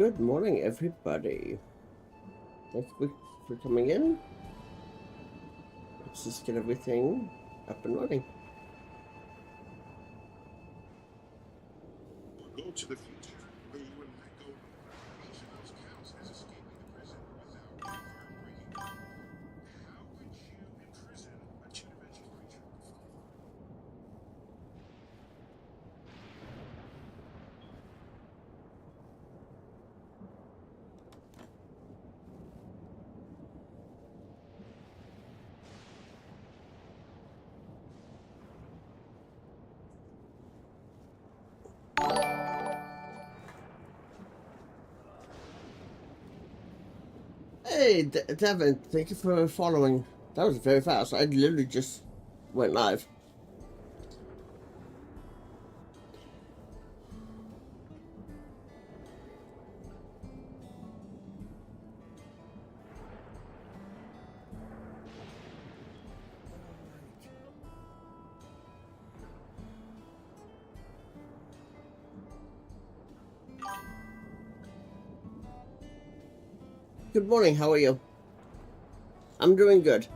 Good morning, everybody. Thanks for coming in. Let's just get everything up and running. Go to the future where you will let go. Each of those counts as escaping the present without ever breaking it. How would you imprison a two-dimensional creature? Hey, Devin, thank you for following. That was very fast. I literally just went live. Good morning, how are you? I'm doing good.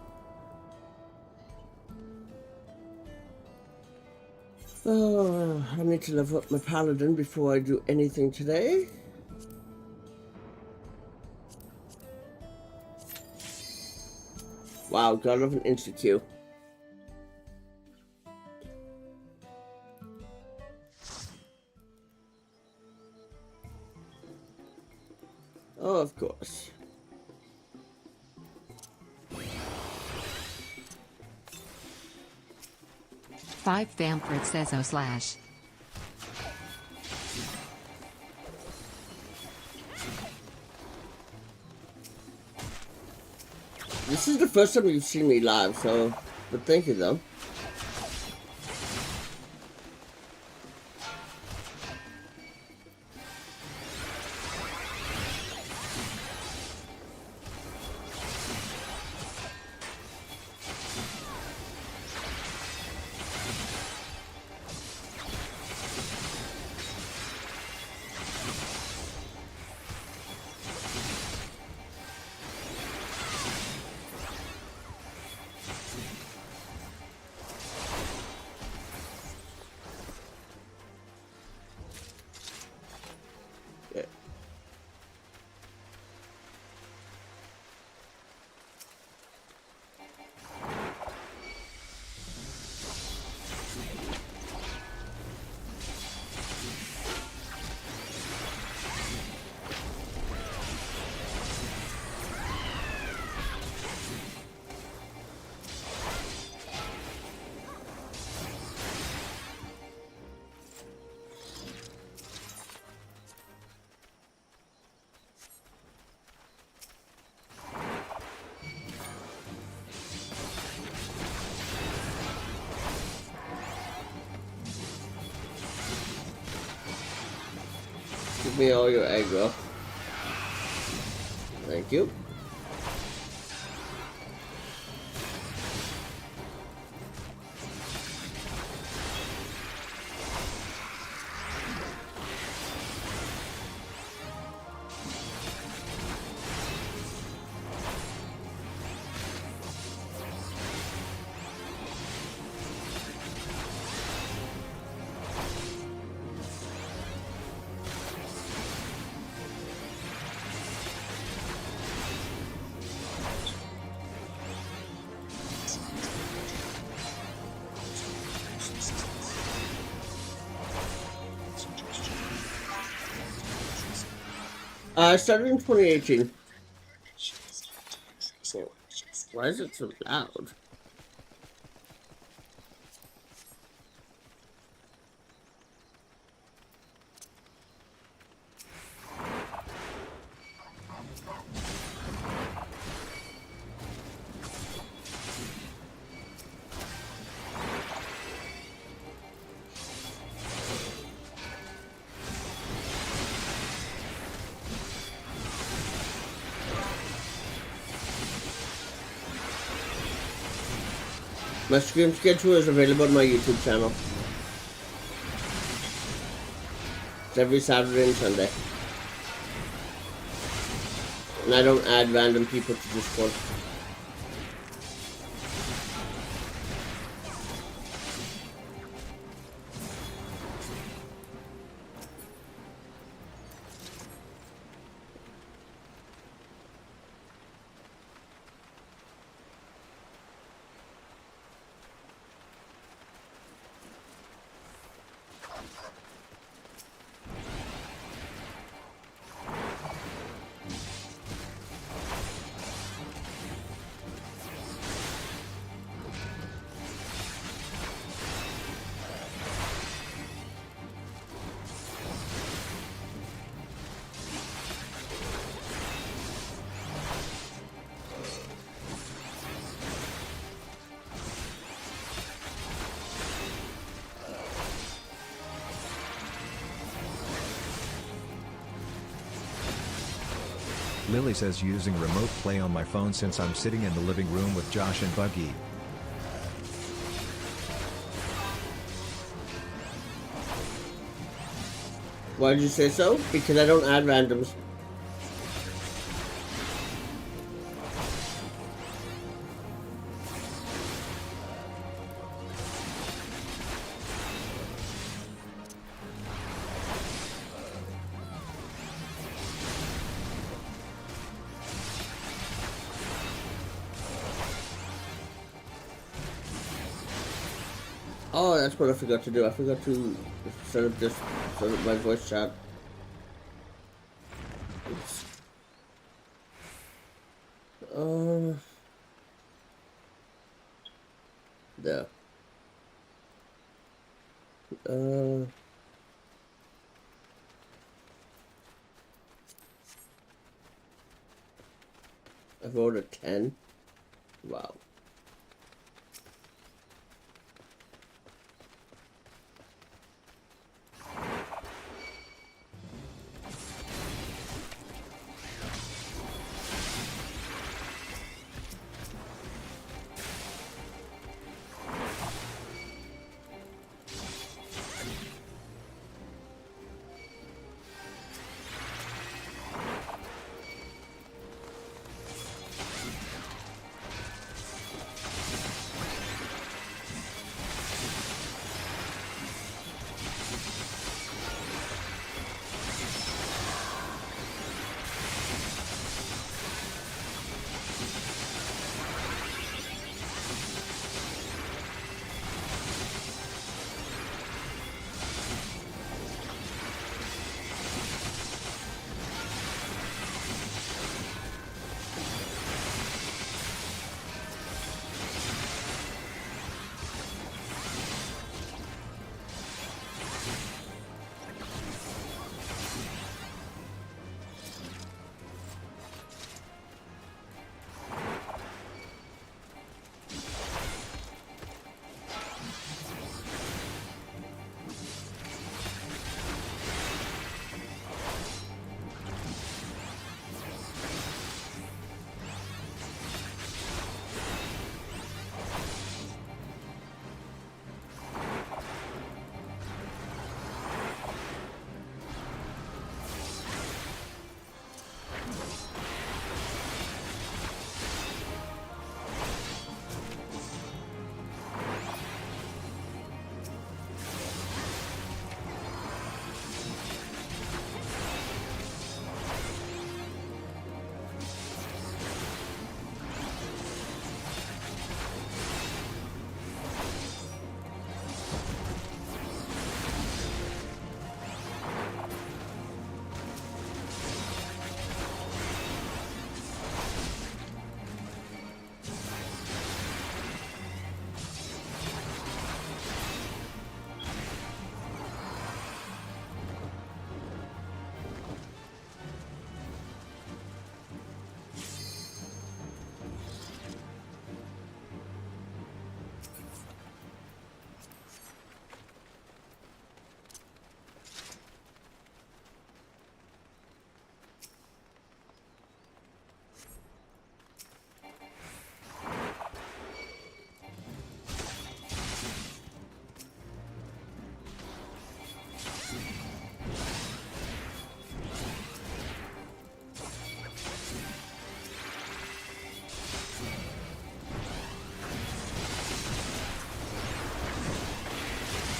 Oh, I need to level up my paladin before I do anything today. Wow, God of an instant queue. Oh, of course. Five Bamford says /. This is the first time you've seen me live, so, but thank you though. Give me all your aggro. Thank you. I started in 2018. So, why is it so loud? My stream schedule is available on my YouTube channel. It's every Saturday and Sunday. And I don't add random people to Discord. Lily says using remote play on my phone since I'm sitting in the living room with Josh and Buggy. Why did you say so? Because I don't add randoms. Oh, that's what I forgot to do. I forgot to set up my voice chat. Oops. There. I rolled a 10. Wow.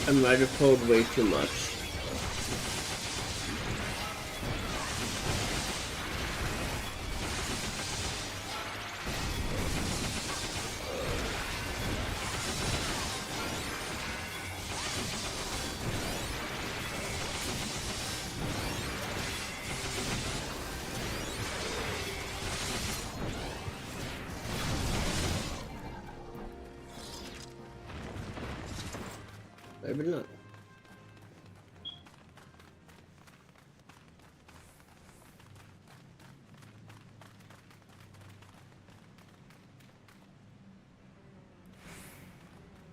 I might have pulled way too much. Maybe not.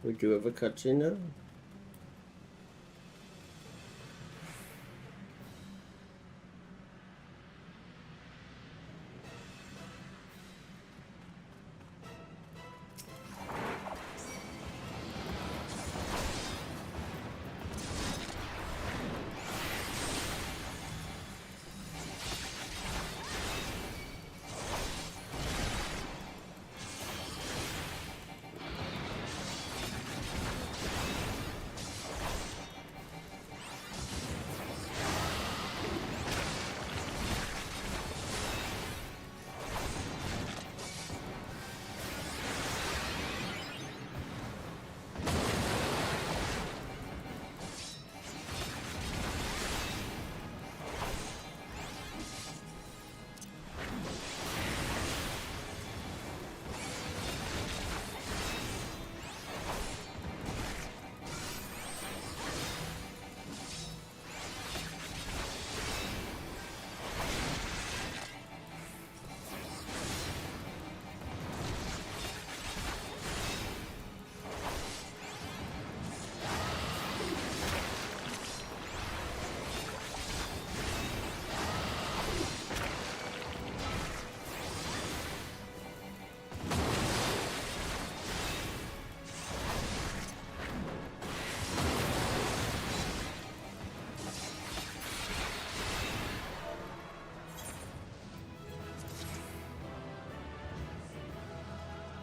We do have a cutscene now.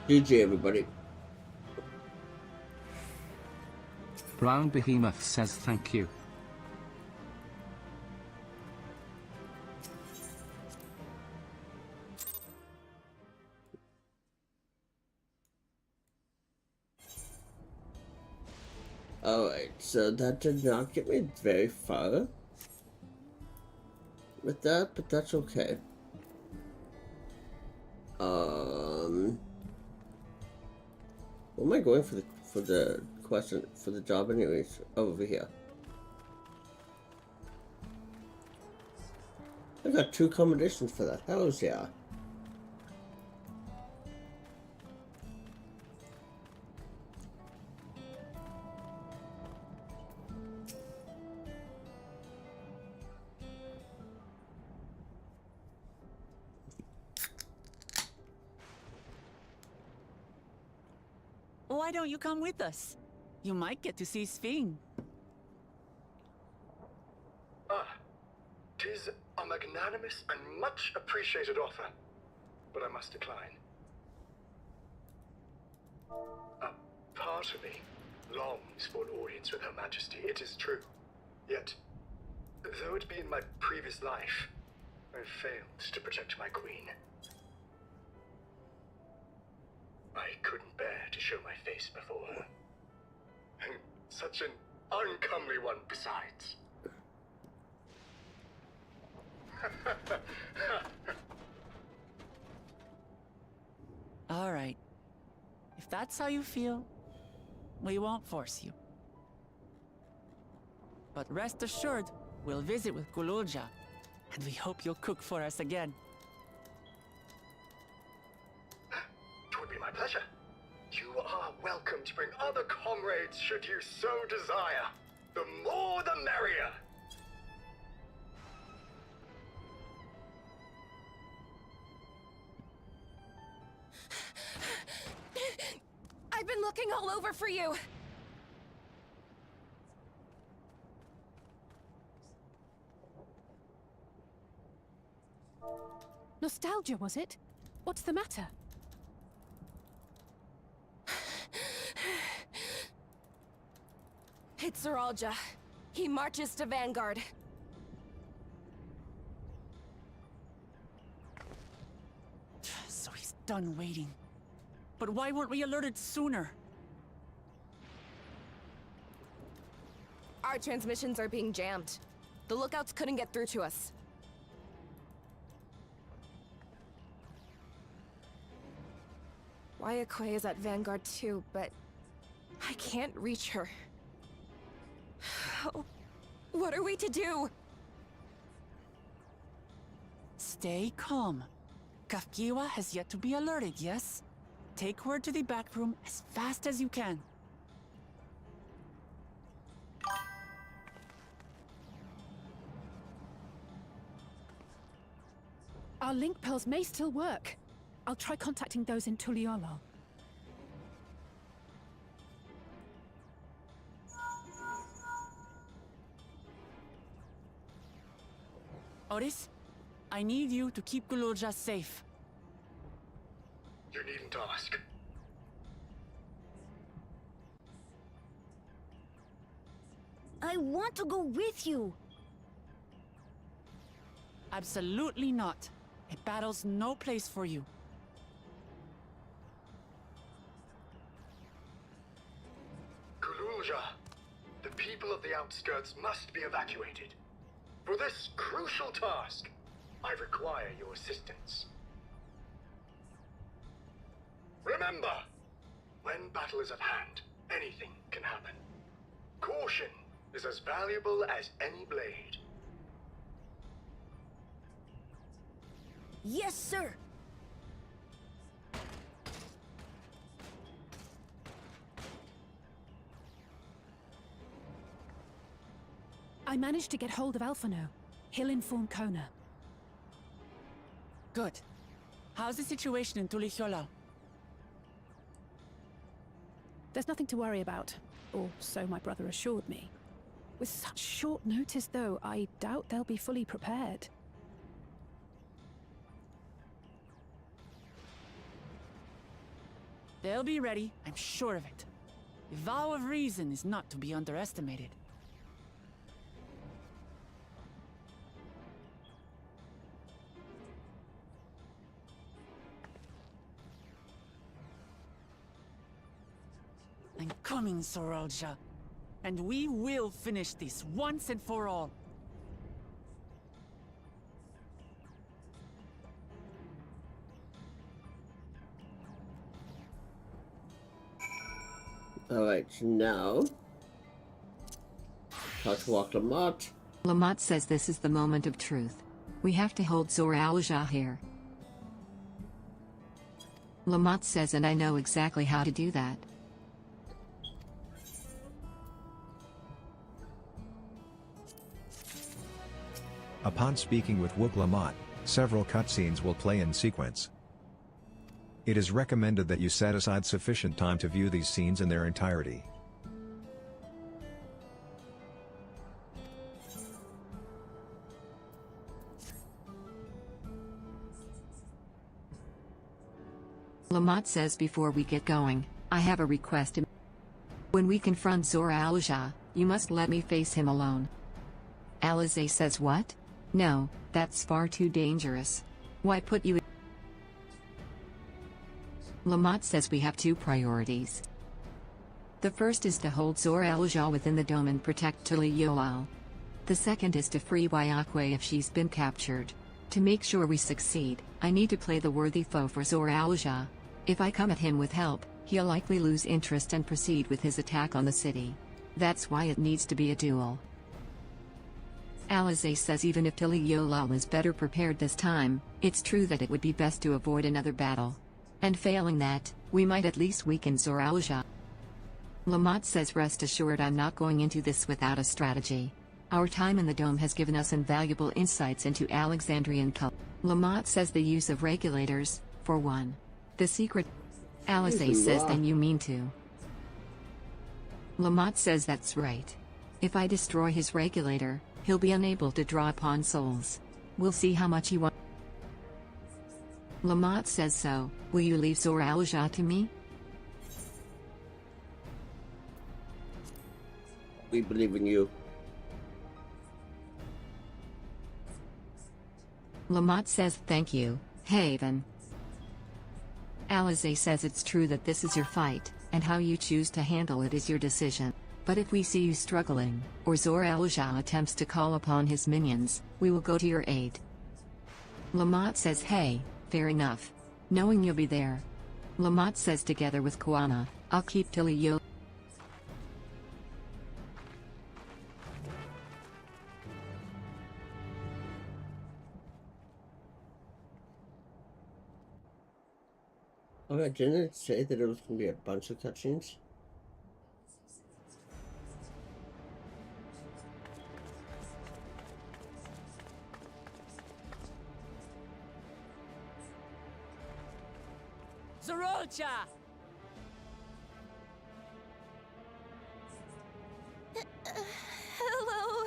GG, everybody. Brown Behemoth says thank you. Alright, so that did not get me very far with that, but that's okay. What am I going for the question for the job anyways? Over here. I got 2 accommodations for that. Hells yeah. Why don't you come with us? You might get to see Sphene. Tis a magnanimous and much appreciated offer, but I must decline. A part of me longs for an audience with Her Majesty, it is true. Yet, though it be in my previous life, I failed to protect my queen. I couldn't bear to show my face before her. And such an uncomely one besides. All right. If that's how you feel, we won't force you. But rest assured, we'll visit with Kululja, and we hope you'll cook for us again. It would be my pleasure. You are welcome to bring other comrades should you so desire. The more the merrier. I've been looking all over for you! Nostalgia, was it? What's the matter? It's Zeralja. He marches to Vanguard. So he's done waiting. But why weren't we alerted sooner? Our transmissions are being jammed. The lookouts couldn't get through to us. Wayakwe is at Vanguard too, but I can't reach her. What are we to do? Stay calm. Kafkiwa has yet to be alerted, yes? Take her to the back room as fast as you can. Our link pearls may still work. I'll try contacting those in Tuliolo. Otis, I need you to keep Gulurja safe. You needn't ask. I want to go with you. Absolutely not. A battle's no place for you. Kululja, the people of the outskirts must be evacuated. For this crucial task, I require your assistance. Remember, when battle is at hand, anything can happen. Caution is as valuable as any blade. Yes, sir. I managed to get hold of Alphano. He'll inform Kona. Good. How's the situation in Tulichola? There's nothing to worry about, or so my brother assured me. With such short notice, though, I doubt they'll be fully prepared. They'll be ready, I'm sure of it. The vow of reason is not to be underestimated. I'm coming, Soralja. And we will finish this once and for all. Alright, now... Talk to walk Lamont. Lamont says this is the moment of truth. We have to hold Zor-Al-Jah here. Lamont says, and I know exactly how to do that. Upon speaking with Wook Lamont, several cutscenes will play in sequence. It is recommended that you set aside sufficient time to view these scenes in their entirety. Lamont says before we get going, I have a request. When we confront Zor-Al-Jah, you must let me face him alone. Alizé says what? No, that's far too dangerous. Why put you in? Lamont says we have two priorities. The first is to hold Zor-Al-Jah within the dome and protect Tuliyollal. The second is to free Wayakwe if she's been captured. To make sure we succeed, I need to play the worthy foe for Zor-Al-Jah. If I come at him with help, he'll likely lose interest and proceed with his attack on the city. That's why it needs to be a duel. Alizé says even if Tuliyollal is better prepared this time, it's true that it would be best to avoid another battle. And failing that, we might at least weaken Zor-Al-Jah. Lamont says rest assured I'm not going into this without a strategy. Our time in the dome has given us invaluable insights into Alexandrian culture. Lamont says the use of regulators, for one. The secret. Alizé says then you mean to. Lamont says that's right. If I destroy his regulator, he'll be unable to draw upon souls. We'll see how much he wants. Lamont says so. Will you leave Zor-Al-Jah to me? We believe in you. Lamont says thank you, Haven. Alize says it's true that this is your fight, and how you choose to handle it is your decision. But if we see you struggling, or Zor-Al-Jah attempts to call upon his minions, we will go to your aid. Lamont says hey, fair enough. Knowing you'll be there. Lamont says together with Koana, I'll keep Tilly Yo. Okay, didn't it say that it was going to be a bunch of cutscenes? Zor-Al-Jah! Hello.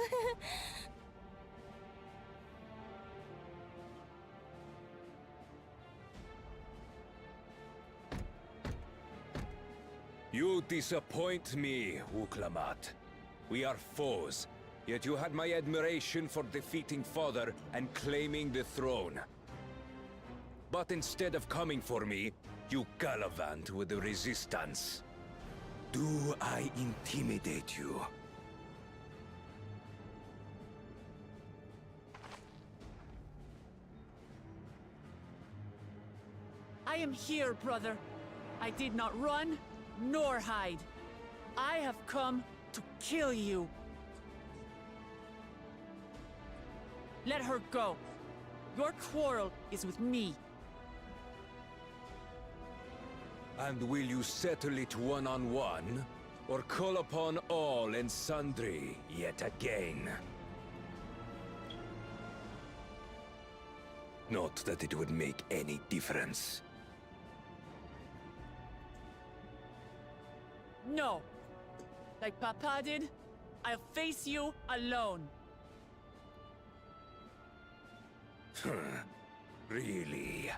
You disappoint me, Uklamat. We are foes, yet you had my admiration for defeating Father and claiming the throne. But instead of coming for me, you gallivant with the resistance. Do I intimidate you? I am here, brother. I did not run, nor hide. I have come to kill you. Let her go. Your quarrel is with me. And will you settle it one-on-one, or call upon all and sundry yet again? Not that it would make any difference. No. Like Papa did, I'll face you alone. Really?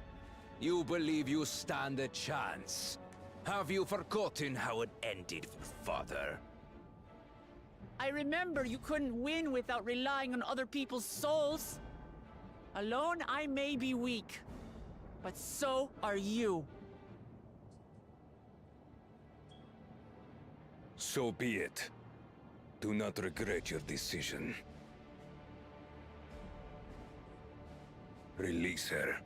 You believe you stand a chance? Have you forgotten how it ended for Father? I remember you couldn't win without relying on other people's souls. Alone, I may be weak, but so are you. So be it. Do not regret your decision. Release her.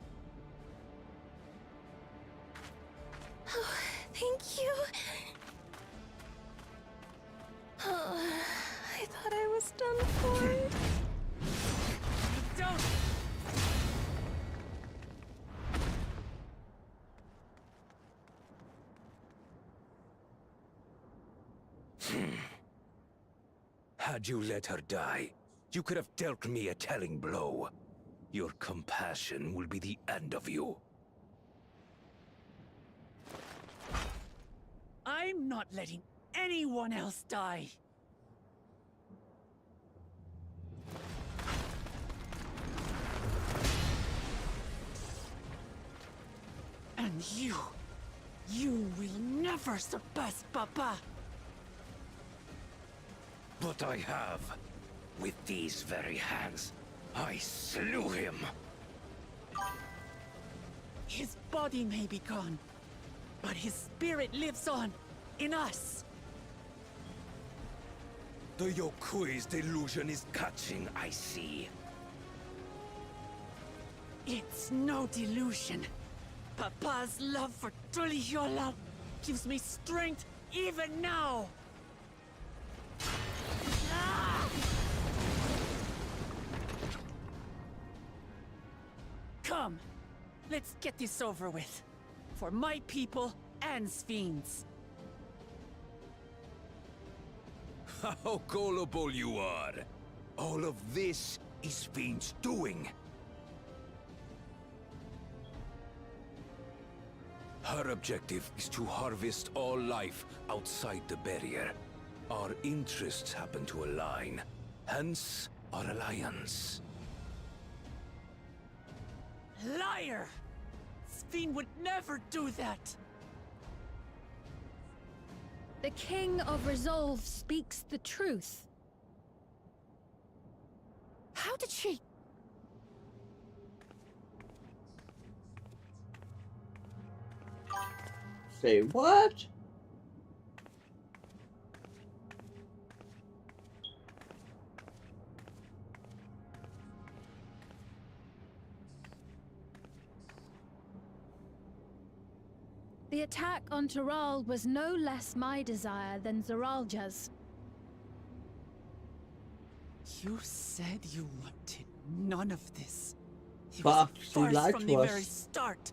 Oh, thank you. Oh, I thought I was done for. Don't! Had you let her die, you could have dealt me a telling blow. Your compassion will be the end of you. I'm not letting anyone else die. And you will never surpass Papa. But I have. With these very hands, I slew him. His body may be gone, but his spirit lives on, in us. The Yokui's delusion is catching, I see. It's no delusion. Papa's love for Tulihiola gives me strength even now. Ah! Come, let's get this over with. For my people and Sphines. How gullible you are! All of this is Fiend's doing. Her objective is to harvest all life outside the barrier. Our interests happen to align, hence our alliance. Liar! Sphine would never do that! The King of Resolve speaks the truth. How did she... Say what? The attack on Tural was no less my desire than Zeralja's. You said you wanted none of this. It Fuck, was a she farce lied from to the us. very start.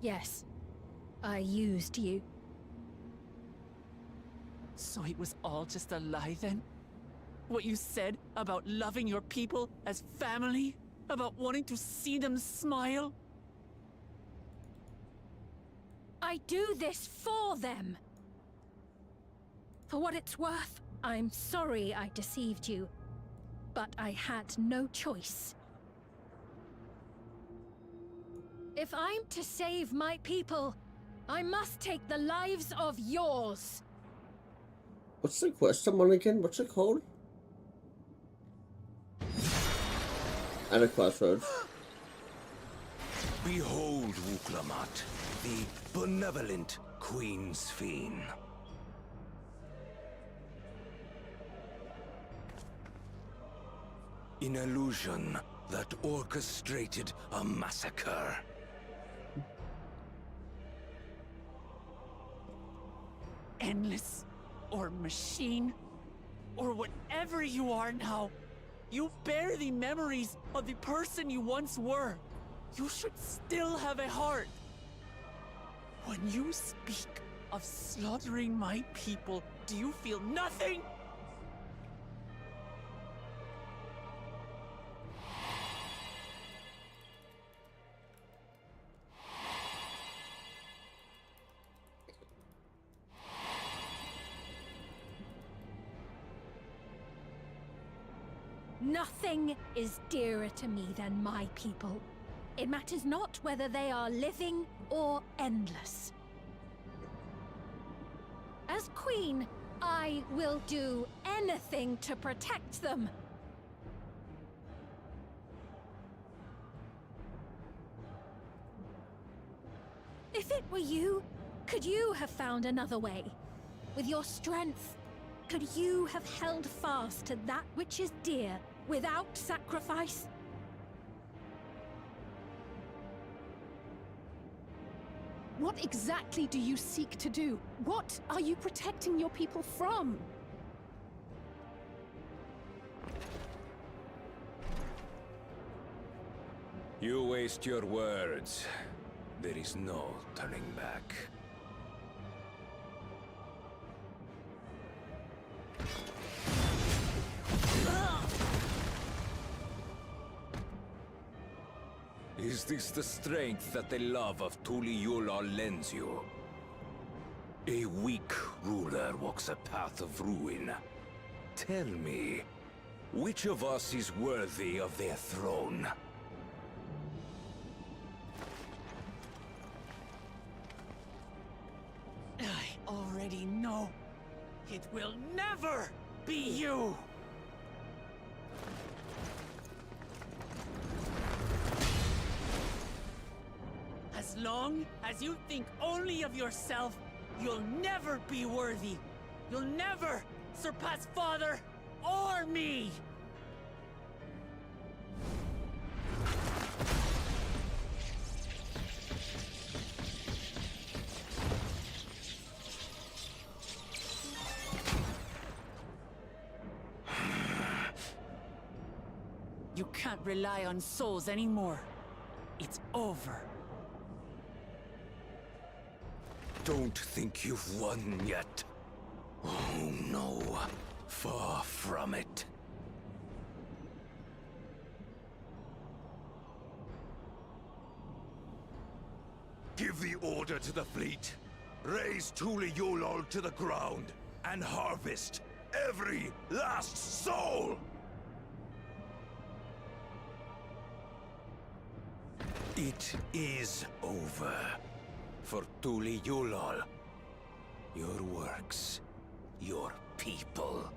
Yes, I used you. So it was all just a lie then? What you said about loving your people as family? About wanting to see them smile? I do this for them. For what it's worth, I'm sorry I deceived you. But I had no choice. If I'm to save my people, I must take the lives of yours. What's the question one again? What's it called? And a Crossroads. Behold, Wuklamat, the benevolent Queen's Fiend. An illusion that orchestrated a massacre. Endless, or machine, or whatever you are now, you bear the memories of the person you once were. You should still have a heart. When you speak of slaughtering my people, do you feel nothing? Nothing is dearer to me than my people. It matters not whether they are living or endless. As Queen, I will do anything to protect them. If it were you, could you have found another way? With your strength, could you have held fast to that which is dear without sacrifice? What exactly do you seek to do? What are you protecting your people from? You waste your words. There is no turning back. Is this the strength that the love of Tuliyola lends you? A weak ruler walks a path of ruin. Tell me, which of us is worthy of their throne? I already know. It will never be you! As long as you think only of yourself, you'll never be worthy. You'll never surpass Father or me! You can't rely on souls anymore. It's over. Don't think you've won yet. Oh no, far from it. Give the order to the fleet. Raise Tuliyola to the ground and harvest every last soul! It is over. For Tuli Yulol. Your works, your people,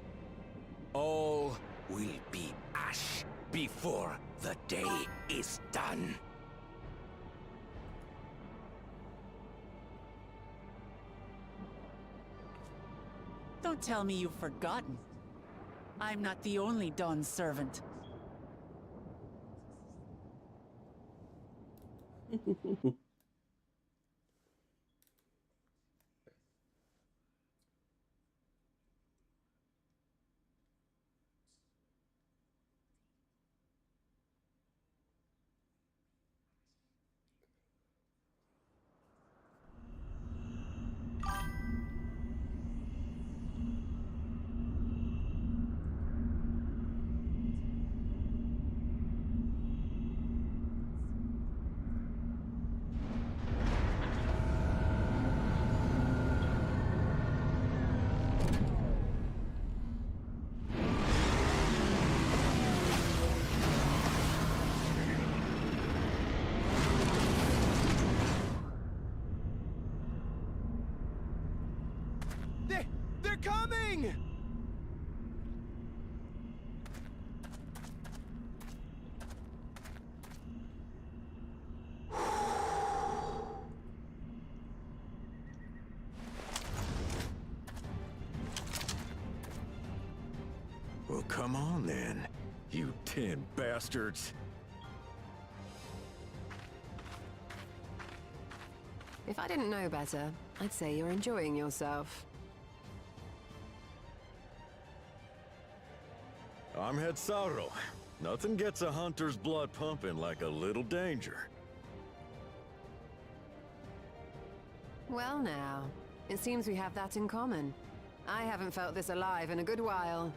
all will be ash before the day is done. Don't tell me you've forgotten. I'm not the only Dawn's servant. They're coming! Well, come on then, you 10 bastards. If I didn't know better, I'd say you're enjoying yourself. I'm Head Sauro. Nothing gets a hunter's blood pumping like a little danger. Well now, it seems we have that in common. I haven't felt this alive in a good while.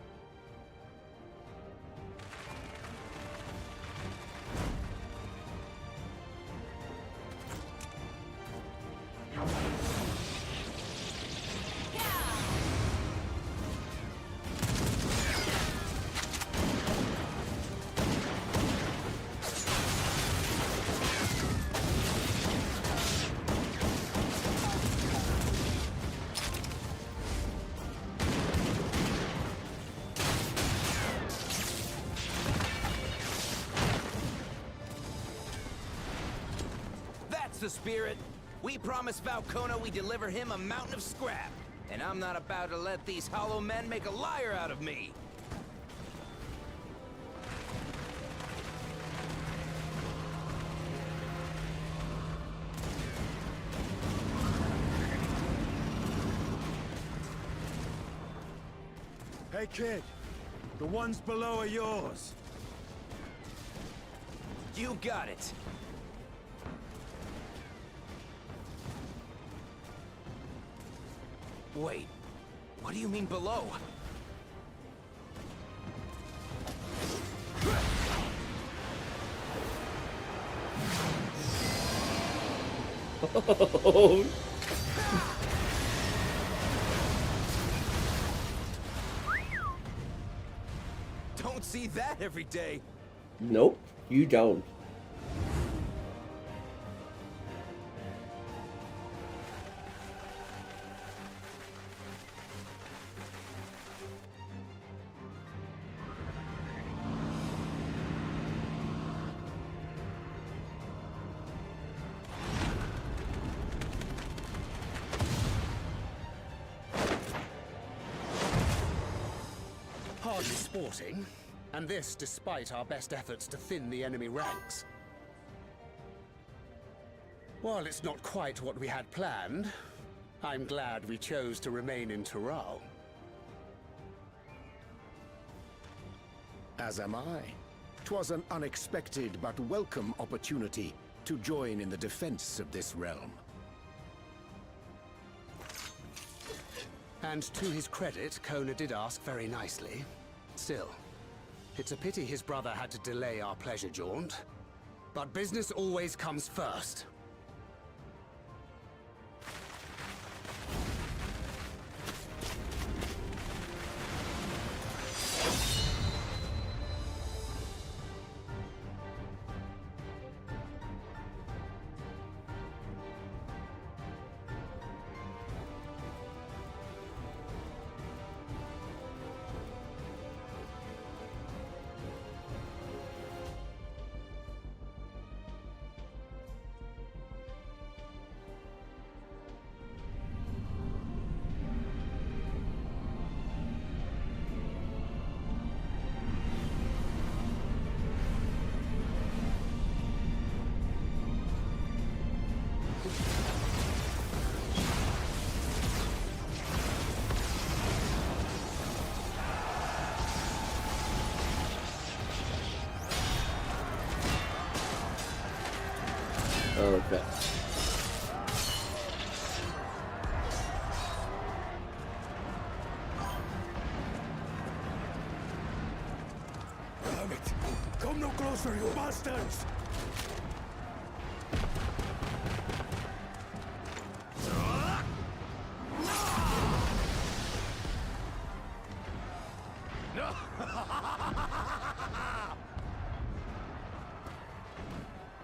The spirit. We promised Valcona we deliver him a mountain of scrap. And I'm not about to let these hollow men make a liar out of me. Hey kid, the ones below are yours. You got it. Wait, what do you mean below? Don't see that every day. Nope, you don't. Hardly sporting, and this despite our best efforts to thin the enemy ranks. While it's not quite what we had planned, I'm glad we chose to remain in Tural. As am I. 'Twas an unexpected but welcome opportunity to join in the defense of this realm. And to his credit, Kona did ask very nicely. Still, it's a pity his brother had to delay our pleasure jaunt. But business always comes first. Okay. Damn it! Come no closer, you bastards!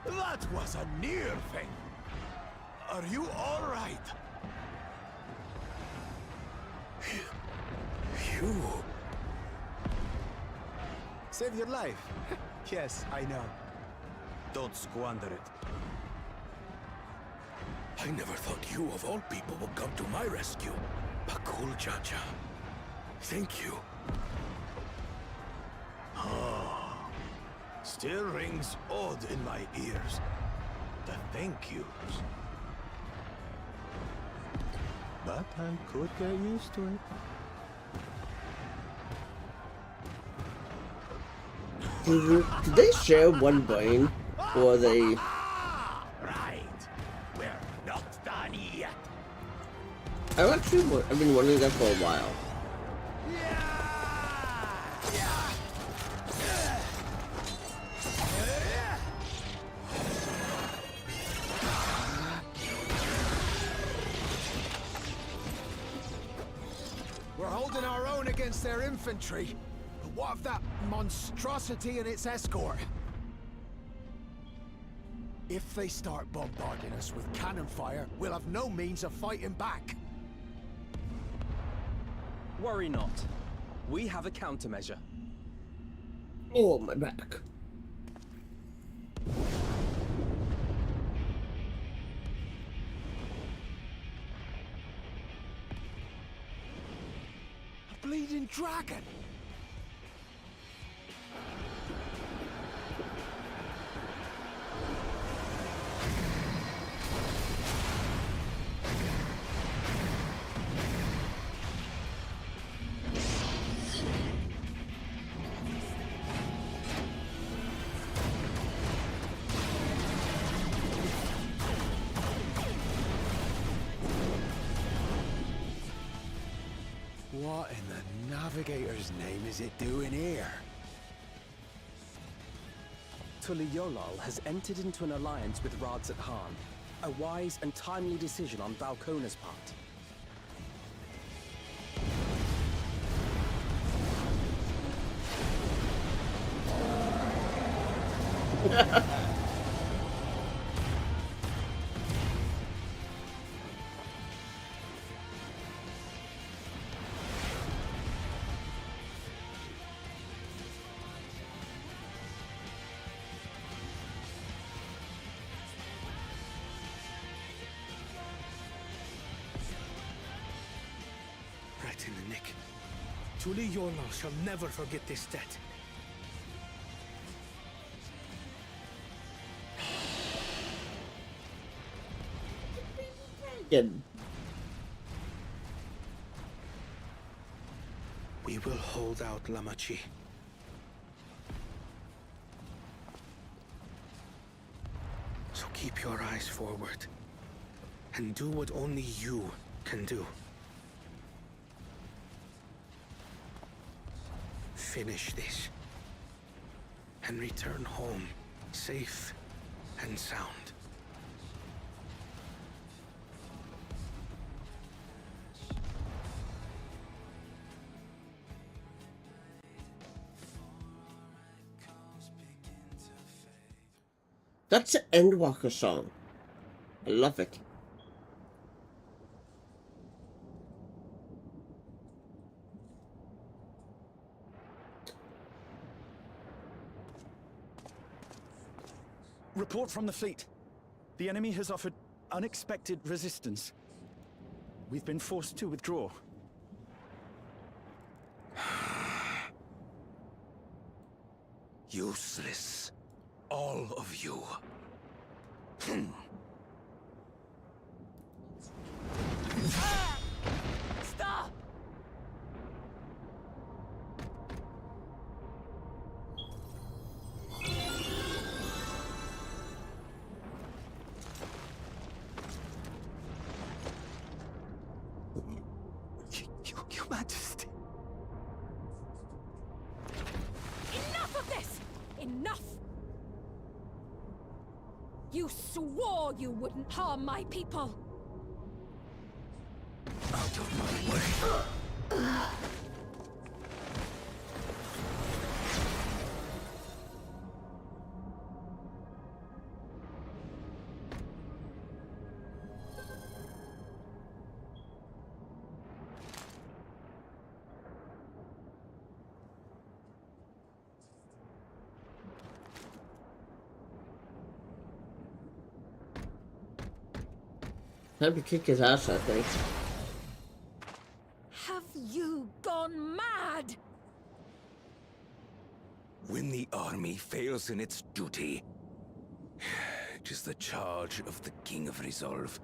That was a near thing. Are you all right? You... Save your life. Yes, I know. Don't squander it. I never thought you, of all people, would come to my rescue. Bakul Chacha. Thank you. Oh, still rings odd in my ears. The thank yous. But I could get used to it. Did they share one brain? Or they... Right. We're not done yet. I've been wondering that for a while. We're holding our own against their infantry. But what of that monstrosity and its escort? If they start bombarding us with cannon fire, we'll have no means of fighting back. Worry not. We have a countermeasure. Oh, my back. A bleeding dragon! What in the Navigator's name is it doing here? Tuliolal has entered into an alliance with Radzat Khan. A wise and timely decision on Valkona's part. Right in the nick. Tuliolal shall never forget this debt. Again. We will hold out, Lamachi. So keep your eyes forward. And do what only you can do. Finish this. And return home, safe and sound. That's an Endwalker song. I love it. Report from the fleet. The enemy has offered unexpected resistance. We've been forced to withdraw. Useless. All of you. Stop! You swore you wouldn't harm my people! Out of my way. Time to kick his ass, I think. Have you gone mad? When the army fails in its duty, it is the charge of the King of Resolve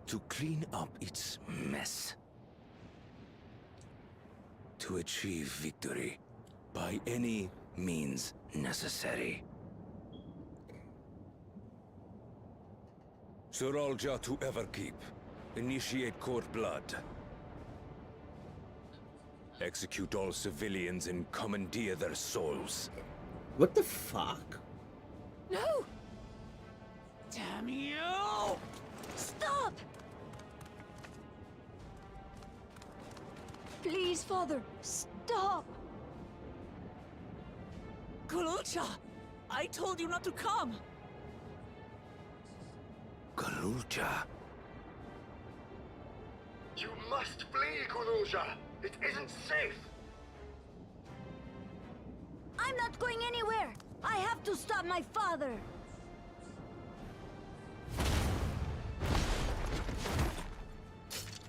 to clean up its mess. To achieve victory by any means necessary. Suralja to Everkeep. Initiate court blood. Execute all civilians and commandeer their souls. What the fuck? No! Damn you! Stop! Please, Father, stop! Kululcha! I told you not to come! Galulja. You must flee, Kululja! It isn't safe! I'm not going anywhere! I have to stop my father!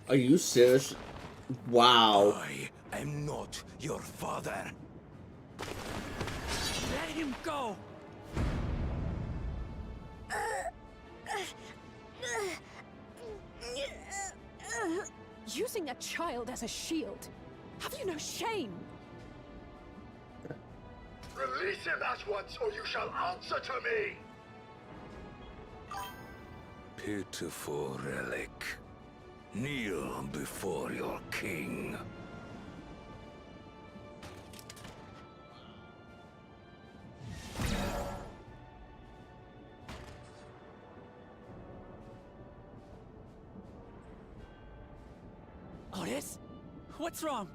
Are you serious? Wow. I am not your father. Let him go! Using a child as a shield. Have you no shame? Release him at once, or you shall answer to me! Pitiful relic. Kneel before your king. Otis? What's wrong?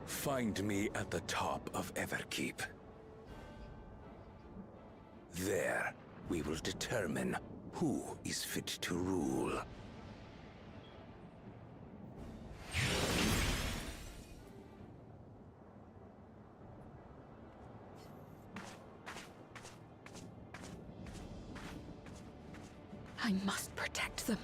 Find me at the top of Everkeep. There, we will determine who is fit to rule. I must protect them.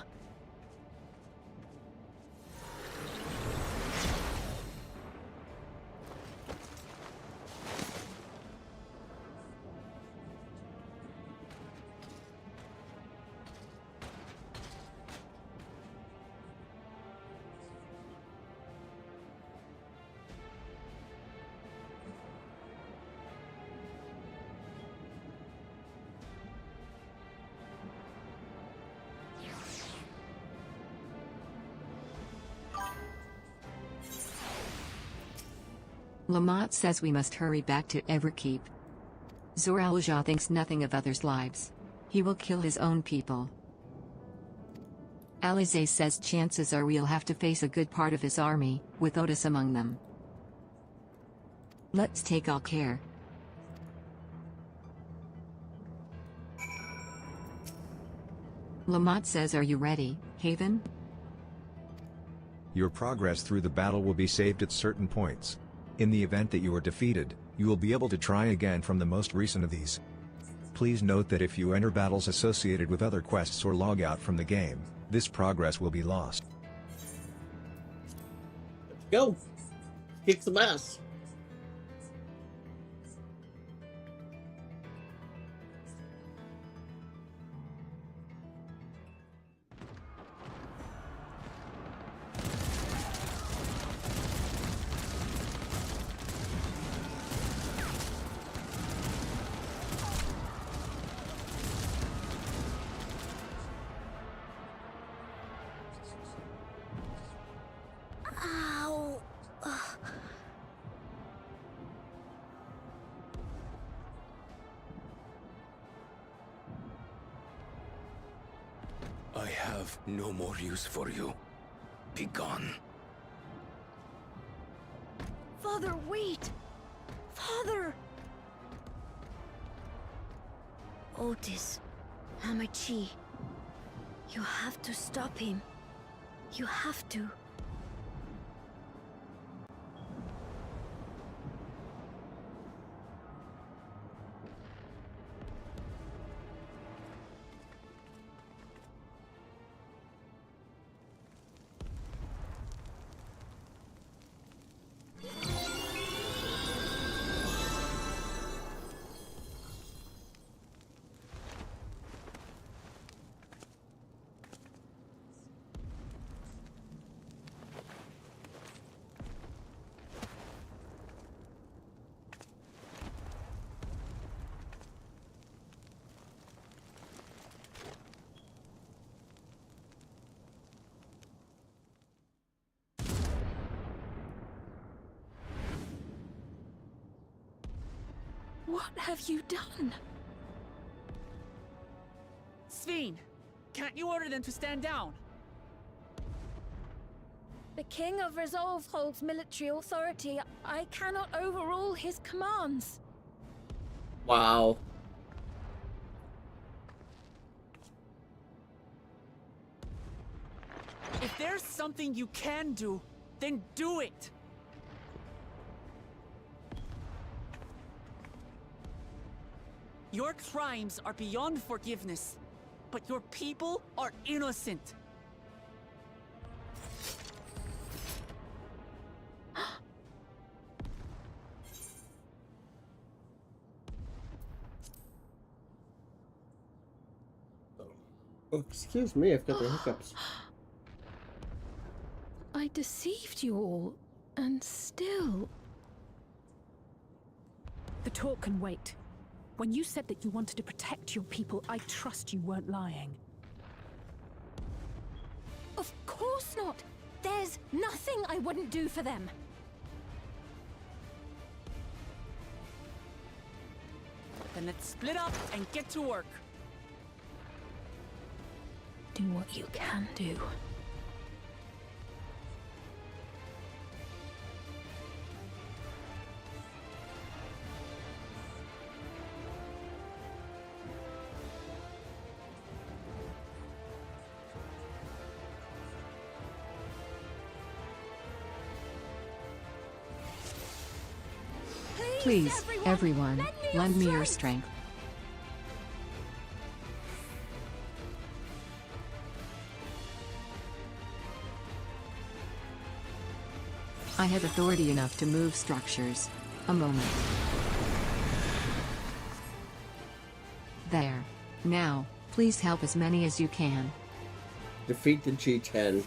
Lamont says we must hurry back to Everkeep. Zoralja thinks nothing of others' lives. He will kill his own people. Alize says chances are we'll have to face a good part of his army, with Otis among them. Let's take all care. Lamont says, are you ready, Haven? Your progress through the battle will be saved at certain points. In the event that you are defeated, you will be able to try again from the most recent of these. Please note that if you enter battles associated with other quests or log out from the game, this progress will be lost. Go! Kick some ass! I have no more use for you. Be gone. Father, wait! Father! Otis, Hamachi, you have to stop him. You have to. What have you done? Sveen, can't you order them to stand down? The King of Resolve holds military authority. I cannot overrule his commands. Wow. If there's something you can do, then do it! Your crimes are beyond forgiveness, but your people are innocent. Oh, excuse me, I've got the hiccups. I deceived you all, and still... The talk can wait. When you said that you wanted to protect your people, I trust you weren't lying. Of course not! There's nothing I wouldn't do for them! Then let's split up and get to work. Do what you can do. Please, everyone, lend me your strength. I have authority enough to move structures. A moment. There. Now, please help as many as you can. Defeat the G10.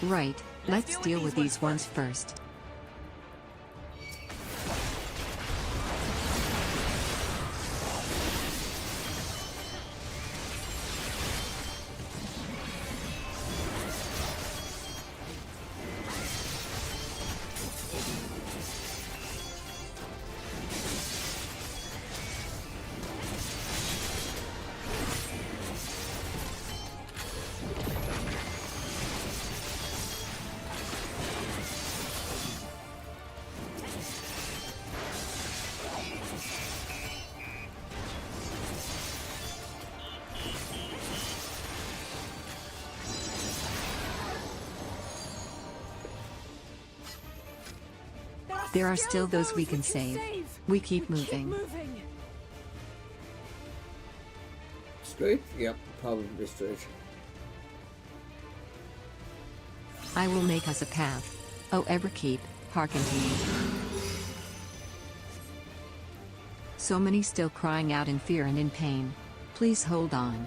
Right, let's deal with these ones first. There are still those we can save. We keep moving. Straight? Yep, probably straight. I will make us a path. Oh, Everkeep, hearken to me. So many still crying out in fear and in pain. Please hold on.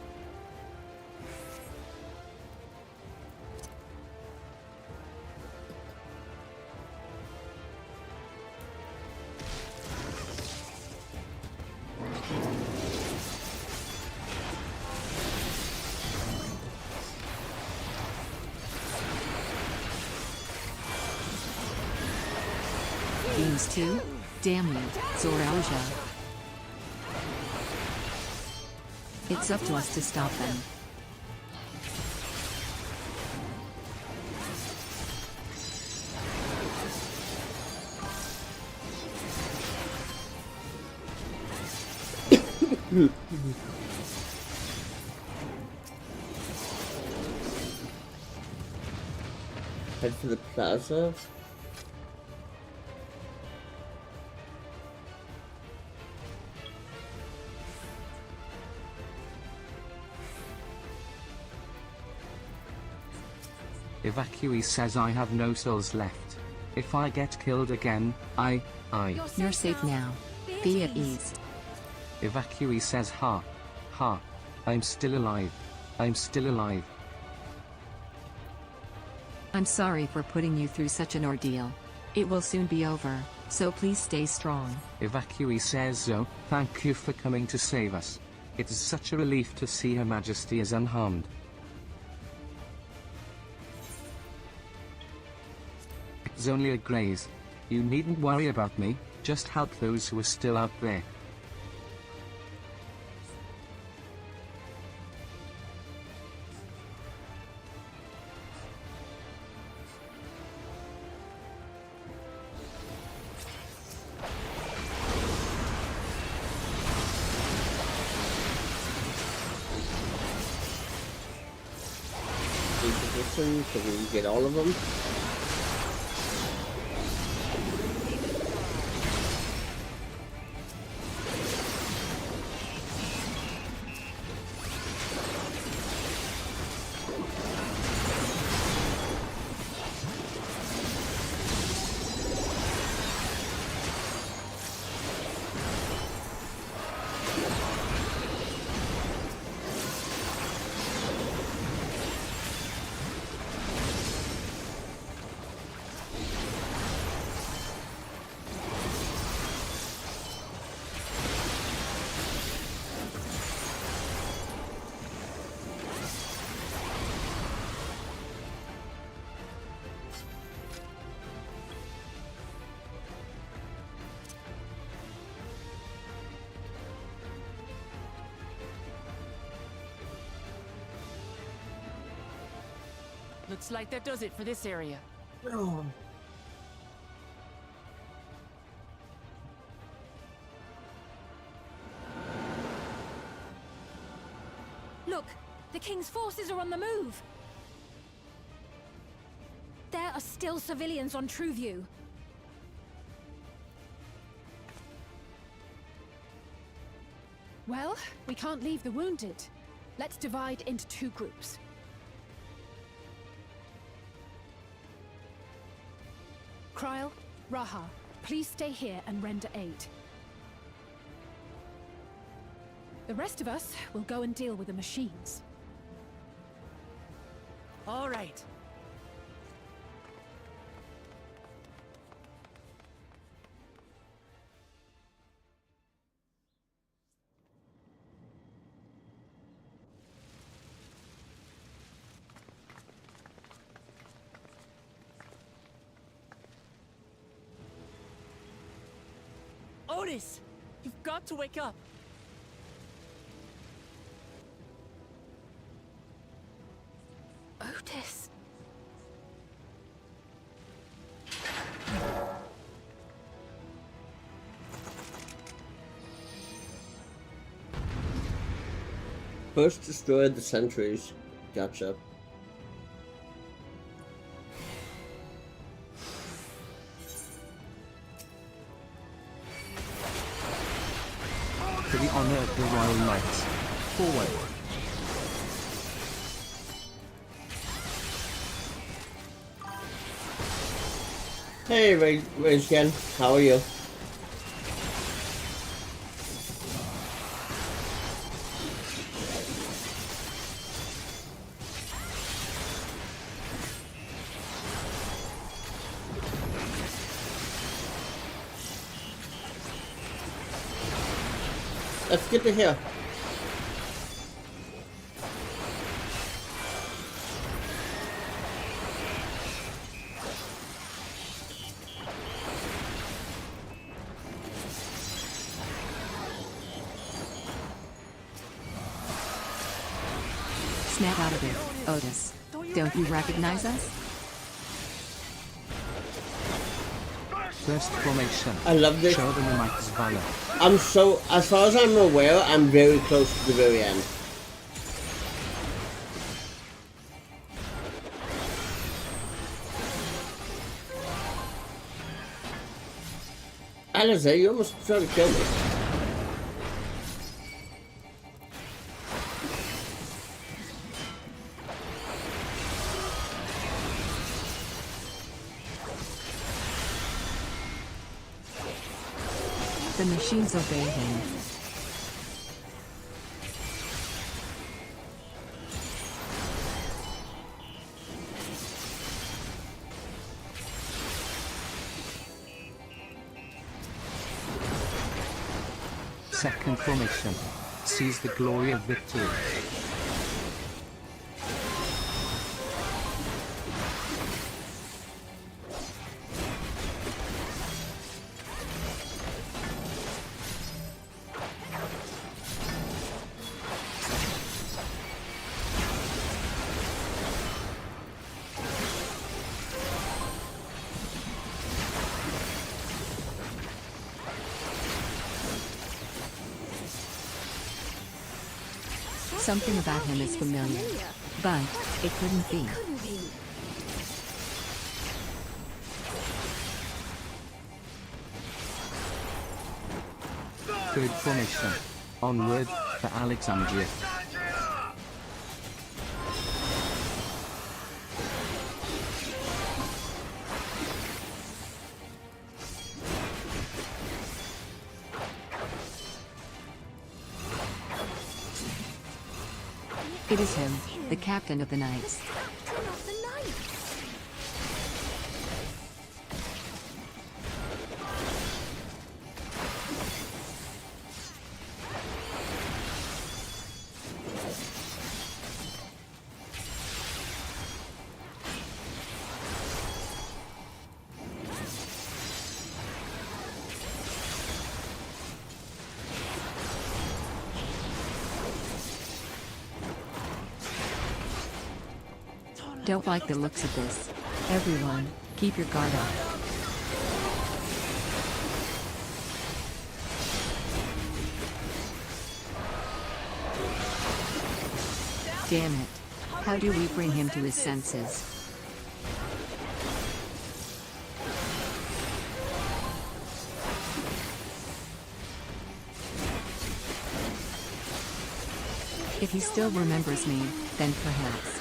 Games 2? Damn you, Zoralja. It's up to us to stop them. Head for the plaza. Evacuee says I have no souls left. If I get killed again, You're safe now. Be at ease. Evacuee says ha. Ha. I'm still alive. I'm still alive. I'm sorry for putting you through such an ordeal. It will soon be over, so please stay strong. Evacuee says thank you for coming to save us. It is such a relief to see Her Majesty is unharmed. It's only a graze. You needn't worry about me, just help those who are still out there. Position so we can get all of them. Looks like that does it for this area. Oh. Look, the King's forces are on the move. There are still civilians on Trueview. Well, we can't leave the wounded. Let's divide into two groups. Kryl, Raha, please stay here and render aid. The rest of us will go and deal with the machines. All right. Otis! You've got to wake up! Otis. First destroy the sentries. Gotcha. To the honor of the Royal Knights. Forward. Hey, Rage Ken, how are you? That's good to hear. Snap out of it, Otis. Don't you recognize us? First formation. I love this. Show them the Mike's valor. I'm so, as far as I'm aware, I'm very close to the very end. Alistair, you almost tried to kill me. The machines obey him. Second formation. Seize the glory of victory. Something about him is familiar, but it couldn't be. Third formation. Onward for Alexandria. It is him, the captain of the knights. Don't like the looks of this. Everyone, keep your guard up. Damn it. How do we bring him to his senses? If he still remembers me, then perhaps.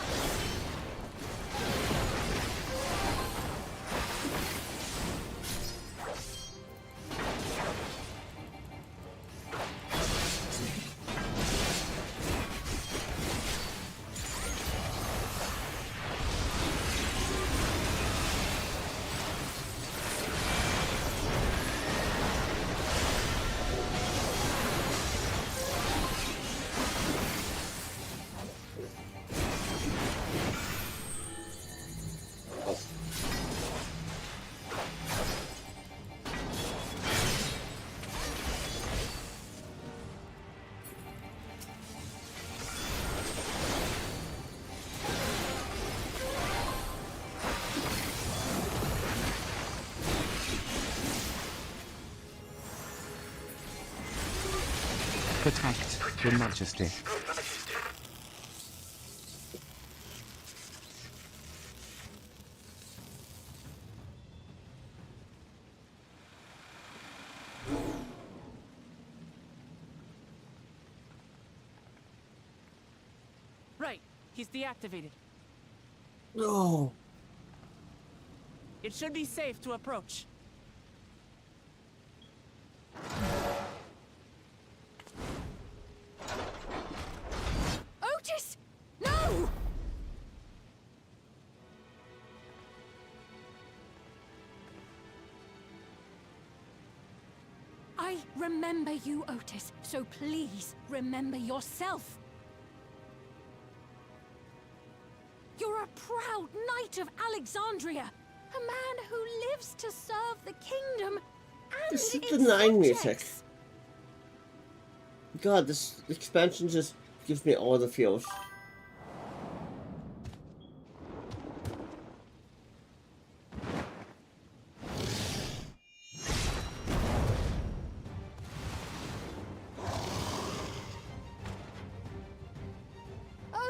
Protect your majesty. Right, he's deactivated. No. It should be safe to approach. Otis! No! I remember you, Otis, so please remember yourself. You're a proud knight of Alexandria, a man who lives to serve the kingdom and This is its the 9 music. subjects. God, this expansion just gives me all the feels.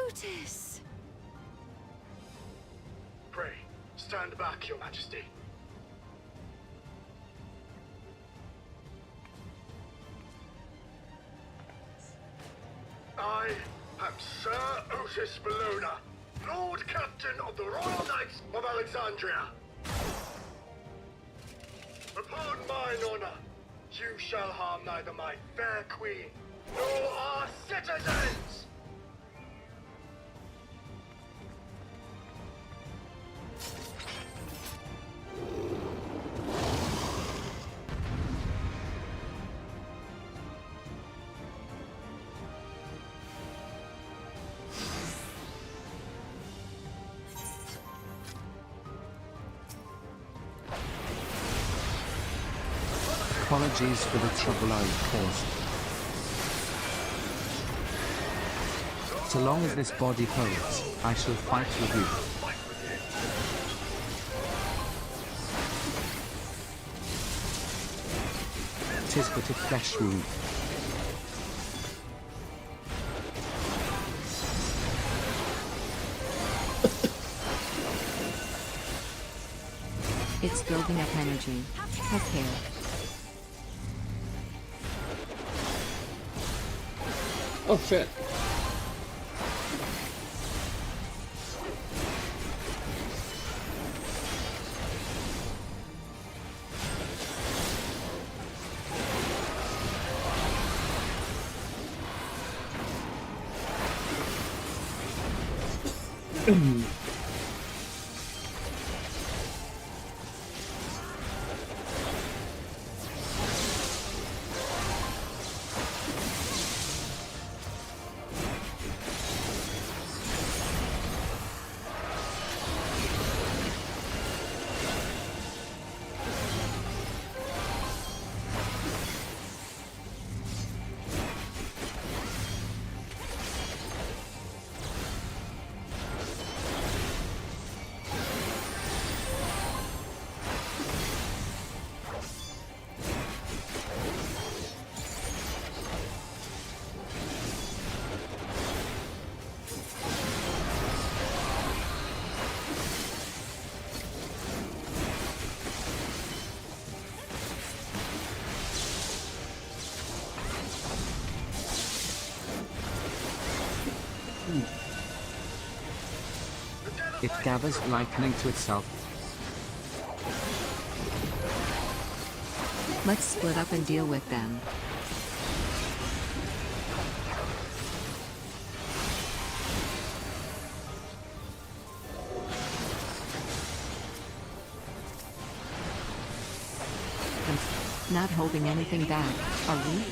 Otis! Pray, stand back, Your Majesty. I am Sir Otis Bologna, Lord Captain of the Royal Knights of Alexandria. Upon mine honor, you shall harm neither my fair queen nor our citizens! Apologies for the trouble I've caused. So long as this body holds, I shall fight with you. 'Tis but a flesh wound. It's building up energy. Have care. Oh shit. It gathers lightning to itself. Let's split up and deal with them. Not holding anything back, are we?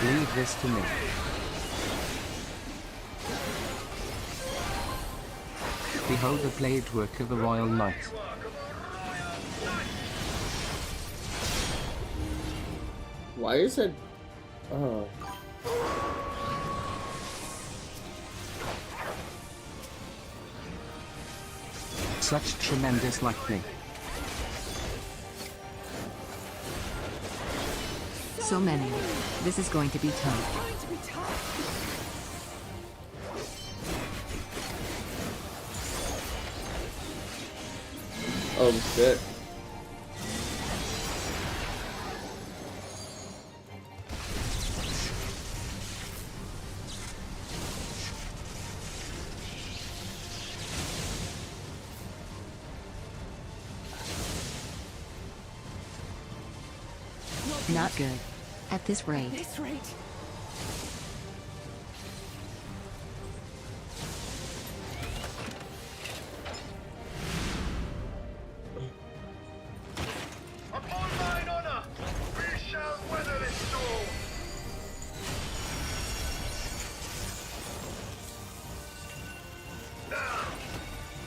Leave this to me. Behold the blade work of the Royal Knight. Why is it? Oh. Such tremendous lightning. So many. This is going to be tough. Oh shit. Not good. At this rate. Upon mine honor, we shall weather this storm! Now,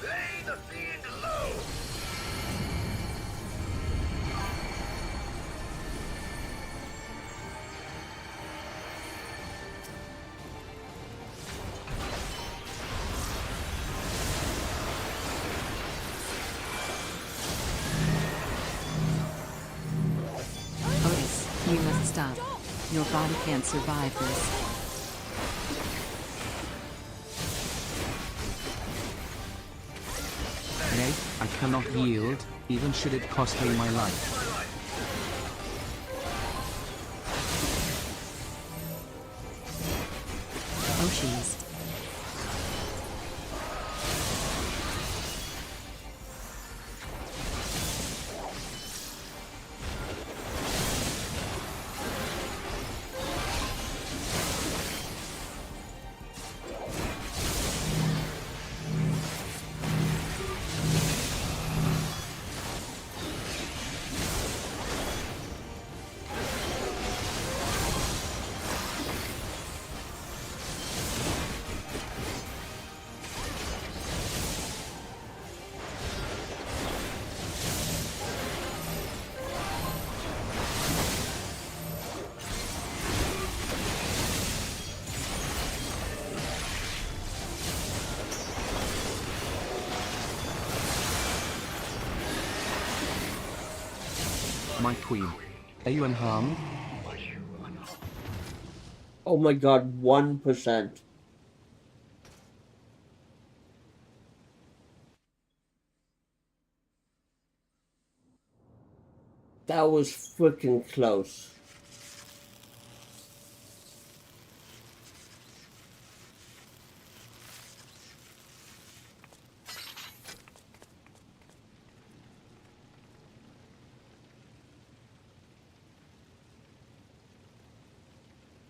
lay the fiend Stop. Your body can't survive this. Nay, I cannot yield, even should it cost me my life. Oh jeez. My queen, are you unharmed? Oh my god, 1%. That was freaking close.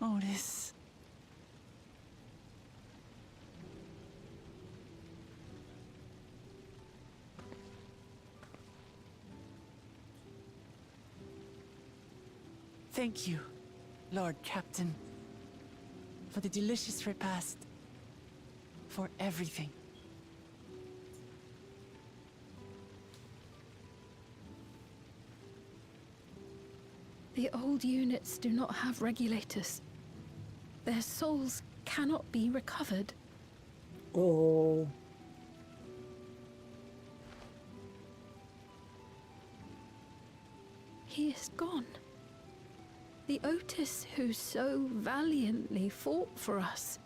Otis. Thank you, Lord Captain, for the delicious repast, for everything. The old units do not have regulators. Their souls cannot be recovered. Oh. He is gone. The Otis who so valiantly fought for us.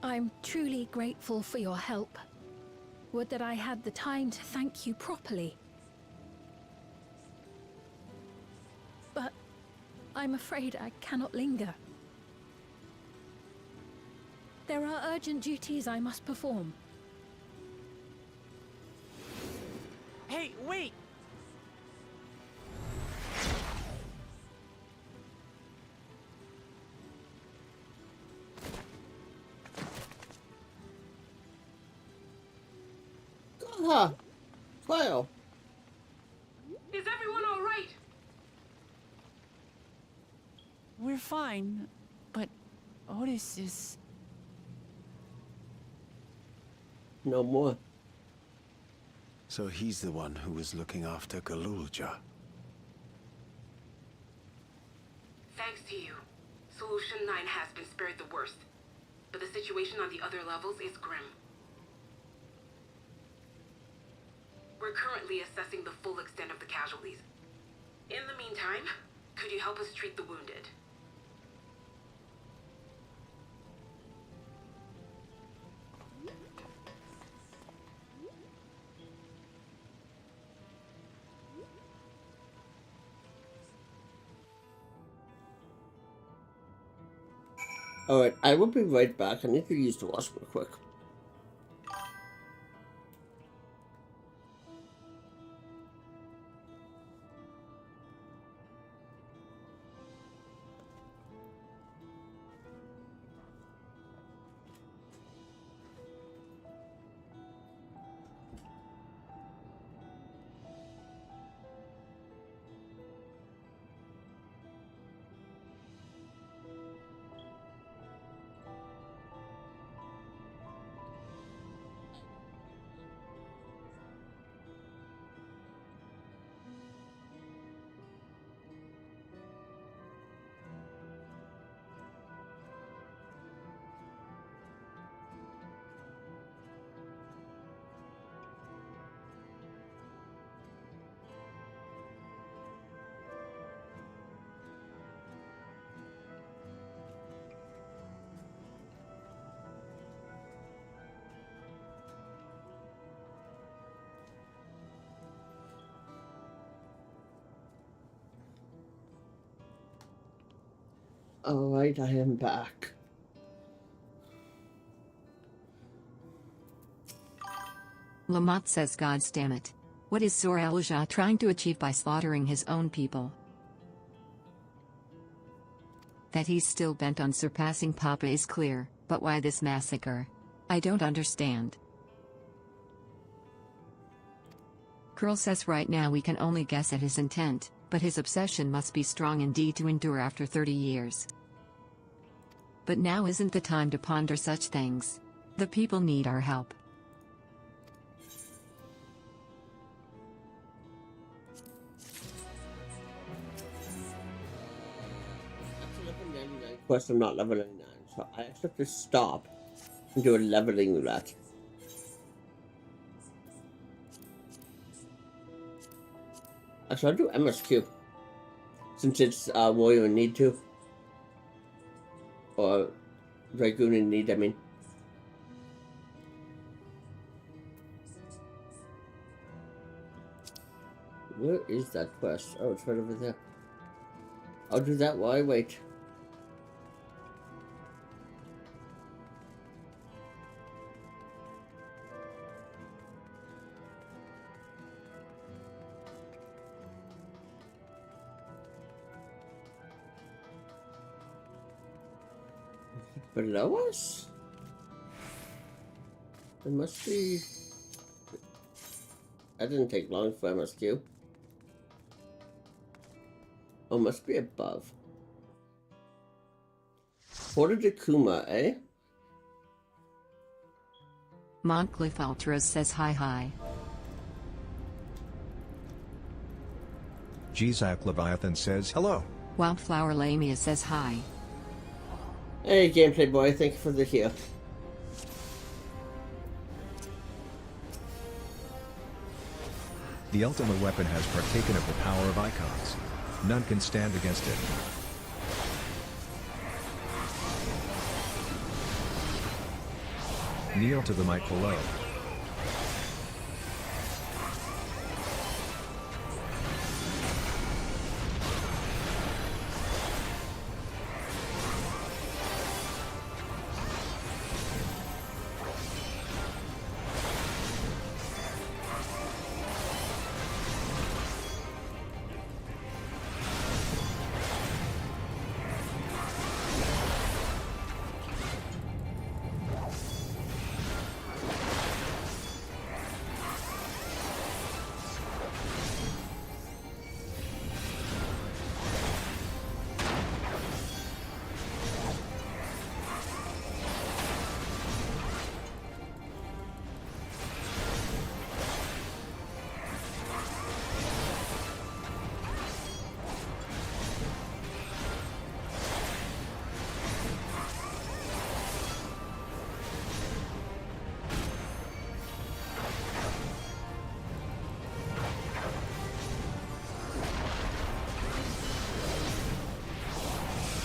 I'm truly grateful for your help. Would that I had the time to thank you properly. But I'm afraid I cannot linger. There are urgent duties I must perform. Hey, wait! Aha! Fail. Is everyone all right? We're fine, but Otis is... No more. So he's the one who was looking after Galulja. Thanks to you, Solution 9 has been spared the worst. But the situation on the other levels is grim. We're currently assessing the full extent of the casualties. In the meantime, could you help us treat the wounded? Alright, I will be right back. I need to use the washroom real quick. Alright, I am back. Lamont says, "God damn it. What is Zoraluja trying to achieve by slaughtering his own people?" That he's still bent on surpassing Papa is clear, but why this massacre? I don't understand. Curl says right now we can only guess at his intent, but his obsession must be strong indeed to endure after 30 years. But now isn't the time to ponder such things. The people need our help. Of course, I'm not level 99, so I actually have to stop and do a leveling route. Actually, I'll do MSQ since it's warrior in need to, or dragoon in need. I mean, where is that quest? Oh, it's right over there. I'll do that while I wait. Below us? It must be... That didn't take long for MSQ. Oh, must be above. Porta de Kuma, eh? Montcliff Ultras says hi. Xak Leviathan says hello. Wildflower Lamia says hi. Hey, Gameplay Boy, thank you for the heal. The ultimate weapon has partaken of the power of icons. None can stand against it. Kneel to the mic below.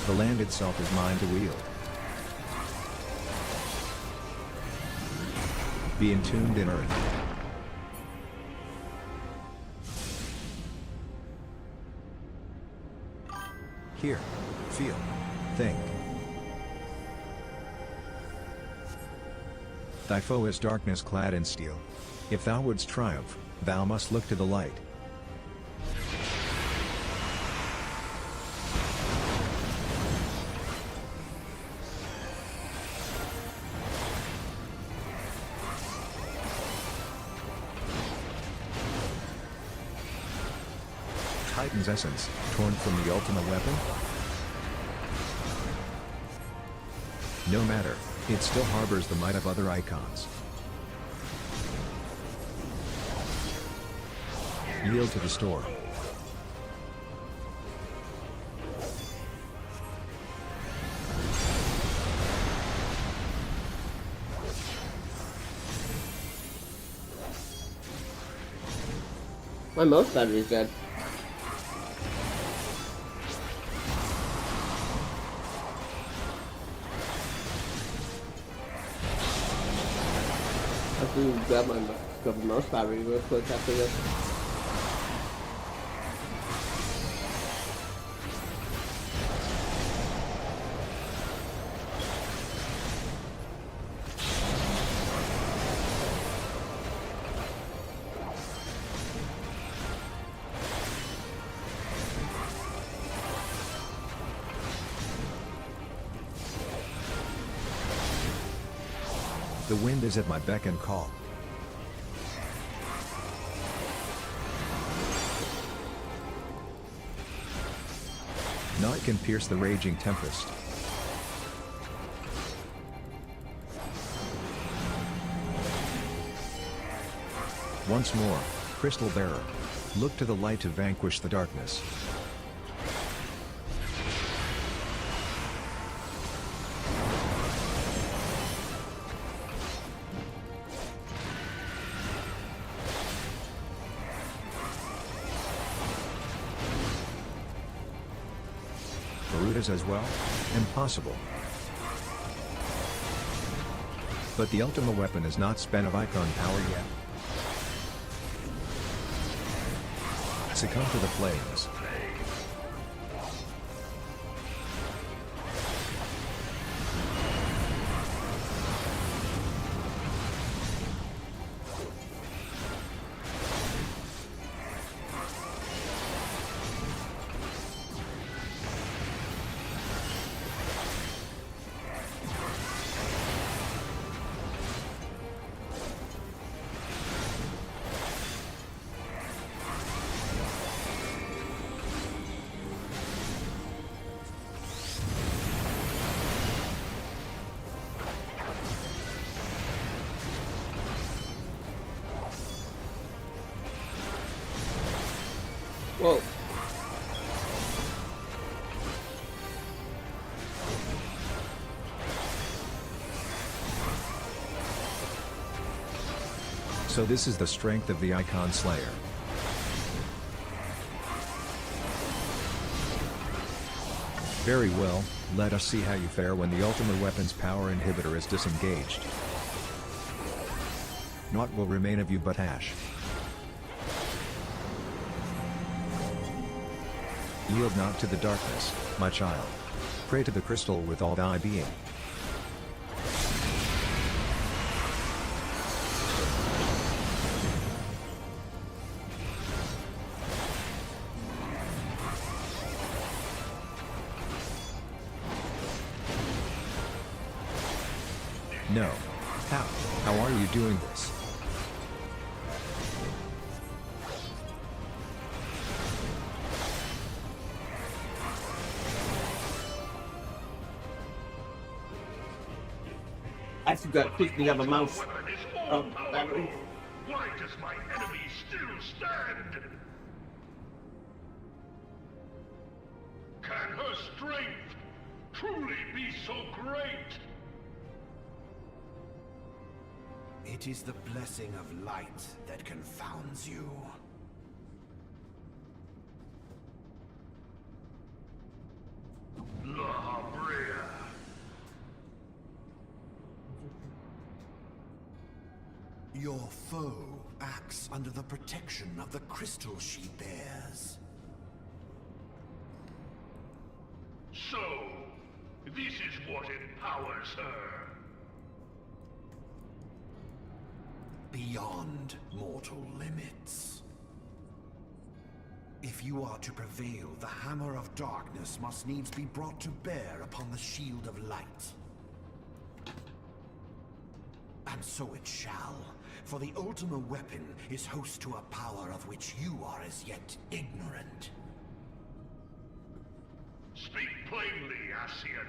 The land itself is mine to wield. Be entombed in earth. Hear, feel, think. Thy foe is darkness clad in steel. If thou wouldst triumph, thou must look to the light. Titan's essence, torn from the ultimate weapon? No matter, it still harbors the might of other icons. Yield to the storm. My mouse battery is dead. I have to grab my mouse battery real quick after this. The wind is at my beck and call. Night can pierce the raging tempest. Once more, Crystal Bearer. Look to the light to vanquish the darkness. Garudas as well? Impossible. But the Ultima weapon is not spent of icon power yet. Succumb to the flames. Whoa. So this is the strength of the Icon Slayer. Very well, let us see how you fare when the ultimate weapon's power inhibitor is disengaged. Naught will remain of you but ash. Yield not to the darkness, my child. Pray to the crystal with all thy being. No. How are you doing this? I forgot picking up a mouse. Oh, battery. Why does my enemy still stand? Can her strength truly be so great? It is the blessing of light that confounds you. La Brea. Your foe acts under the protection of the crystal she bears. So, this is what empowers her. Beyond mortal limits. If you are to prevail, the hammer of darkness must needs be brought to bear upon the shield of light. And so it shall, for the Ultima weapon is host to a power of which you are as yet ignorant. Speak plainly, Ascian.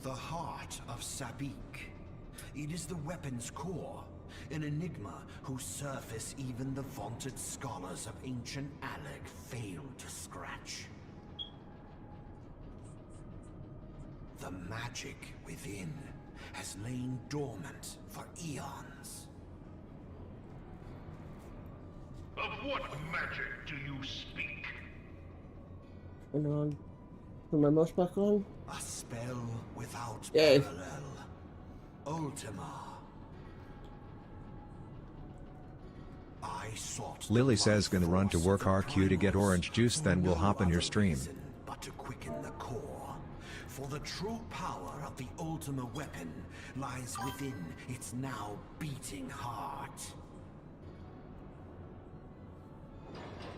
The heart of Sabik. It is the weapon's core, an enigma whose surface even the vaunted scholars of ancient Alec failed to scratch. The magic within has lain dormant for eons. Of what magic do you speak? And on. Put my mouse back on. A spell without Yay. parallel. Ultima. I sought Lily says gonna run to work RQ to get orange juice, then we'll hop in your stream. but to quicken the core. For the true power of the Ultima weapon lies within its now beating heart.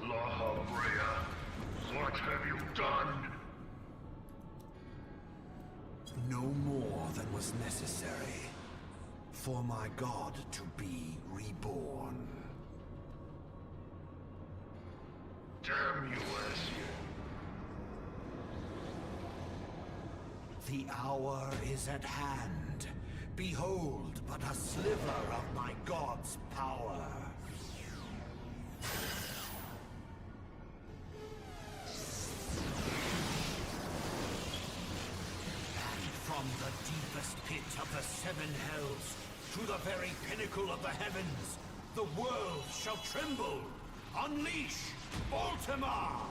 La Brea, what have you done? No more than was necessary for my god to be reborn. Damn you, Asien. The hour is at hand. Behold but a sliver of my god's power. And from the deepest pit of the seven hells to the very pinnacle of the heavens, the world shall tremble. Unleash Baltimore!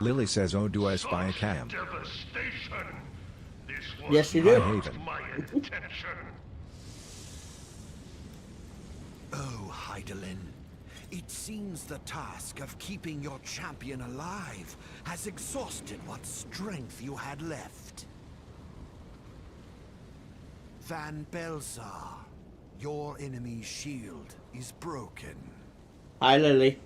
Lily says, oh, do I spy a cam? Devastation. This was Yes, you do. High Haven. my intention. Oh, Heidelin. It seems the task of keeping your champion alive has exhausted what strength you had left. Van Belzar, your enemy's shield is broken. Hi, Lily.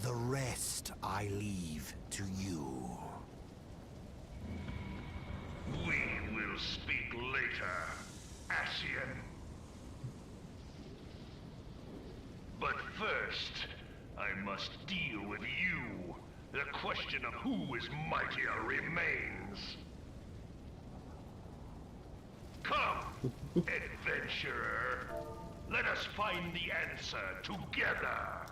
The rest I leave to you. We will speak later, Asien. But first, I must deal with you. The question of who is mightier remains. Come, adventurer. Let us find the answer together.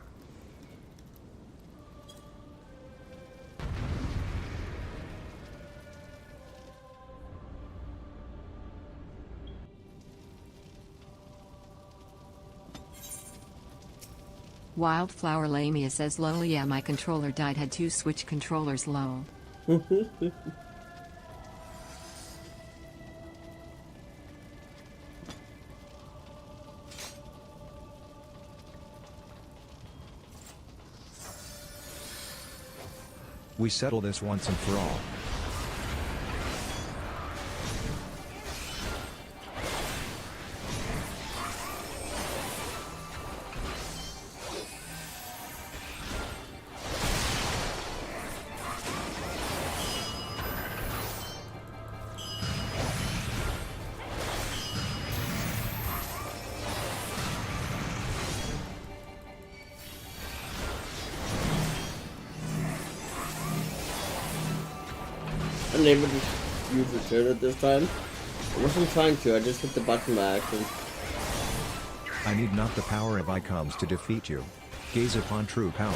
Wildflower Lamia says lol, yeah, my controller died, had 2 Switch controllers, lol. We settle this once and for all. Unable to use the shirt at this time. I wasn't trying to, I just hit the button by accident. I need not the power of icons to defeat you. Gaze upon true power.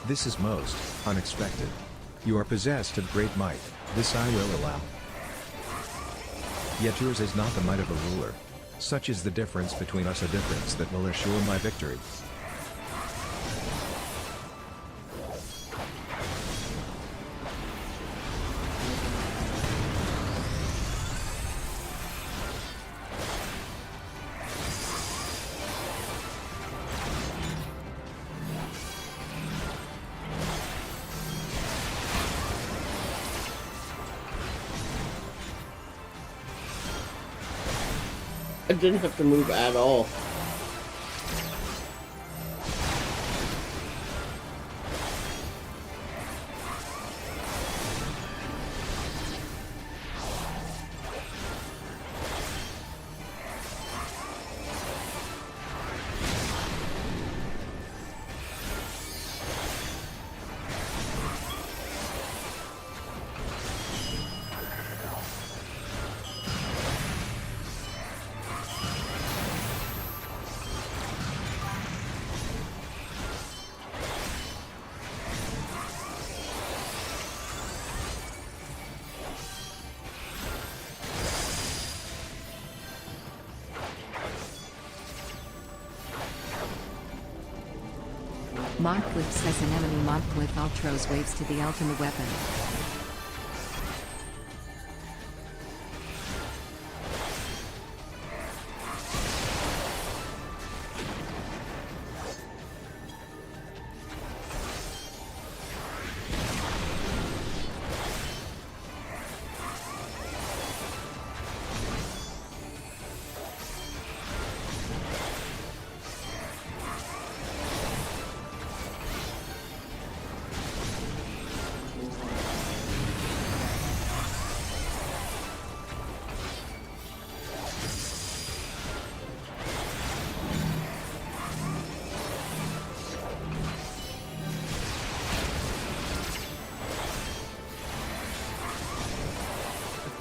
This is most unexpected. You are possessed of great might, this I will allow. Yet yours is not the might of a ruler. Such is the difference between us, a difference that will assure my victory. I didn't have to move at all. Montcliff says anemone Montcliff Ultros waves to the ultimate weapon.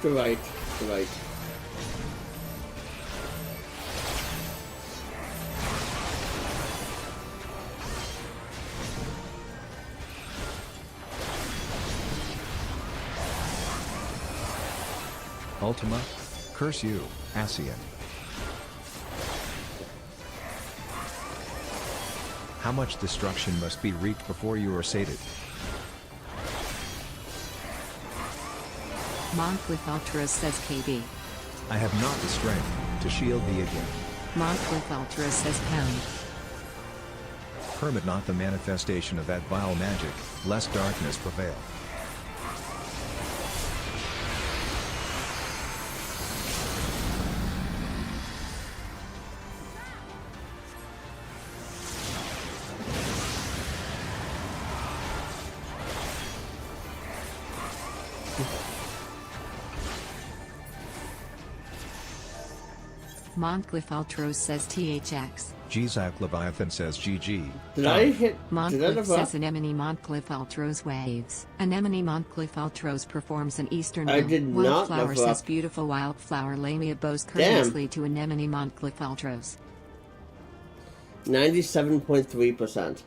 Right, right. Ultima? Curse you, Asian. How much destruction must be wreaked before you are sated? Montcliff Ultros says KB. I have not the strength to shield thee again. Montcliff Ultros says pound. Permit not the manifestation of that vile magic, lest darkness prevail. Montcliff Ultros says THX. Xak Leviathan says GG. Did I hit? Montcliff says anemone Montcliff Ultros waves. Anemone Montcliff Ultros performs an eastern I did not Wildflower live says up. beautiful wildflower Lamia bows courteously to anemone Montcliff Ultros. 97.3%.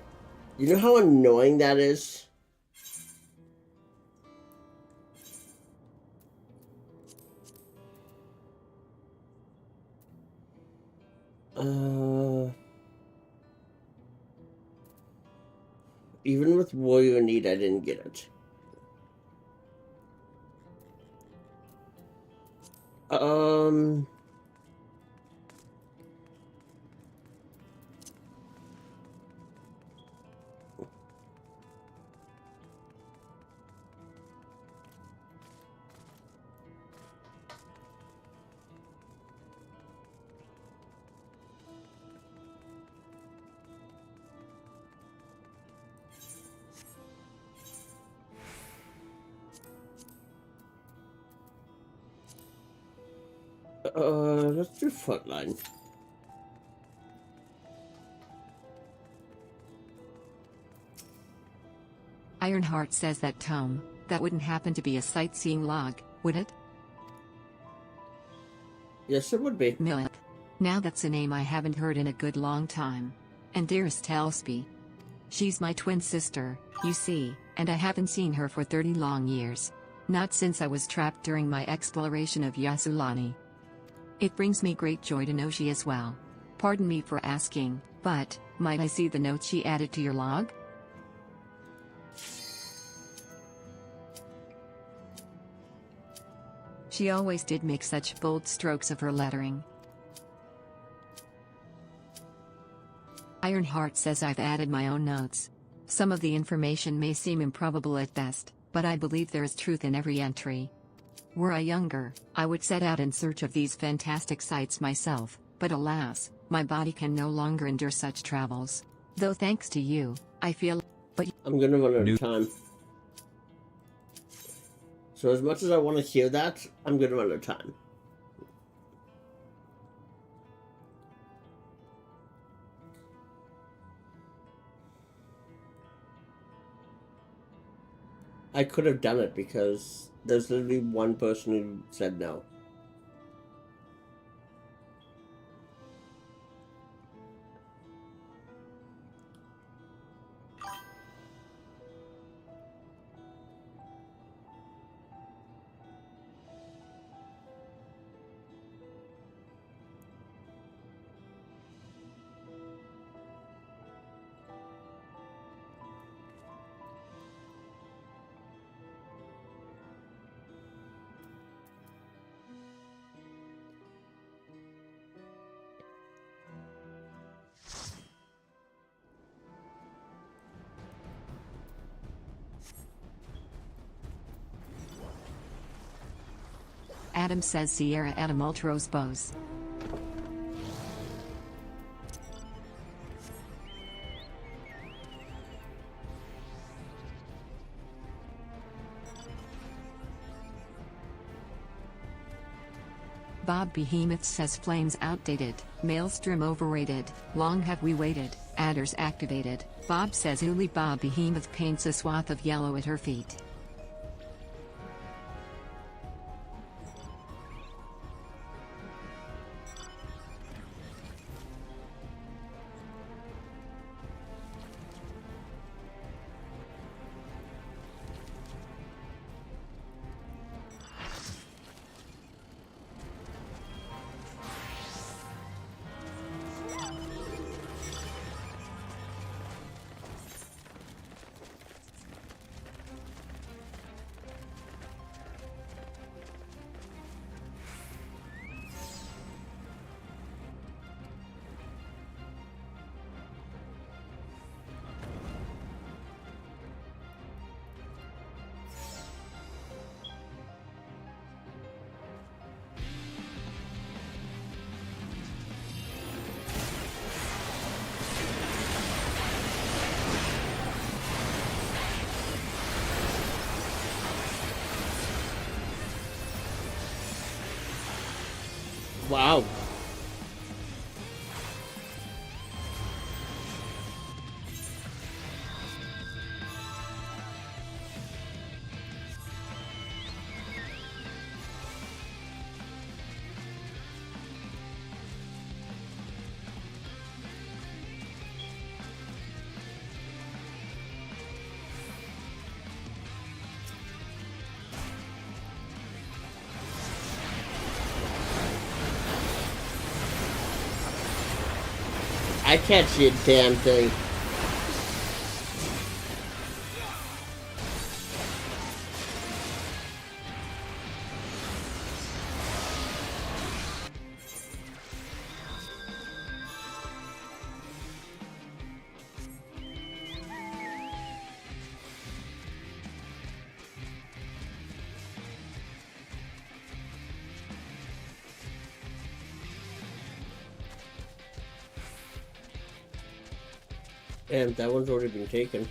You know how annoying that is? Even with Warrior Need, I didn't get it. Let's do frontline. Ironheart says that tome, that wouldn't happen to be a sightseeing log, would it? Yes, it would be. Millip. Now that's a name I haven't heard in a good long time. And dearest Elspie. She's my twin sister, you see, and I haven't seen her for 30 long years. Not since I was trapped during my exploration of Yasulani. It brings me great joy to know she is well. Pardon me for asking, but, might I see the note she added to your log? She always did make such bold strokes of her lettering. Ironheart says I've added my own notes. Some of the information may seem improbable at best, but I believe there is truth in every entry. Were I younger, I would set out in search of these fantastic sights myself, but alas, my body can no longer endure such travels. Though thanks to you, I feel... But I'm gonna run out of time. So as much as I want to hear that, I'm gonna run out of time. I could have done it because there's literally one person who said no. Adam says Sierra Adam Ultros bows. Bob Behemoth says Flames outdated, Maelstrom overrated, long have we waited, adders activated. Bob says Uli Bob Behemoth paints a swath of yellow at her feet. Wow. I can't see a damn thing. And that one's already been taken.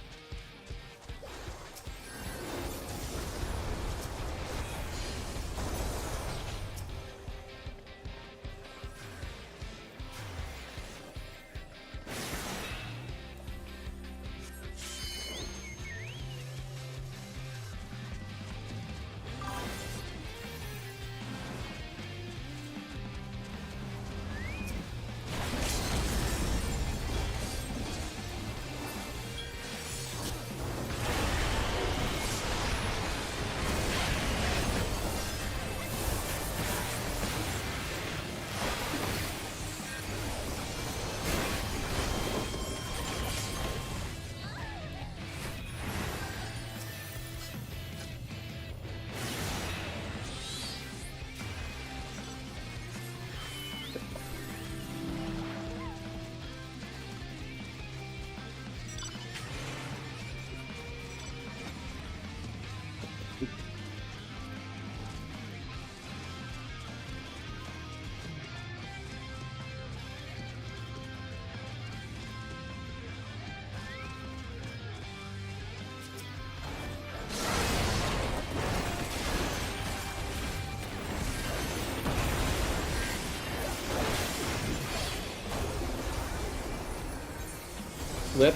Whip.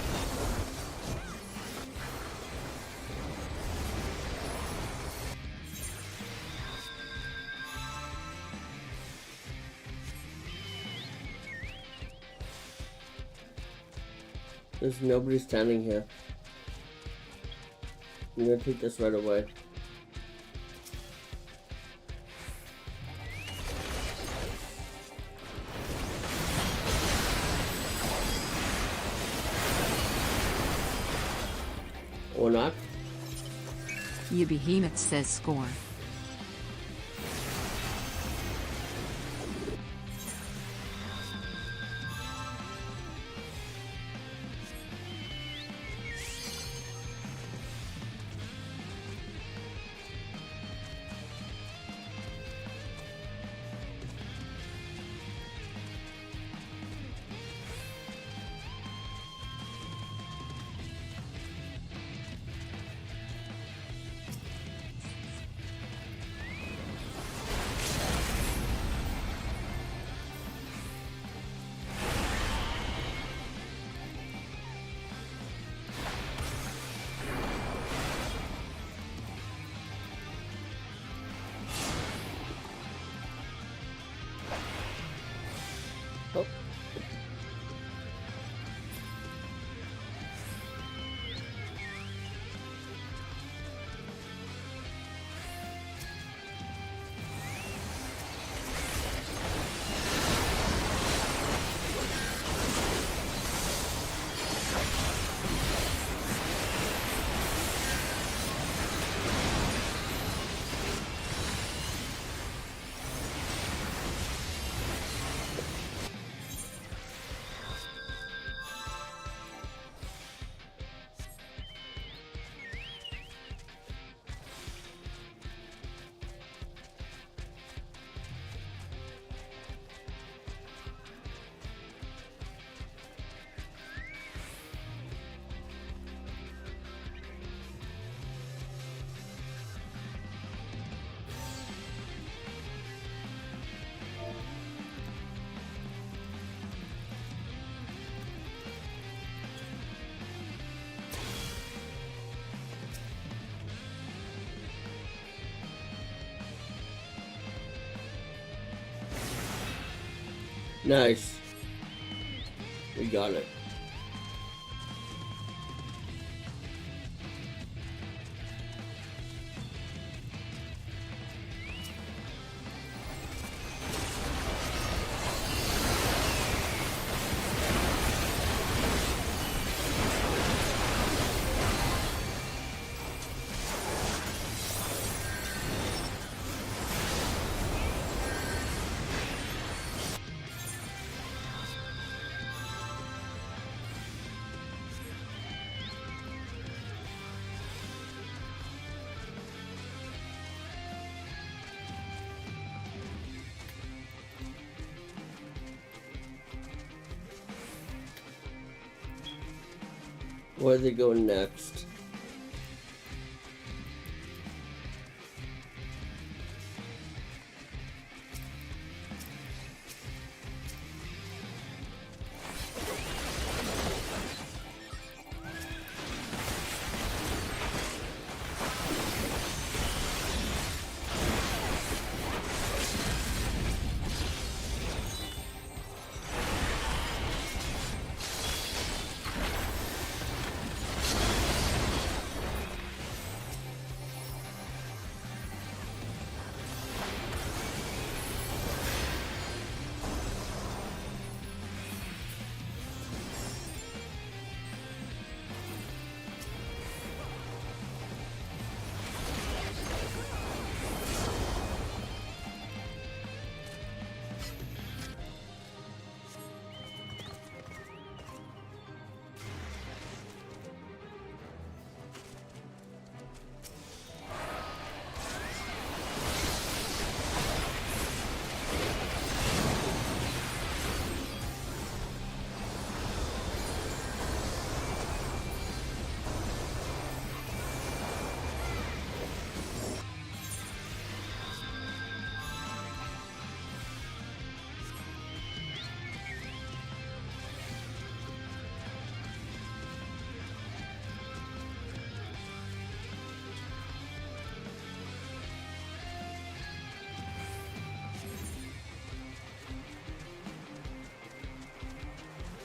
There's nobody standing here. I'm gonna take this right away. Or not? You behemoth says score. Oh. Nice. We got it. Where are they going next?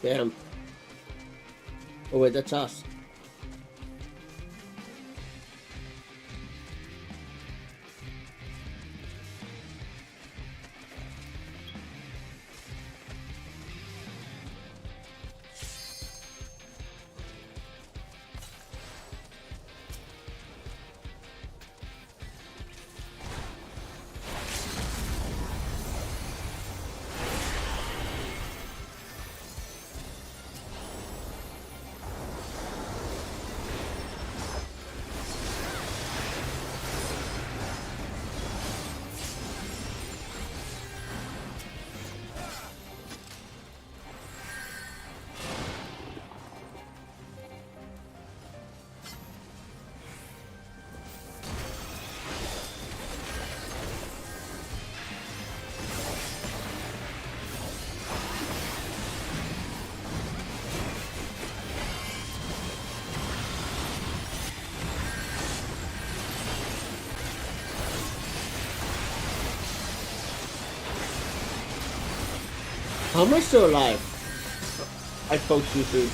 Damn. Oh wait, that's us. How am I still alive? I spoke too soon.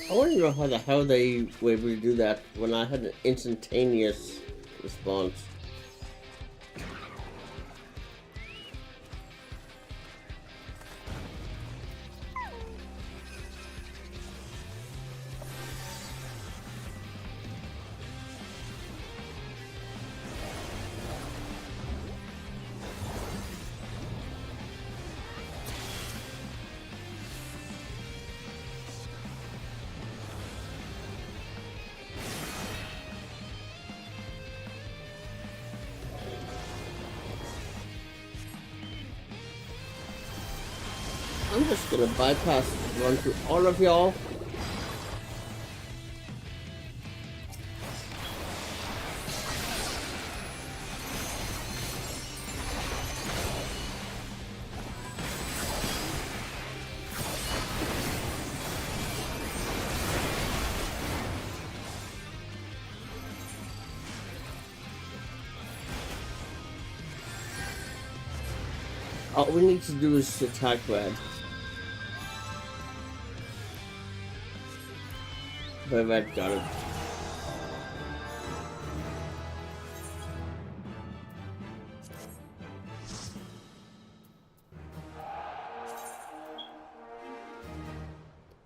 I want to know how the hell they were able to do that when I had an instantaneous response. I'm just gonna bypass, run through all of y'all. All we need to do is attack red. But red got it.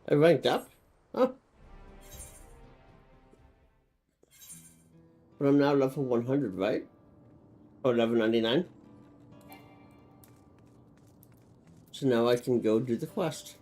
I ranked up? Huh. But I'm now level 100, right? Or level 99? So now I can go do the quest.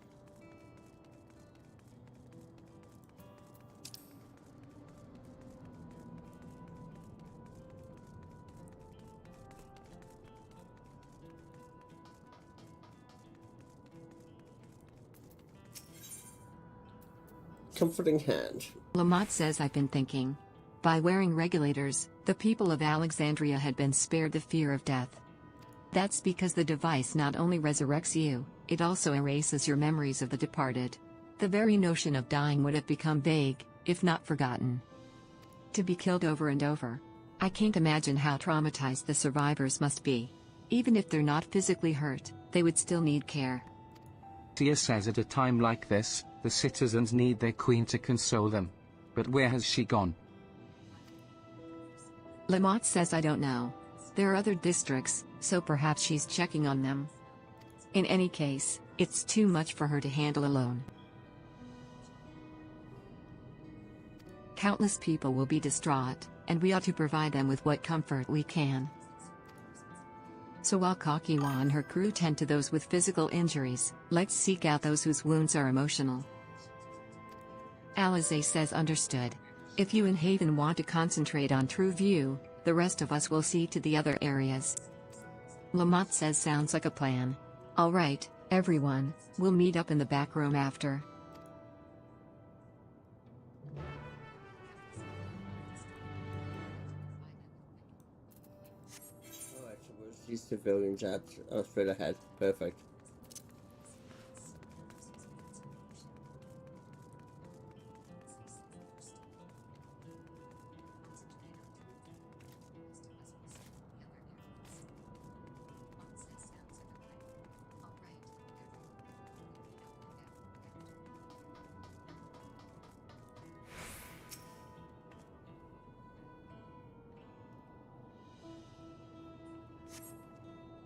Comforting hand. Lamont says I've been thinking. By wearing regulators, the people of Alexandria had been spared the fear of death. That's because the device not only resurrects you, it also erases your memories of the departed. The very notion of dying would have become vague, if not forgotten. To be killed over and over. I can't imagine how traumatized the survivors must be. Even if they're not physically hurt, they would still need care. Tia says at a time like this, the citizens need their queen to console them. But where has she gone? Lamont says I don't know. There are other districts, so perhaps she's checking on them. In any case, it's too much for her to handle alone. Countless people will be distraught, and we ought to provide them with what comfort we can. So while Kakiwa and her crew tend to those with physical injuries, let's seek out those whose wounds are emotional. Alize says understood. If you and Haven want to concentrate on True View, the rest of us will see to the other areas. Lamont says sounds like a plan. Alright, everyone, we'll meet up in the back room after. Alright, so where's these civilians at? Oh, straight ahead. Perfect.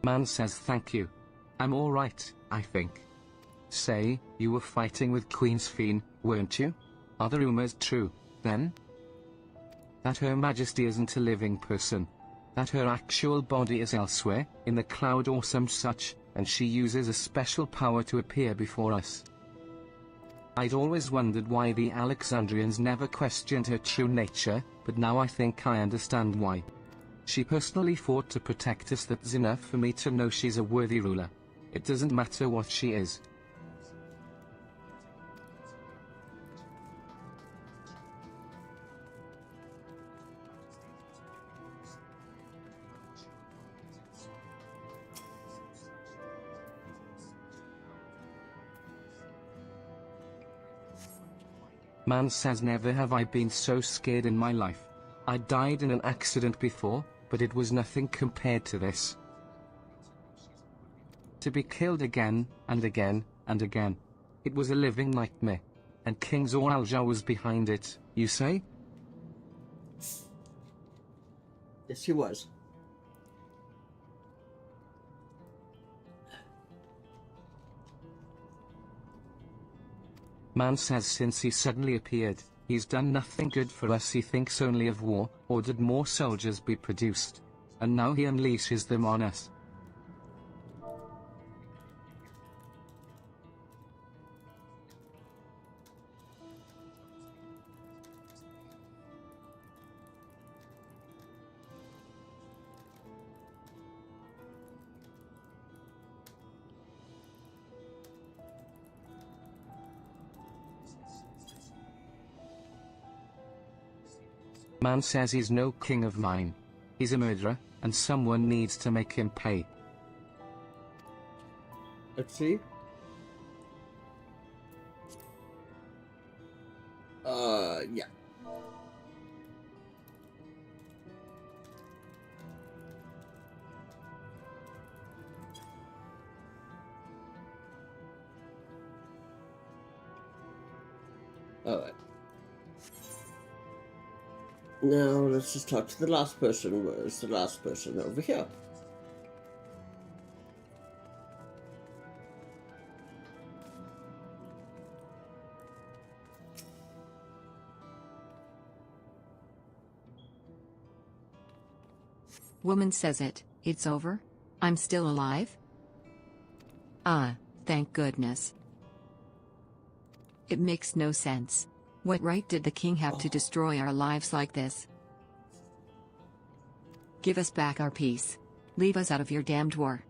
Man says thank you. I'm alright, I think. Say, you were fighting with Queen's Fiend, weren't you? Are the rumors true, then? That Her Majesty isn't a living person. That her actual body is elsewhere, in the cloud or some such, and she uses a special power to appear before us. I'd always wondered why the Alexandrians never questioned her true nature, but now I think I understand why. She personally fought to protect us. That's enough for me to know she's a worthy ruler. It doesn't matter what she is. Man says never have I been so scared in my life. I died in an accident before, but it was nothing compared to this. To be killed again, and again, and again. It was a living nightmare. And King Zoralja was behind it, you say? Yes, he was. Man says since he suddenly appeared, he's done nothing good for us. He thinks only of war, ordered more soldiers be produced. And now he unleashes them on us. Man says he's no king of mine. He's a murderer, and someone needs to make him pay. Let's see. Yeah. Alright. Now let's just talk to the last person. Where's the last person? Over here. Woman says it's over? I'm still alive? Ah, thank goodness. It makes no sense. What right did the king have to destroy our lives like this? Give us back our peace. Leave us out of your damned war.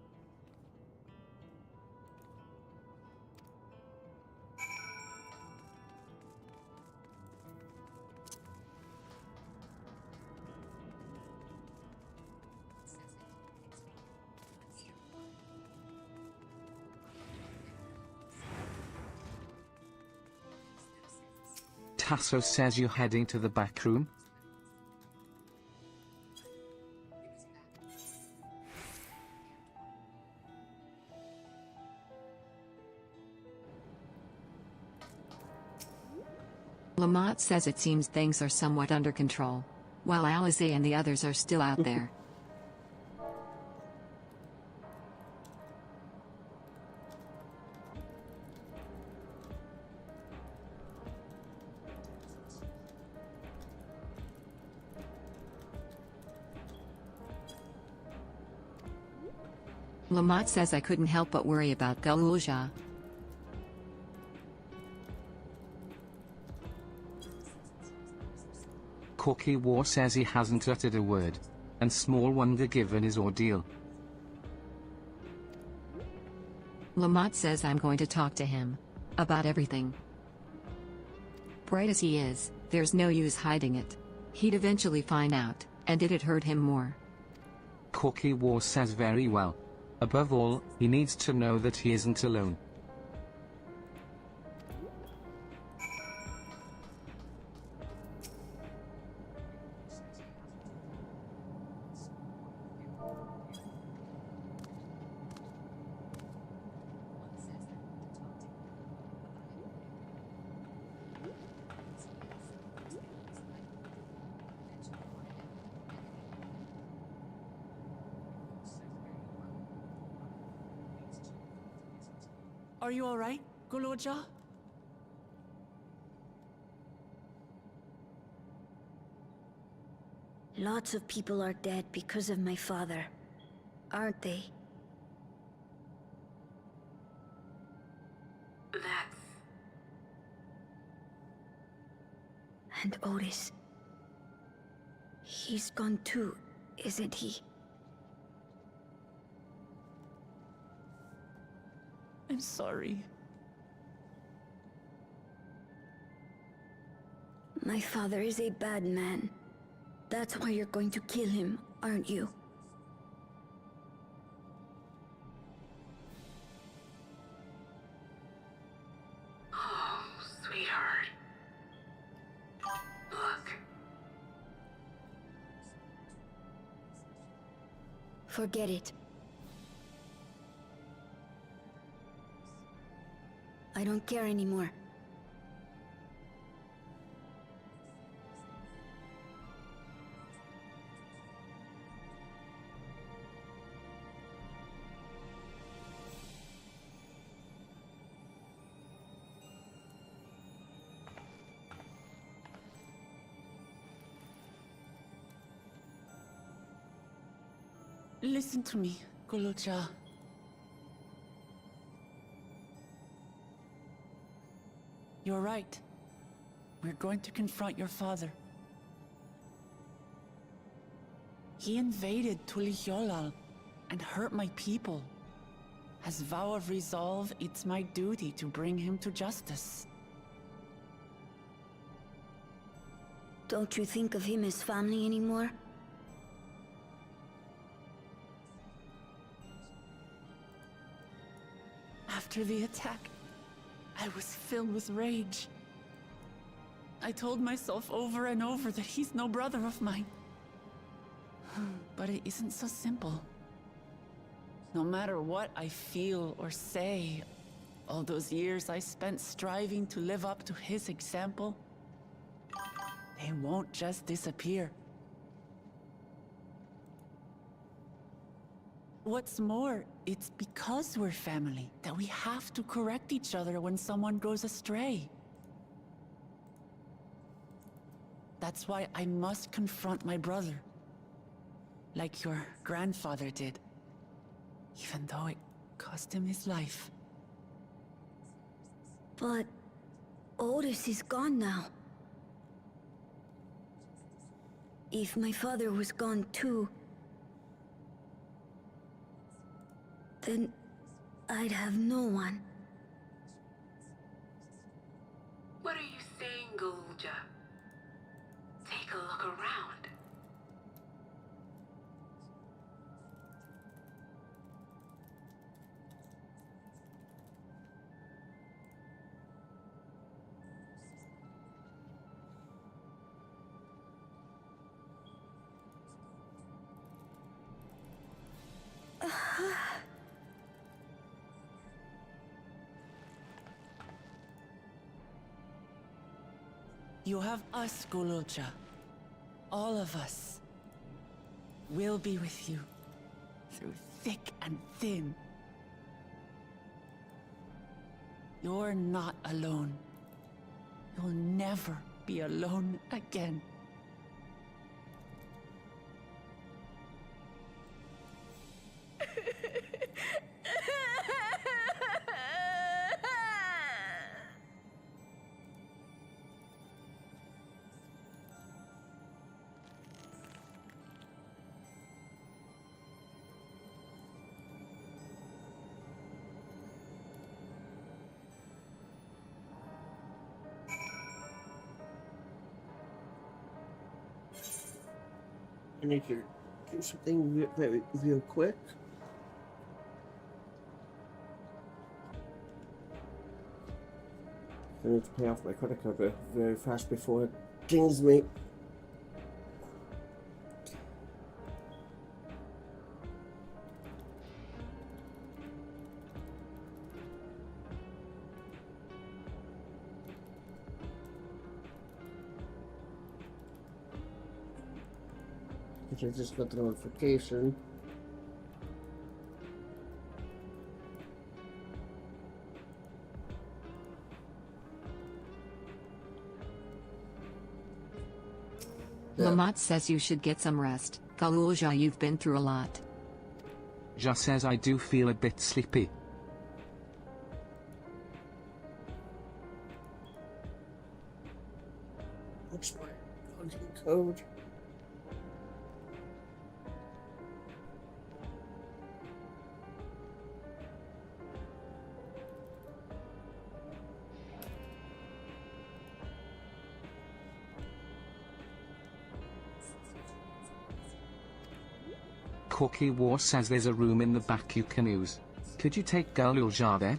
Tasso says you're heading to the back room. Lamont says it seems things are somewhat under control, while Alize and the others are still out there. Lamont says I couldn't help but worry about Galulja. Corky War says he hasn't uttered a word, and small wonder given his ordeal. Lamont says I'm going to talk to him about everything. Bright as he is, there's no use hiding it. He'd eventually find out, and it'd hurt him more. Corky War says very well. Above all, he needs to know that he isn't alone. Are you alright, Goloja? Lots of people are dead because of my father, aren't they? That's... And Otis. He's gone too, isn't he? I'm sorry. My father is a bad man. That's why you're going to kill him, aren't you? Oh, sweetheart. Look. Forget it. I don't care anymore. Listen to me, Goloja. You're right. We're going to confront your father. He invaded Tulihyolal and hurt my people. As vow of resolve, it's my duty to bring him to justice. Don't you think of him as family anymore? After the attack, I was filled with rage. I told myself over and over that he's no brother of mine. But it isn't so simple. No matter what I feel or say, All those years I spent striving to live up to his example, they won't just disappear. What's more, it's because we're family that we have to correct each other when someone goes astray. That's why I must confront my brother, like your grandfather did, even though it cost him his life. But Otis is gone now. If my father was gone too, then I'd have no one. What are you saying, Golja? Take a look around. You have us, Golja. All of us. We'll be with you. Through thick and thin. You're not alone. You'll never be alone again. I need to do something real quick. I need to pay off my credit card very fast before it dings me. I just got the notification. Lamont says you should get some rest. Galulja, you've been through a lot. Ja says I do feel a bit sleepy. What's my login code? Cookie War says there's a room in the back you can use. Could you take Galulja there?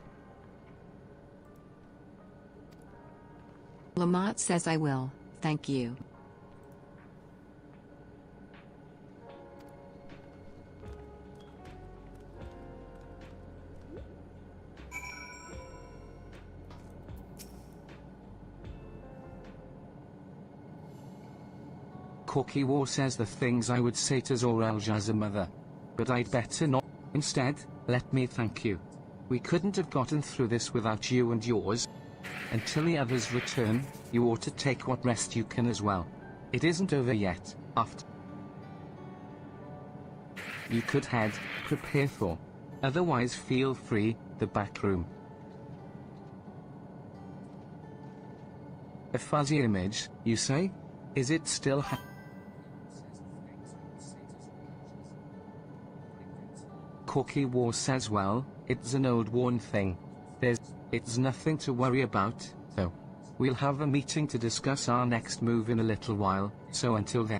Lamont says I will, thank you. Cookie War says the things I would say to Zoralja's mother. But I'd better not. Instead, let me thank you. We couldn't have gotten through this without you and yours. Until the others return, you ought to take what rest you can as well. It isn't over yet, after. You could head, prepare for. Otherwise feel free, the back room. A fuzzy image, you say? Is it still Cookie War says well, it's an old worn thing. It's nothing to worry about, though. We'll have a meeting to discuss our next move in a little while, so until then.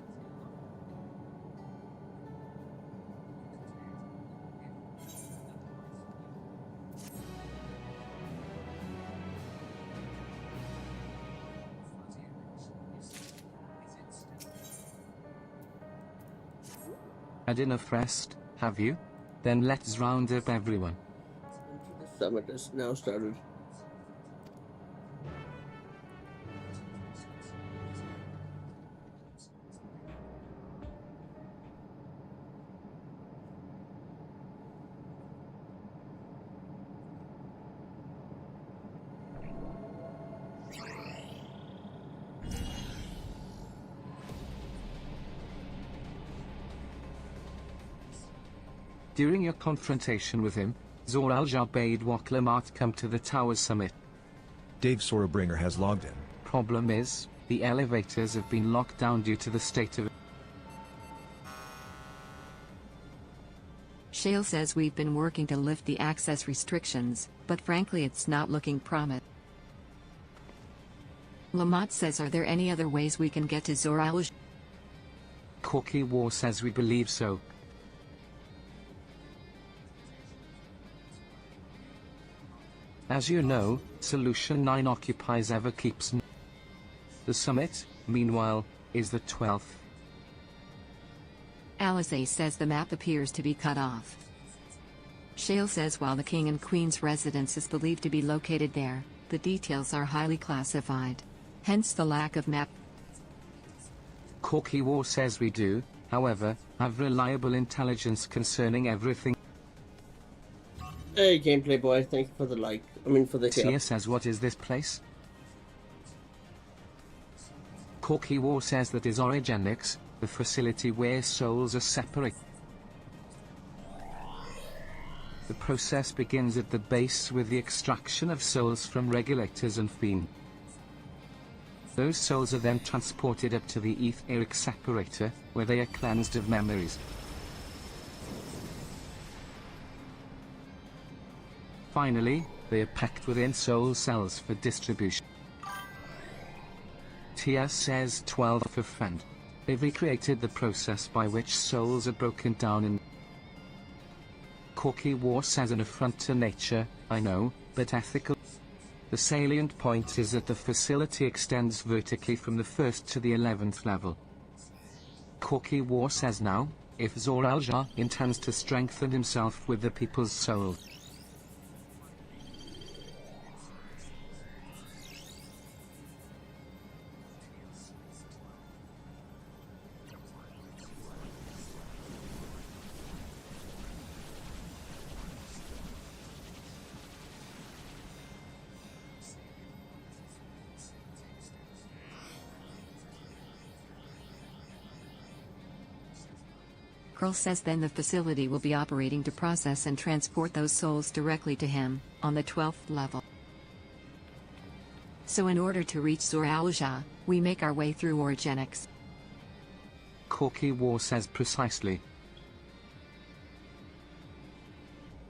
Had enough rest, have you? Then let's round up everyone. summit is now started. During your confrontation with him, Zor-Al-Jah bade Wak-Lamat come to the tower's summit. Dave Sorabringer has logged in. Problem is, the elevators have been locked down due to the state of... Shale says we've been working to lift the access restrictions, but frankly it's not looking promising. Lamont says, are there any other ways we can get to Zor-Al-Jah? Corky War says we believe so. As you know, Solution 9 occupies Everkeep's. The summit, meanwhile, is the 12th. Alice says the map appears to be cut off. Shale says while the King and Queen's residence is believed to be located there, the details are highly classified. Hence the lack of map. Corky War says we do, however, have reliable intelligence concerning everything. Hey, Gameplay Boy, thank you for the like. For the Tia says, what is this place? Corky War says that is Origenics, the facility where souls are separate. The process begins at the base with the extraction of souls from regulators and fiend. Those souls are then transported up to the etheric separator, where they are cleansed of memories. Finally, they are packed within soul cells for distribution. Tia says 12 for friend. They've recreated the process by which souls are broken down in... Corky War says an affront to nature, I know, but ethical. The salient point is that the facility extends vertically from the 1st to the 11th level. Corky War says now, if Zor-Al-Jah intends to strengthen himself with the people's soul, Curl says then the facility will be operating to process and transport those souls directly to him, on the 12th level. So in order to reach Zor-Al-Jah, we make our way through Origenics. Corky War says precisely.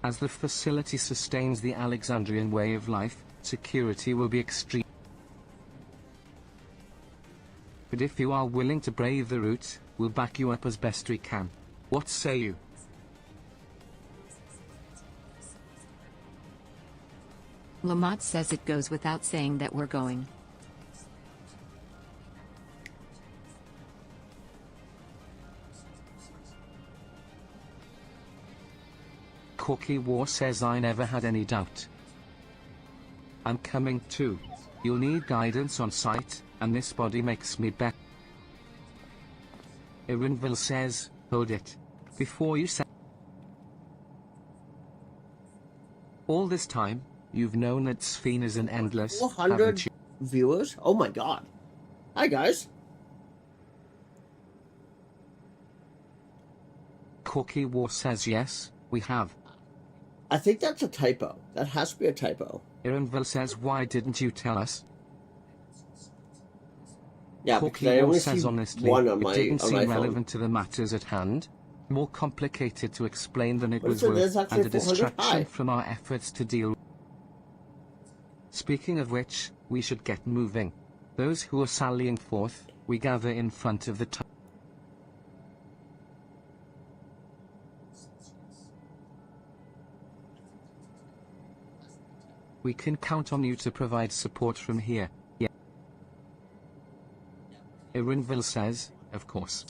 As the facility sustains the Alexandrian way of life, security will be extreme. But if you are willing to brave the route, we'll back you up as best we can. What say you? Lamont says it goes without saying that we're going. Corky War says I never had any doubt. I'm coming too. You'll need guidance on site, and this body makes me better. Irinville says, hold it. Before you say... All this time, you've known that Sphene is an endless... 400 viewers? Oh my god. Hi guys. Corky War says yes, we have. I think that's a typo. That has to be a typo. Irinville says why didn't you tell us? Yeah, Corky because I War only says see honestly, one on my, it didn't on seem my phone. relevant to the matters at hand. More complicated to explain than it But was so there's worth, actually and a 400 distraction high. from our efforts to deal. Speaking of which, we should get moving. Those who are sallying forth, we gather in front of the tower. We can count on you to provide support from here. Yeah. Irinville says, of course.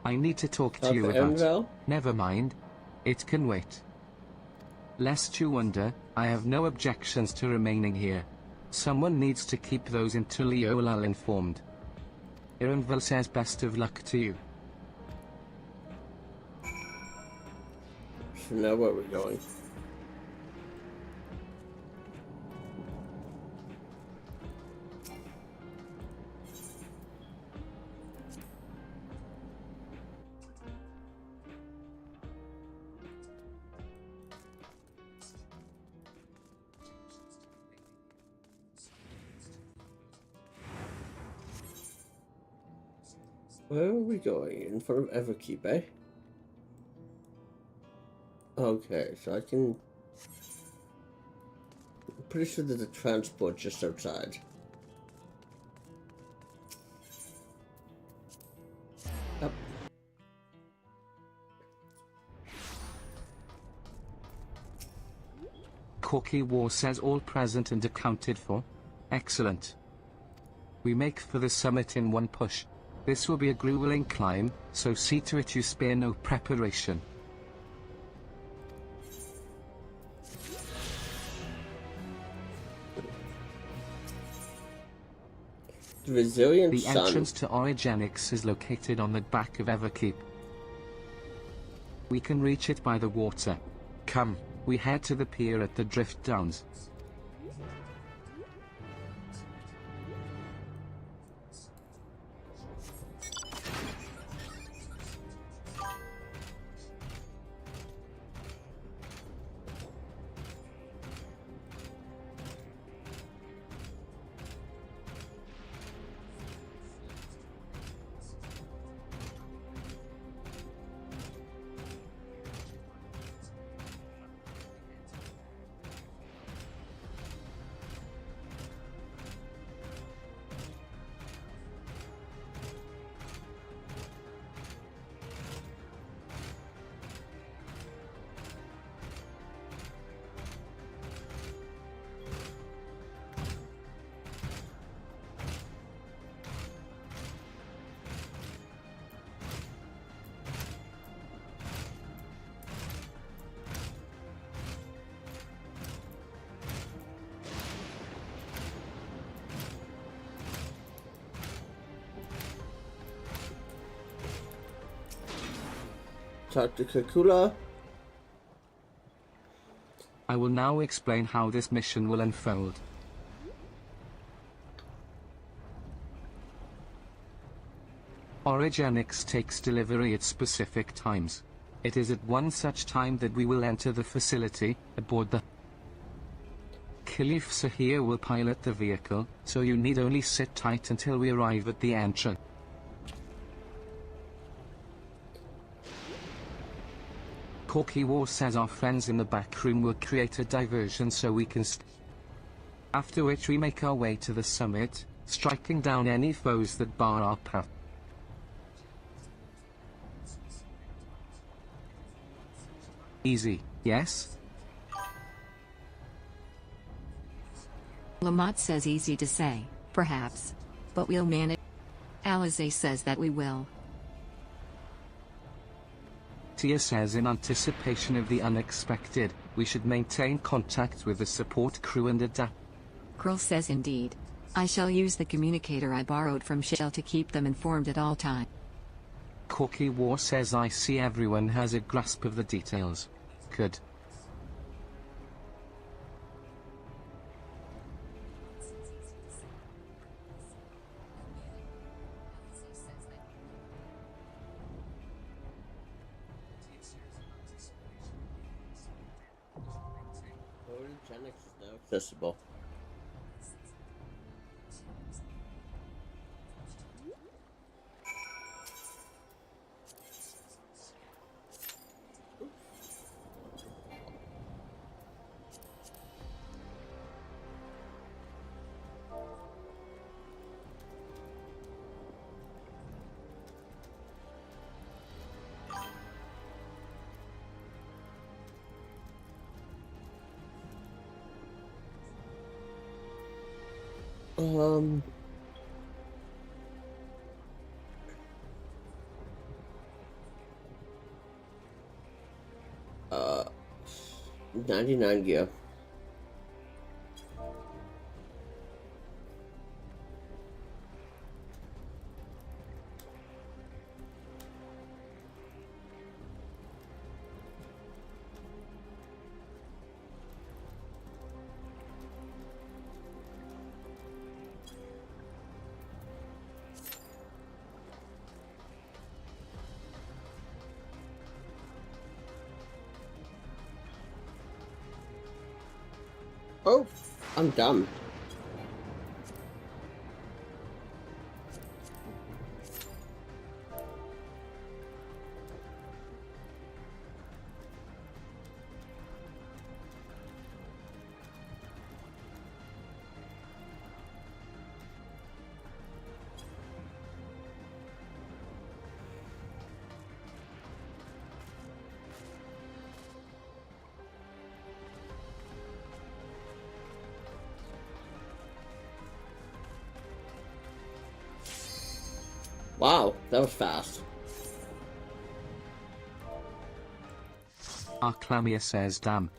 I need to talk to Of you about. Envel? Never mind. It can wait. Lest you wonder, I have no objections to remaining here. Someone needs to keep those in Tuliolal informed. Ironville says best of luck to you. So now where are we going? Where are we going? In front of Everkeep, eh? Okay, so I can... I'm pretty sure there's a transport just outside. Up. Corky War says all present and accounted for. Excellent. We make for the summit in one push. This will be a grueling climb, so see to it you spare no preparation. The resilient The sun. entrance to Origenics is located on the back of Everkeep. We can reach it by the water. Come, we head to the pier at the Drift Downs. Talk to Kakula. I will now explain how this mission will unfold. Origenics takes delivery at specific times. It is at one such time that we will enter the facility, aboard the... Khalif Sahir will pilot the vehicle, so you need only sit tight until we arrive at the entrance. Corky War says our friends in the back room will create a diversion so we can after which we make our way to the summit, striking down any foes that bar our path. Easy, yes? Lamont says easy to say, perhaps. But we'll manage. Alize says that we will. Tia says in anticipation of the unexpected, we should maintain contact with the support crew and adapt. Krill says indeed. I shall use the communicator I borrowed from Shell to keep them informed at all times. Corky War says I see everyone has a grasp of the details. Good. Origenics is now accessible. 99 gear. Oh, I'm dumb. Wow, that was fast. Arclamia says damn.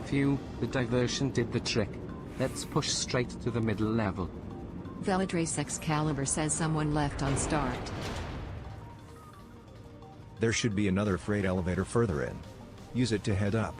Phew, the diversion did the trick. Let's push straight to the middle level. Veladrace Excalibur says someone left on start. There should be another freight elevator further in. Use it to head up.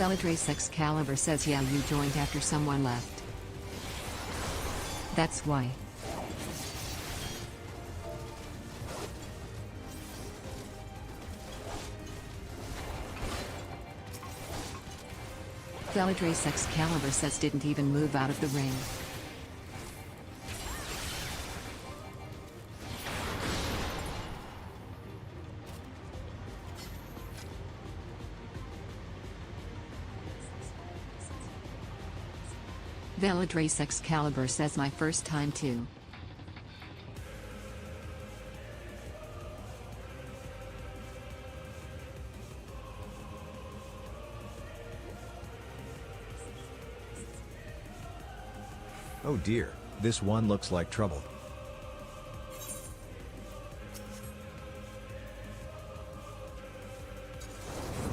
Veladrace Excalibur says yeah, you joined after someone left. That's why. Veladrace Excalibur says didn't even move out of the ring. Veladrace Excalibur says my first time too. Oh dear, this one looks like trouble.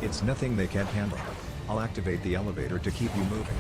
It's nothing they can't handle. I'll activate the elevator to keep you moving.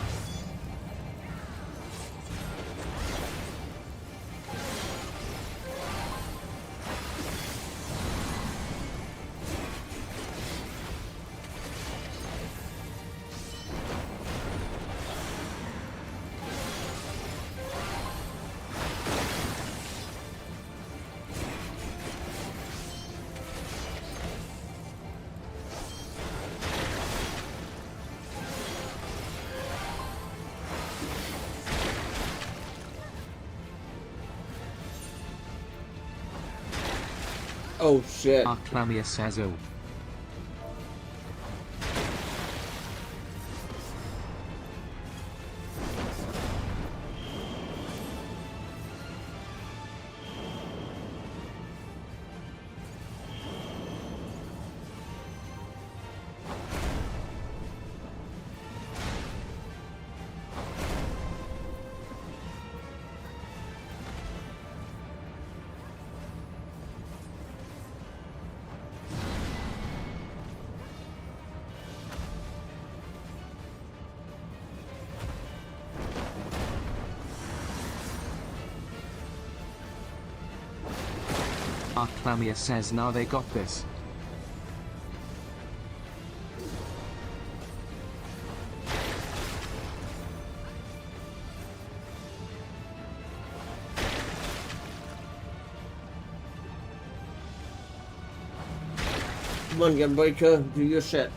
Oh shit. Acclaimed says oh. Acclaimed says now they got this. Come on, Gunbreaker, do your shit.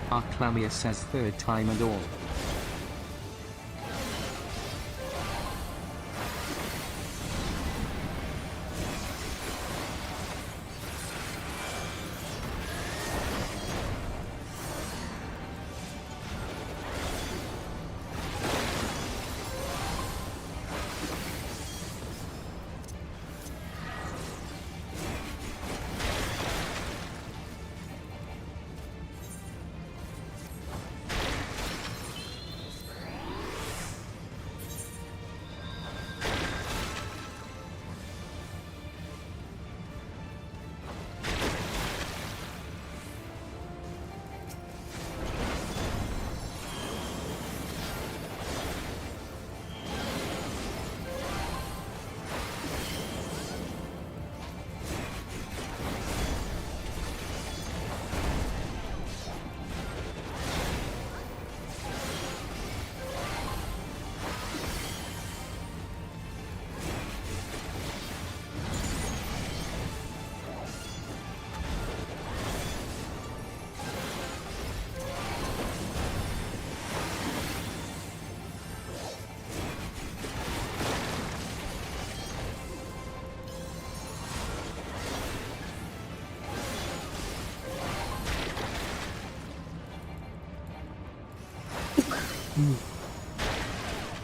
Arclamia says third time and all.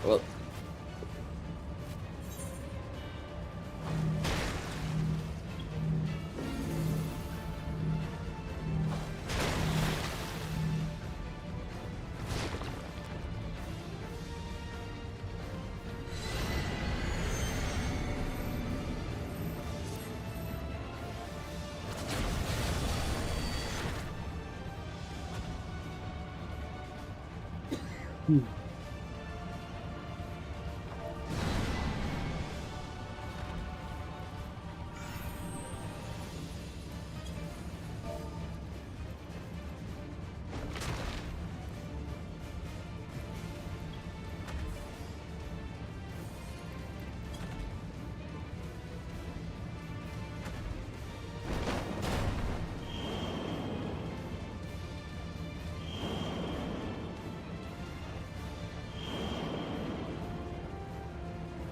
Well.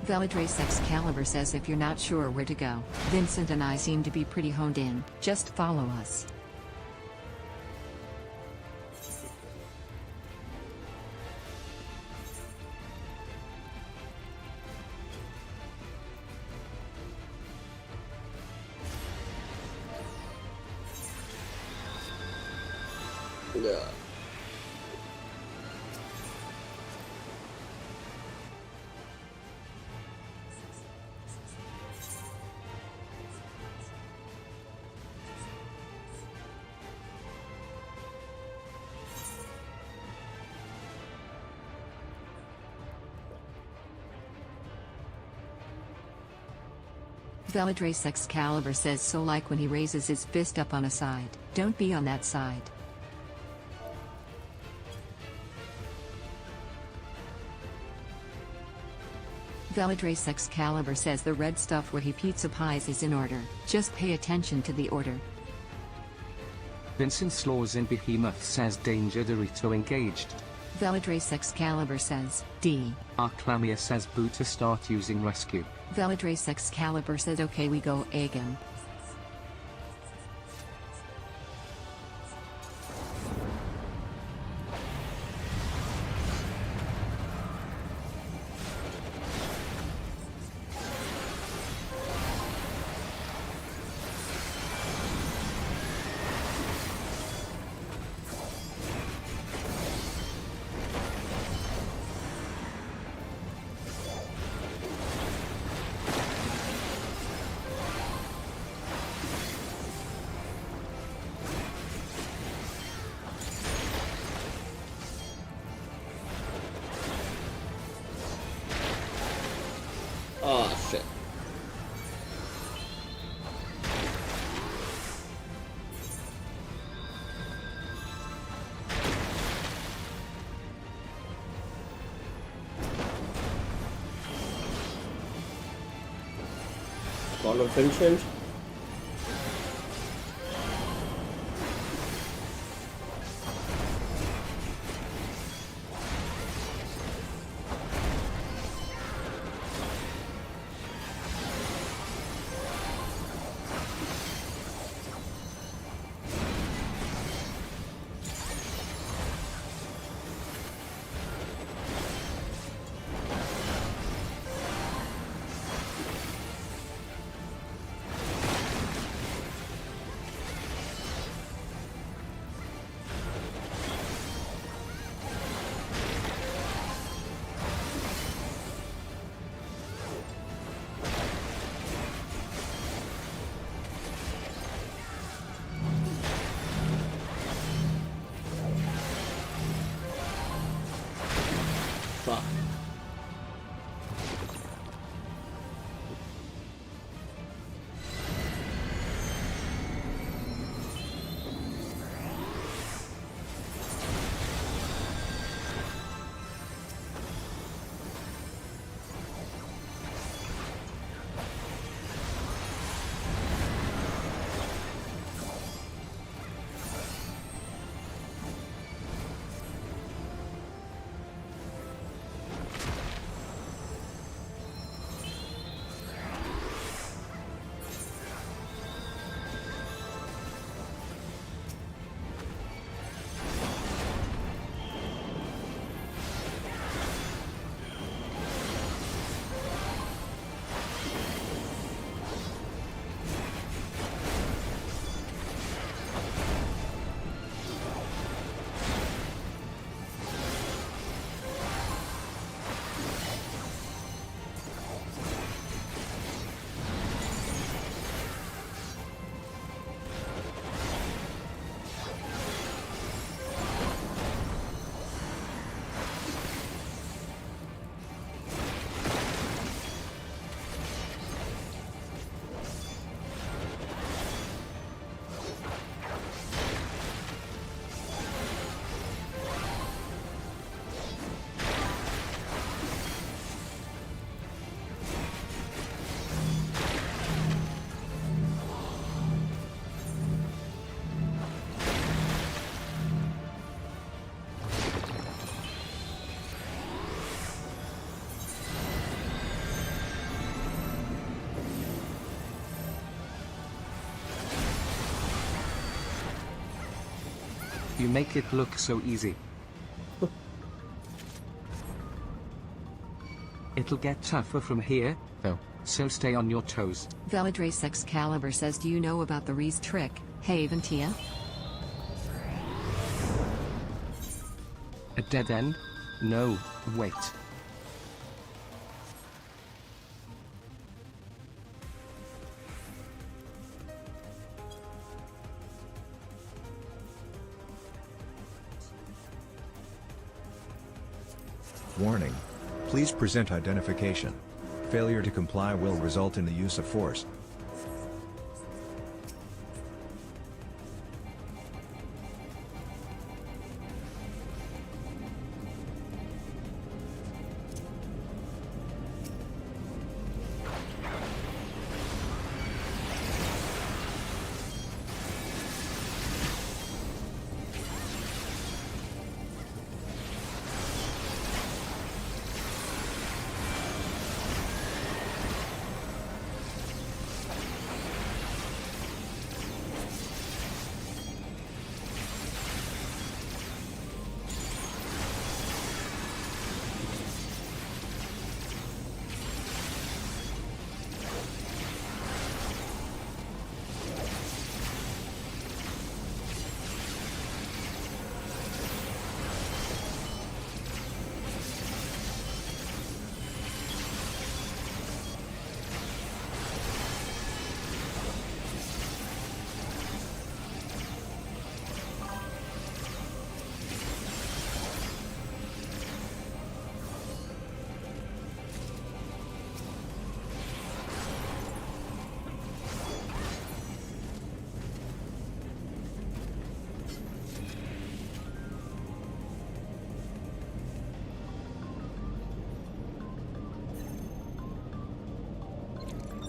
Velidrace Excalibur says if you're not sure where to go, Vincent and I seem to be pretty honed in, just follow us. Yeah. Velidrace Excalibur says so like when he raises his fist up on a side, don't be on that side. Velidrace Excalibur says the red stuff where he pizza pies is in order, just pay attention to the order. Vincent Slaws in Behemoth says danger Dorito engaged. Velidrace Excalibur says, D. Arclamia says boo to start using rescue. Velidrace Excalibur says okay we go again. Oh shit. Call of Vincent. You make it look so easy. It'll get tougher from here, though, so stay on your toes. Veladrace Excalibur says, do you know about the Reese trick, Haventia? A dead end? No, wait. Warning. Please present identification. Failure to comply will result in the use of force.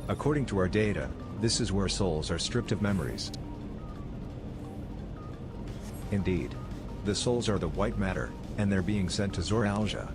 According to our data, this is where souls are stripped of memories. Indeed. The souls are the white matter, and they're being sent to Zoralja.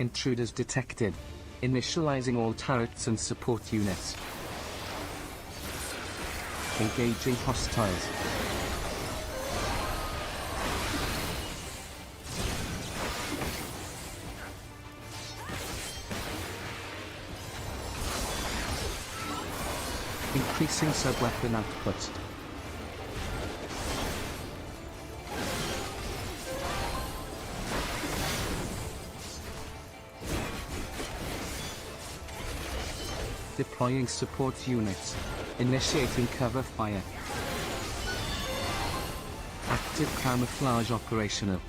Intruders detected. Initializing all turrets and support units. Engaging hostiles. Increasing sub-weapon output. Deploying support units. Initiating cover fire. Active camouflage operational.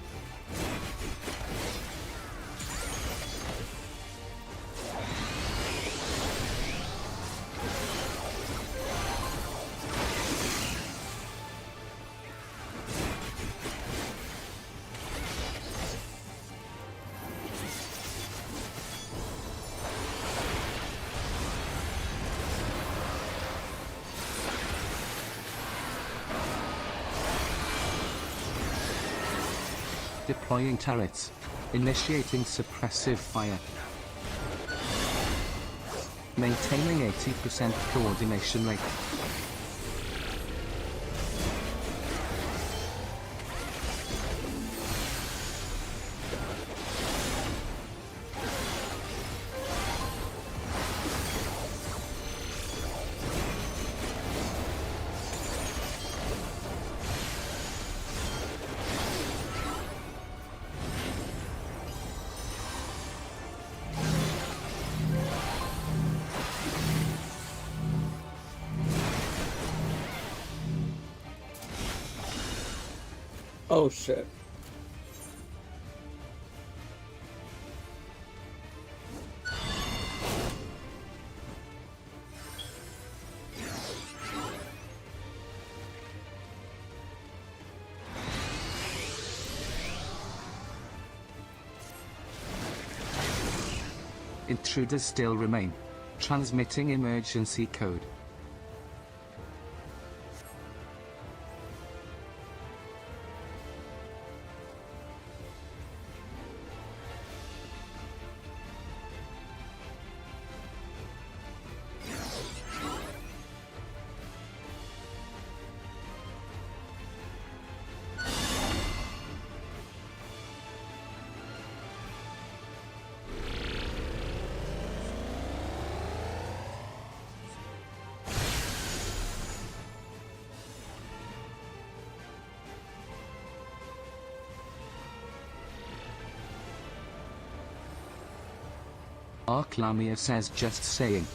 Deploying turrets. Initiating suppressive fire. Maintaining 80% coordination rate. Oh shit. Intruders still remain. Transmitting emergency code. Lamia says just saying.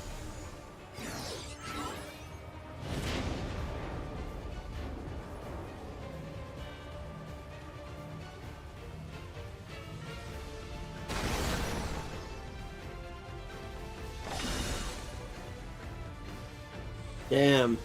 Damn.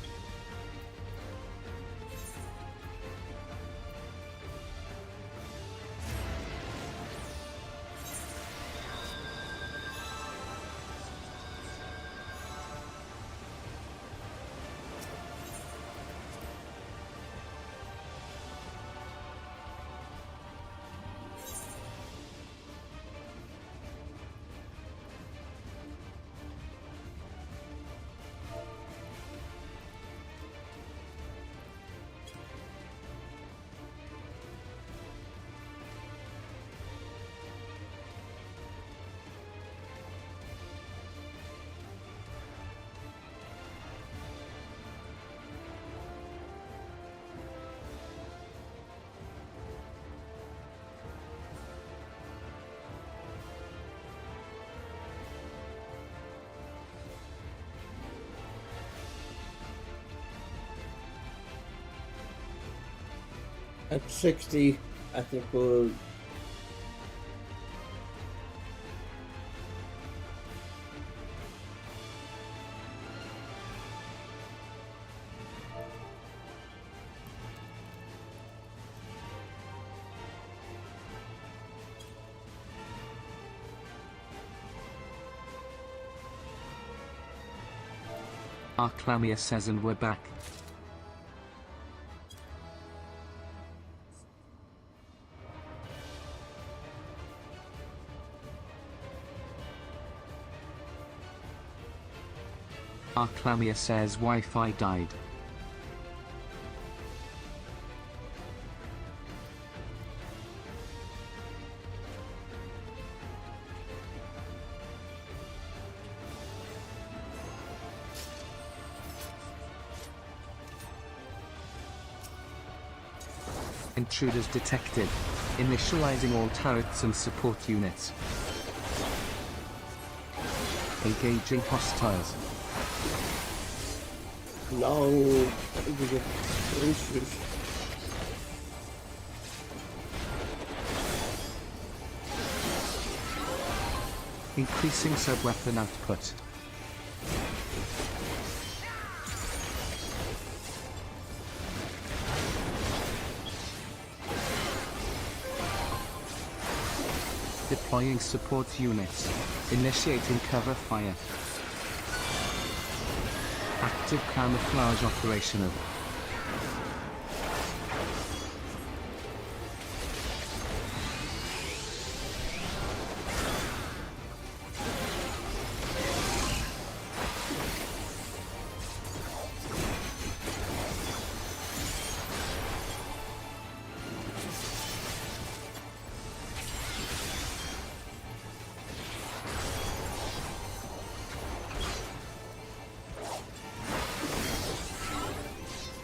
At 60, I think we'll... Lamia says and we're back. Lamia says Wi-Fi died. Intruders detected. Initializing all turrets and support units. Engaging hostiles. Long... Increasing sub-weapon output. Deploying support units. Initiating cover fire. Active camouflage operational.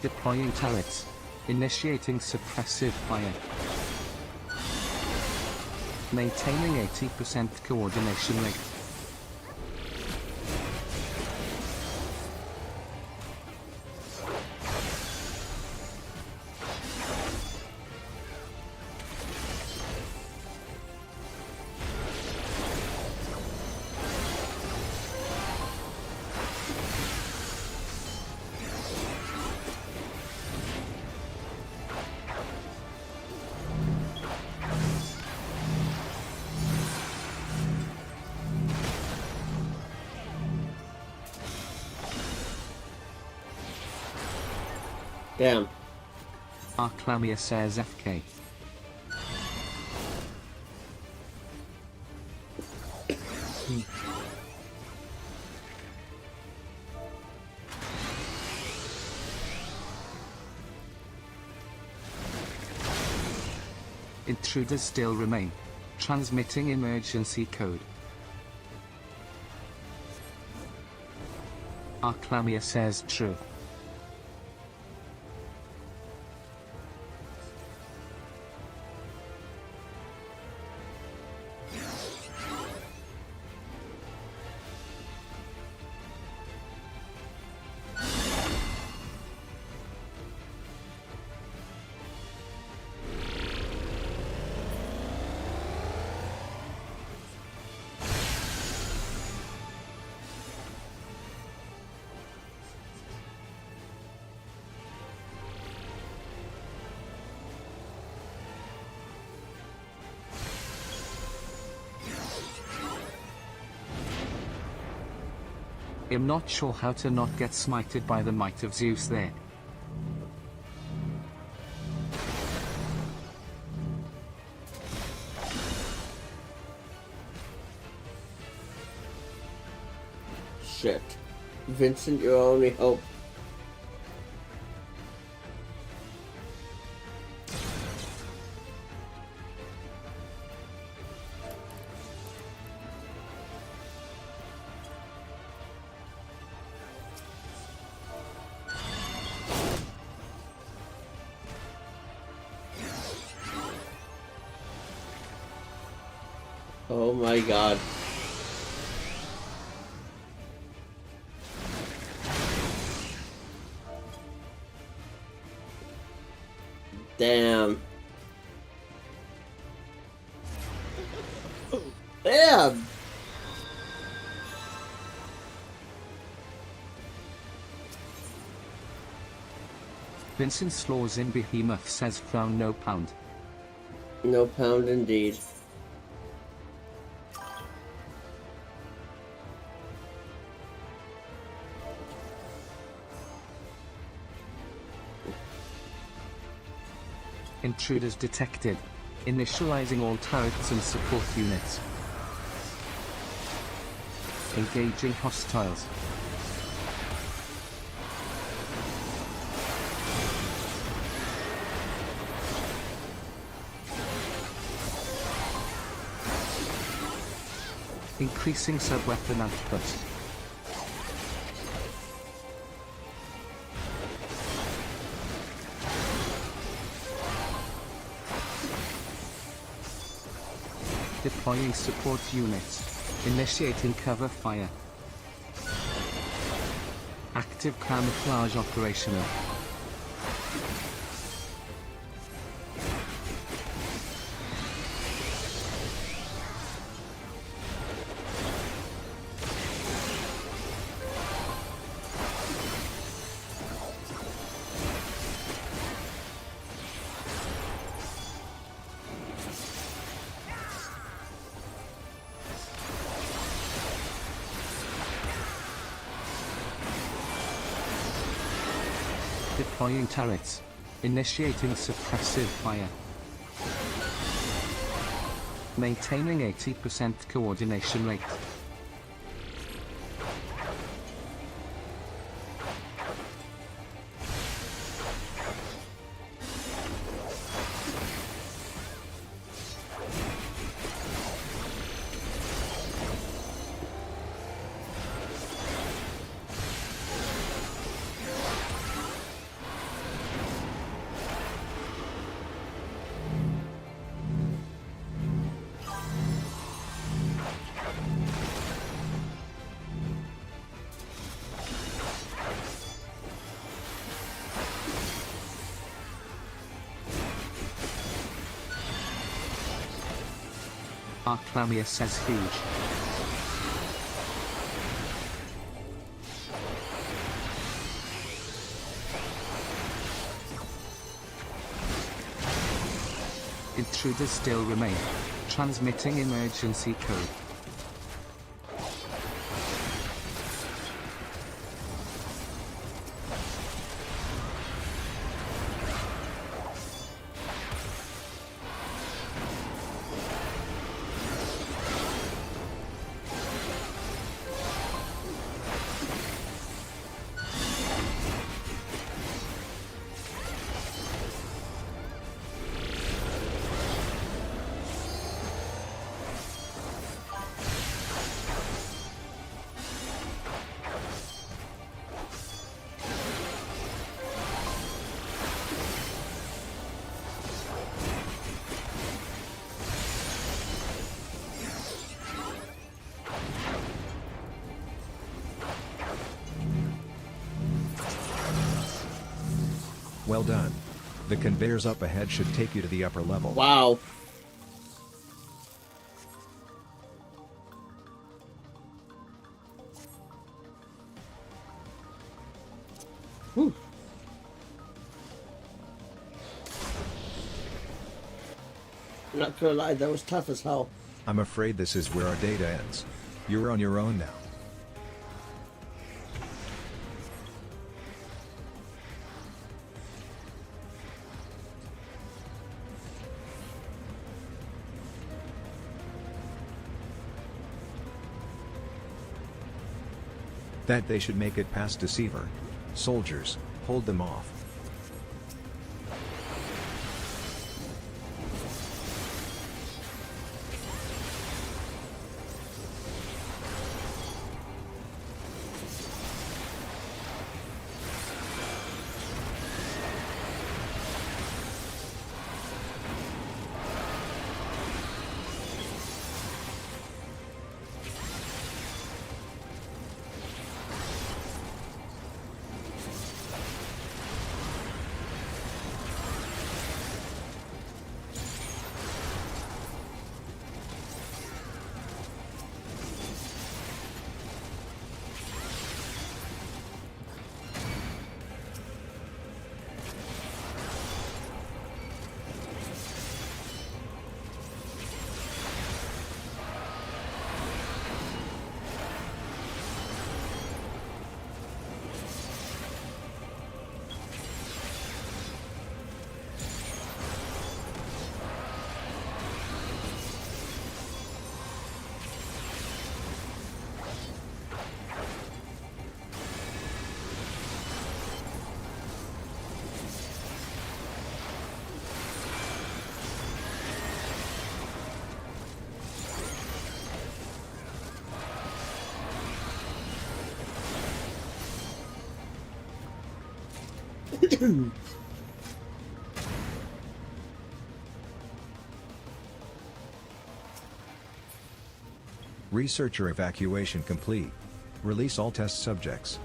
Deploying turrets. Initiating suppressive fire. Maintaining 80% coordination rate. Damn. Arclamia says FK. Intruders still remain. Transmitting emergency code. Arclamia says true. I'm not sure how to not get smited by the might of Zeus there. Shit. Vincent, your only hope. Oh my god. Damn. Damn! Vincent slaws in Behemoth says frown no pound. No pound indeed. Intruders detected. Initializing all turrets and support units. Engaging hostiles. Increasing sub-weapon output. Deploying support units. Initiating cover fire. Active camouflage operational. Deploying turrets. Initiating suppressive fire. Maintaining 80% coordination rate. Arclamius says huge. Intruders still remain. Transmitting emergency code. Well done. The conveyors up ahead should take you to the upper level. Wow. Whew. Not gonna lie, that was tough as hell. I'm afraid this is where our data ends. You're on your own now. That they should make it past Deceiver. Soldiers, hold them off. Researcher evacuation complete. Release all test subjects.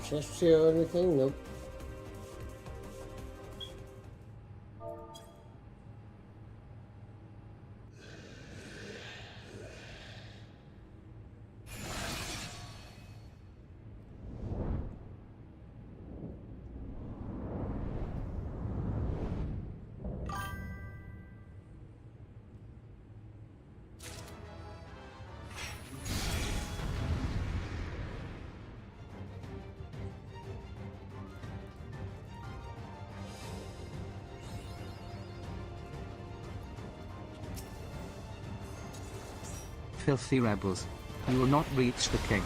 chest here or anything? Nope. Filthy rebels. You will not reach the king.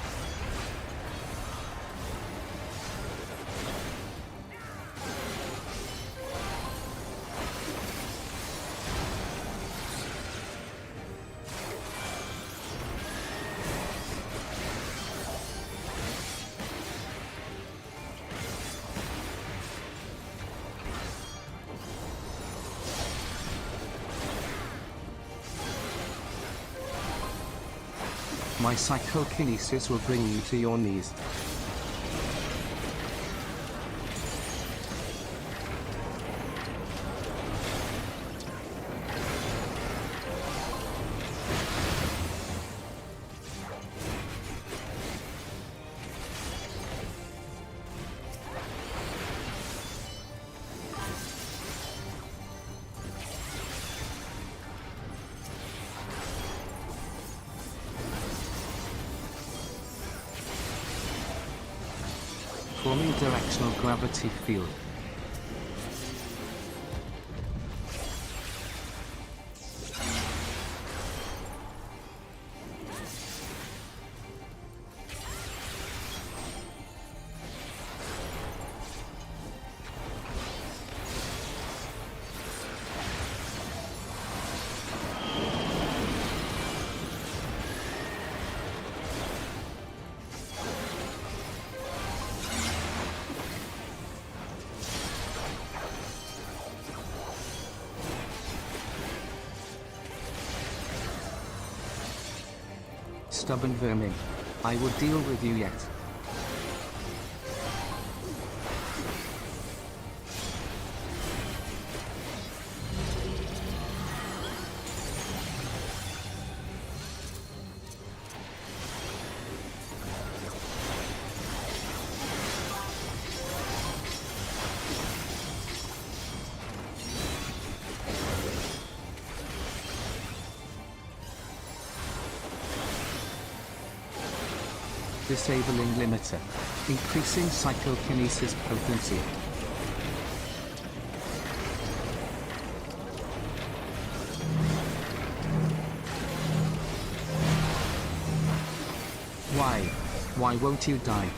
My psychokinesis will bring you to your knees. Forming directional gravity field. Stubborn vermin. I will deal with you yet. Disabling limiter. Increasing psychokinesis potency. Why? Why won't you die?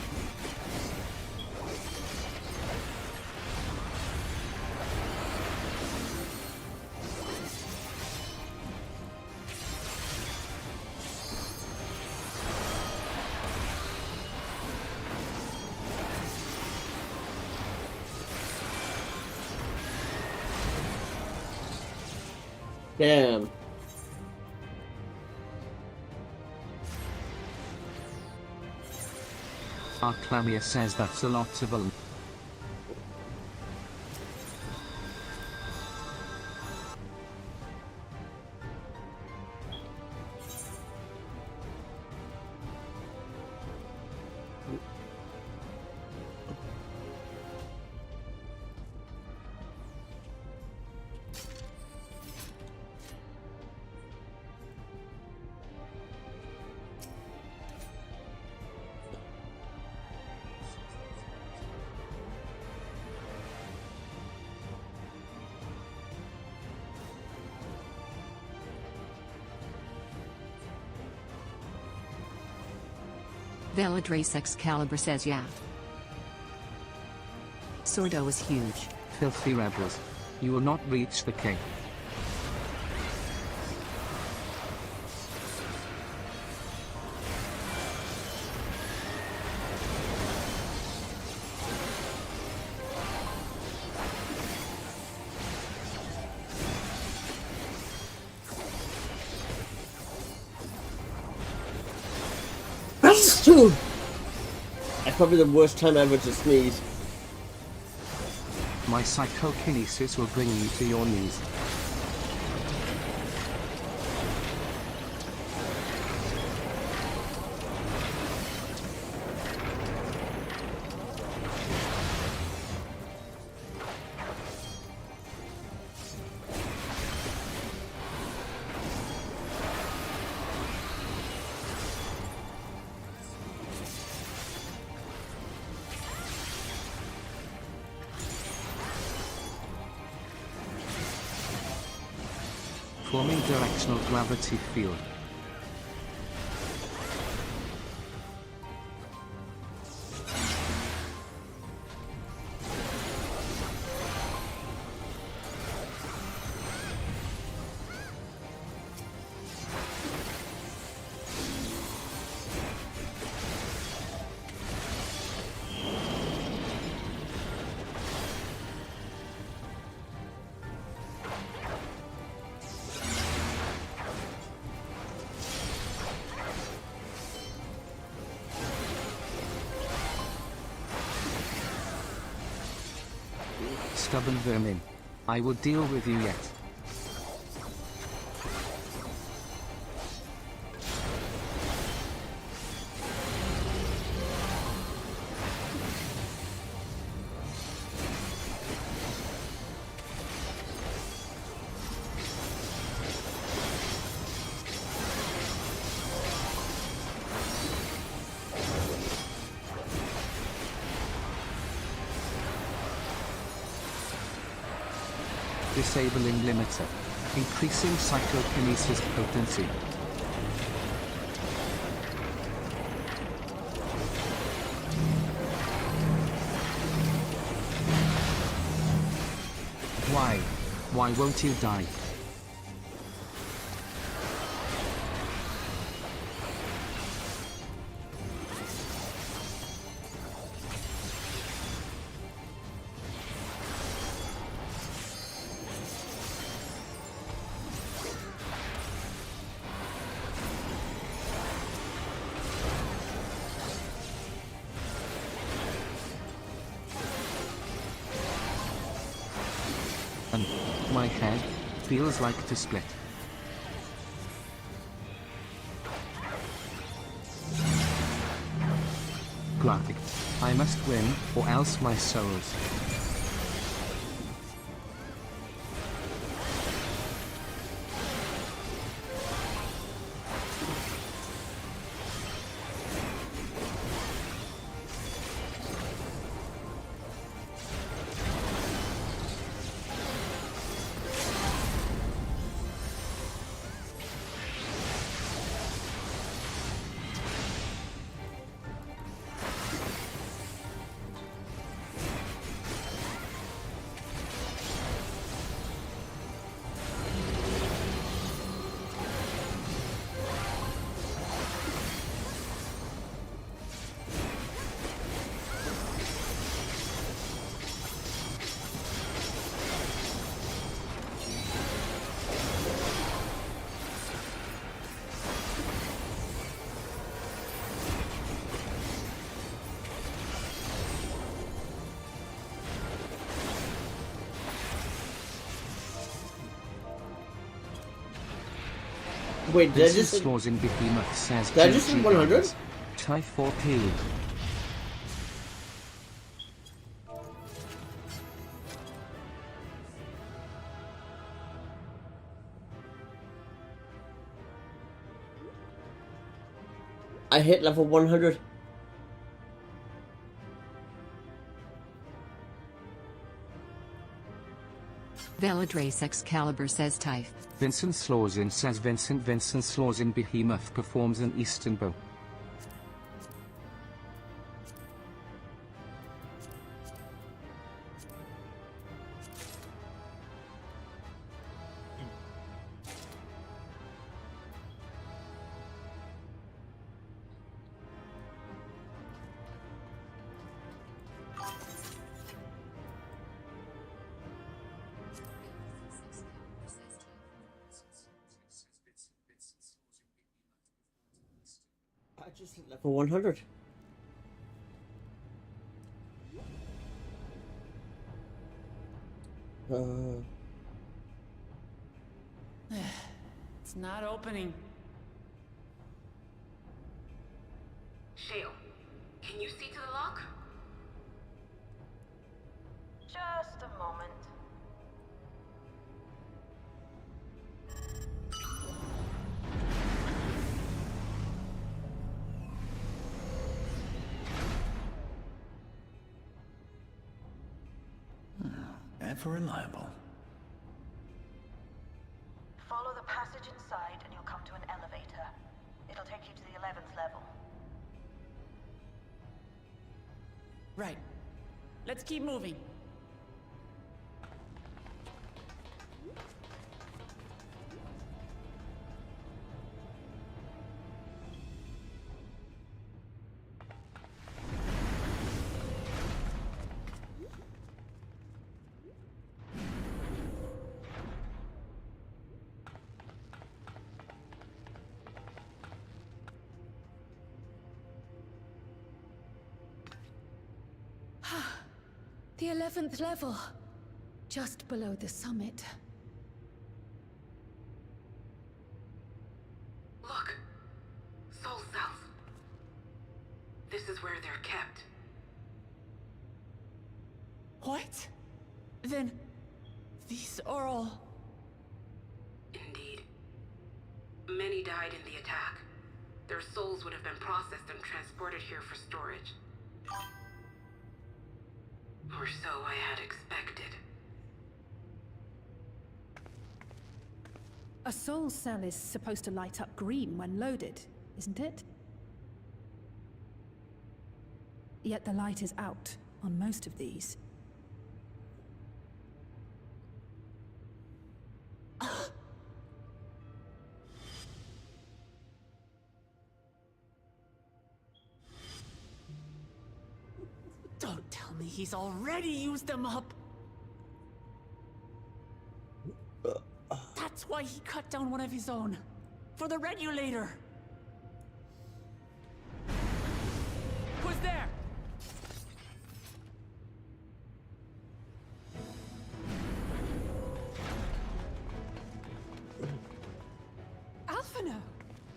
Damn. Arclamia says that's a lot of a... Veladrace Excalibur says yeah. Sordo is huge. Filthy rebels. You will not reach the king. That's probably the worst time ever to sneeze. My psychokinesis will bring you to your knees. Forming directional gravity field. Stubborn vermin. I will deal with you yet. Disabling limiter. Increasing psychokinesis potency. Why? Why won't you die? And my head feels like to split. Graphic. I must win, or else my souls. Wait, did I just... Slaws in Behemoth says Did I just hit 100? Type 4P. I hit level 100. Veladrace Excalibur says Typh. Vincent Slawsin says Vincent Slawsin Behemoth performs an Eastern bow. I just hit level 100. It's not opening. Shale, can you see to the lock? Just a moment. Ever reliable. Follow the passage inside and you'll come to an elevator. It'll take you to the 11th level. Right. Let's keep moving. The 11th level. Just below the summit. Look. Soul cells. This is where they're kept. What? Then... these are all... Indeed. Many died in the attack. Their souls would have been processed and transported here for storage. Or so I had expected. A soul cell is supposed to light up green when loaded, isn't it? Yet the light is out on most of these. Don't tell me he's already used them up! That's why he cut down one of his own. For the regulator! Who's there? Alphino!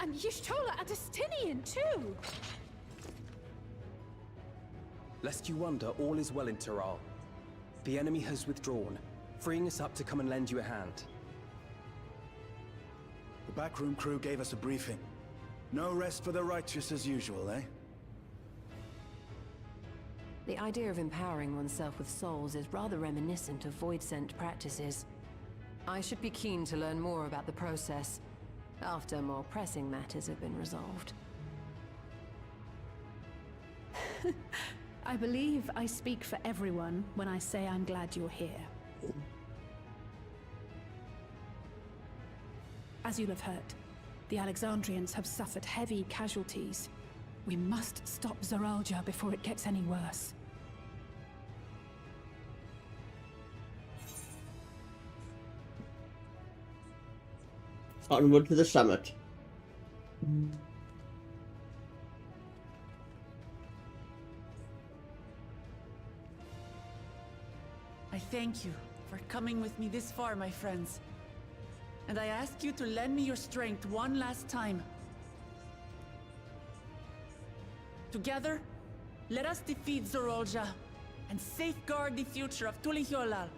And Y'shtola Adestinian too! Lest you wonder, all is well in Tural. The enemy has withdrawn, freeing us up to come and lend you a hand. The backroom crew gave us a briefing. No rest for the righteous as usual, eh? The idea of empowering oneself with souls is rather reminiscent of Void-Sent practices. I should be keen to learn more about the process, after more pressing matters have been resolved. I believe I speak for everyone when I say I'm glad you're here. As you'll have heard, the Alexandrians have suffered heavy casualties. We must stop Zoralja before it gets any worse. Onward to the summit. I thank you for coming with me this far, my friends. And I ask you to lend me your strength one last time. Together, let us defeat Zoralja and safeguard the future of Tulihyolal.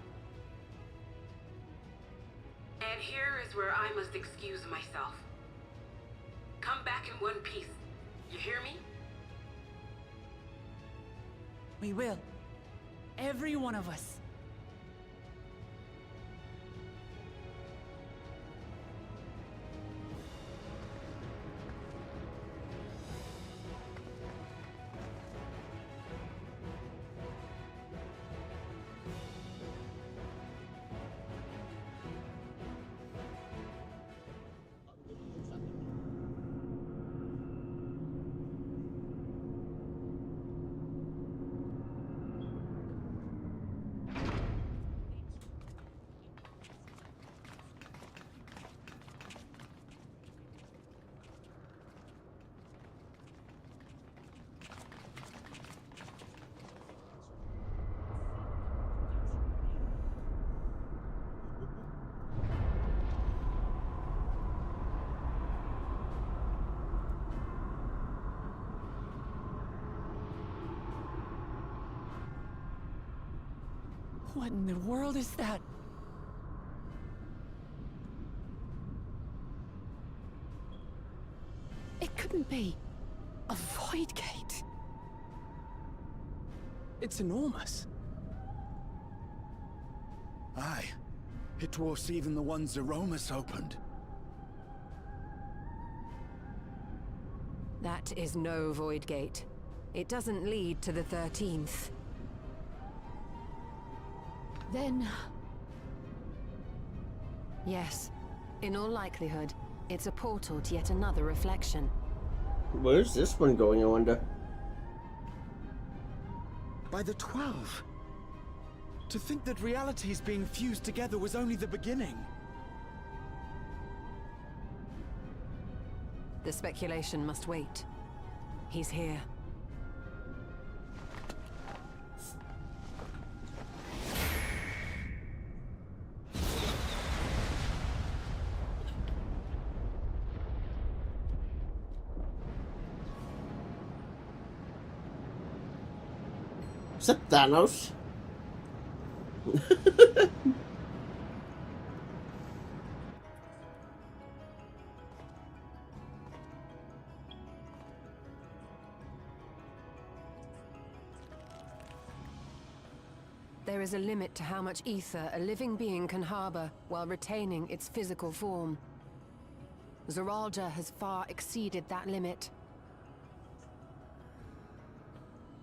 And here is where I must excuse myself. Come back in one piece. You hear me? We will. Every one of us. What in the world is that? It couldn't be a void gate. It's enormous. Aye. It dwarfs even the ones Aromas opened. That is no void gate. It doesn't lead to the 13th. Then... Yes. In all likelihood, it's a portal to yet another reflection. Where's this one going, I wonder? By the 12. To think that realities being fused together was only the beginning. The speculation must wait. He's here. Is that Thanos? There is a limit to how much ether a living being can harbor while retaining its physical form. Zoralja has far exceeded that limit.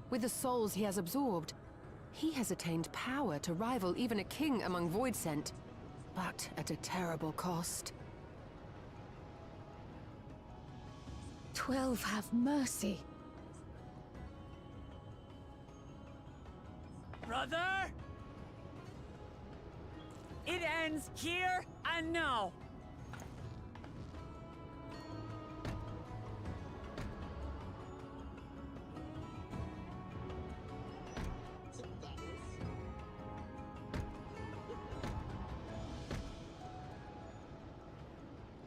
With the souls he has absorbed, he has attained power to rival even a king among Voidsent, but at a terrible cost. 12 have mercy. Brother! It ends here and now.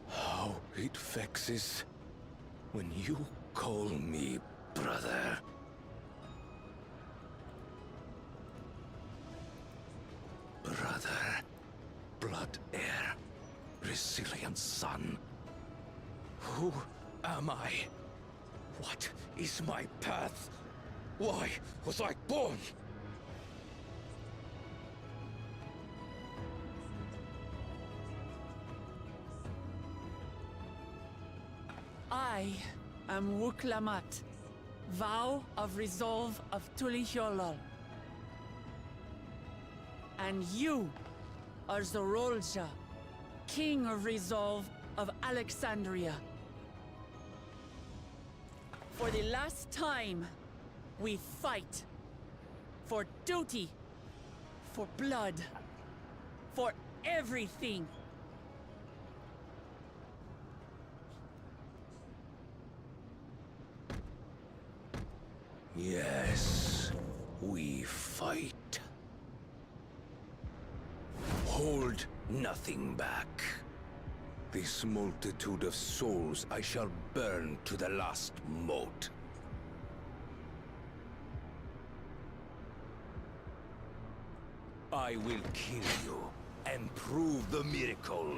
How it vexes when you call me brother. Brother, blood heir, resilient son. Who am I? What is my path? Why was I born? I am Wuklamat, vow of resolve of Tulihyolol. And you are Zorolja, king of resolve of Alexandria. For the last time, we fight. For duty. For blood. For everything. Yes, we fight. Hold nothing back. This multitude of souls I shall burn to the last mote. I will kill you and prove the miracle.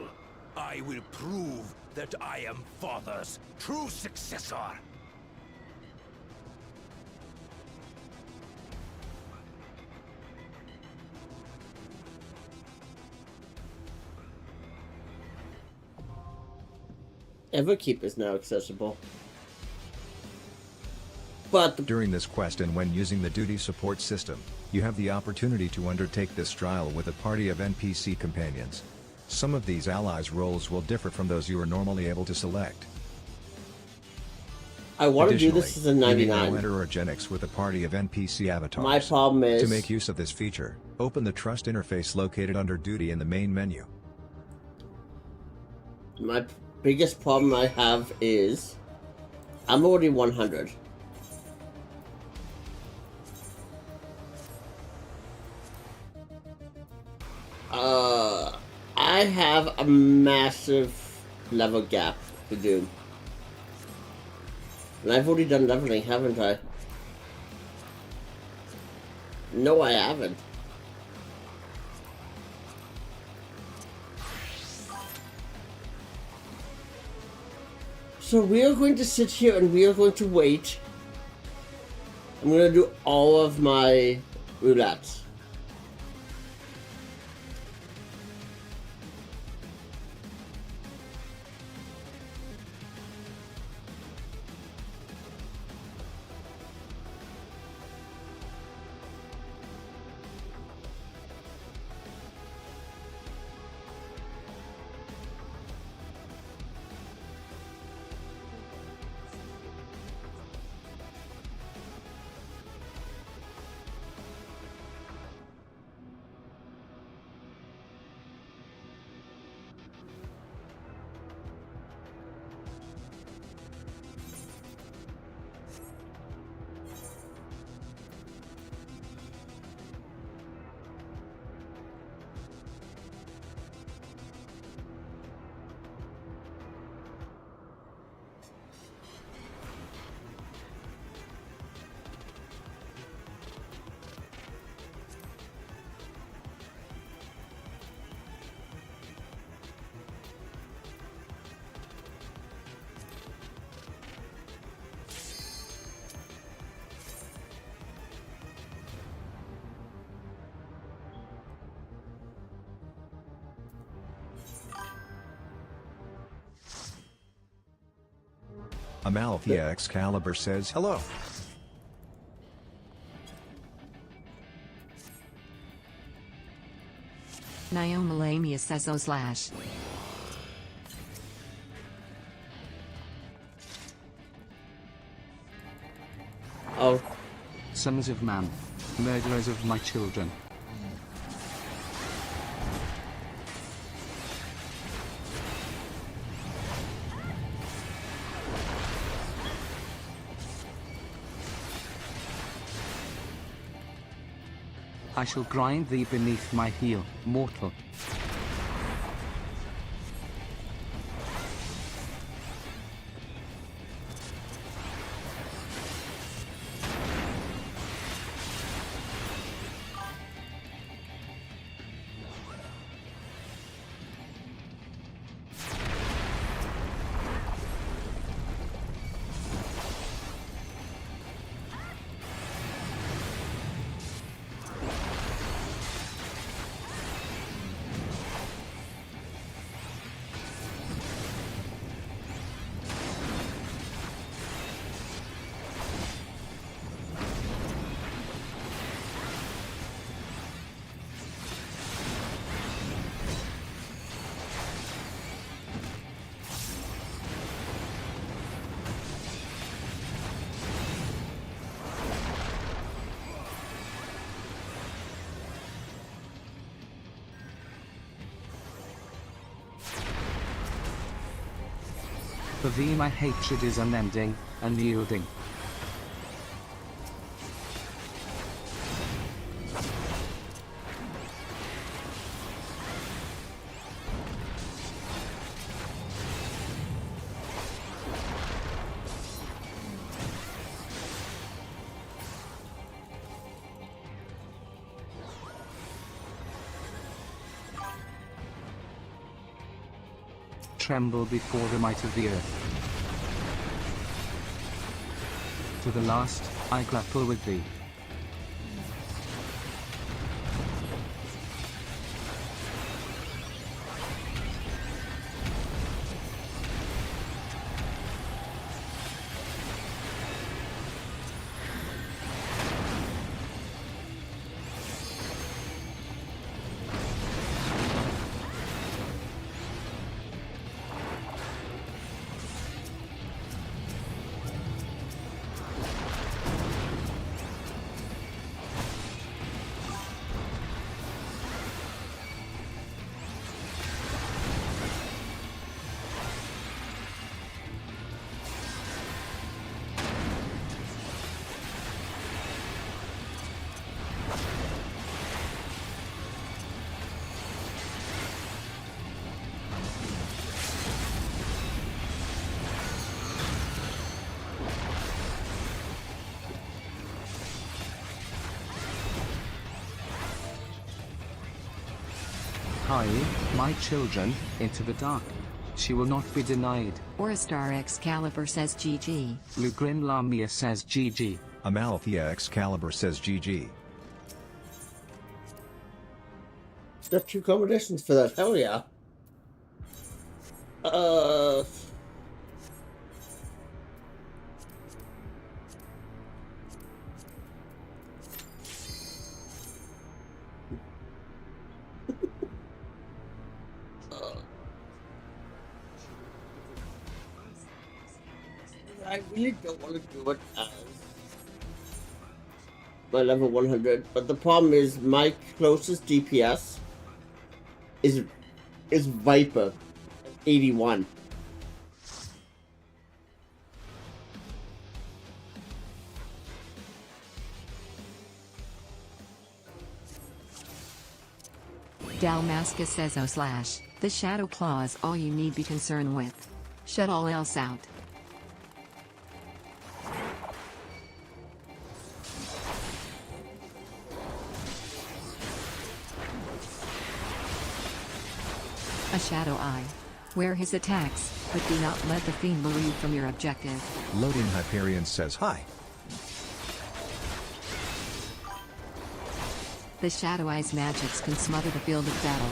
I will prove that I am Father's true successor. Everkeep is now accessible. But during this quest and when using the duty support system, you have the opportunity to undertake this trial with a party of NPC companions. Some of these allies' roles will differ from those you are normally able to select. I want to do this as a 99. You need no heterogenics with a party of NPC avatars. My problem is... to make use of this feature, open the Trust interface located under Duty in the main menu. My biggest problem I have is... I'm already 100. I have a massive level gap to do. And I've already done leveling, haven't I? No, I haven't. So we are going to sit here and we are going to wait. I'm going to do all of my roulettes. Amalthea Excalibur says hello. Naoma Lamia says /. Oh. Sons of man, murderers of my children. I shall grind thee beneath my heel, mortal. For thee my hatred is unending, unyielding. Tremble before the might of the earth. To the last, I grapple with thee. Hie, my children, into the dark. She will not be denied. Oristar Excalibur says GG. Lugrin Lamia says GG. Amalthea Excalibur says GG. Got 2 combinations for that. Hell yeah. I really don't want to do it as my level 100, but the problem is my closest DPS is Viper 81. Dalmascus says // the Shadow Claw is all you need be concerned with. Shut all else out. A Shadow Eye. Wear his attacks, but do not let the Fiend lure you from your objective. Loading Hyperion says hi. The Shadow Eye's magics can smother the field of battle.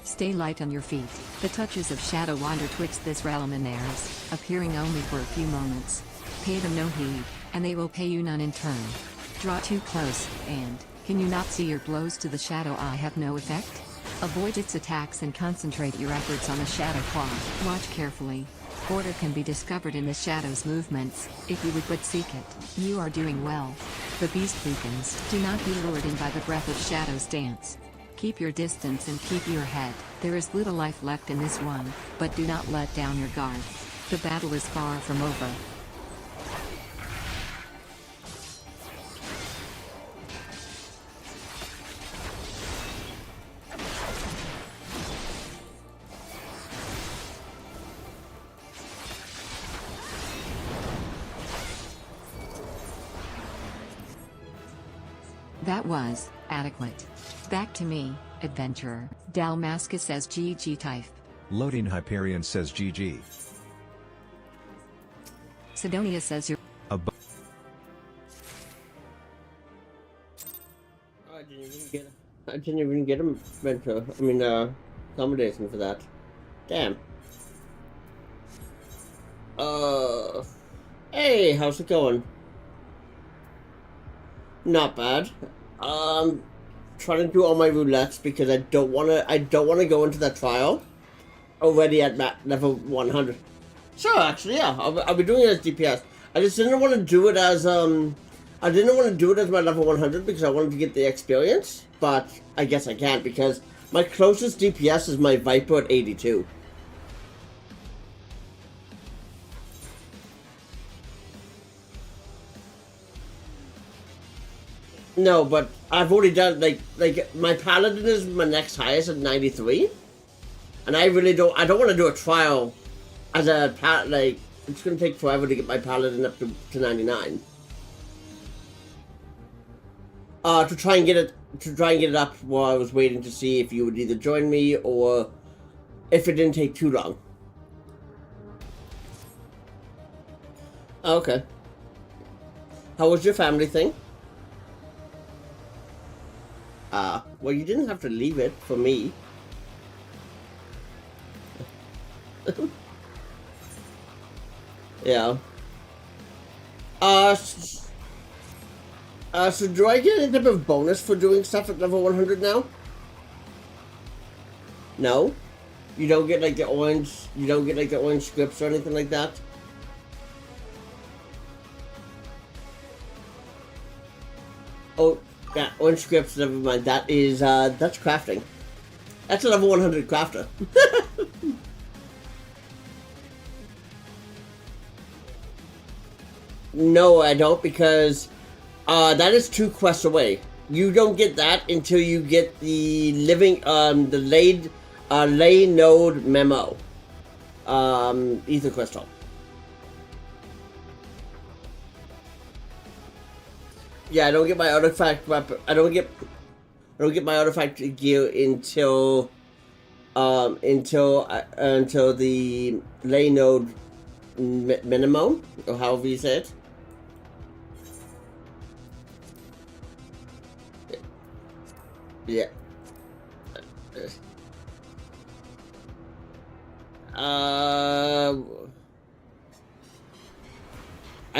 Stay light on your feet. The touches of shadow wander twixt this realm and theirs, appearing only for a few moments. Pay them no heed, and they will pay you none in turn. Draw too close, and can you not see your blows to the Shadow Eye have no effect? Avoid its attacks and concentrate your efforts on the Shadow Claw. Watch carefully. Order can be discovered in the Shadow's movements, if you would but seek it. You are doing well. The beast beacons. Do not be lured in by the breath of Shadow's dance. Keep your distance and keep your head. There is little life left in this one, but do not let down your guard. The battle is far from over. That was adequate. Back to me, adventurer. Dalmascus says GG type. Loading Hyperion says GG. Sidonia says you're. I didn't even get a mentor. I mean, accommodation for that. Damn. Hey, how's it going? Not bad. Trying to do all my roulettes because I don't wanna go into that trial already at level 100. Sure, actually, yeah, I'll be doing it as DPS. I just didn't want to do it as I didn't want to do it as my level 100 because I wanted to get the experience, but I guess I can't because my closest DPS is my Viper at 82. No, but I've already done like my Paladin is my next highest at 93, and I don't want to do a trial as a like it's gonna take forever to get my Paladin up to 99. To try and get it up while I was waiting to see if you would either join me or if it didn't take too long. Okay. How was your family thing? Well, you didn't have to leave it for me. Yeah. So do I get any type of bonus for doing stuff at level 100 now? No? You don't get like the orange scripts or anything like that? Oh, yeah, orange scripts, never mind. That is, that's crafting. That's a level 100 crafter. No, I don't, because that is 2 quests away. You don't get that until you get the the lay node memo. Ether crystal. Yeah, I don't get my artifact weapon. I don't get my artifact gear until until the lay node minimum, or however you say it. Yeah. I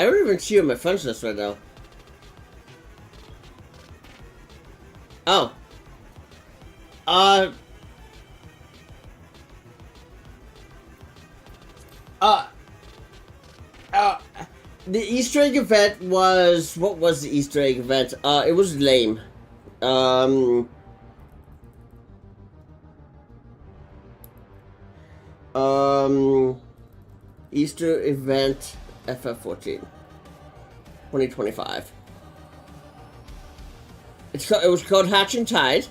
don't even see you on my friends list right now. Oh. The Easter egg event was... What was the Easter egg event? It was lame. Easter event FF14 2025. It was called Hatching Tide,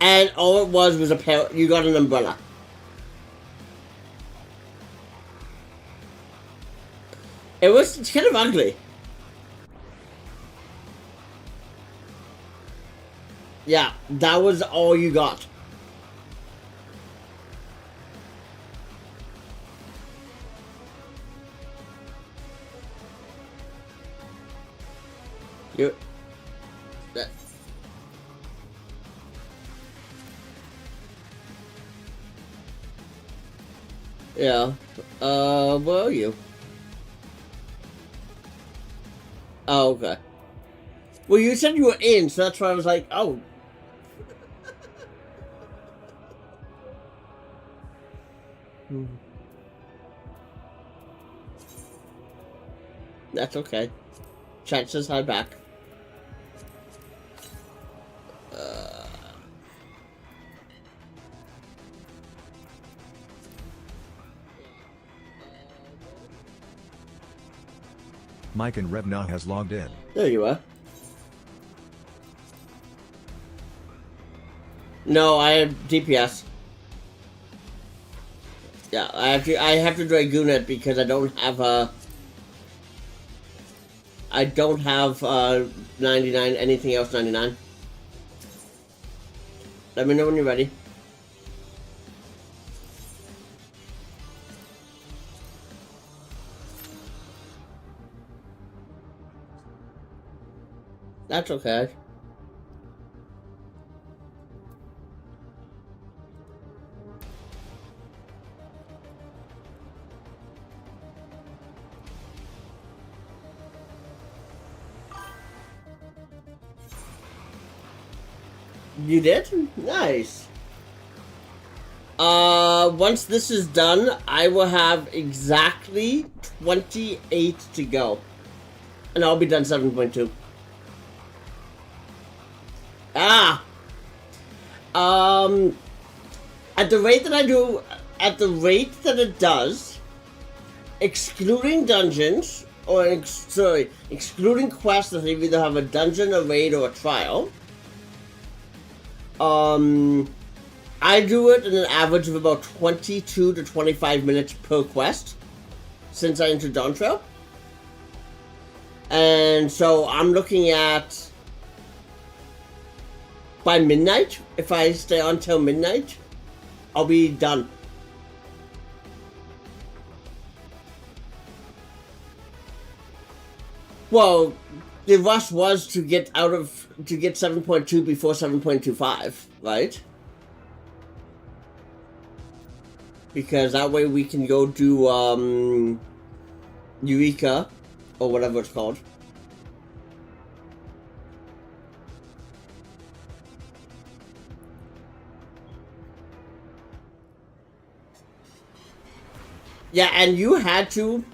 and all it was a pair. You got an umbrella. It's kind of ugly. Yeah, that was all you got. Yeah. Where are you? Oh, okay. Well, you said you were in, so that's why I was like, oh. That's okay. Chat says hi back. Mike and Revna has logged in. There you are. No, I have DPS. Yeah, I have to Dragoon it because I don't have 99, anything else 99. Let me know when you're ready. That's okay. You did? Nice. Once this is done, I will have exactly 28 to go. And I'll be done 7.2. At the rate that it does, excluding dungeons, or excluding quests that either have a dungeon, a raid, or a trial, I do it in an average of about 22 to 25 minutes per quest since I entered Dawntrail. And so I'm looking at, by midnight, if I stay on till midnight, I'll be done. Well, the rush was to get 7.2 before 7.25, right? Because that way we can go do Eureka, or whatever it's called. Yeah, and you had to.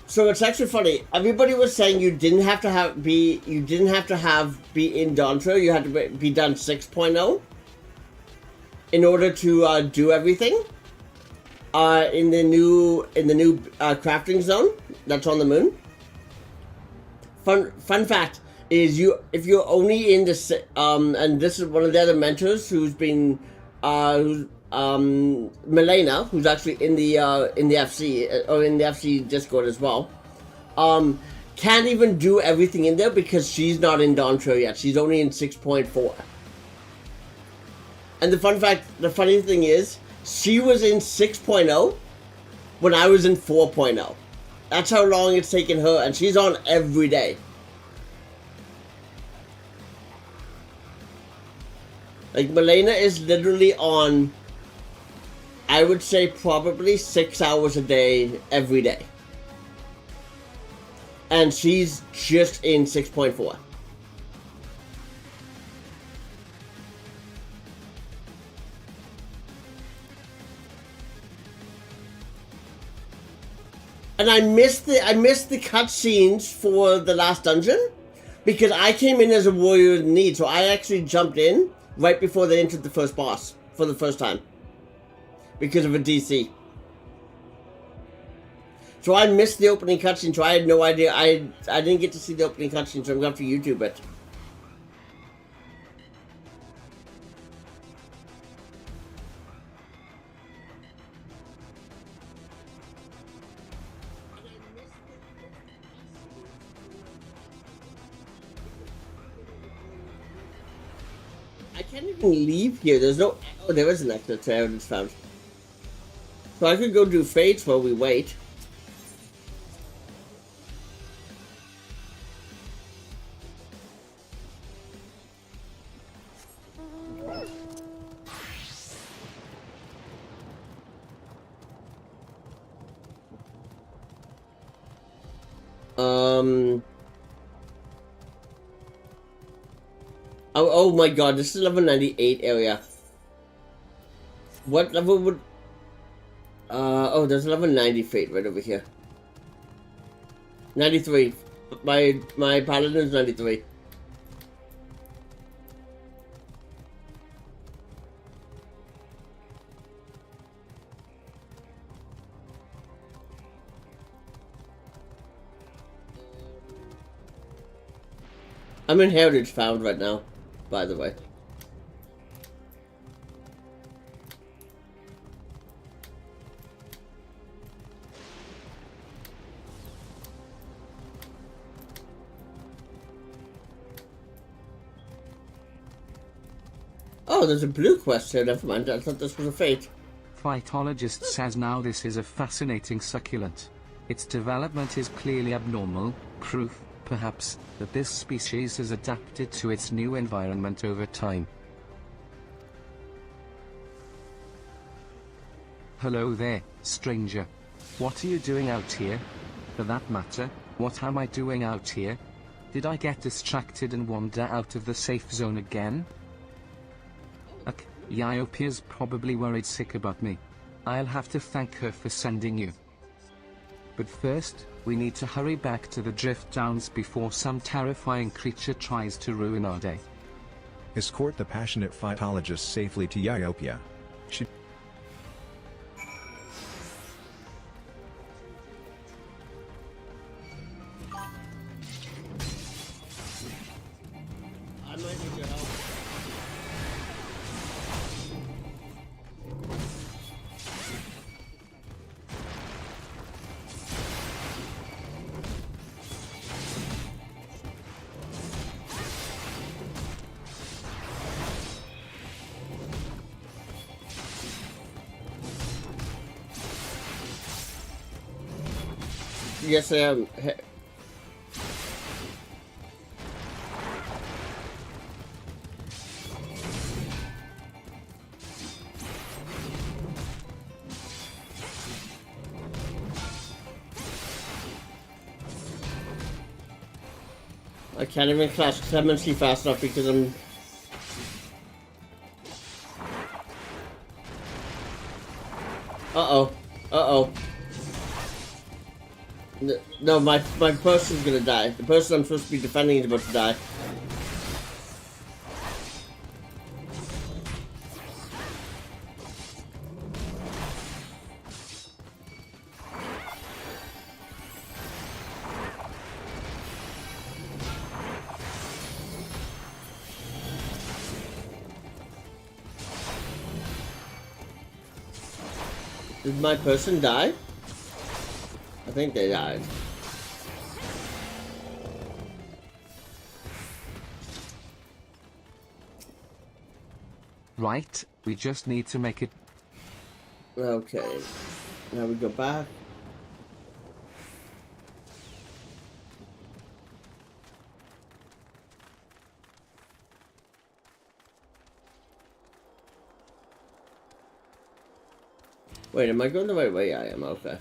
So it's actually funny. Everybody was saying you didn't have to be in Dawntrail. You had to be done 6.0 in order to do everything. In the new crafting zone that's on the moon. Fun fact is if you're only in the and this is one of the other mentors who's been Milena, who's actually in the FC or in the FC Discord as well, can't even do everything in there because she's not in Dawntrail yet. She's only in 6.4. And the funny thing is, she was in 6.0 when I was in 4.0. That's how long it's taken her, and she's on every day. Like, Milena is literally on, I would say, probably 6 hours a day, every day. And she's just in 6.4. And I missed the cutscenes for the last dungeon because I came in as a warrior in need, so I actually jumped in right before they entered the first boss for the first time because of a DC. So I missed the opening cutscene, so I had no idea. I didn't get to see the opening cutscene, so I'm going to have to YouTube it. I can't even leave here. There's no... Oh, there is an exit to evidence found. So I could go do fates while we wait. Oh my god, this is level 98 area. What level would... oh, there's level 90 fate right over here. 93. My paladin's 93. I'm in Heritage Found right now, by the way. Oh, there's a blue quest here, never mind, I thought this was a fate. Phytologist says now this is a fascinating succulent. Its development is clearly abnormal, proof, perhaps, that this species has adapted to its new environment over time. Hello there, stranger. What are you doing out here? For that matter, what am I doing out here? Did I get distracted and wander out of the safe zone again? Iopia's probably worried sick about me. I'll have to thank her for sending you. But first, we need to hurry back to the Drift Downs before some terrifying creature tries to ruin our day. Escort the passionate phytologist safely to Iopia. She... I might need your help. Yes, I am. I can't even clash Clemency fast enough because I'm... Uh-oh. Uh-oh. No, my person's gonna die. The person I'm supposed to be defending is about to die. Did my person die? I think they died. Right, we just need to make it. Okay. Now we go back. Wait, am I going the right way? I am, okay.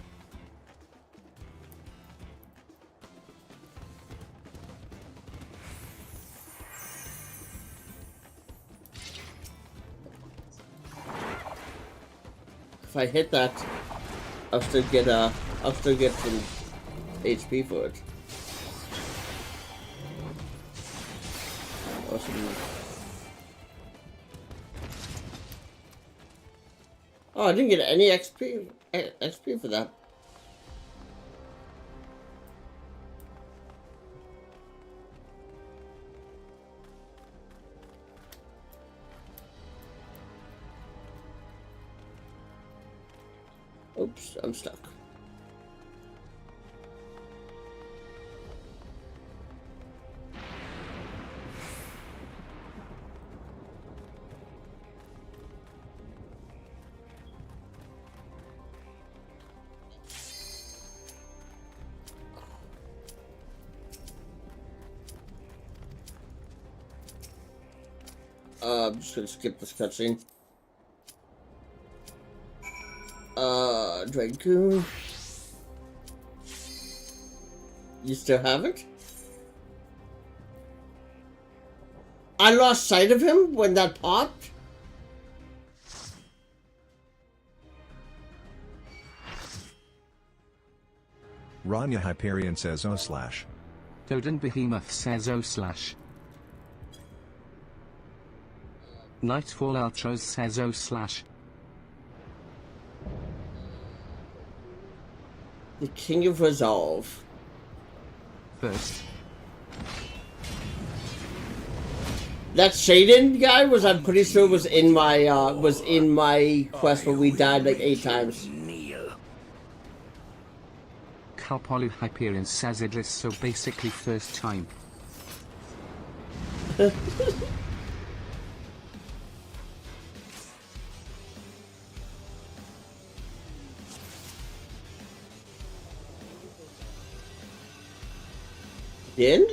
If I hit that, I'll still get some HP for it. Awesome. Oh, I didn't get any XP for that. Oops, I'm stuck. I'm just gonna skip this cutscene. Dragoon. You still have it? I lost sight of him when that popped? Rania Hyperion says /. Toden Behemoth says /. Nightfall Ultras says /. The King of Resolve. First. That Shaden guy was, I'm pretty sure, was in my quest where we died like 8 times. Kalpolu Hyperion says Idris, so basically first time. In?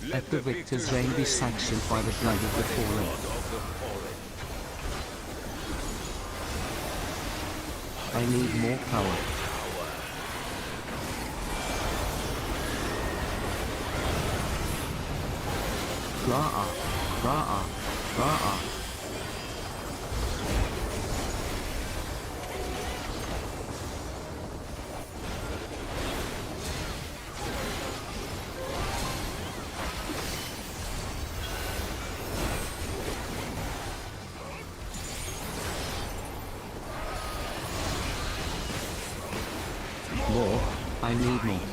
Let the victor's reign be sanctioned by the blood of the fallen. I need more power. Ra'a, Ra'a, Ra'a. More. I need more.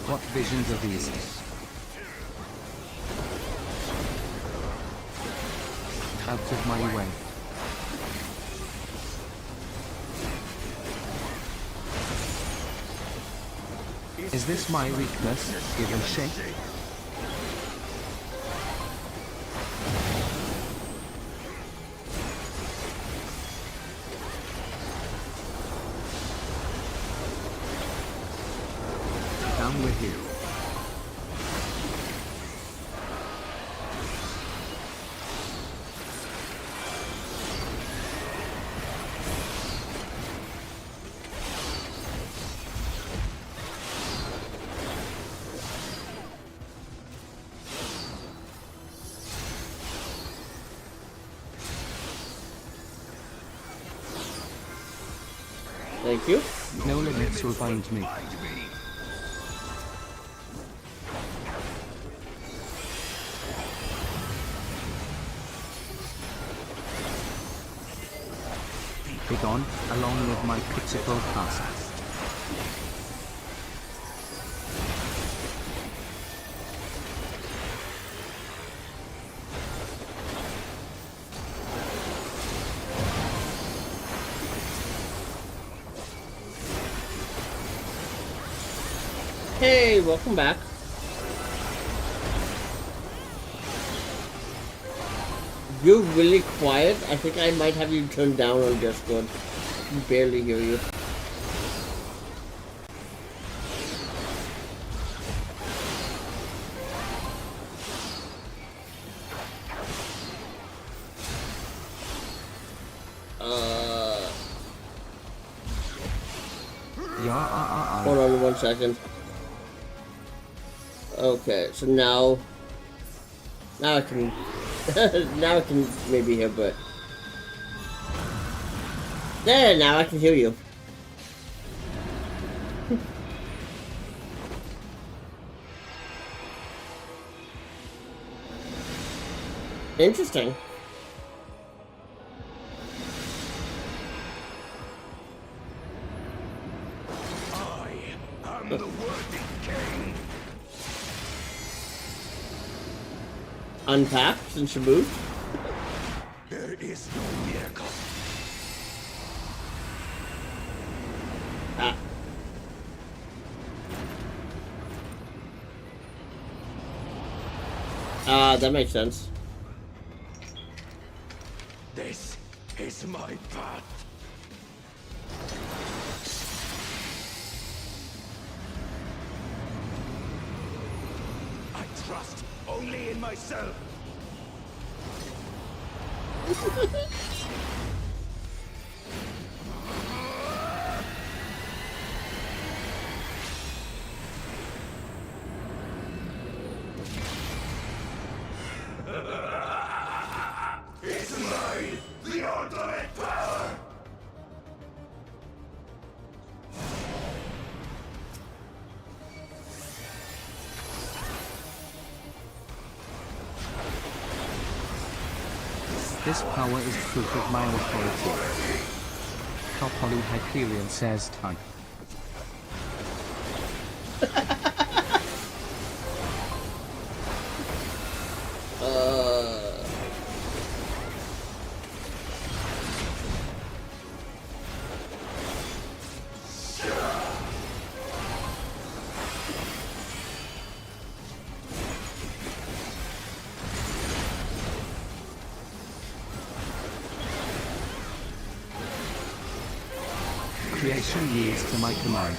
What visions are these? Out of my way. Is this my weakness, given shape? Down with you. Thank you. No limits will bind me. Begone, along with my critical task. Hey, welcome back. You're really quiet. I think I might have you turned down on Discord. I can barely hear you. Hold on 1 second. Okay, so now I can now I can maybe hear, but there, now I can hear you. Interesting. I'm the worthy king. Unpack since you moved. There is no miracle. That makes sense. This is my path. I trust only in myself. It's mine, the ultimate power! This power is proof of my authority. Topolu Hyperion says time. Creation yields to my command.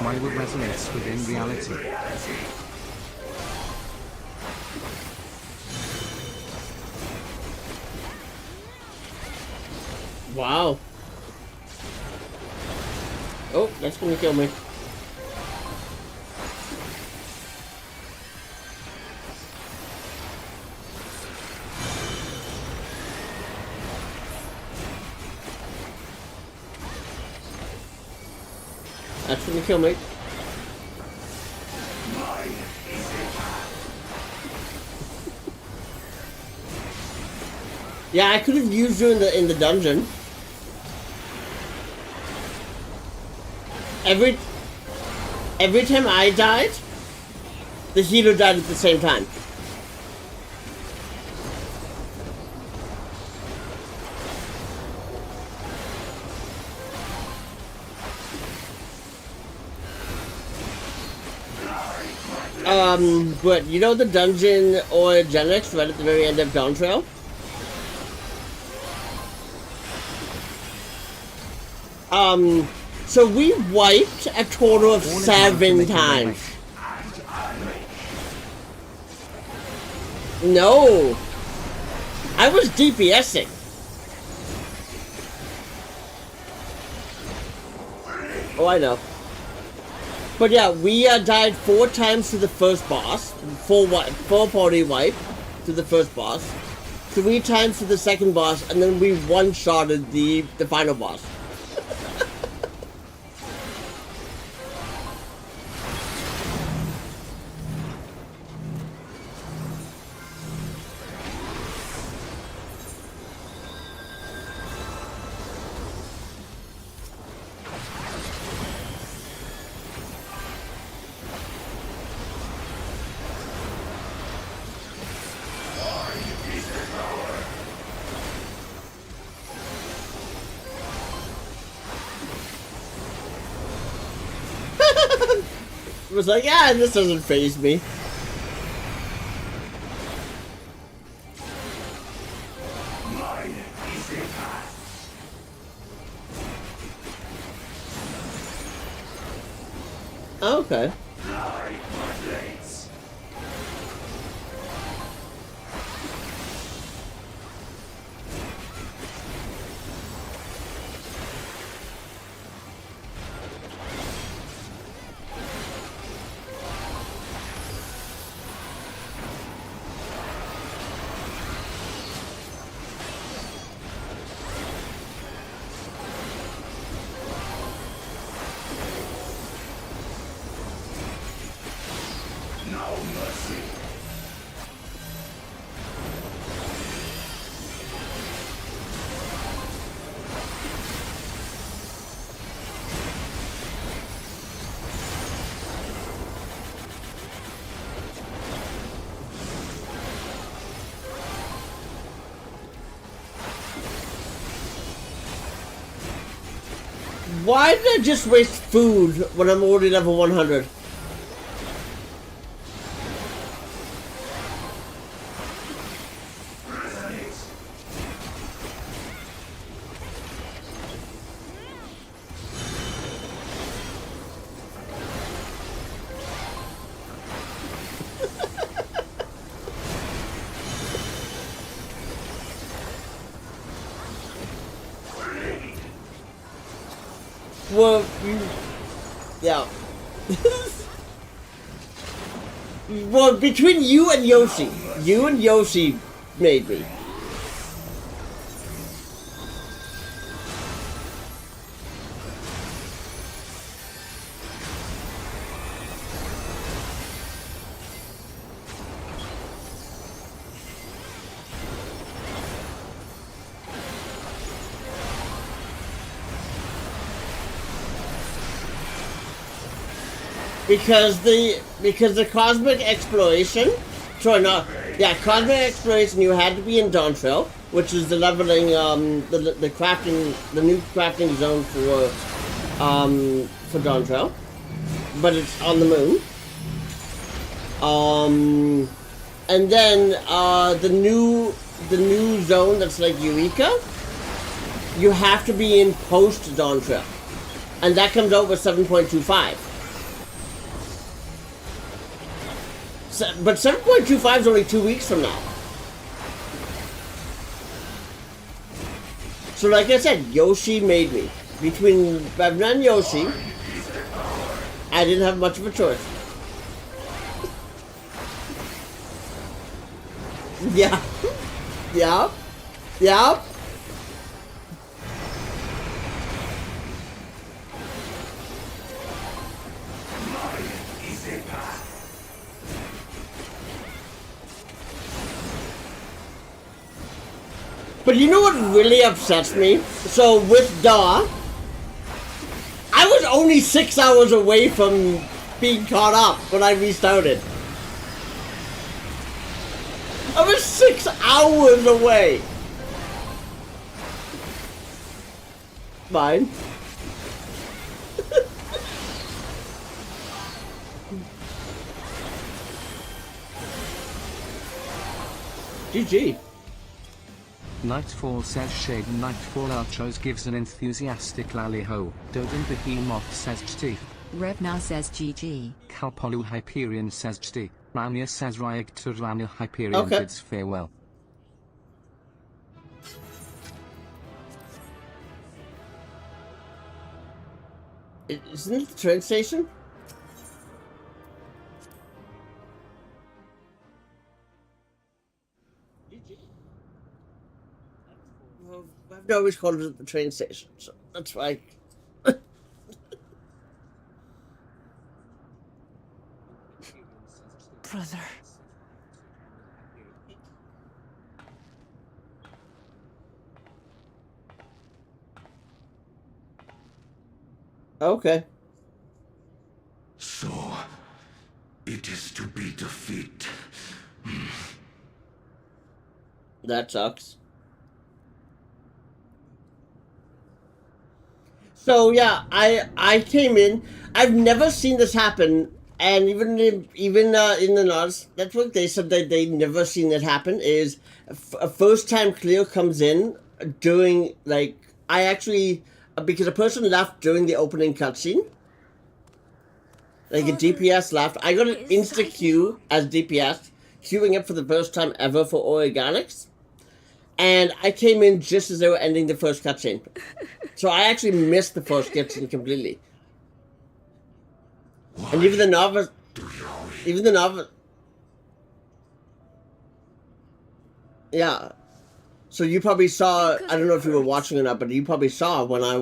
My will resonates within reality. Wow. Oh, that's gonna kill me. That's gonna kill me. Yeah, I could have used you in the dungeon. Every time I died, the healer died at the same time. But you know the dungeon or Genix right at the very end of Dawntrail? So we wiped a total of 7 times. No! I was DPSing. Oh, I know. But yeah, we died 4 times to the first boss. 4 party wipe to the first boss. 3 times to the second boss, and then we one-shotted the final boss. It was like, yeah, this doesn't faze me. Okay. Why did I just waste food when I'm already level 100? Well, yeah. Well, between you and Yoshi made me. Because the cosmic exploration, cosmic exploration. You had to be in Dawntrail, which is the leveling, the crafting, the new crafting zone for Dawntrail, but it's on the moon. And then the new zone that's like Eureka, you have to be in post Dawntrail, and that comes out with 7.25. But 7.25 is only 2 weeks from now. So like I said, Yoshi made me. Between Bevna and Yoshi, I didn't have much of a choice. Yeah. Yeah. Yeah. But you know what really upsets me? So with Daw, I was only 6 hours away from being caught up when I restarted. I was 6 hours away. Fine. GG. Nightfall says Shade Nightfall Outros gives an enthusiastic lally ho. Dodin Behemoth says Cht. Revna says GG. Kalpolu Hyperion says Cht. Rania says Ryag Turania Hyperion Okay. bids farewell. Isn't it the train station? Well, I've always called it at the train station, so that's why. Brother. Okay. So, it is to be defeated. That sucks. So yeah, I came in. I've never seen this happen, and even in the North Network, they said that they never seen it happen. Is a first time clear comes in during like I actually because a person left during the opening cutscene. Like a DPS left. I got an insta queue as DPS, queuing up for the first time ever for Organics. And I came in just as they were ending the first cutscene. So I actually missed the first cutscene completely. And even the novice... Yeah. So you probably saw... I don't know if you were watching or not, but you probably saw when I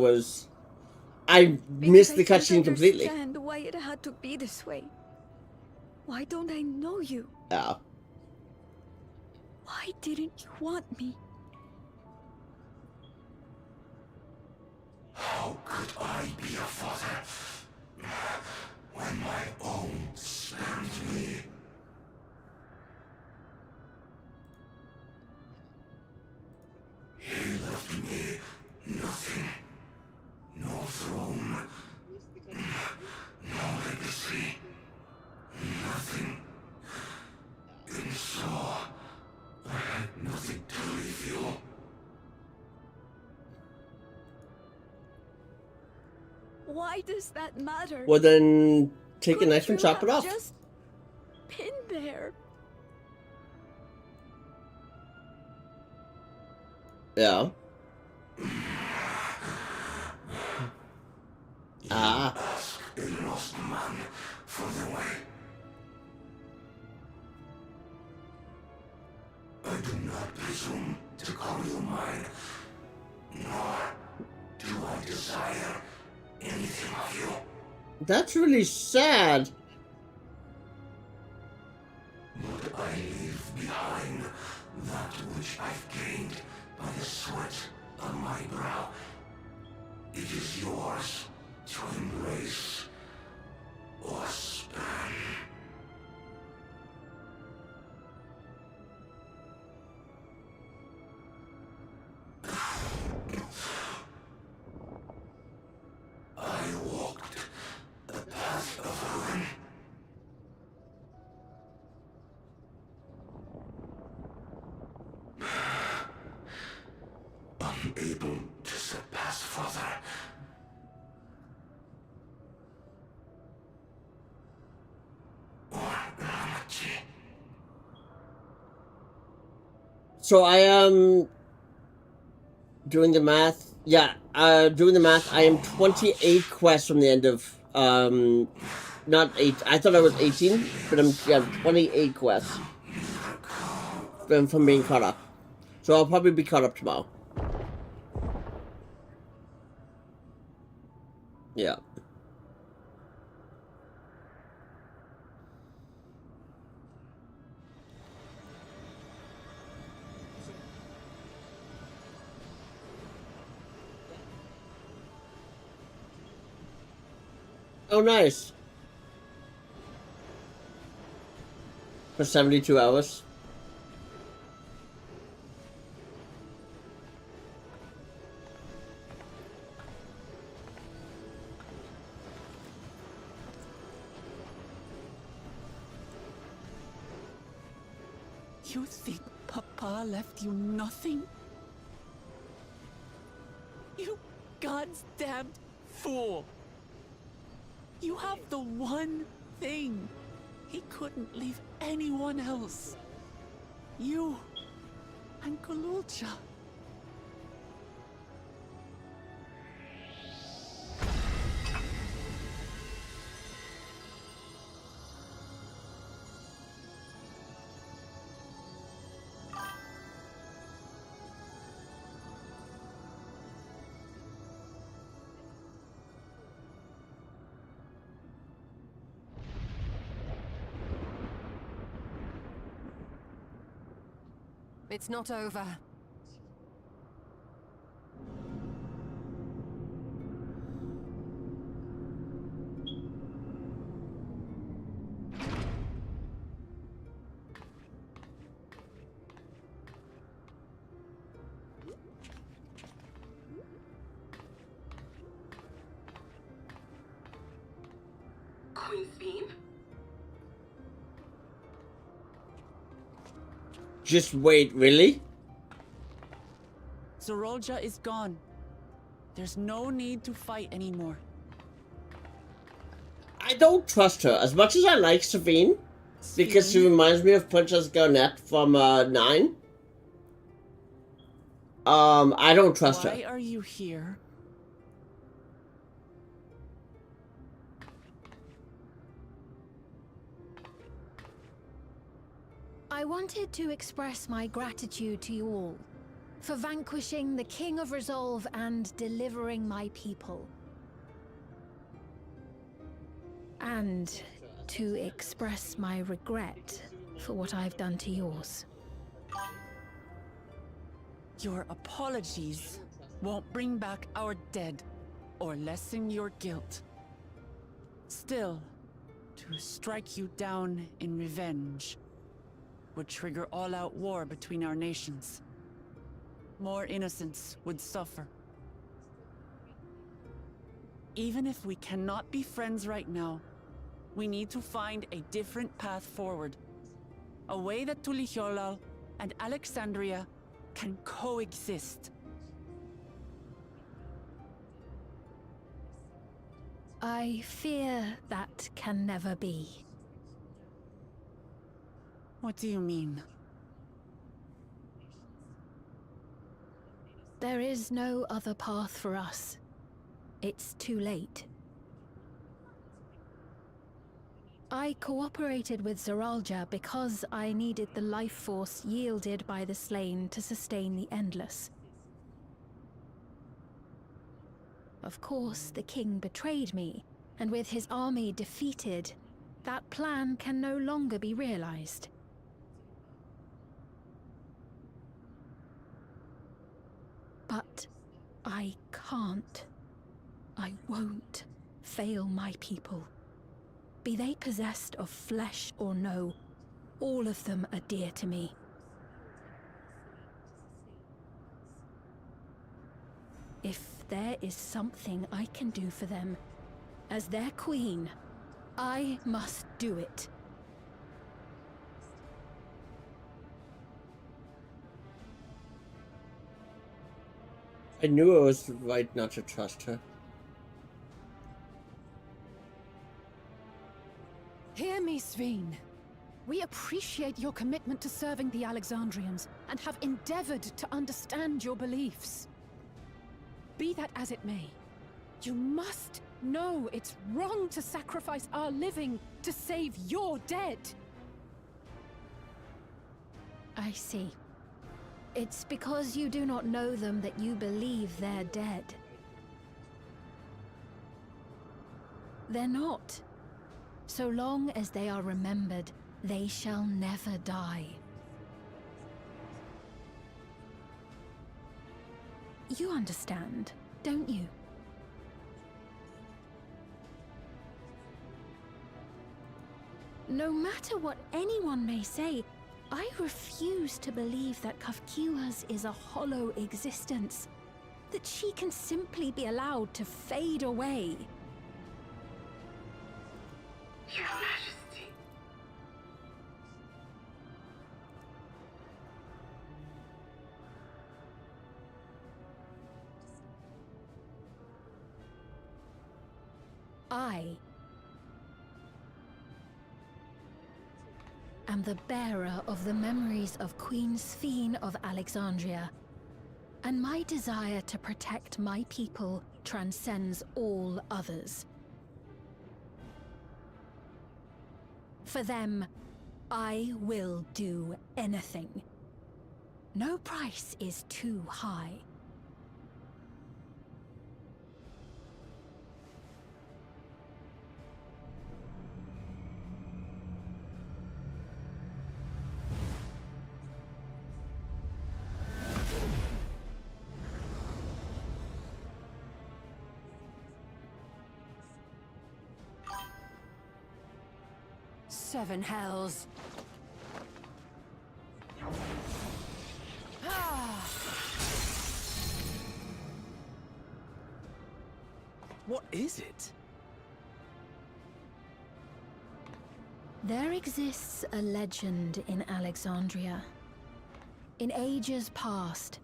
missed the cutscene completely. I don't understand why it had to be this way. Why don't I know you? Yeah. Why didn't you want me? How could I be a father when my own spared me? He left me nothing. No throne. No legacy. Nothing. And so, I had nothing to leave you. Why does that matter? Well then, take a knife and chop it off. Just been there. Yeah. Ah. Ask a lost man for the way. I do not presume to call you mine, nor do I desire anything of you. That's really sad. But I leave behind that which I've gained by the sweat on my brow. It is yours to embrace or spurn. I walked the path of ruin. Unable to surpass further. So I am doing the math. Yeah, doing the math. I am 28 quests from the end of not 8. I thought I was 18, but I'm 28 quests from being caught up. So I'll probably be caught up tomorrow. Yeah. Oh, nice. For 72 hours. You think Papa left you nothing? You God's damned fool! You have the one thing he couldn't leave anyone else. You and Galulcha. It's not over. Queen Fiend? Just wait, really? Zorolja is gone. There's no need to fight anymore. I don't trust her as much as I like Savine, because she reminds me of Princess Garnet from 9. I don't trust her. Why are you here? I wanted to express my gratitude to you all for vanquishing the King of Resolve and delivering my people. And to express my regret for what I've done to yours. Your apologies won't bring back our dead or lessen your guilt. Still, to strike you down in revenge would trigger all-out war between our nations. More innocents would suffer. Even if we cannot be friends right now, we need to find a different path forward. A way that Tuliholal and Alexandria can coexist. I fear that can never be. What do you mean? There is no other path for us. It's too late. I cooperated with Zoralja because I needed the life force yielded by the slain to sustain the Endless. Of course, the king betrayed me, and with his army defeated, that plan can no longer be realized. But I can't. I won't fail my people. Be they possessed of flesh or no, all of them are dear to me. If there is something I can do for them, as their queen, I must do it. I knew I was right not to trust her. Hear me, Sveen. We appreciate your commitment to serving the Alexandrians and have endeavored to understand your beliefs. Be that as it may, you must know it's wrong to sacrifice our living to save your dead. I see. It's because you do not know them that you believe they're dead. They're not. So long as they are remembered, they shall never die. You understand, don't you? No matter what anyone may say, I refuse to believe that Kafkiwas is a hollow existence, that she can simply be allowed to fade away. Your Majesty. I am the bearer of the memories of Queen Sphene of Alexandria, and my desire to protect my people transcends all others. For them, I will do anything. No price is too high. Seven hells. Ah. What is it? There exists a legend in Alexandria. In ages past,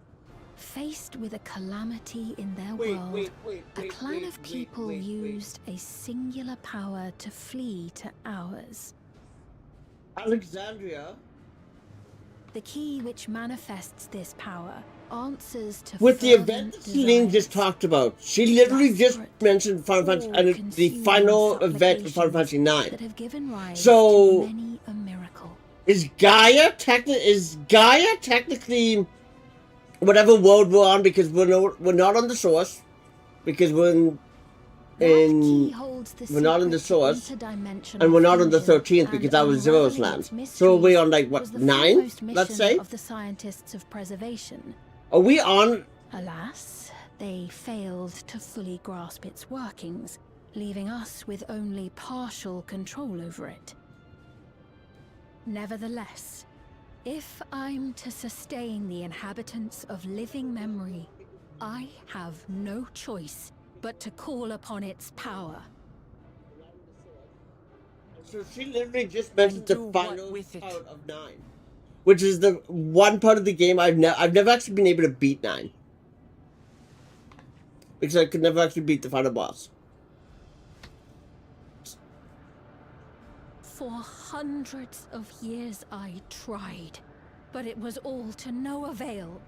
faced with a calamity in their world, a clan of people used a singular power to flee to ours. Alexandria? The key which manifests this power answers to with the event fervent that Celine desires. just talked about. She literally just mentioned Final Fantasy and the final event of Final Fantasy IX. That have given rise So to many a miracle. is Gaia technically whatever world we're on, because we're not on the source, because we're not in the source, and we're not on the 13th because that was Zero's land. So we're on like what, 9? Let's say. Of the scientists of preservation. Are we on? Alas, they failed to fully grasp its workings, leaving us with only partial control over it. Nevertheless, if I'm to sustain the inhabitants of living memory, I have no choice but to call upon its power. So she literally just mentioned the final part of 9, which is the one part of the game I've never actually been able to beat 9, because I could never actually beat the final boss. For hundreds of years I tried, but it was all to no avail.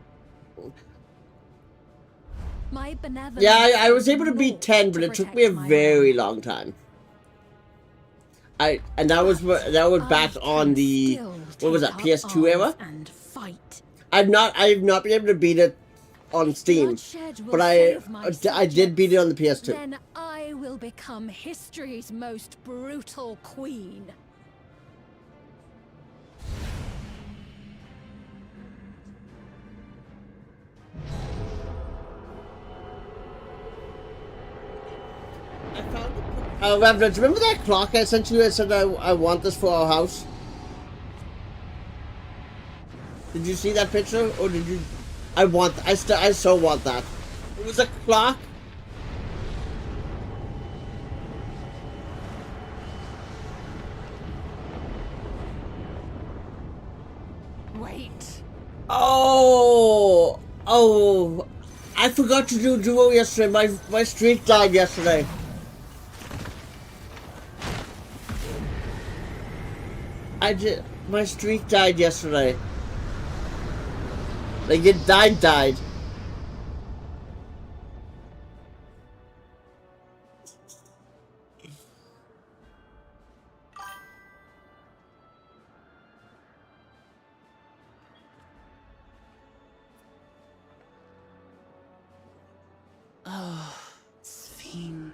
My benevolence. Yeah, I was able to beat 10, but it took me a very long time. And that was back on the, what was that, PS2 era? And fight. I've not been able to beat it on Steam, but I did beat it on the PS2. Then I will become history's most brutal queen. Reverend, remember that clock I sent you? I said I want this for our house. Did you see that picture, or did you? I so want that. It was a clock. Wait. Oh, I forgot to do duo yesterday. My streak died yesterday. My streak died yesterday. Like, it died. Oh, Sphene.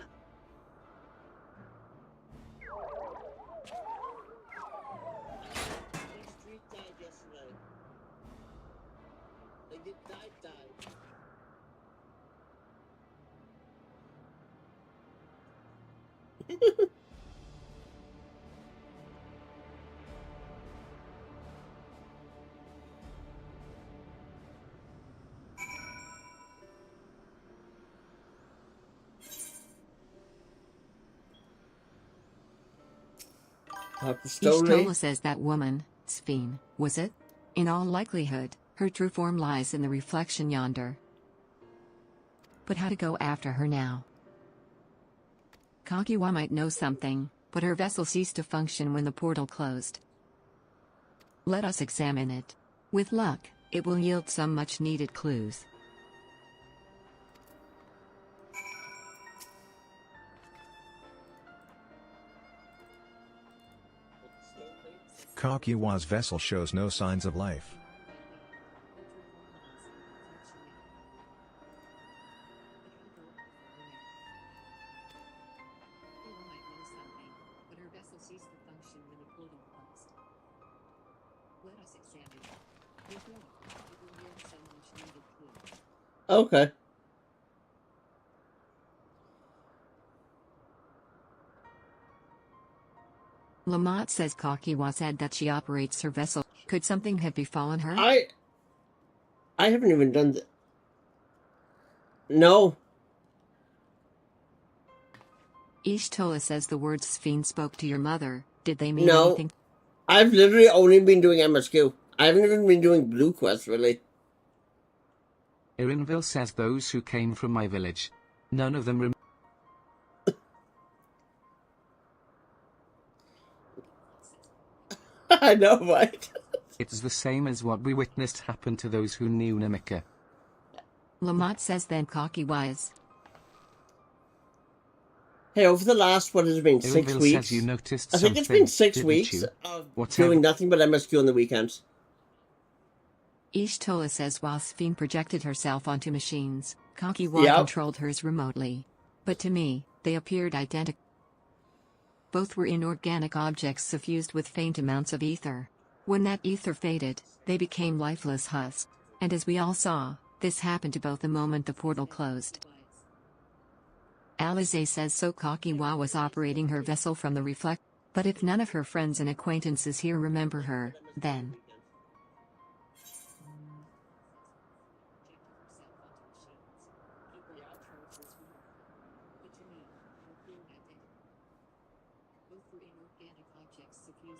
Ishtola says that woman, Sphene, was it? In all likelihood, her true form lies in the reflection yonder. But how to go after her now? Kakiwa might know something, but her vessel ceased to function when the portal closed. Let us examine it. With luck, it will yield some much-needed clues. Kakiwa's vessel shows no signs of life. Okay. Lamont says Kakiwa said that she operates her vessel. Could something have befallen her? I haven't even done that. No. Ishtola says the words Sphene spoke to your mother. Did they mean No. anything? I've literally only been doing MSQ. I haven't even been doing Blue Quest, really. Irinville says those who came from my village. None of them I know, right? It's the same as what we witnessed happen to those who knew Namika. Lamont says then Kakiwa is. Hey, over the last, what has it been, 6 Irinville weeks? says you noticed I think it's something, been 6 didn't weeks you? of Whatever. doing nothing but MSQ on the weekends. Ishtola says while Sphene projected herself onto machines, Kakiwa Yep. controlled hers remotely. But to me, they appeared identical. Both were inorganic objects suffused with faint amounts of ether. When that ether faded, they became lifeless husks. And as we all saw, this happened to both the moment the portal closed. Alize says so Kakiwa was operating her vessel from the reflect. But if none of her friends and acquaintances here remember her, then...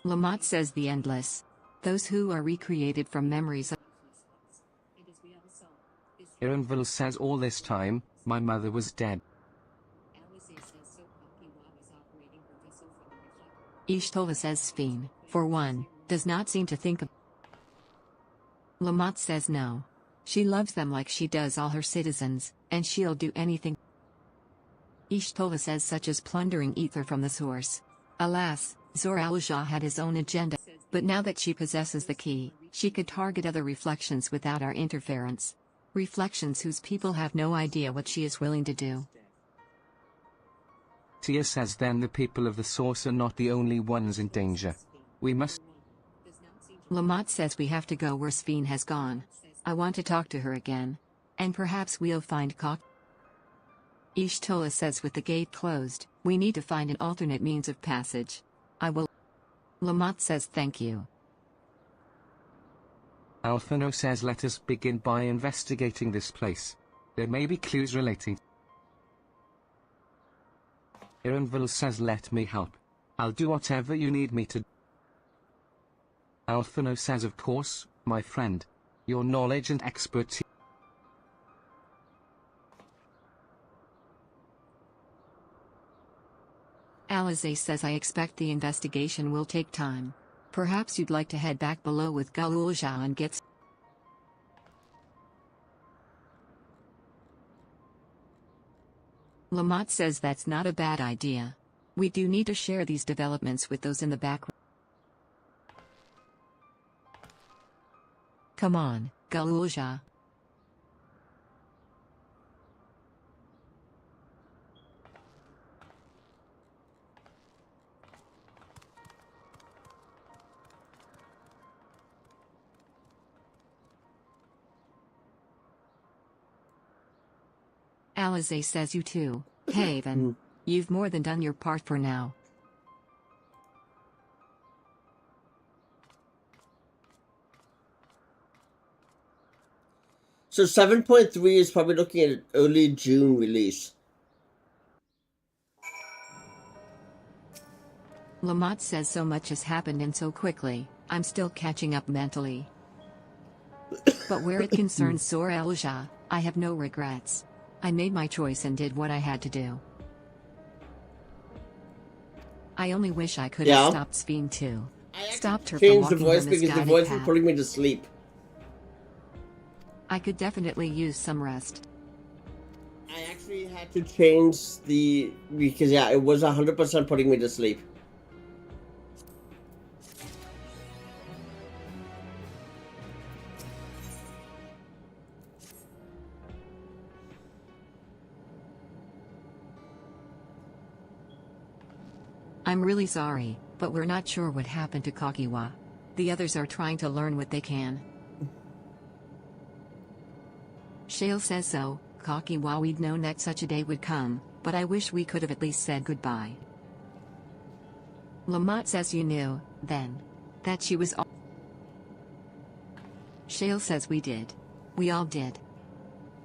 Lamont says the endless. Those who are recreated from memories of... Irinville says all this time, my mother was dead. Ishtola says Sphene, for one, does not seem to think of... Lamont says no. She loves them like she does all her citizens, and she'll do anything. Ishtola says such as plundering ether from the source. Alas, Zor-Al-Jah had his own agenda, but now that she possesses the key, she could target other reflections without our interference. Reflections whose people have no idea what she is willing to do. Tia says then the people of the source are not the only ones in danger. We must... Lamont says we have to go where Sphene has gone. I want to talk to her again. And perhaps we'll find Ishtola says with the gate closed, we need to find an alternate means of passage. I will... Lamont says thank you. Alphino says let us begin by investigating this place. There may be clues relating. Irinville says let me help. I'll do whatever you need me to. Alphino says of course, my friend. Your knowledge and expertise. Alize says I expect the investigation will take time. Perhaps you'd like to head back below with Galul-Jah and get... Lamont says that's not a bad idea. We do need to share these developments with those in the background. Come on, Galul-Jah. Alize says you too, Haven. You've more than done your part for now. So 7.3 is probably looking at an early June release. Lamont says so much has happened and so quickly, I'm still catching up mentally. But where it concerns Zor-El-Jah, I have no regrets. I made my choice and did what I had to do. I only wish I could have stopped Sphene too. Stopped her from Change the walking voice her because the misguided voice was path. putting me to sleep. I could definitely use some rest. I actually had to change the... because yeah, it was 100% putting me to sleep. I'm really sorry, but we're not sure what happened to Kakiwa. The others are trying to learn what they can. Shale says so, Kakiwa, we'd known that such a day would come, but I wish we could have at least said goodbye. Lamont says you knew, then. That she was all. Shale says we did. We all did.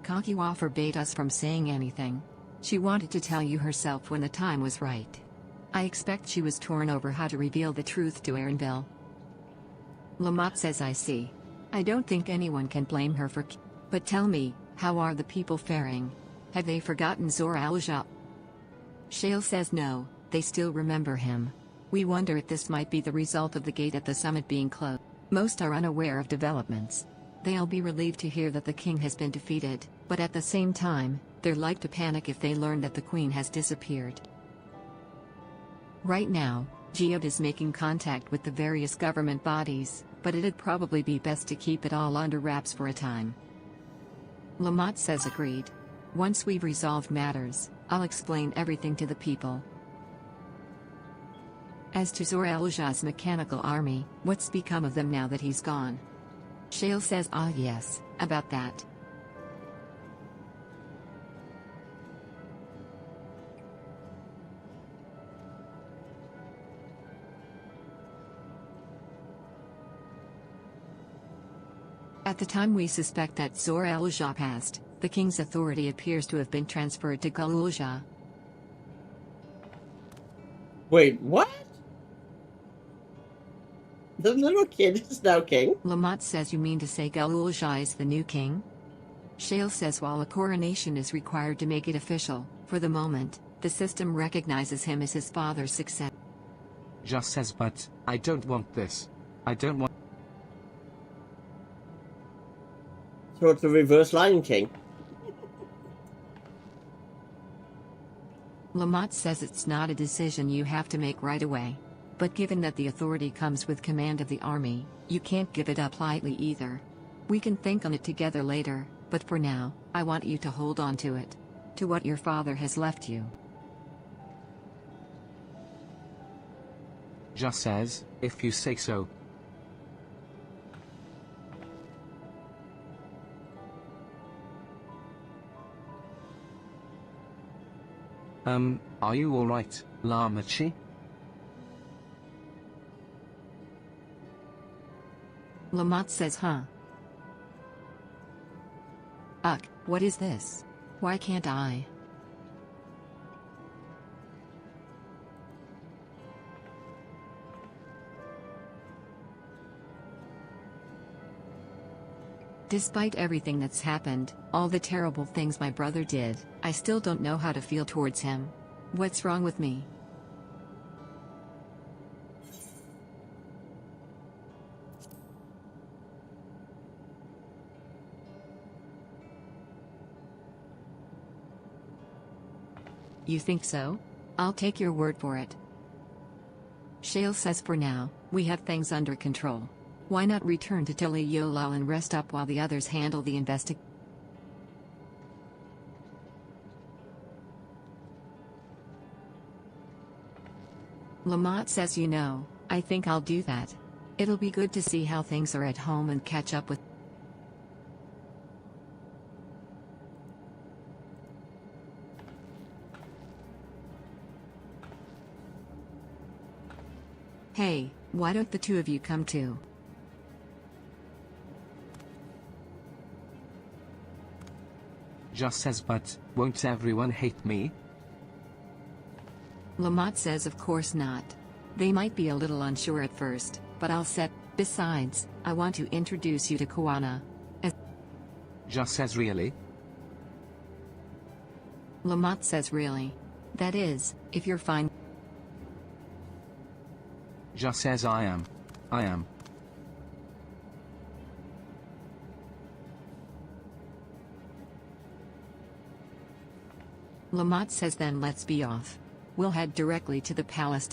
Kakiwa forbade us from saying anything. She wanted to tell you herself when the time was right. I expect she was torn over how to reveal the truth to Erinville. Lamont says I see. I don't think anyone can blame her for. But tell me, how are the people faring? Have they forgotten Zor Al-Shah? Shale says no, they still remember him. We wonder if this might be the result of the gate at the summit being closed. Most are unaware of developments. They'll be relieved to hear that the king has been defeated, but at the same time, they're like to panic if they learn that the queen has disappeared. Right now, Geode is making contact with the various government bodies, but it'd probably be best to keep it all under wraps for a time. Lamont says agreed. Once we've resolved matters, I'll explain everything to the people. As to Zor Al-Shah's mechanical army, what's become of them now that he's gone? Shale says yes, about that. At the time we suspect that Zor Al-Shah passed, the king's authority appears to have been transferred to Galul-Shah. Wait, what? The little kid is now king? Lamont says you mean to say Galul-Shah is the new king? Shale says while a coronation is required to make it official, for the moment, the system recognizes him as his father's successor. Just says but, I don't want this. I don't want. So it's the reverse Lion King. Lamont says it's not a decision you have to make right away. But given that the authority comes with command of the army, you can't give it up lightly either. We can think on it together later, but for now, I want you to hold on to it. To what your father has left you. Just says, if you say so. Are you alright, Lamachi? Lamont says what is this? Why can't I? Despite everything that's happened, all the terrible things my brother did, I still don't know how to feel towards him. What's wrong with me? You think so? I'll take your word for it. Shale says for now, we have things under control. Why not return to Tili Yolal and rest up while the others handle the investigation? Lamont says I think I'll do that. It'll be good to see how things are at home and catch up with. Hey, why don't the two of you come too? Just says but, won't everyone hate me? Lamont says of course not. They might be a little unsure at first, but I'll set. Besides, I want to introduce you to Kuana. Just says really? Lamont says really. That is, if you're fine. Just says I am. I am. Lamont says then let's be off. We'll head directly to the palace.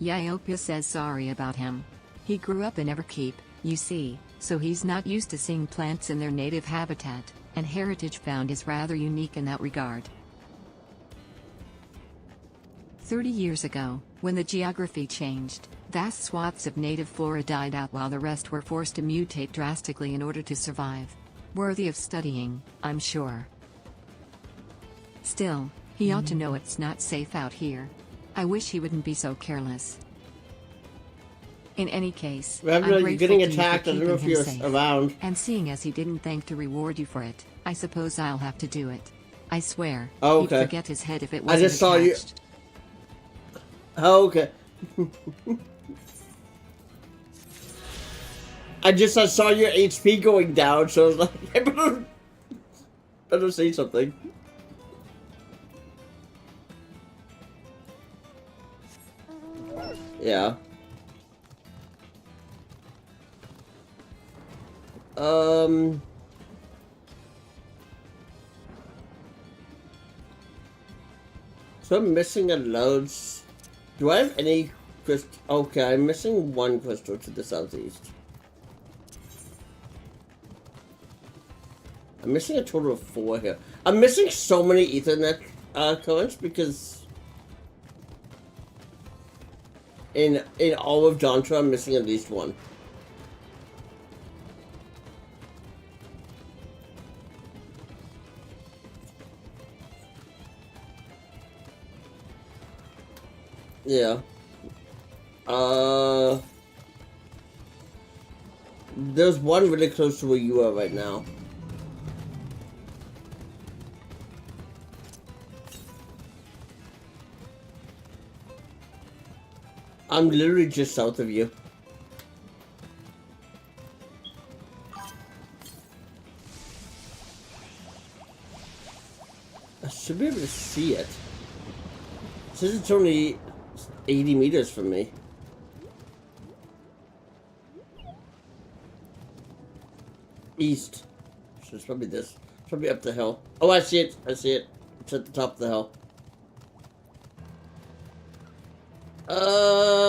Yaiopia says sorry about him. He grew up in Everkeep, you see, so he's not used to seeing plants in their native habitat, and Heritage Found is rather unique in that regard. 30 years ago, when the geography changed, vast swaths of native flora died out while the rest were forced to mutate drastically in order to survive. Worthy of studying, I'm sure. Still, he ought to know it's not safe out here. I wish he wouldn't be so careless. In any case, Remember, I'm you're grateful getting to you for attacked. I don't know keeping if him you're safe. around. And seeing as he didn't think to reward you for it, I suppose I'll have to do it. I swear, Oh, he'd okay. forget his head if it I wasn't just saw you. attached. Oh, okay. I saw your HP going down, so I was like, I better say something. Yeah. So I'm missing a load. Do I have any crystal? Okay, I'm missing one crystal to the southeast. I'm missing a total of 4 here. I'm missing so many Ethernet currents because in all of Dawntrail, I'm missing at least one. Yeah. There's one really close to where you are right now. I'm literally just south of you. I should be able to see it. It says it's only 80 meters from me. East. So it's probably this. It's probably up the hill. Oh, I see it. I see it. It's at the top of the hill.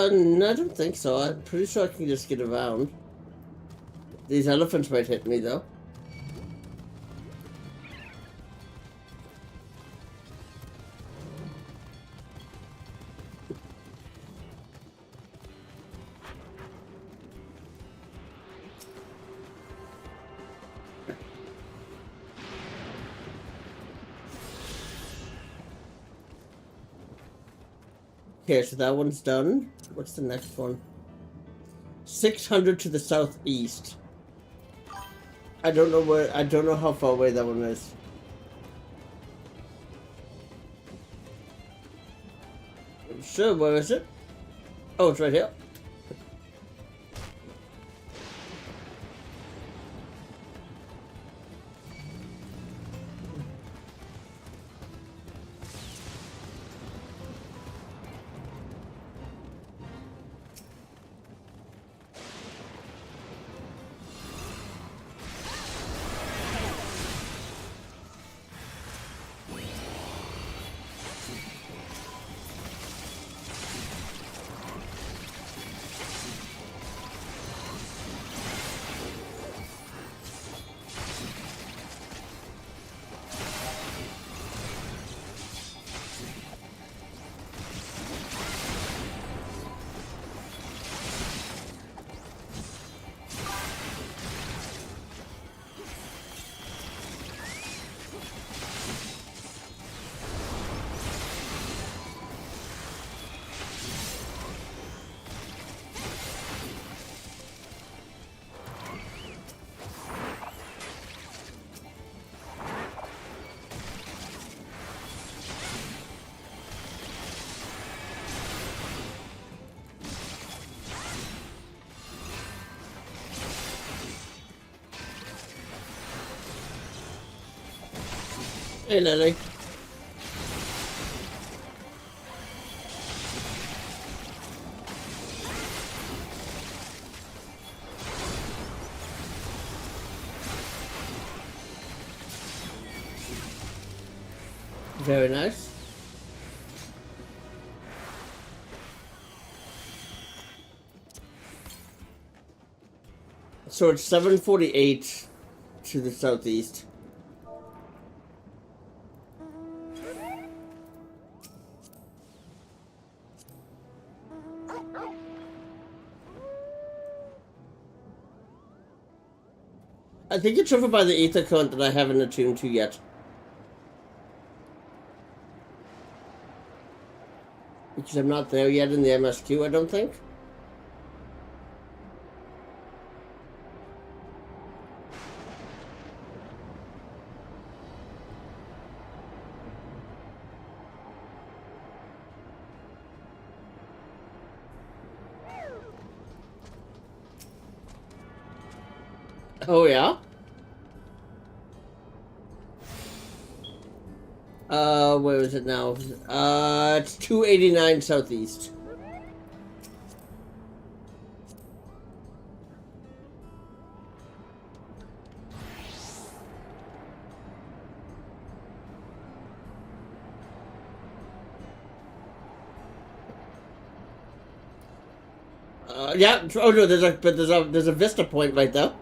No, I don't think so. I'm pretty sure I can just get around. These elephants might hit me, though. Okay, so that one's done. What's the next one? 600 to the southeast. I don't know where. I don't know how far away that one is. Sure, where is it? Oh, it's right here. Hey, Lily. Very nice. So it's 748 to the southeast. I think it's over by the ether current that I haven't attuned to yet. Because I'm not there yet in the MSQ, I don't think. Oh, yeah? Where is it now? It's 289 southeast. Yeah. Oh no, there's a vista point right there.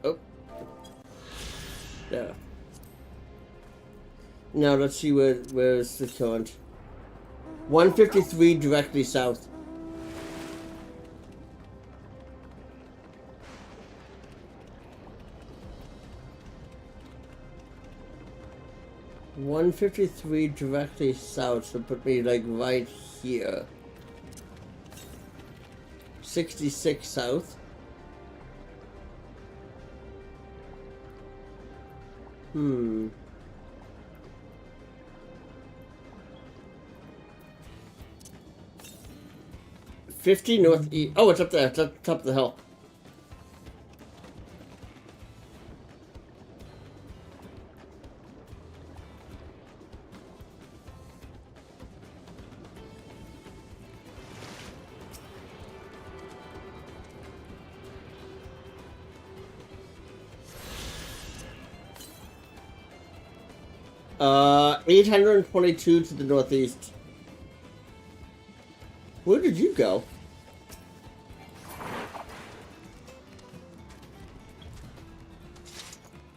Oh. Yeah. Now let's see where's the current. 153 directly south. .153 directly south, so put me like right here. 66 south. Hmm. .50 northeast. Oh, it's up there. It's up top of the hill. Uh, 822 to the northeast. Where did you go?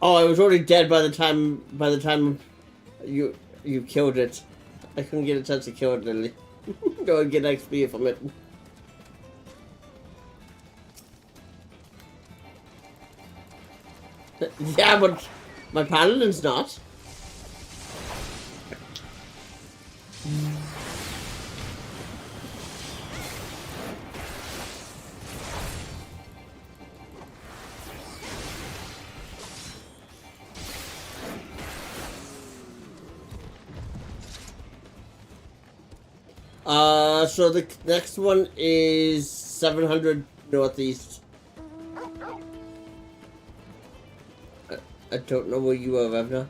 Oh, I was already dead by the time you killed it. I couldn't get a chance to kill it, literally. Go and get XP from it. Yeah, but my paladin's not. So the next one is 700 northeast. I don't know where you are, Revna.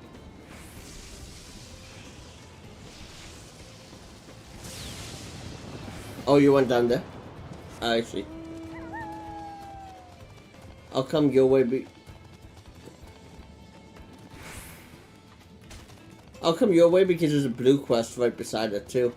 Oh, you went down there? I see. I'll come your way. I'll come your way because there's a blue quest right beside it too.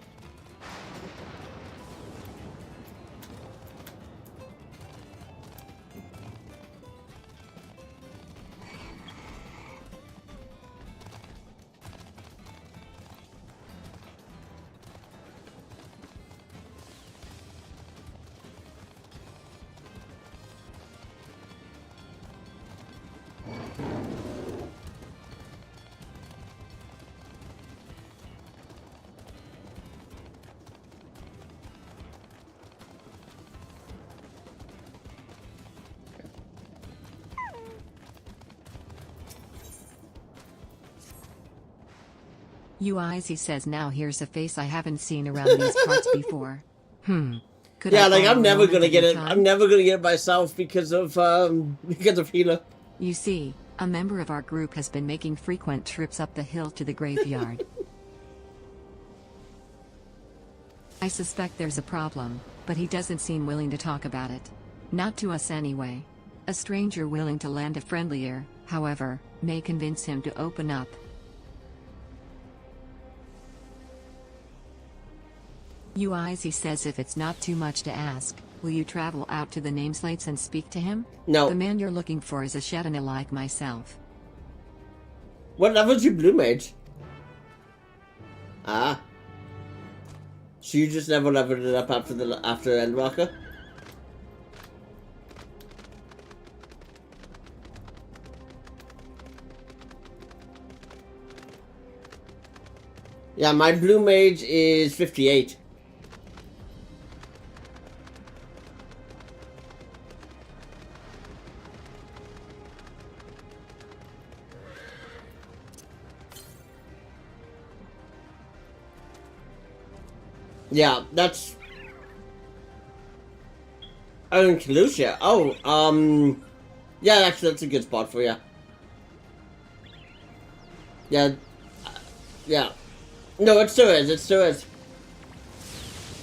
You eyes, he says. Now here's a face I haven't seen around these parts before. Could yeah, I like I'm never gonna get it. time? I'm never gonna get it myself because of healer. You see, a member of our group has been making frequent trips up the hill to the graveyard. I suspect there's a problem, but he doesn't seem willing to talk about it. Not to us anyway. A stranger willing to lend a friendly ear, however, may convince him to open up. UIs, he says, if it's not too much to ask, will you travel out to the nameslates and speak to him? No. The man you're looking for is a Shetana like myself. What level's your blue mage? Ah. So you just never leveled it up after Endwalker? Yeah, my blue mage is 58. Yeah, that's... Oh, in Kalusha. Oh, yeah, actually, that's a good spot for you. Yeah. Yeah. No, it still is. It still is.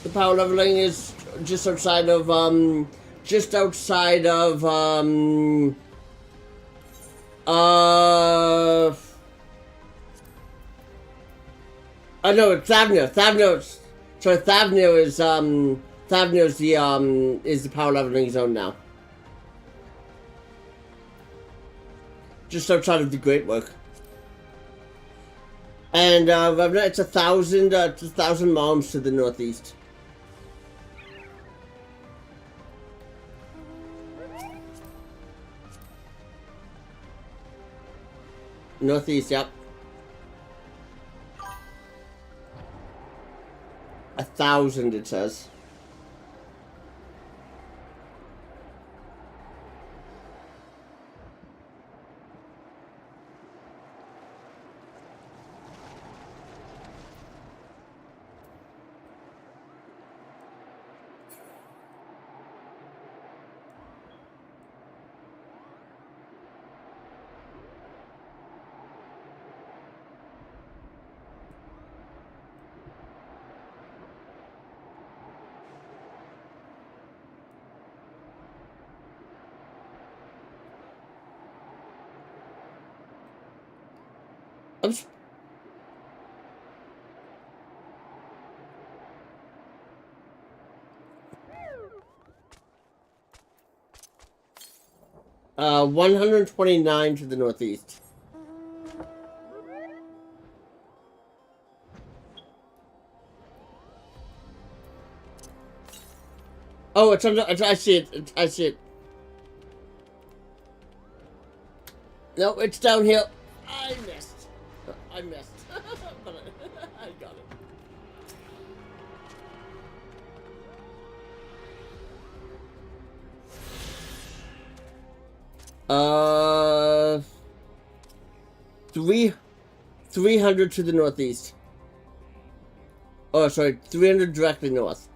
The power leveling is just outside of, just outside of, oh no, it's Thavnir. Thavnir's... So Thavnir is Thavnir's the power leveling zone now. Just outside of the Great Work. And it's 1,000 miles to the northeast. Northeast, yep. 1,000 it says. I'm 129 to the northeast. Oh, it's under. I see it. I see it. No, it's down here. I missed. I missed. But I got it. Uh, 300 to the northeast. Oh, sorry, 300 directly north.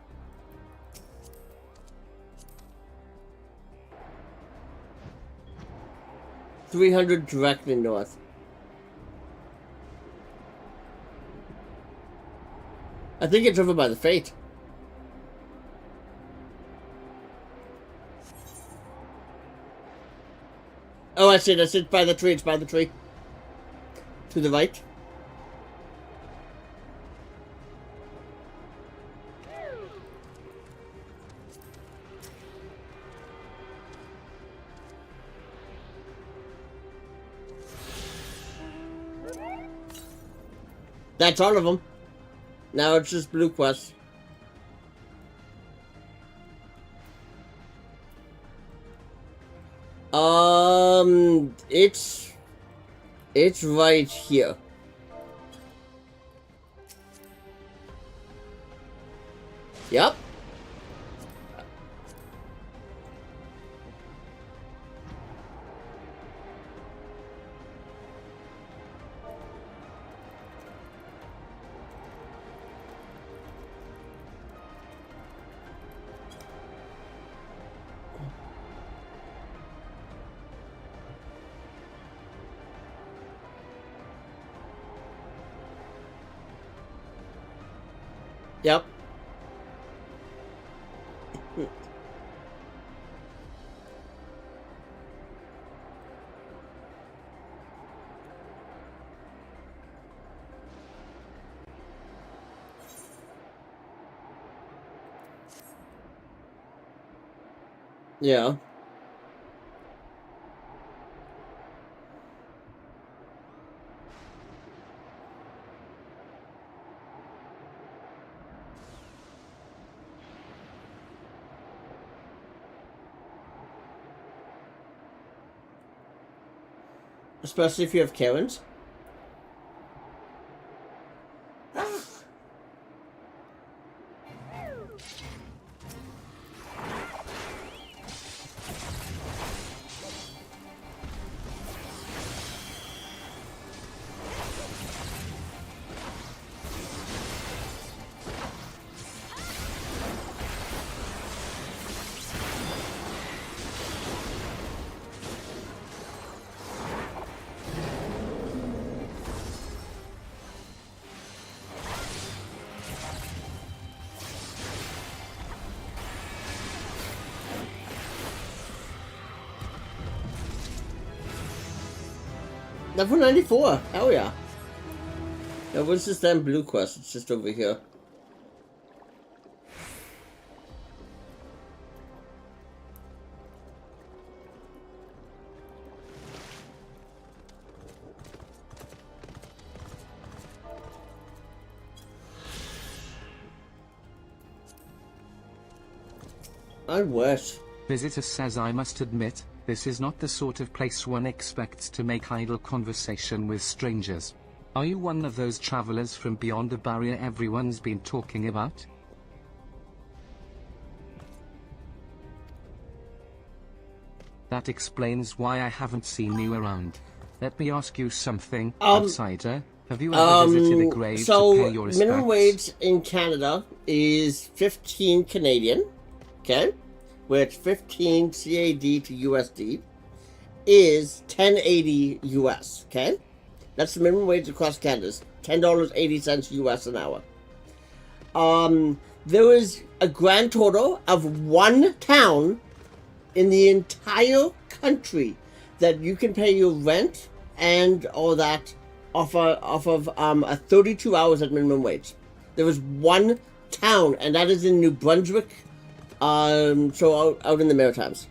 $300 directly north. I think it's over by the Fate. Oh, I see it. I see it by the tree. It's by the tree. To the right. That's all of them. Now it's just blue quests. It's right here. Yep. Yep. Yeah. Especially if you have Karens. Level 94. Hell yeah. Now what's this damn blue quest? It's just over here. I wish. Visitor says, I must admit, this is not the sort of place one expects to make idle conversation with strangers. Are you one of those travelers from beyond the barrier everyone's been talking about? That explains why I haven't seen you around. Let me ask you something, outsider. Have you ever visited a grave to pay your respects? Minimum wage in Canada is 15 Canadian, okay? Which 15 CAD to USD is 10.80 US, okay? That's the minimum wage across Canada, $10.80 US an hour. There is a grand total of one town in the entire country that you can pay your rent and all that off of 32 hours at minimum wage. There is one town, and that is in New Brunswick, so out in the Maritimes.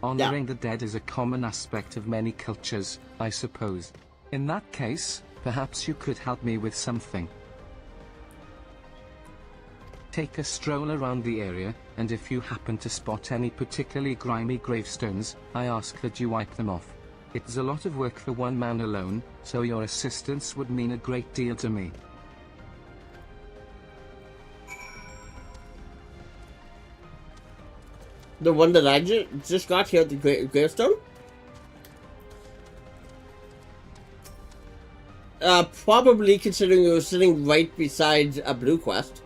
Honoring the dead is a common aspect of many cultures, I suppose. In that case, perhaps you could help me with something. Take a stroll around the area, and if you happen to spot any particularly grimy gravestones, I ask that you wipe them off. It's a lot of work for one man alone, so your assistance would mean a great deal to me. The one that I just got here at the gravestone? Probably, considering it was sitting right beside a blue quest.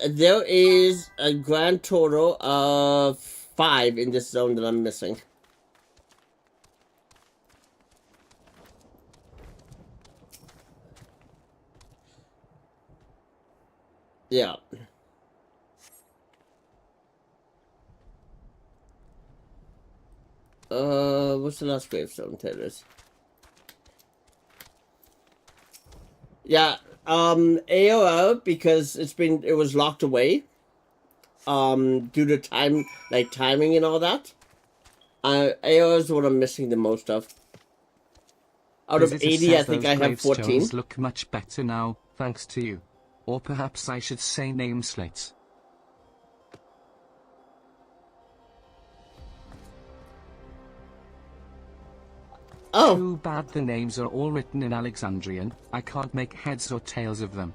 There is a grand total of 5 in this zone that I'm missing. Yeah. What's the last gravestone? There it is. Yeah, AOL, because it was locked away, due to timing and all that. AOL is what I'm missing the most of. Out of 80, I think I have 14. Look much better now, thanks to you. Or perhaps I should say name slates. Oh. Too bad the names are all written in Alexandrian. I can't make heads or tails of them.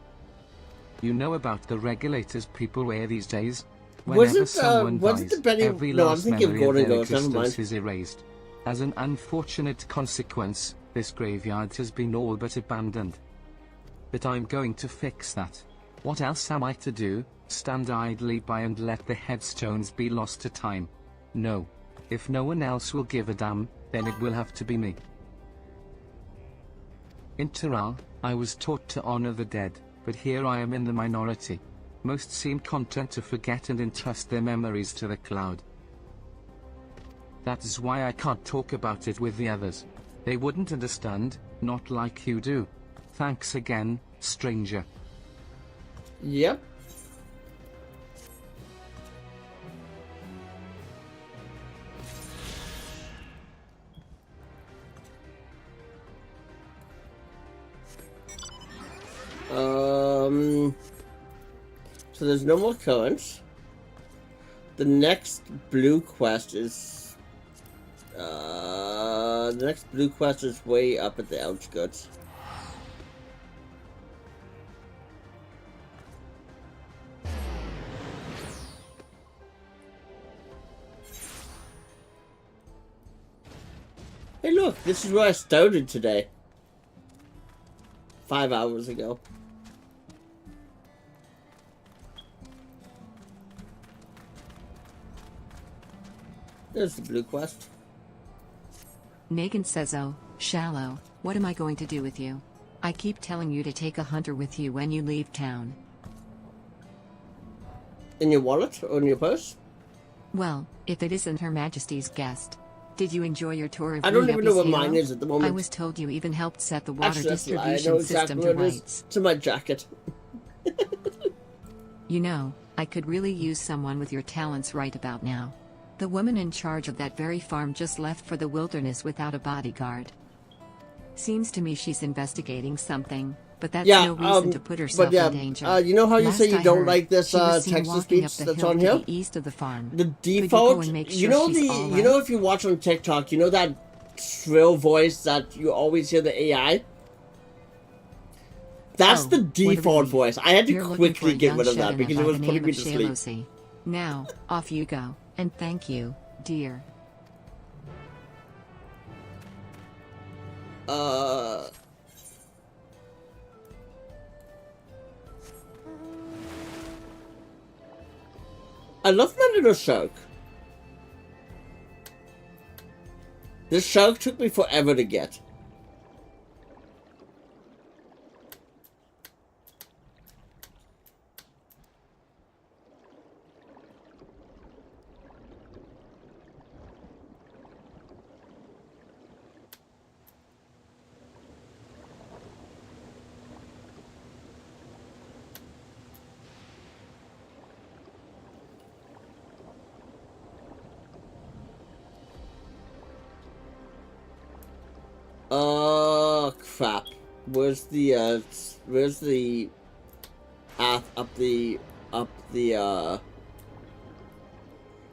You know about the regulators people wear these days? Whenever someone dies, every last memory of their existence is erased. As an unfortunate consequence, this graveyard has been all but abandoned. But I'm going to fix that. What else am I to do? Stand idly by and let the headstones be lost to time? No. If no one else will give a damn, then it will have to be me. In Tural, I was taught to honor the dead, but here I am in the minority. Most seem content to forget and entrust their memories to the cloud. That is why I can't talk about it with the others. They wouldn't understand, not like you do. Thanks again, stranger. Yep. So there's no more currents. The next blue quest is way up at the outskirts. Hey look, this is where I started today. 5 hours ago. There's the blue quest. Negan says, oh, shallow, what am I going to do with you? I keep telling you to take a hunter with you when you leave town. In your wallet or in your purse? Well, if it isn't Her Majesty's guest. Did you enjoy your tour of I don't even know what Halo? mine is at the moment. I was told you even helped set the water Actually, that's a lie. I know distribution exactly system what to it is. rights. It's in my jacket. You know, I could really use someone with your talents right about now. The woman in charge of that very farm just left for the wilderness without a bodyguard. Seems to me she's investigating something, but that's no reason to put herself in danger. You know how you Last say you I don't heard, like this she was seen text to walking up speech the that's hill on to here? the east of the farm. The Could you default, go and make you sure know she's all you know right? if you watch on TikTok, you know that shrill voice that you always hear the AI? That's the default voice. I had to You're looking for quickly a get young rid of that Shedana because by it was the putting name me of to sleep. Shalosi. Now, off you go, and thank you, dear. I love my little shark. This shark took me forever to get. Crap. Where's the path up the I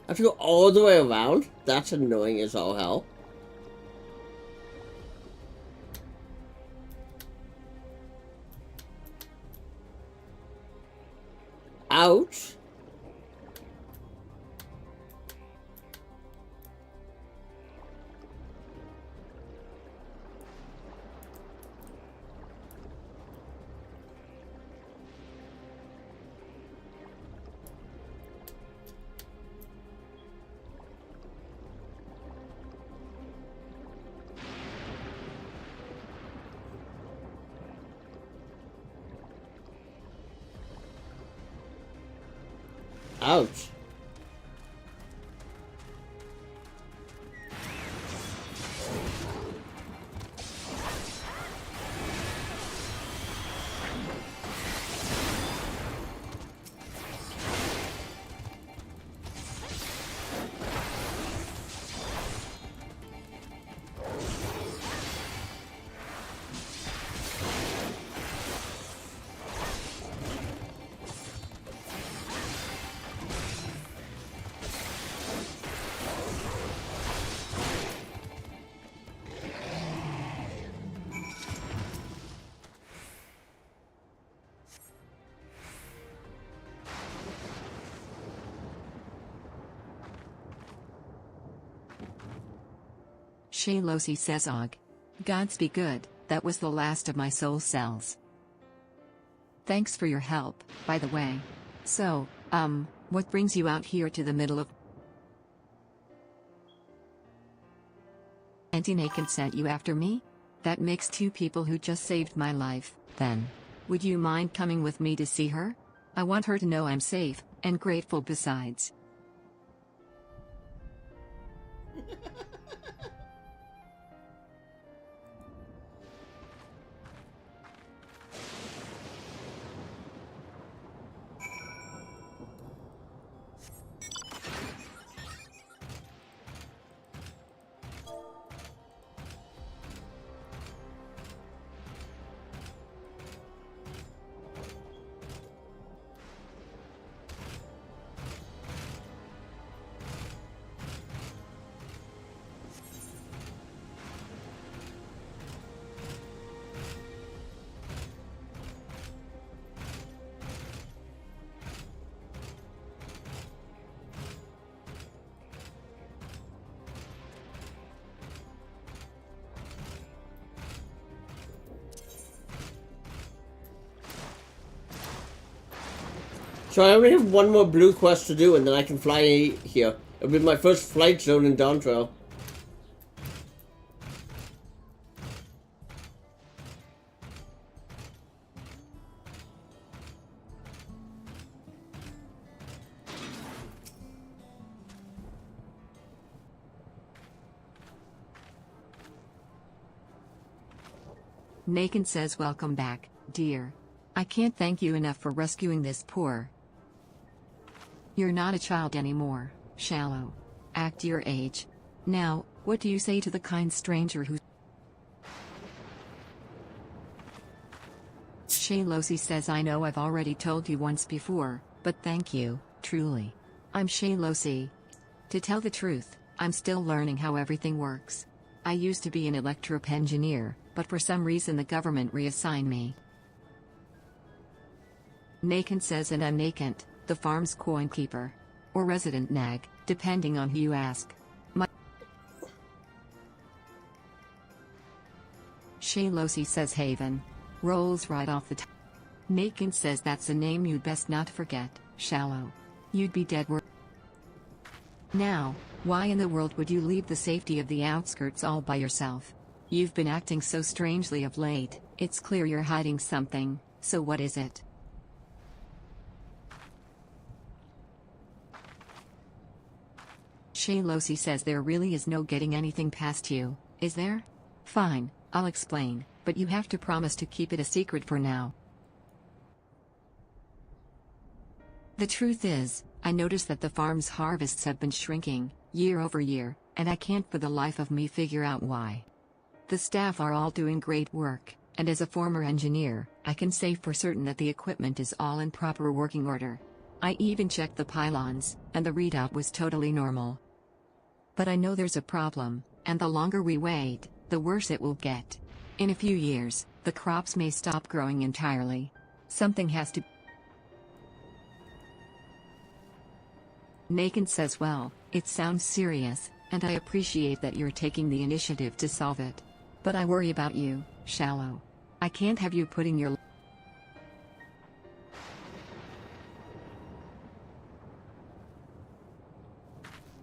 have to go all the way around? That's annoying as all hell. Ouch. Ouch. Shalosi says, Og. Gods be good, that was the last of my soul cells. Thanks for your help, by the way. So, what brings you out here to the middle of... Auntie Naked sent you after me? That makes two people who just saved my life, then. Would you mind coming with me to see her? I want her to know I'm safe, and grateful besides. So I only have one more blue quest to do, and then I can fly here. It'll be my first flight zone in Dawntrail. Nakin says welcome back, dear. I can't thank you enough for rescuing this poor. You're not a child anymore, Shallow. Act your age. Now, what do you say to the kind stranger who... Shaylosi says I know I've already told you once before, but thank you, truly. I'm Shaylosi. To tell the truth, I'm still learning how everything works. I used to be an electrop engineer, but for some reason the government reassigned me. Nakant says and I'm Nakant, the farm's coin keeper. Or resident nag, depending on who you ask. Shaylosi says Haven. Rolls right off the top. Nakant says that's a name you'd best not forget, Shallow. You'd be dead Now, why in the world would you leave the safety of the outskirts all by yourself? You've been acting so strangely of late, it's clear you're hiding something, so what is it? Shaylosi says there really is no getting anything past you, is there? Fine, I'll explain, but you have to promise to keep it a secret for now. The truth is, I noticed that the farm's harvests have been shrinking, year over year, and I can't for the life of me figure out why. The staff are all doing great work, and as a former engineer, I can say for certain that the equipment is all in proper working order. I even checked the pylons, and the readout was totally normal. But I know there's a problem, and the longer we wait, the worse it will get. In a few years, the crops may stop growing entirely. Something has to... Nakant says well, it sounds serious, and I appreciate that you're taking the initiative to solve it. But I worry about you, Shallow. I can't have you putting your...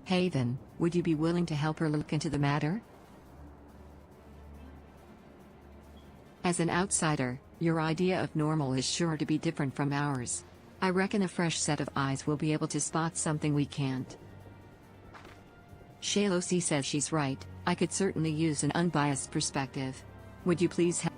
Haven, would you be willing to help her look into the matter? As an outsider, your idea of normal is sure to be different from ours. I reckon a fresh set of eyes will be able to spot something we can't. Shaylosi says she's right, I could certainly use an unbiased perspective. Would you please help?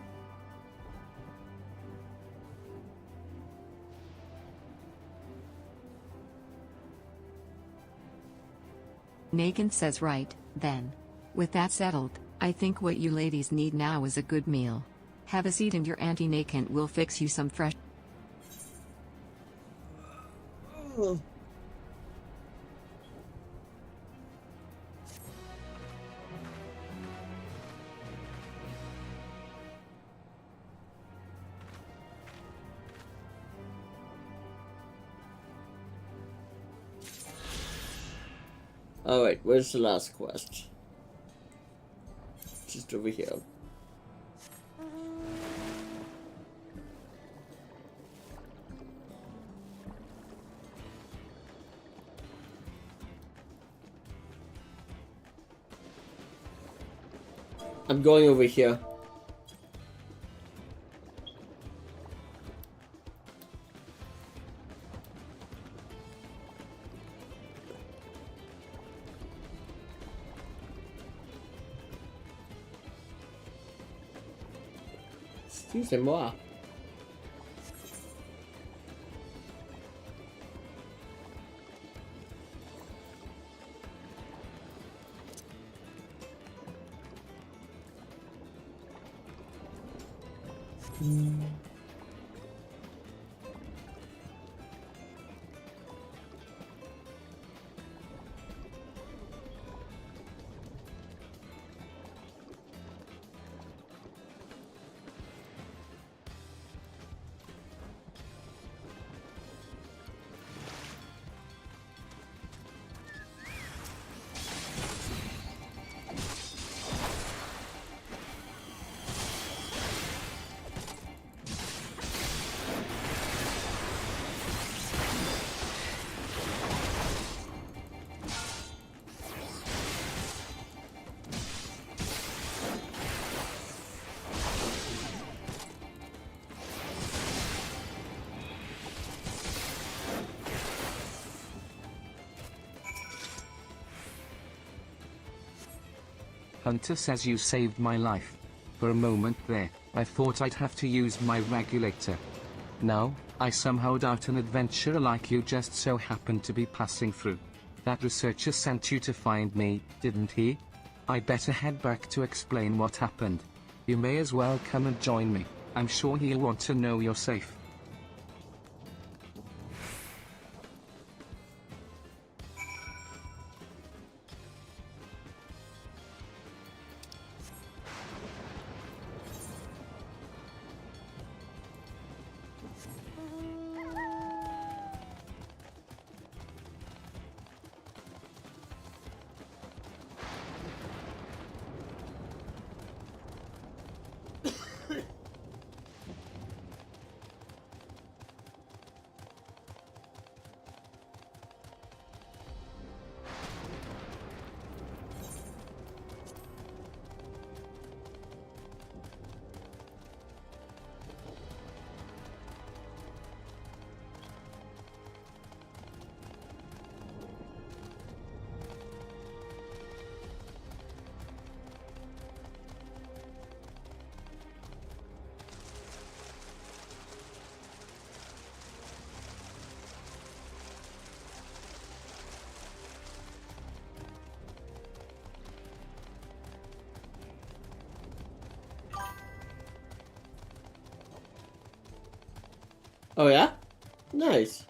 Nakant says right, then. With that settled, I think what you ladies need now is a good meal. Have a seat and your Auntie Nakant will fix you some fresh... Alright, where's the last quest? Just over here. I'm going over here. Excusez-moi. Hunter says you saved my life. For a moment there, I thought I'd have to use my regulator. Now, I somehow doubt an adventurer like you just so happened to be passing through. That researcher sent you to find me, didn't he? I better head back to explain what happened. You may as well come and join me. I'm sure he'll want to know you're safe. Oh yeah? Nice.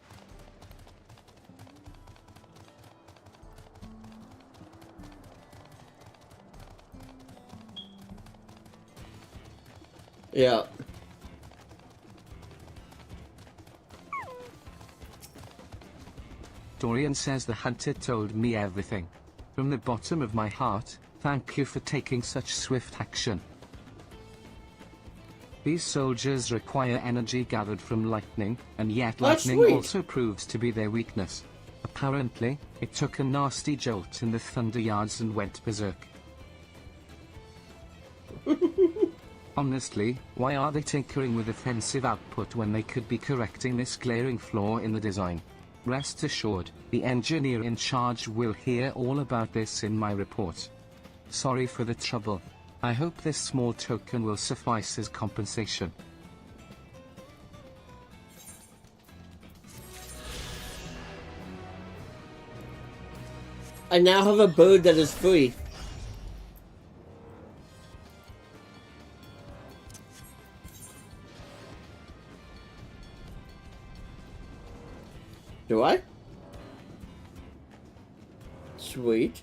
Yeah. Dorian says the hunter told me everything. From the bottom of my heart, thank you for taking such swift action. These soldiers require energy gathered from lightning, and yet lightning also proves to be their weakness. Apparently, it took a nasty jolt in the Thunder Yards and went berserk. Honestly, why are they tinkering with offensive output when they could be correcting this glaring flaw in the design? Rest assured, the engineer in charge will hear all about this in my report. Sorry for the trouble. I hope this small token will suffice as compensation. I now have a bird that is free. Do I? Sweet.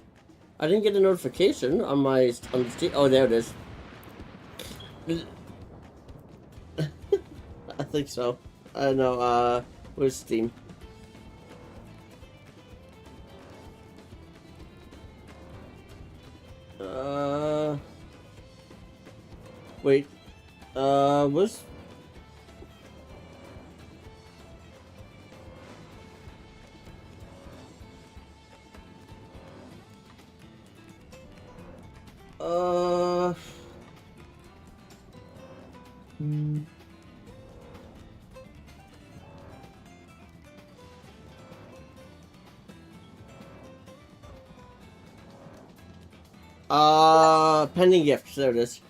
I didn't get a notification on my oh, there it is. I think so. I know. Where's Steam? Wait. Where's? Pending gifts. There it is.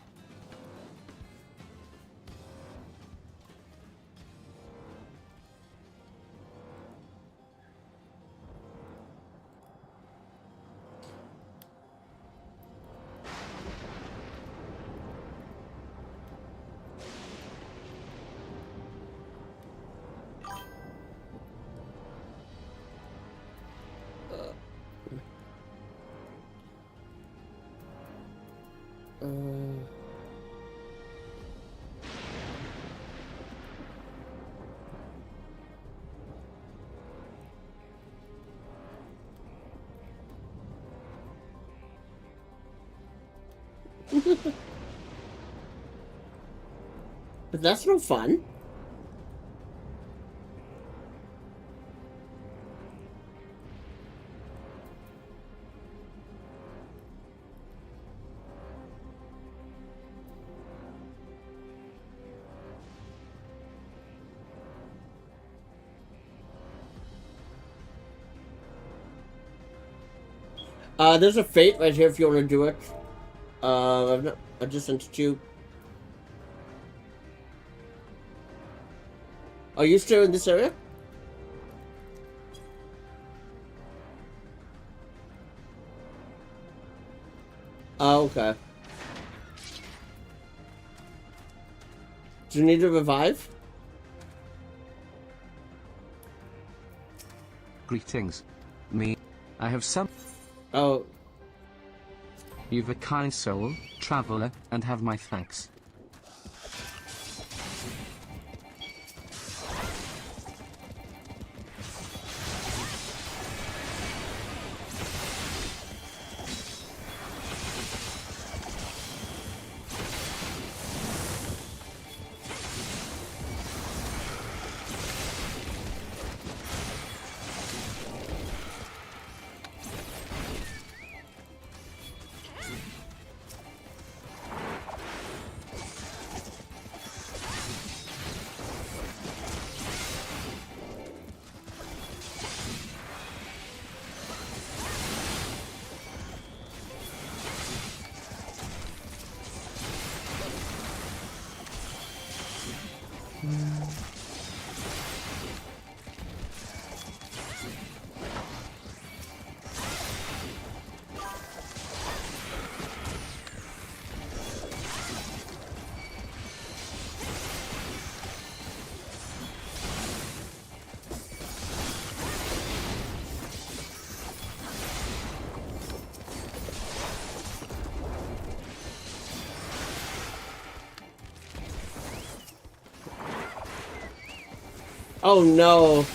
But that's no fun. There's a fate right here if you want to do it. I just sent it to you. Are you still in this area? Oh, okay. Do you need to revive? Greetings. Me. I have some... Oh. You've a kind soul, traveler, and have my thanks. Oh no.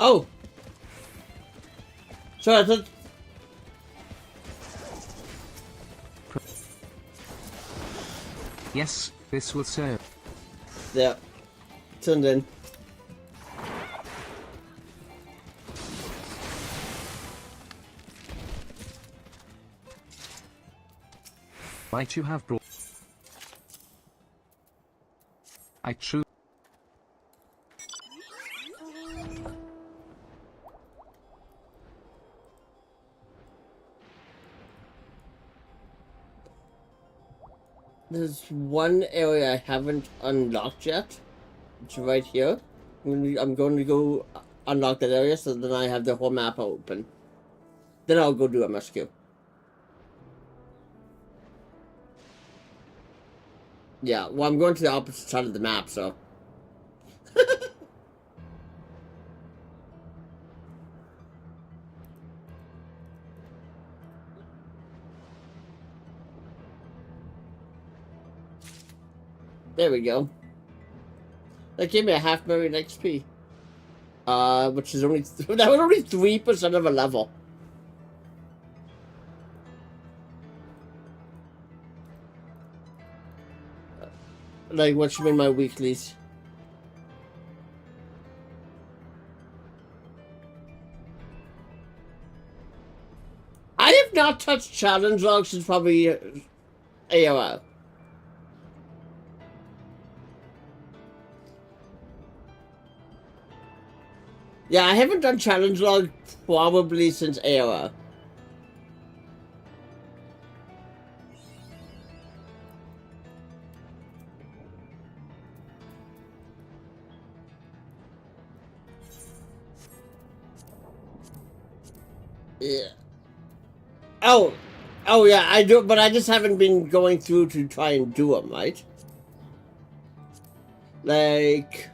Oh! Sorry, I thought... Yes, this will serve. Yeah. Turned in. Might you have brought... I truly... There's one area I haven't unlocked yet. It's right here. I'm going to go unlock that area so then I have the whole map open. Then I'll go do MSQ. Yeah, well, I'm going to the opposite side of the map, so... There we go. That gave me a 500,000 XP. Which is only... that was only 3% of a level. Like, what should be my weeklies? I have not touched challenge logs since probably AOL. Yeah, I haven't done challenge log probably since AOL. Yeah. Oh yeah, I do, but I just haven't been going through to try and do them, right? Like,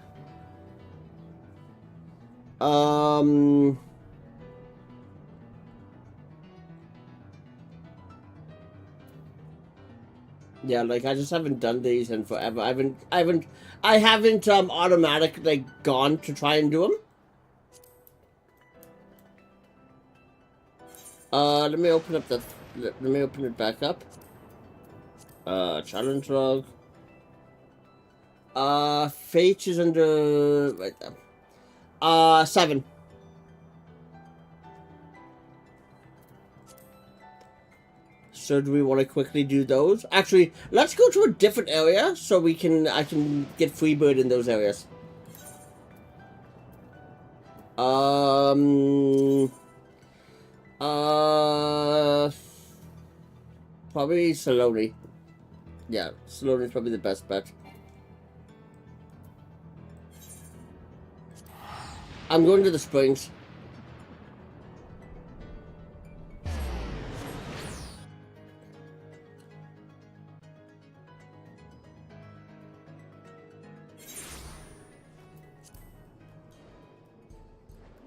yeah, like I just haven't done these in forever. I haven't automatically gone to try and do them. Let me open up let me open it back up. Challenge log. Fate is under right there. 7. So do we want to quickly do those? Actually, let's go to a different area so I can get Freebird in those areas. Probably Saloni. Yeah, Saloni is probably the best bet. I'm going to the Springs.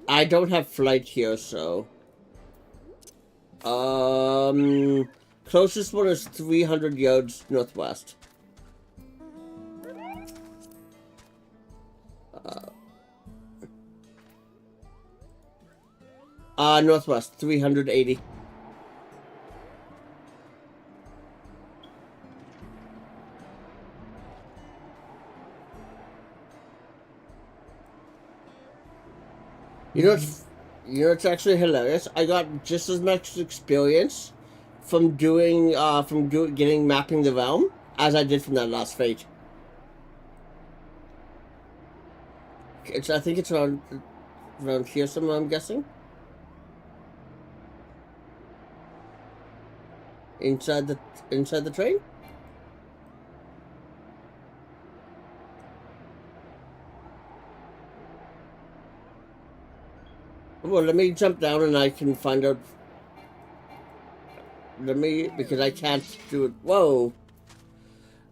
I don't have flight here, so... Closest one is 300 yards northwest. Northwest, 380. You know it's actually hilarious. I got just as much experience from mapping the realm as I did from that last fate. I think it's around here somewhere, I'm guessing. Inside the train? Well, let me jump down and I can find out. Because I can't do it. Whoa.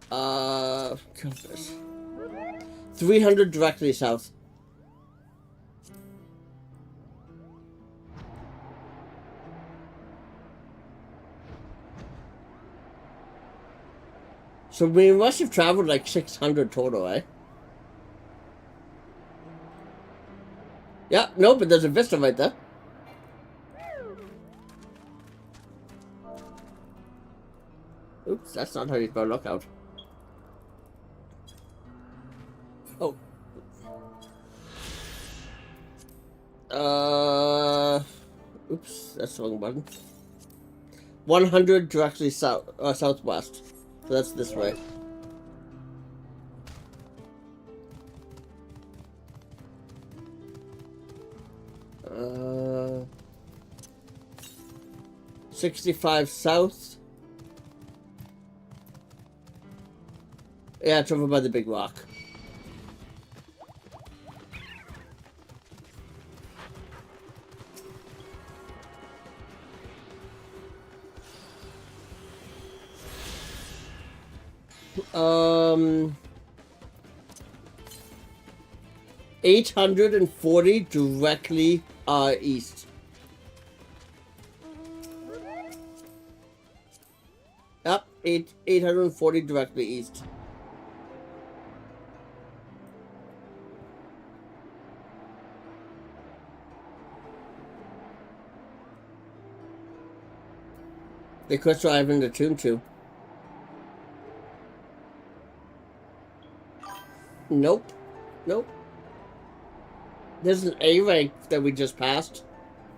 Compass. 300 directly south. So we must have traveled like 600 total, eh? Yeah, no, but there's a vista right there. Oops, that's not how you spell lookout. Oh. Oops, that's the wrong button. 100 directly southwest. So that's this way. Uh, 65 south. Yeah, it's over by the big rock. Um, 840 directly east. Yep, 840 directly east. They could drive into Tomb 2. Nope. Nope. There's an A rank that we just passed.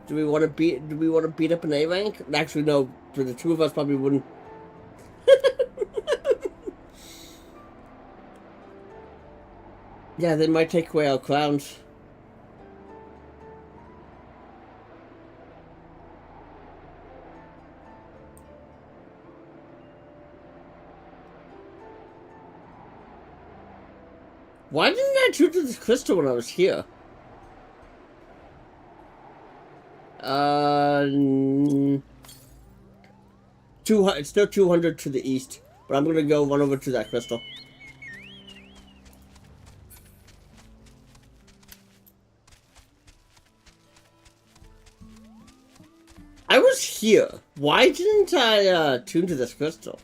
Do we want to beat up an A rank? Actually, no. For the two of us, probably wouldn't. Yeah, they might take away our crowns. Why didn't I shoot to this crystal when I was here? It's still 200 to the east, but I'm gonna go run over to that crystal. I was here. Why didn't I tune to this crystal?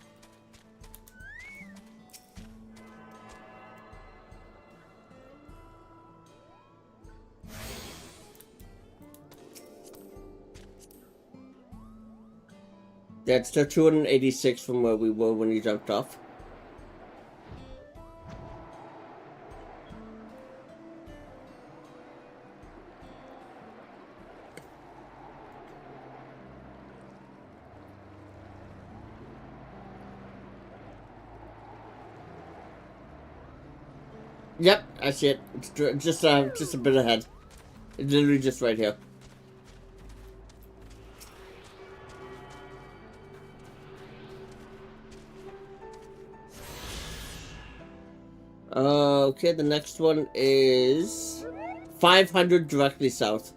Yeah, it's still 286 from where we were when you jumped off. Yep, I see it. It's just a bit ahead. It's literally just right here. Okay, the next one is 500 directly south.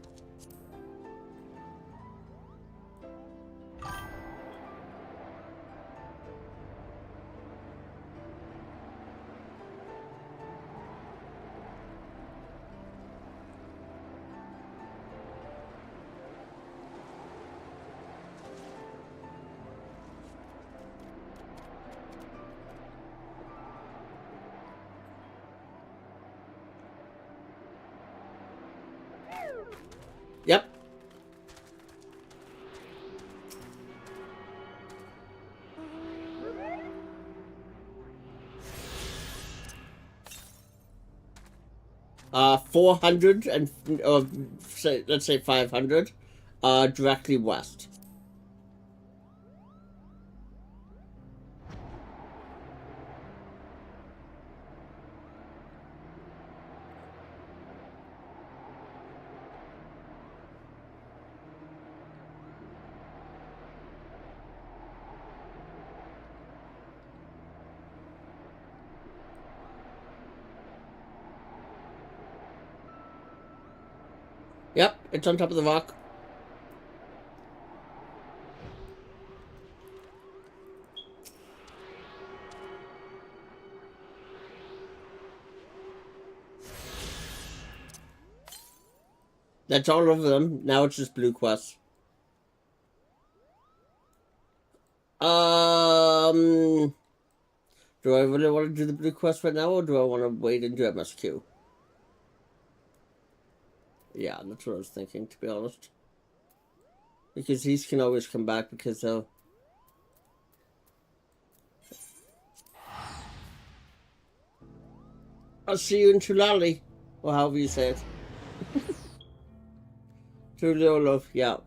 Yep. Uh, 400 and let's say 500, directly west. Yep, it's on top of the rock. That's all of them. Now it's just blue quests. Do I really want to do the blue quest right now, or do I want to wait and do MSQ? Yeah, that's what I was thinking, to be honest. Because these can always come back because they'll... I'll see you in Tulali, or however you say it. Tulolo, yeah.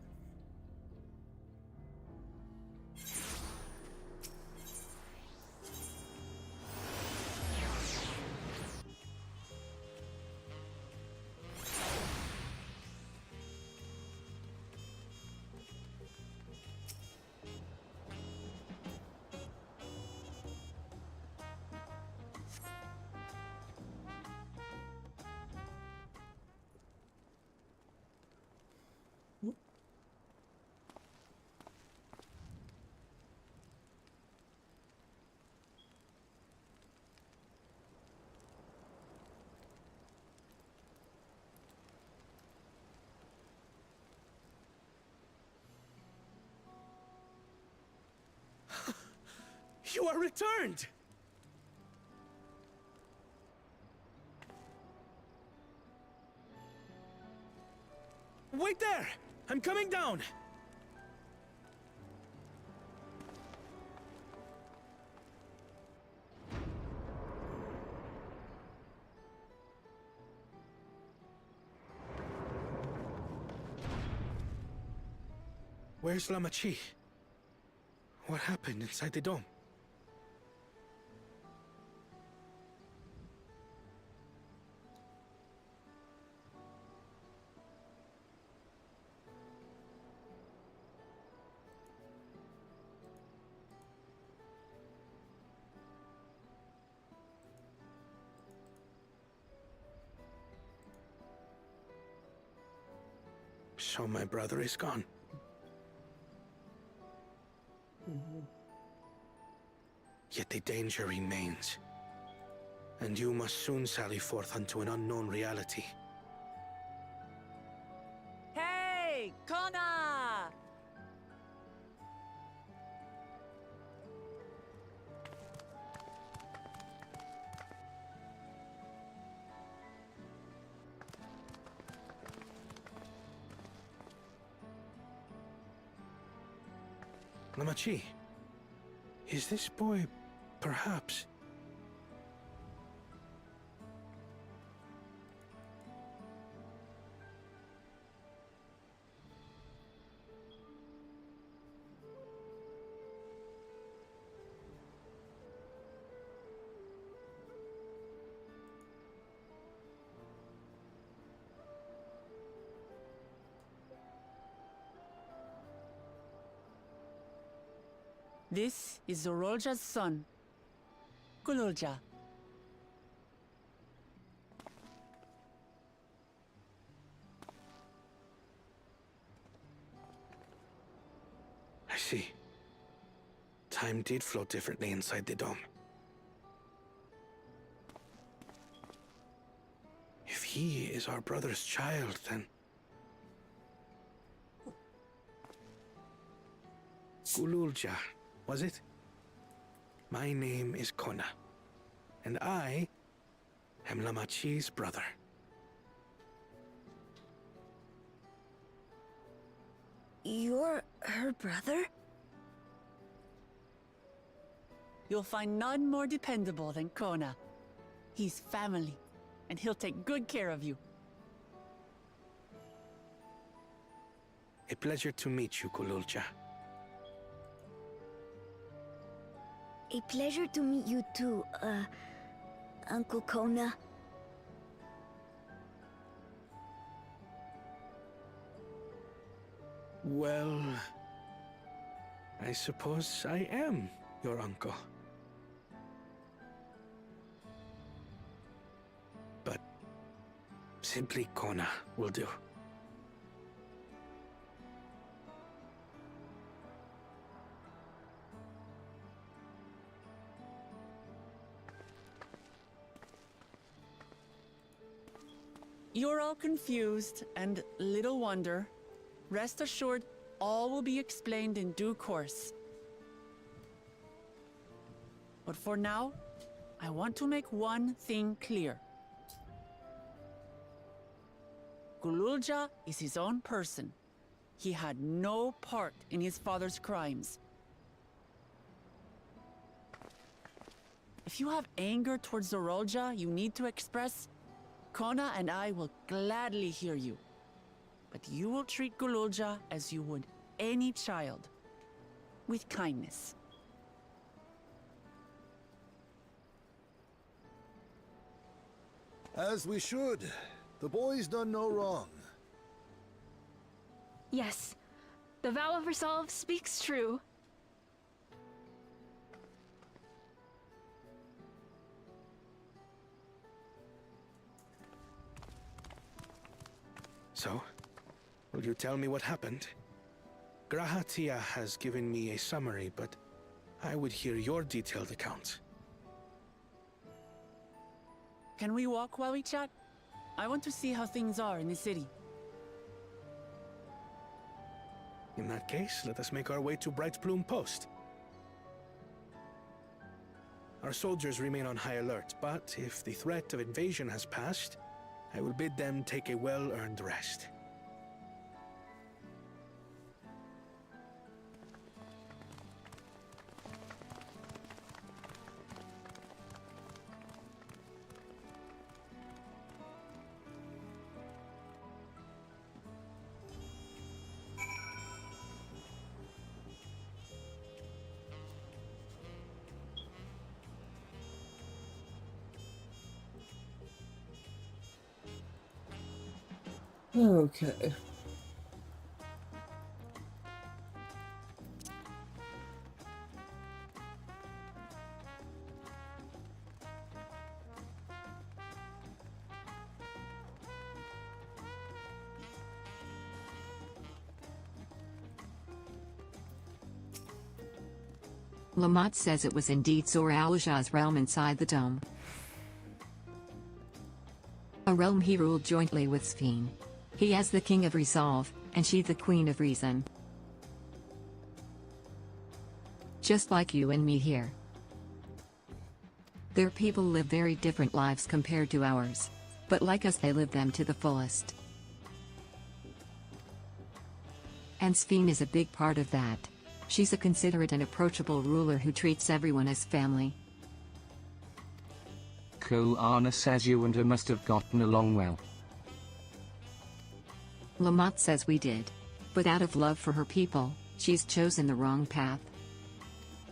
You are returned! Wait there! I'm coming down! Where's Lamachi? What happened inside the dome? So my brother is gone. Yet the danger remains. And you must soon sally forth unto an unknown reality. Hey, Kona! Lamachi, is this boy, perhaps? This is Zorolja's son, Gululja. I see. Time did flow differently inside the dome. If he is our brother's child, then... Gululja, was it? My name is Kona, and I am Lamachi's brother. You're her brother? You'll find none more dependable than Kona. He's family, and he'll take good care of you. A pleasure to meet you, Gululja. A pleasure to meet you too, Uncle Kona. Well, I suppose I am your uncle. But simply Kona will do. You're all confused, and little wonder. Rest assured, all will be explained in due course. But for now, I want to make one thing clear. Gululja is his own person. He had no part in his father's crimes. If you have anger towards Zorolja you need to express, Kona and I will gladly hear you. But you will treat Gululja as you would any child, with kindness. As we should. The boy's done no wrong. Yes, the vow of resolve speaks true. So, will you tell me what happened? Grahatia has given me a summary, but I would hear your detailed account. Can we walk while we chat? I want to see how things are in the city. In that case, let us make our way to Bright Plume Post. Our soldiers remain on high alert, but if the threat of invasion has passed, I will bid them take a well-earned rest. Okay. Lamont says it was indeed Zor-Al-Shah's realm inside the dome. A realm he ruled jointly with Sphene. He as the king of resolve, and she the queen of reason. Just like you and me here. Their people live very different lives compared to ours. But like us they live them to the fullest. And Sphene is a big part of that. She's a considerate and approachable ruler who treats everyone as family. Koana says you and her must have gotten along well. Lamont says we did. But out of love for her people, she's chosen the wrong path.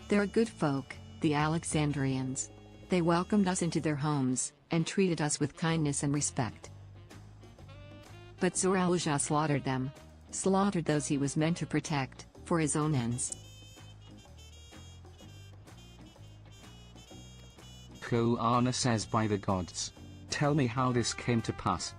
They're good folk, the Alexandrians. They welcomed us into their homes, and treated us with kindness and respect. But Zor-Al-Shah slaughtered them. Slaughtered those he was meant to protect, for his own ends. Koana says by the gods. Tell me how this came to pass.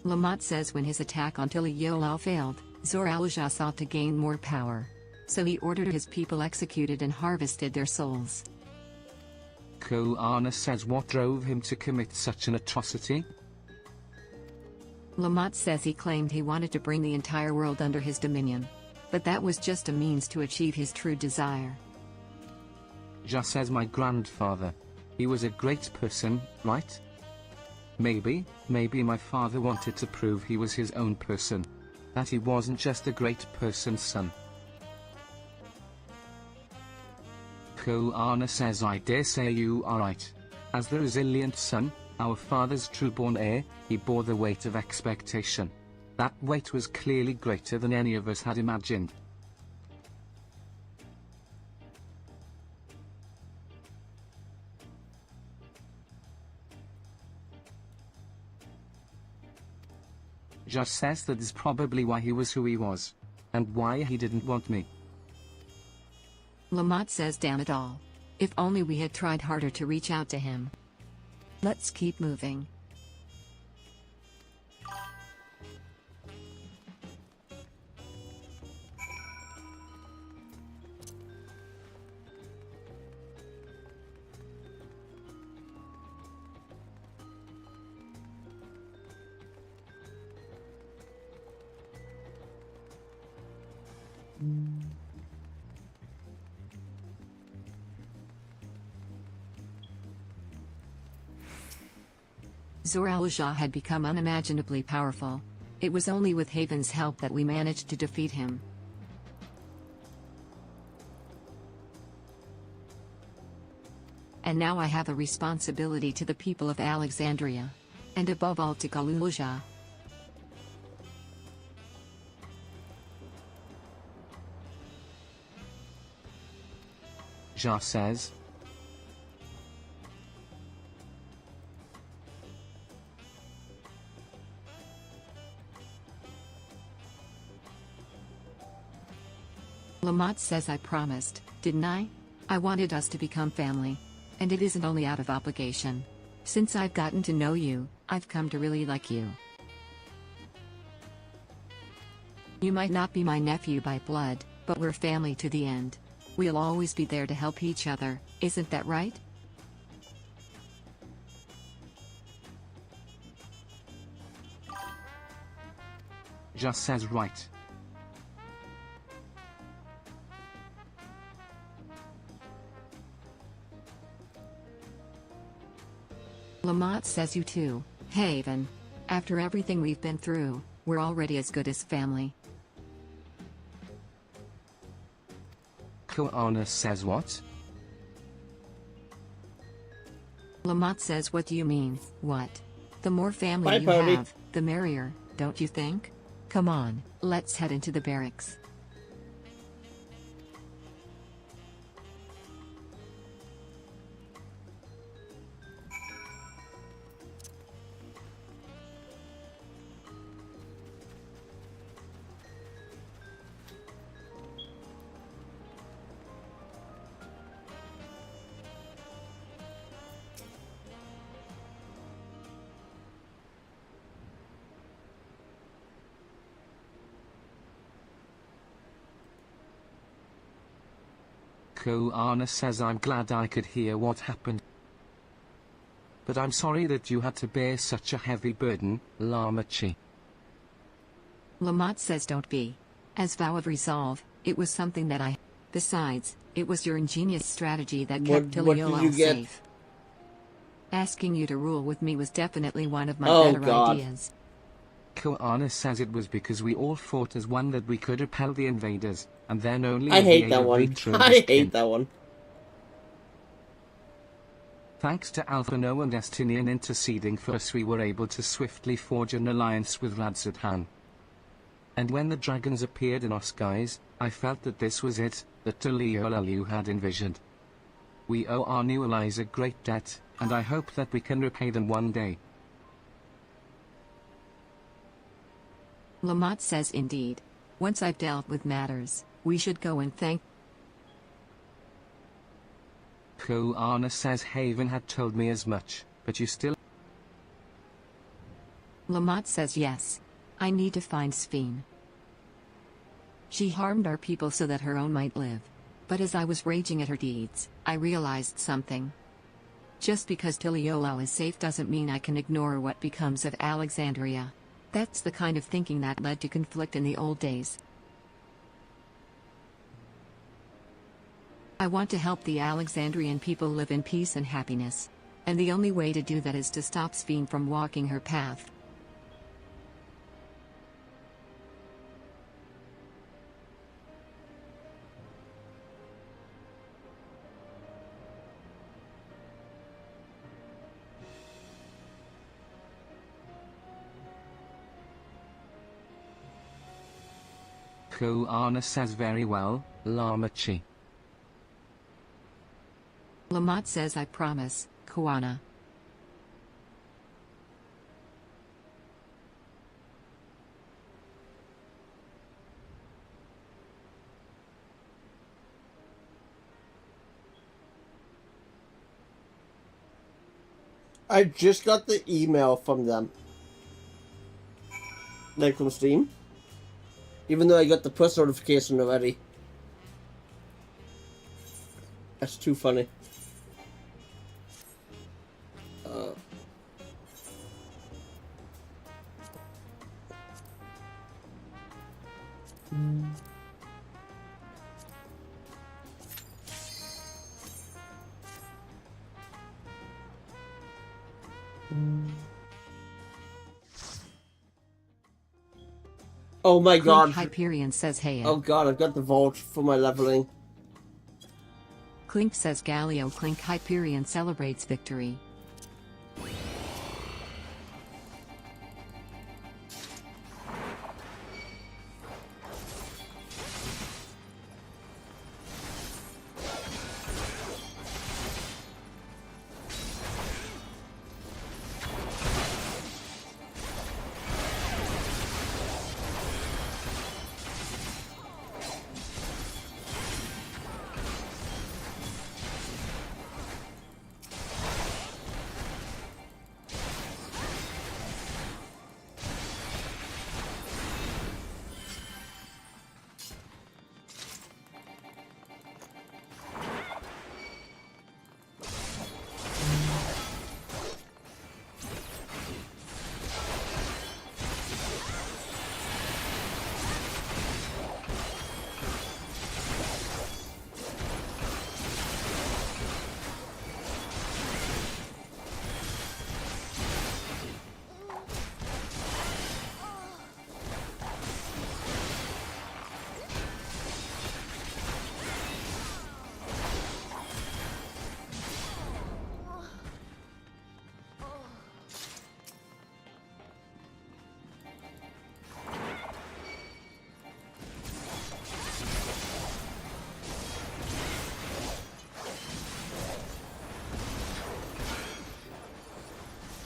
Lamont says when his attack on Tili-Yolal failed, Zor-Al-Shah sought to gain more power. So he ordered his people executed and harvested their souls. Koana says what drove him to commit such an atrocity? Lamont says he claimed he wanted to bring the entire world under his dominion. But that was just a means to achieve his true desire. Just says my grandfather. He was a great person, right? Maybe my father wanted to prove he was his own person. That he wasn't just a great person's son. Koana says I dare say you are right. As the resilient son, our father's true-born heir, he bore the weight of expectation. That weight was clearly greater than any of us had imagined. Just says that is probably why he was who he was. And why he didn't want me. Lamont says damn it all. If only we had tried harder to reach out to him. Let's keep moving. Zor-Al-Shah had become unimaginably powerful. It was only with Haven's help that we managed to defeat him. And now I have a responsibility to the people of Alexandria. And above all to Galul-Shah. Jah says. Lamont says I promised, didn't I? I wanted us to become family. And it isn't only out of obligation. Since I've gotten to know you, I've come to really like you. You might not be my nephew by blood, but we're family to the end. We'll always be there to help each other, isn't that right? Just says right. Lamont says you too, Haven. After everything we've been through, we're already as good as family. Koana says what? Lamont says what do you mean, what? The more family Bye, you Pony. have, the merrier, don't you think? Come on, let's head into the barracks. Koana says I'm glad I could hear what happened. But I'm sorry that you had to bear such a heavy burden, Lamachi. Lamont says don't be. As vow of resolve, it was something that I... Besides, it was your ingenious strategy that kept What did Tiliolal you get? safe. Asking you to rule with me was definitely one of my Oh, better God. ideas. Koana says it was because we all fought as one that we could repel the invaders, and then only I with the hate aid that of one. Victor and I his kin. hate that one. Thanks to Alphano and Destinian interceding for us, we were able to swiftly forge an alliance with Radzatan. And when the dragons appeared in our skies, I felt that this was it, that Taliolalu had envisioned. We owe our new allies a great debt, and I hope that we can repay them one day. Lamont says indeed. Once I've dealt with matters, we should go and thank... Koana says Haven had told me as much, but you still... Lamont says yes. I need to find Sphene. She harmed our people so that her own might live. But as I was raging at her deeds, I realized something. Just because Tiliolal is safe doesn't mean I can ignore what becomes of Alexandria. That's the kind of thinking that led to conflict in the old days. I want to help the Alexandrian people live in peace and happiness. And the only way to do that is to stop Sphene from walking her path. Koana says very well, Lamachi. Lamont says I promise, Koana. I just got the email from them. Like from Steam. Even though I got the push notification already. That's too funny. Oh my god. Hyperion says hey. Oh god, I've got the vault for my leveling. Clink says Galio. Clink Hyperion celebrates victory.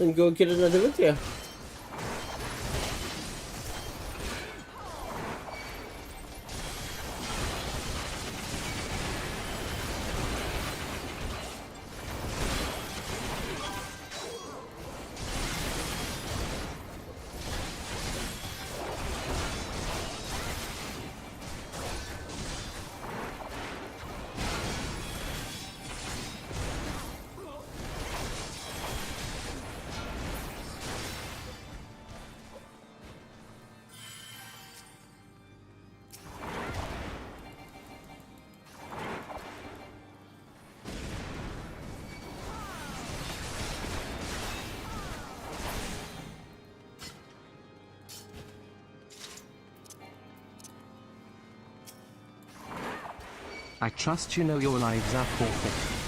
and go get another Uthia. I trust you know your lives are forfeit.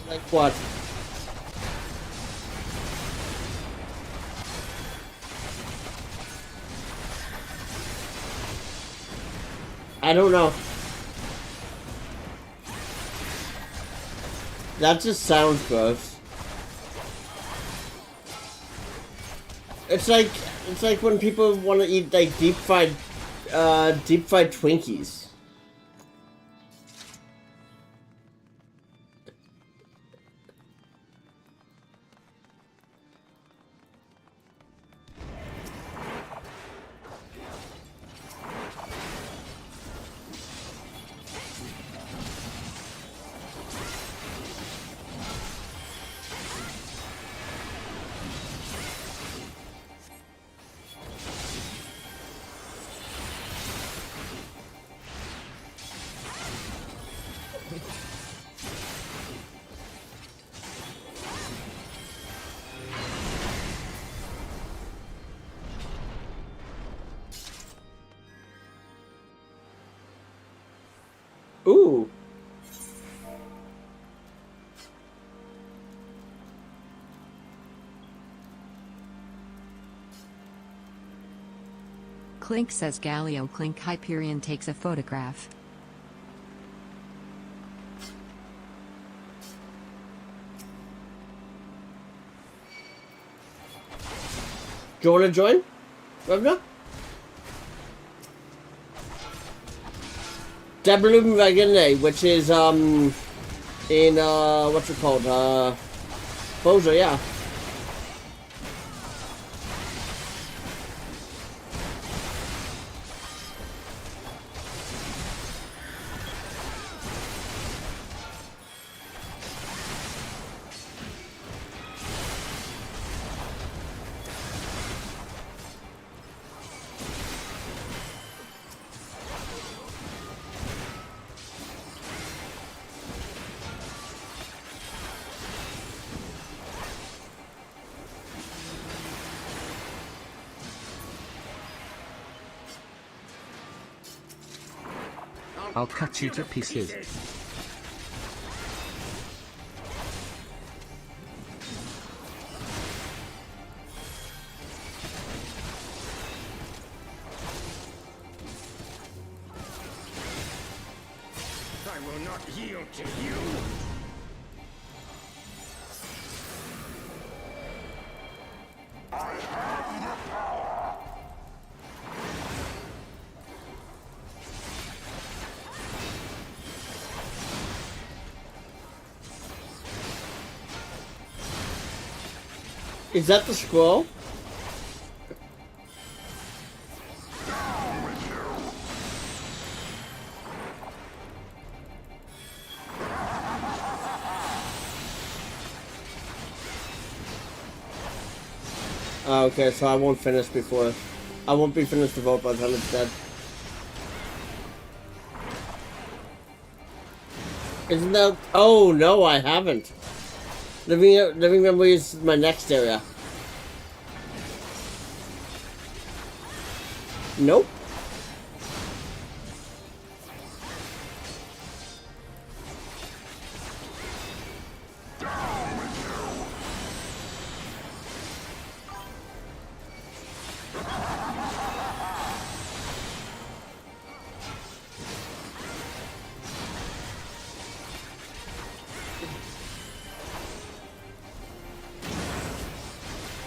Like what? I don't know. That just sounds gross. It's like when people want to eat like deep fried Twinkies. Ooh. Clink says Galio Clink Hyperion takes a photograph. Do you want to join, Revna? Deblum Regane, which is in what's it called? Bozo, yeah. I'll cut you to pieces. I will not yield to you. Is that the scroll? Oh, okay, so I won't finish before. I won't be finished the vote by the time it's dead. Isn't that? Oh no, I haven't. Living Memories is my next area. Nope.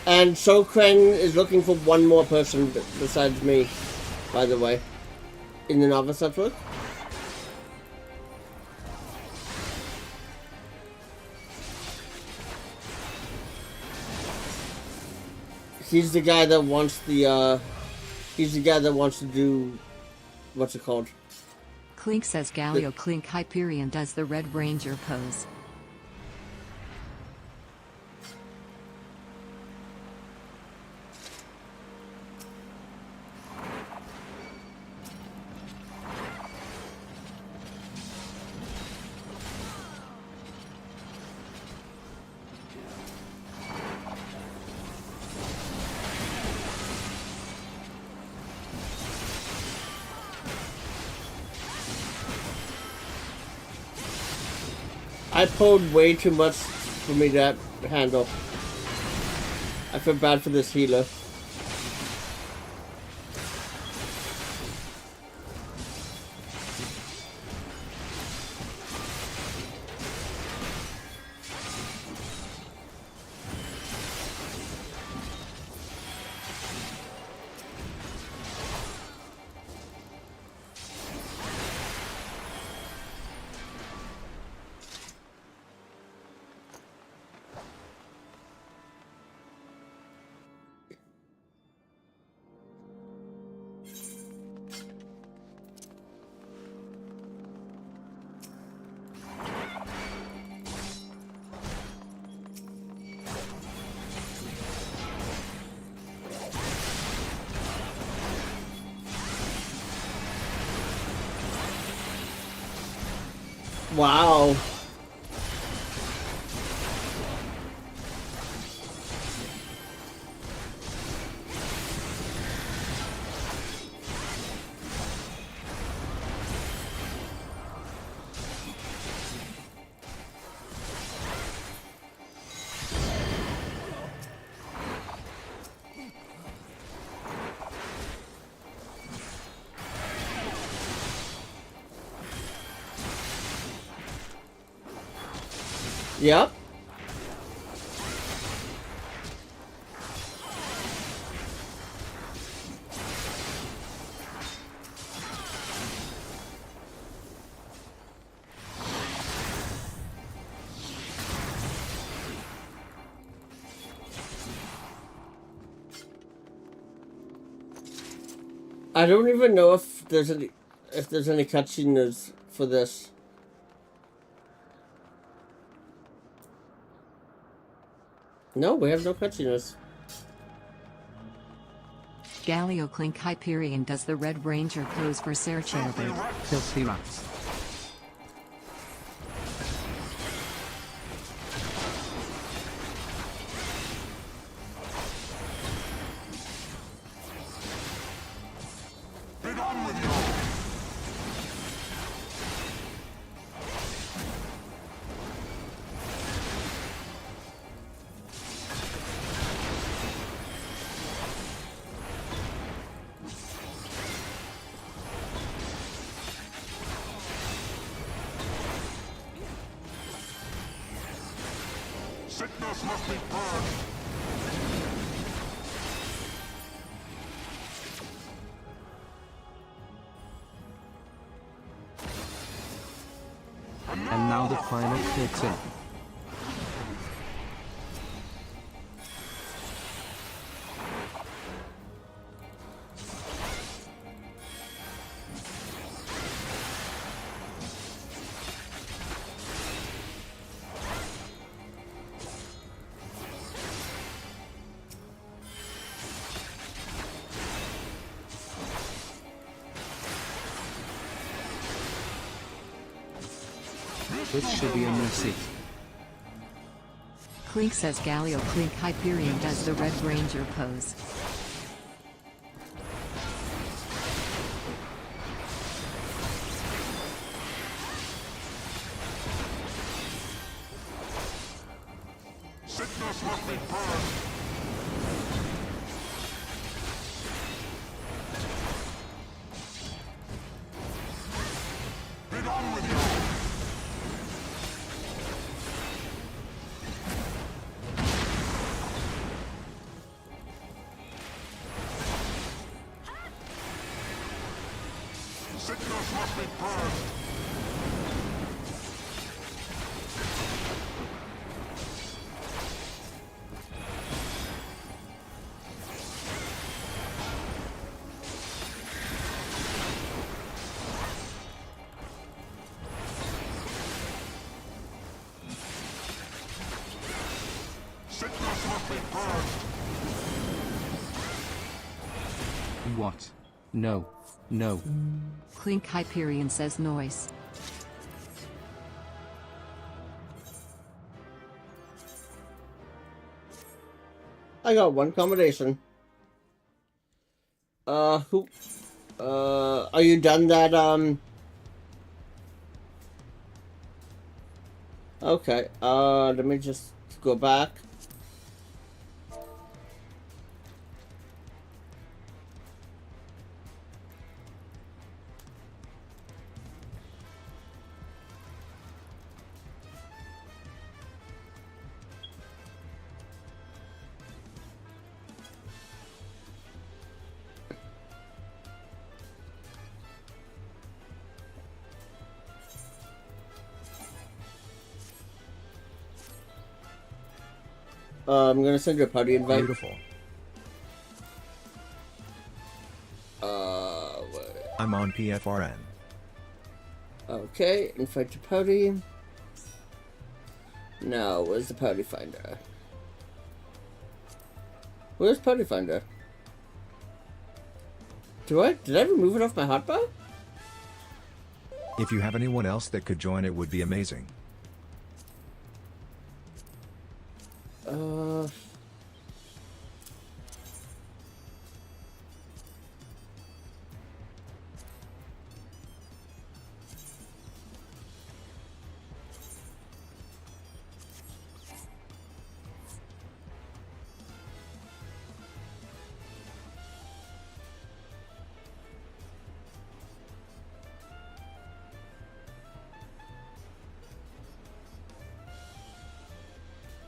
And Sokren is looking for one more person besides me, by the way, in the novice network. He's the guy that wants the, he's the guy that wants to do, what's it called? Clink says Galio Clink Hyperion does the Red Ranger pose. I pulled way too much for me to handle. I feel bad for this healer. Wow. Yep. I don't even know if there's any cutscenes for this. No, we have no cutscenes. Galio Clink Hyperion does the Red Ranger pose for Ser Cherubert. Filthy rats. Sickness must be purged. And now the final kicks in. This should be a mercy. Clink says Galio Clink Hyperion does the Red Ranger pose. Sickness must be purged. Be done with you. Sickness must be purged. Sickness must be purged. What? No. No. Clink Hyperion says noise. I got one combination. Are you done that, Okay, let me just go back. I'm gonna send you a party invite. Beautiful. Wait. I'm on PFRN. Okay, invite to party. Now, where's the party finder? Where's party finder? Did I remove it off my hotbar? If you have anyone else that could join, it would be amazing.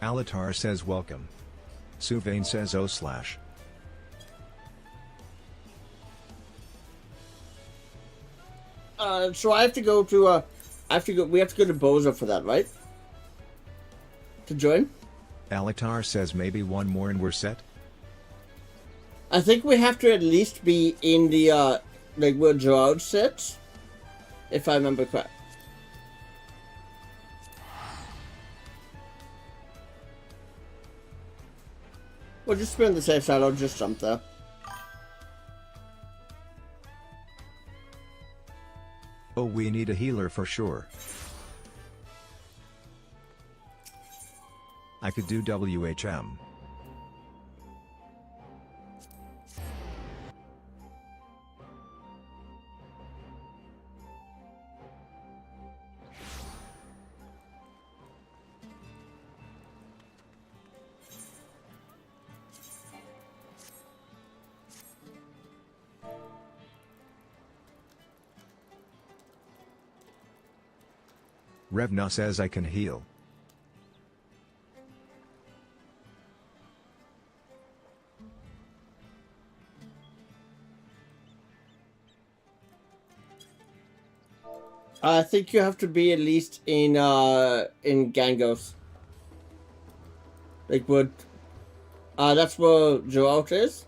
Alatar says welcome. Suvain says oh/. So I have to go to, we have to go to Boza for that, right? To join? Alatar says maybe one more and we're set. I think we have to at least be in the, like, where Gerard sits, if I remember correct. We'll just spin the safe side, I'll just jump there. Oh, we need a healer for sure. I could do WHM. Revna says I can heal. I think you have to be at least in Gangos. Like what? That's where Geralt is.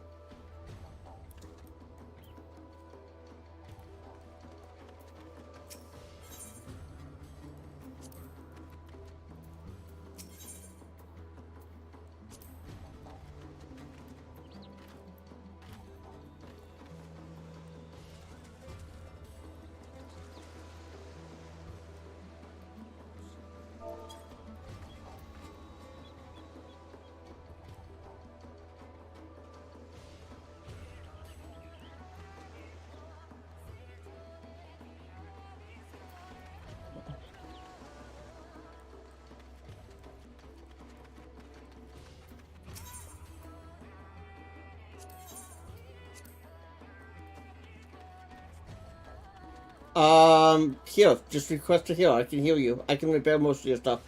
Here, just request to heal. I can heal you. I can repair most of your stuff.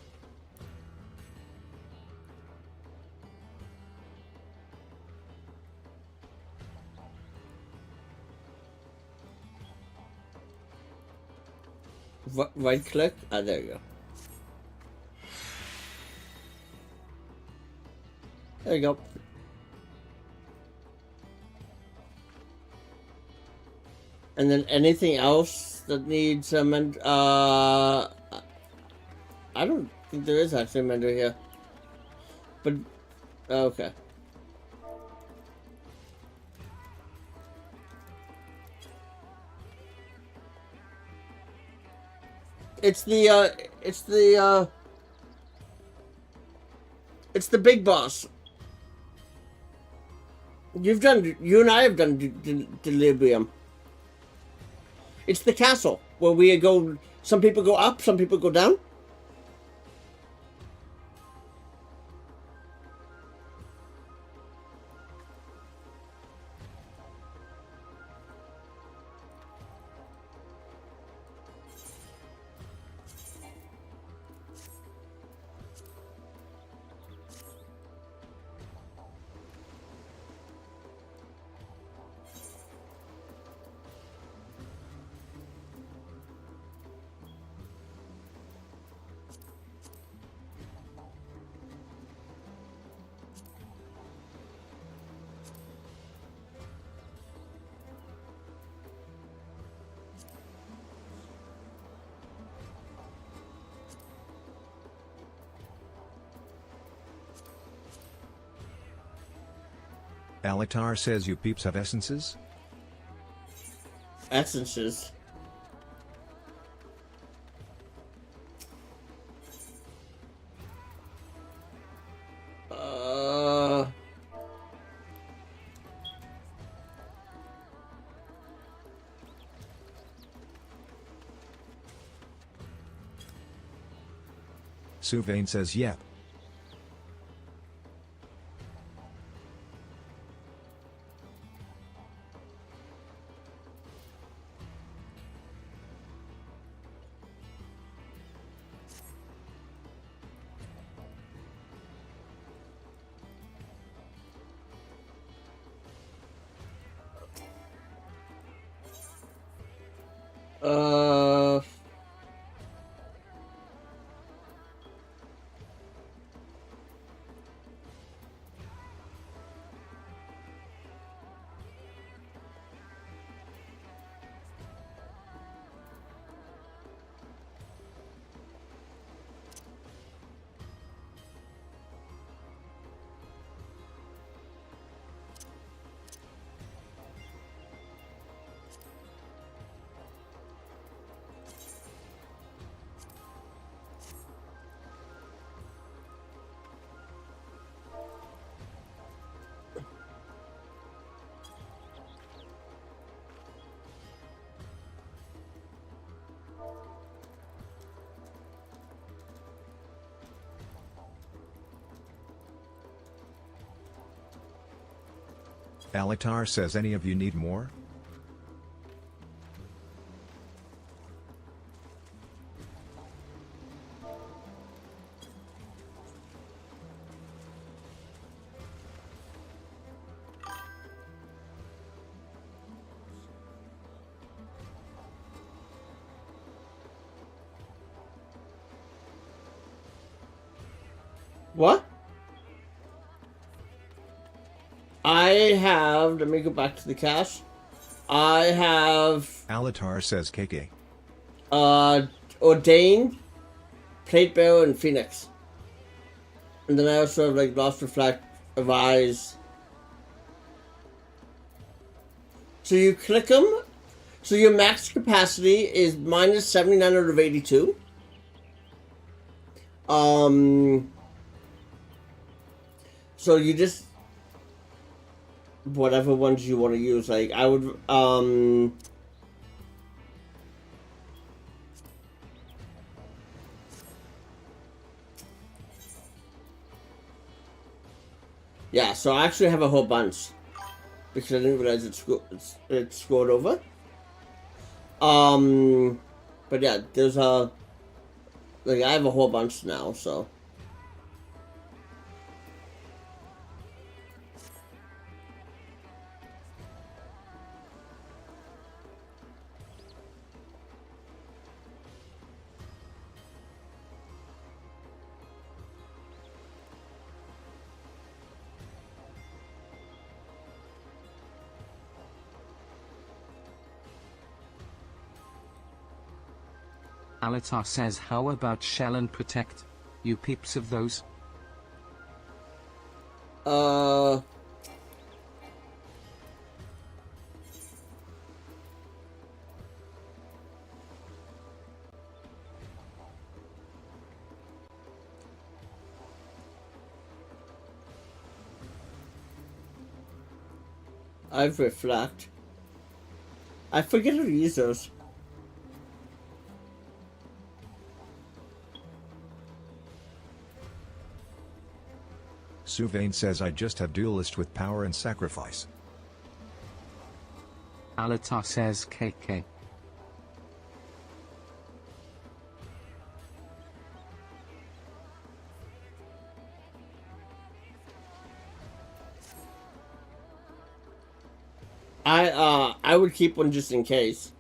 Right click. Ah, there you go. There you go. And then anything else that needs a I don't think there is actually a mender here. But, okay. It's the big boss. You and I have done Delirium. It's the castle where we go. Some people go up, some people go down. Alatar says you peeps have essences? Essences? Suvain says yep. Alatar says any of you need more? What? I have, let me go back to the cache. I have Alatar says KK. Ordained, Plate Bearer, and Phoenix. And then I also have like Lost Reflect, Arise. So you click them. So your max capacity is minus 79 out of 82. So you just whatever ones you want to use. Like I would yeah, so I actually have a whole bunch because I didn't realize it scored over. But yeah, there's I have a whole bunch now, so. Alatar says, how about Shell and Protect? You peeps of those? I've reflect. I forget how to use those. Suvain says I just have duelist with power and sacrifice. Alatar says KK. I would keep one just in case.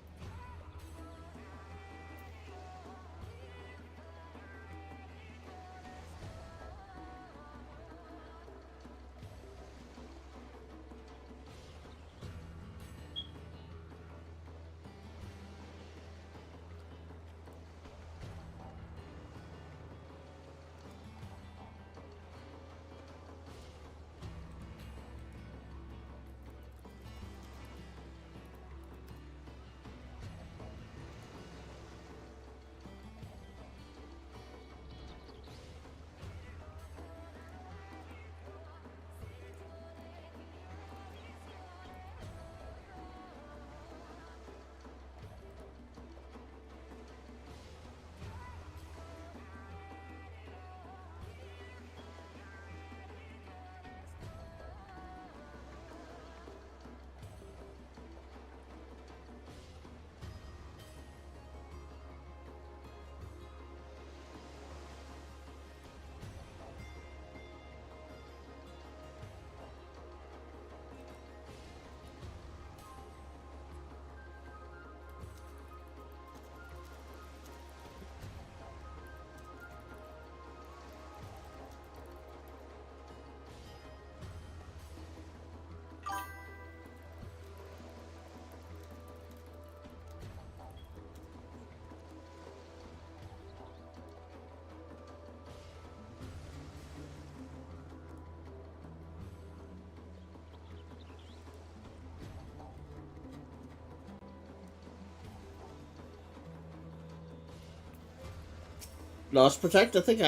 Lost Protect? I think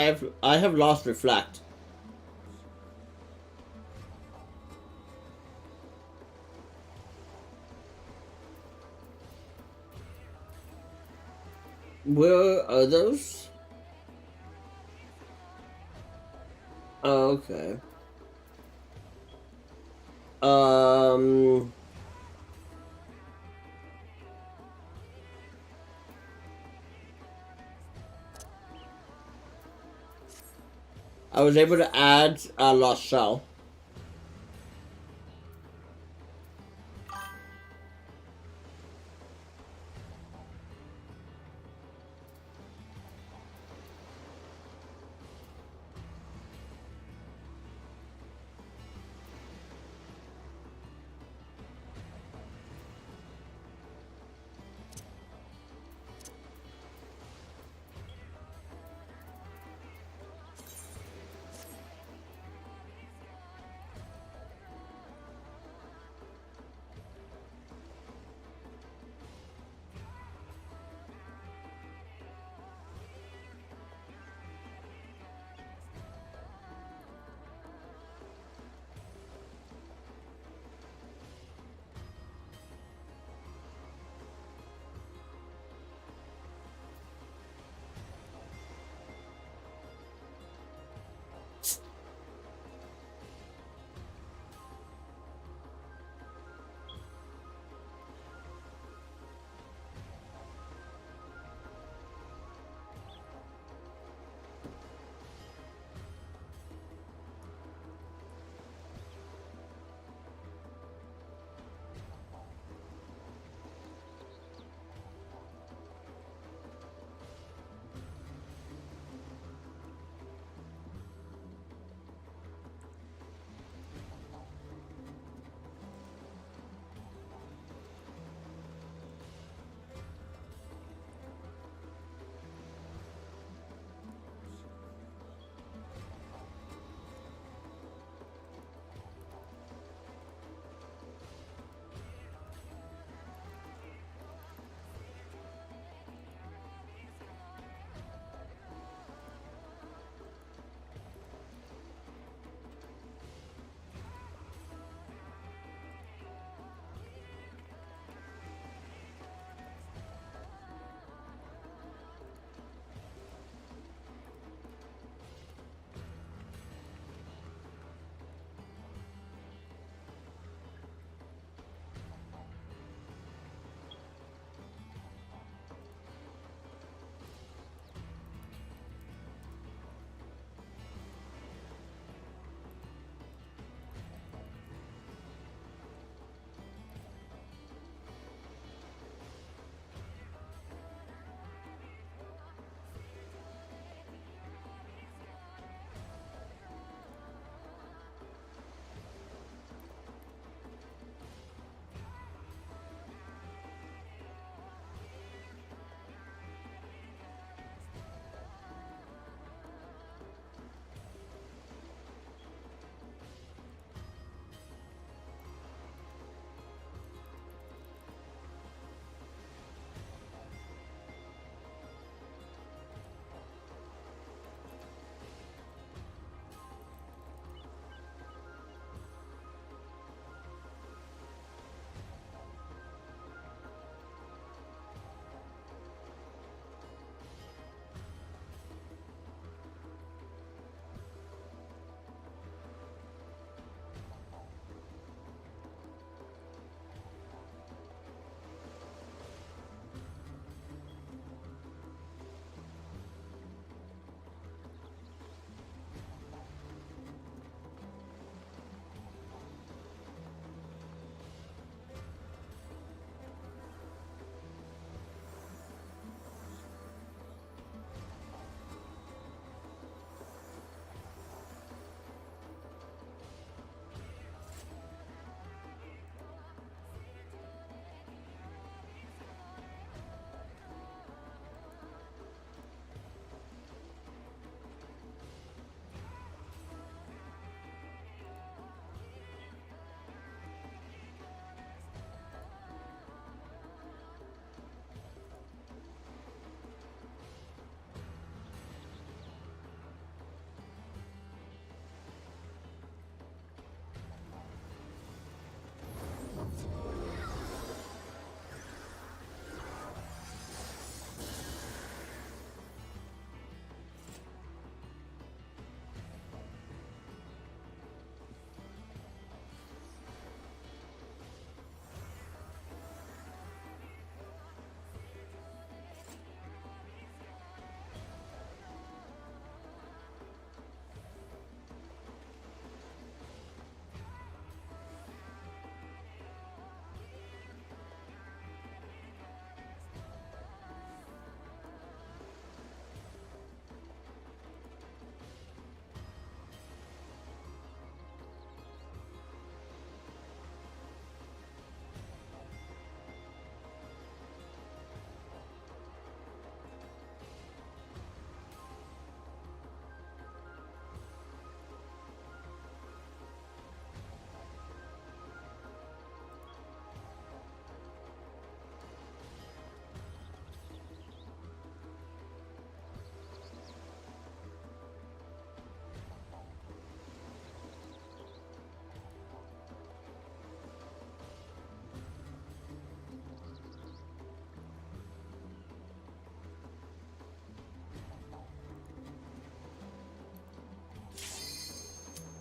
I have Lost Reflect. Where are those? Oh, okay. I was able to add a lost shell.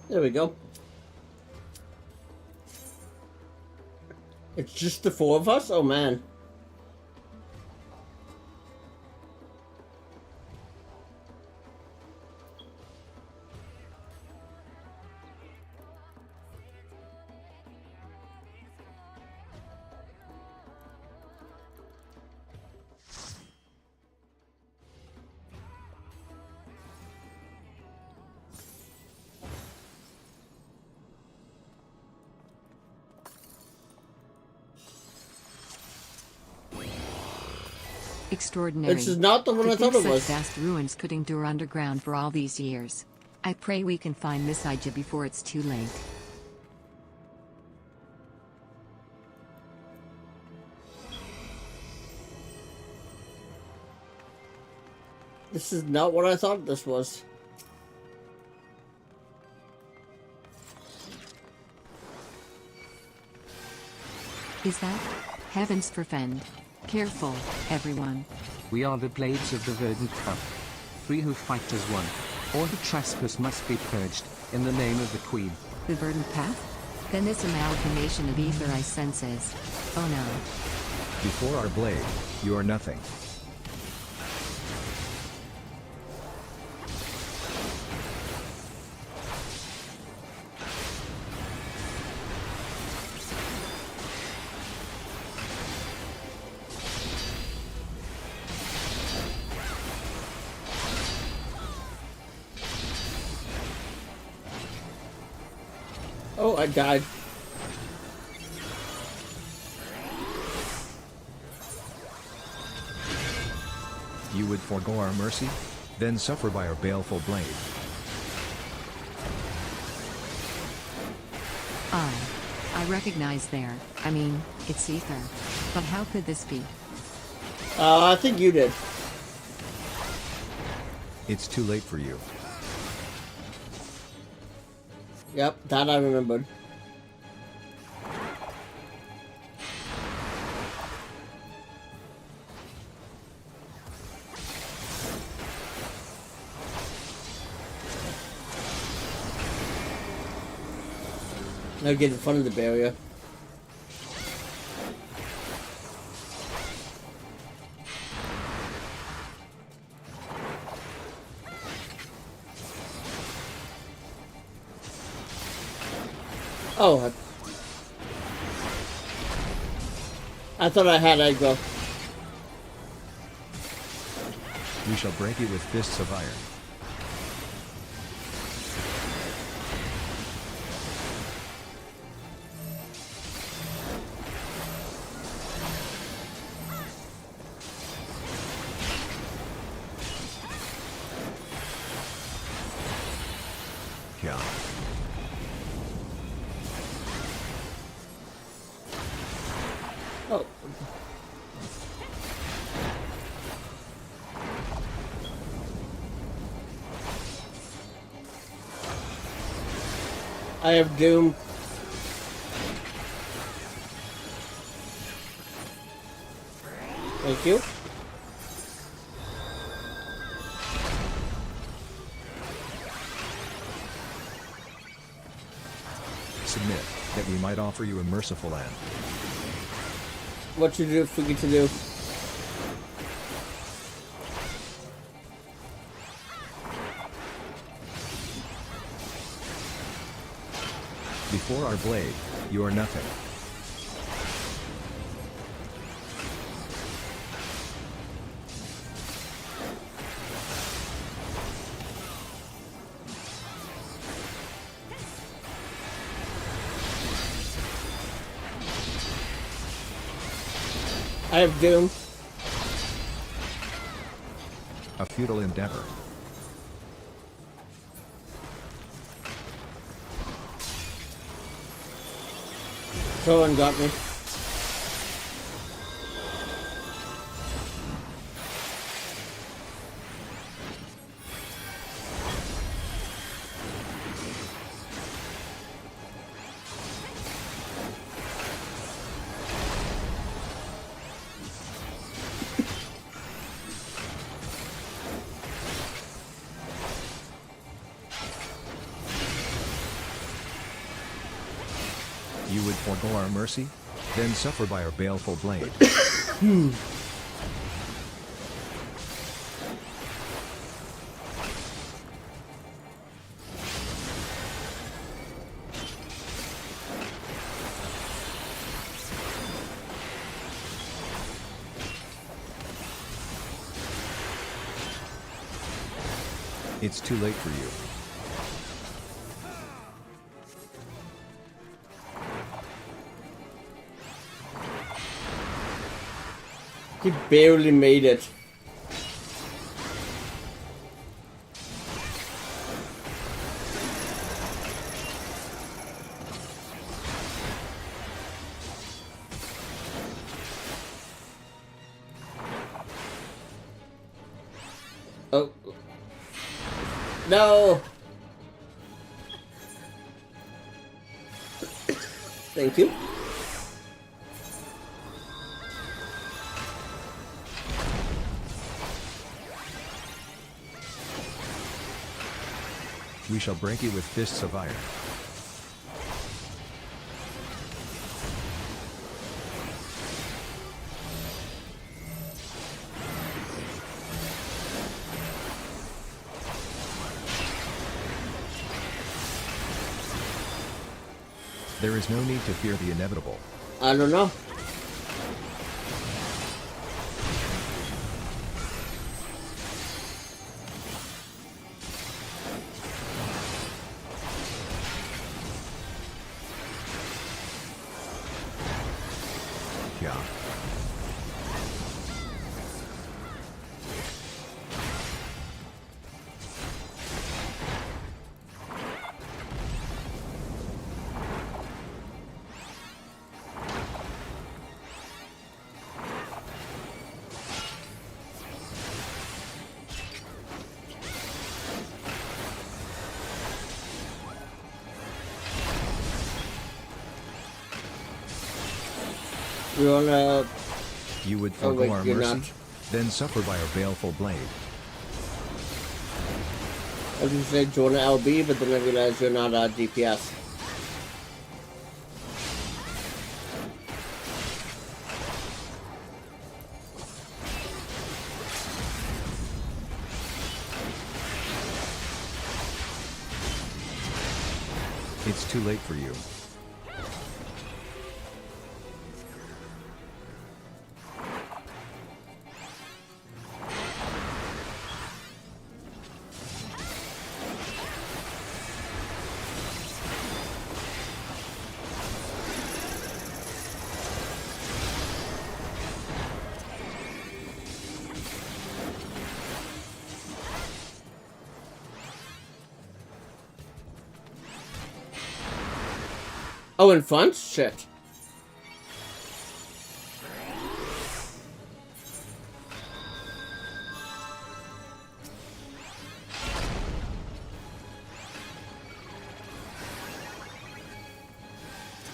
There we go. It's just the 4 of us? Oh man. Extraordinary. This is not the one I To thought think it was. such vast ruins could endure underground for all these years. I pray we can find Miss Ija before it's too late. This is not what I thought this was. Is that? Heavens forfend. Careful, everyone. We are the blades of the verdant cup. 3 who fight as one. All the trespass must be purged, in the name of the Queen. The verdant path? Then this amalgamation of ether I senses. Oh no. Before our blade, you are nothing. Oh, I died. You would forego our mercy? Then suffer by our baleful blade. I recognize there. I mean, it's ether. But how could this be? I think you did. It's too late for you. Yep, that I remembered. Now get in front of the barrier. Oh, I thought I had aggro. We shall break it with fists of iron. Yeah. Oh. I have Doom. Thank you. Submit, that we might offer you a merciful end. What you do forget to do? Before our blade, you are nothing. I have Doom. A futile endeavor. Someone got me. forego our mercy? Then suffer by our baleful blade. It's too late for you. He barely made it. Oh. No. Thank you. We shall break you with fists of iron. There is no need to fear the inevitable. I don't know. Yeah. You wanna... You would Oh, forego wait, our you're mercy? not. Then suffer by our baleful blade. I was gonna say join an LB, but then I realized you're not a DPS. It's too late for you. Oh, in front? Shit.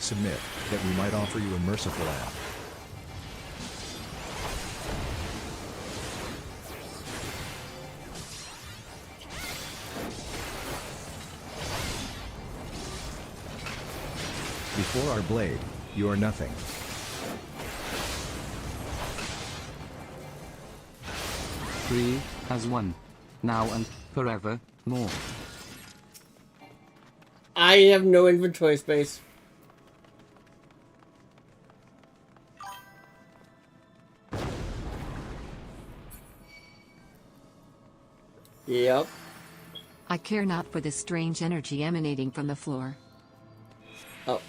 Submit, that we might offer you a merciful act. Before our blade, you are nothing. Three as one, now and forever more. I have no inventory space. Yep. I care not for this strange energy emanating from the floor. Oh.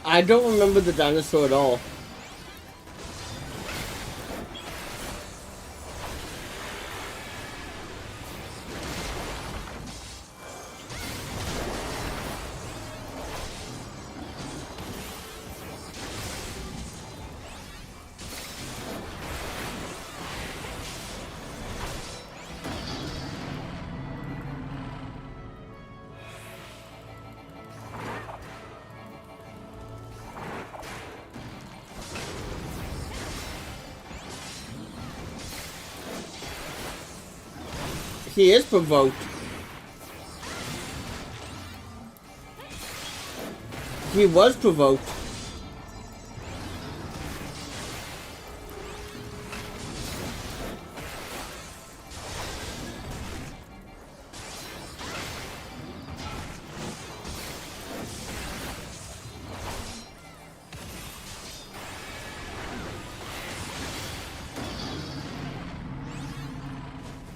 I don't remember the dinosaur at all. he is provoked. He was provoked.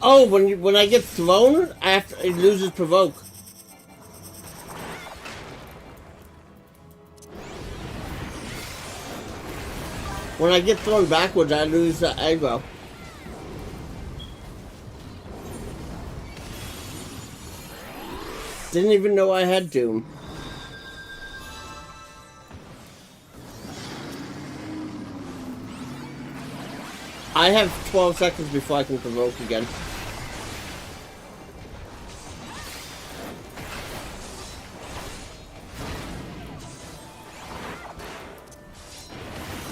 Oh, when I get thrown, it loses provoke. When I get thrown backwards, I lose aggro. Didn't even know I had Doom. I have 12 seconds before I can provoke again.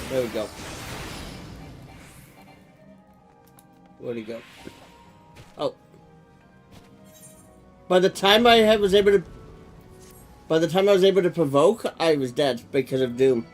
There we go. Where'd he go? Oh. By the time I was able to provoke, I was dead because of Doom.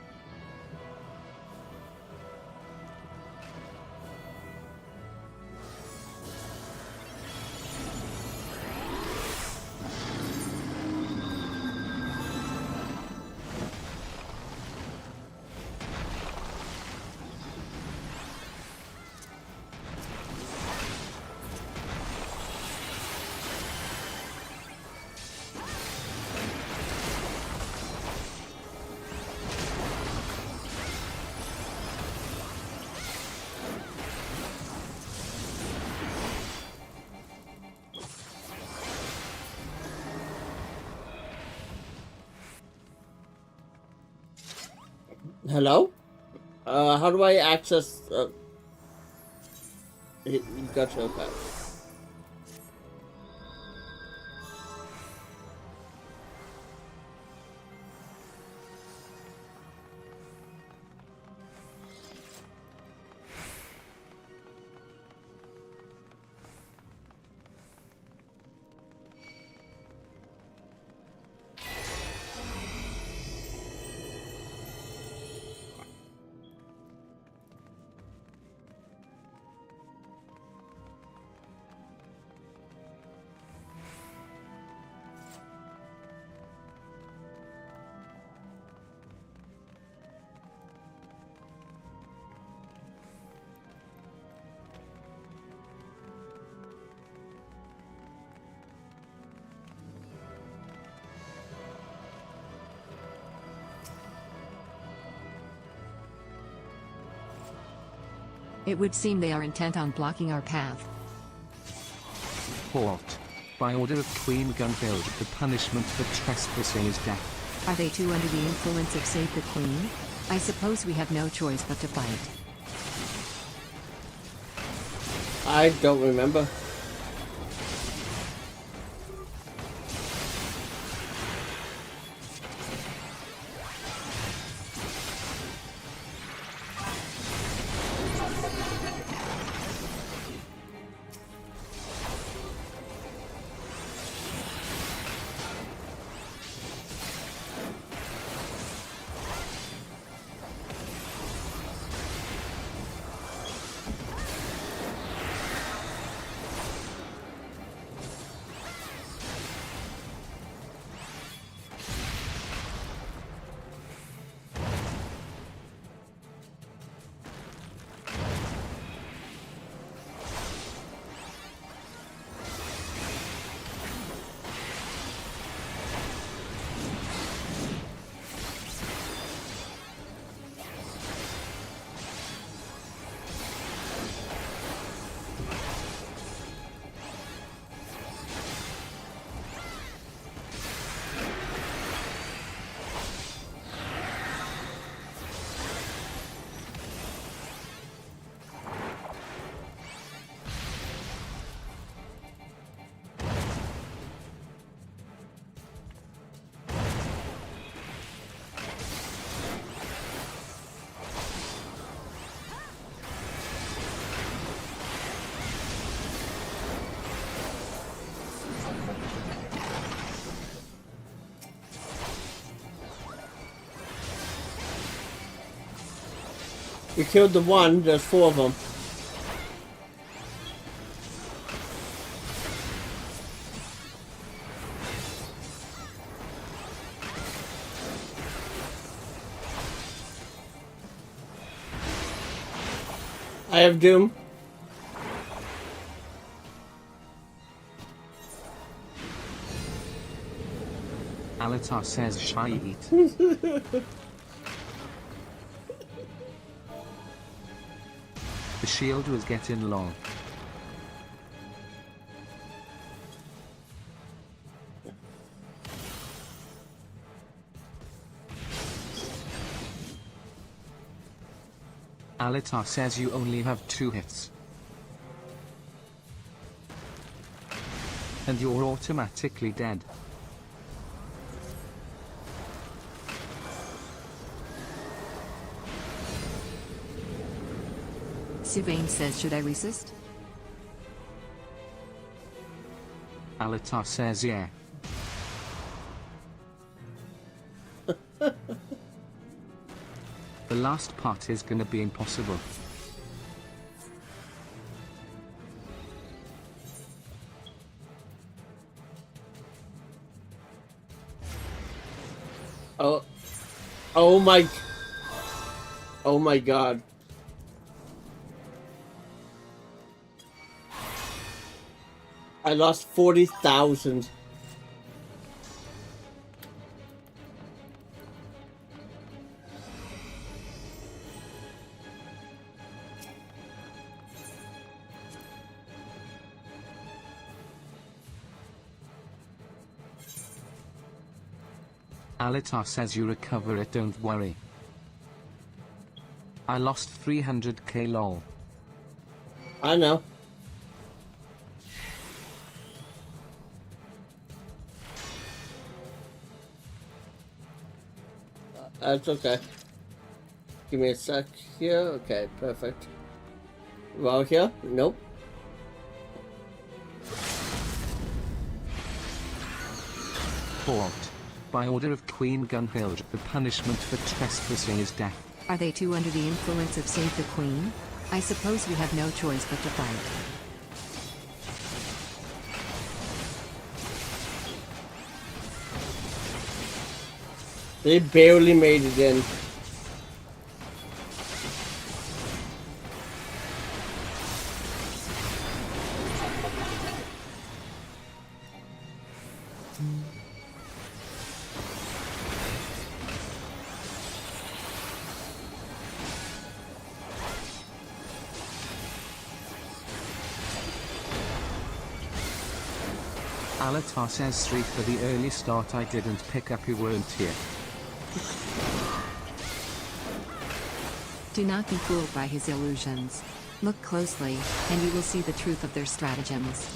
Hello? How do I access... Gotcha, okay. It would seem they are intent on blocking our path. Halt. By order of Queen Gunhild, the punishment for trespassing is death. Are they too under the influence of Save the Queen? I suppose we have no choice but to fight. I don't remember. We killed the one, there's 4 of them. I have Doom. Alatar says shy eat. The shield was getting long. Alatar says you only have 2 hits. And you're automatically dead. Sylvain says, should I resist? Alatar says yeah. The last part is gonna be impossible. Oh my god. I lost 40,000. Alatar says you recover it, don't worry. I lost 300k lol. I know. That's okay. Give me a sec here. Okay, perfect. Well, here? Nope. Halt. By order of Queen Gunhild, the punishment for trespassing is death. Are they too under the influence of Save the Queen? I suppose we have no choice but to fight. They barely made it in. Alatar says 3 for the early start. I didn't pick up, you weren't here. Do not be fooled by his illusions. Look closely, and you will see the truth of their stratagems.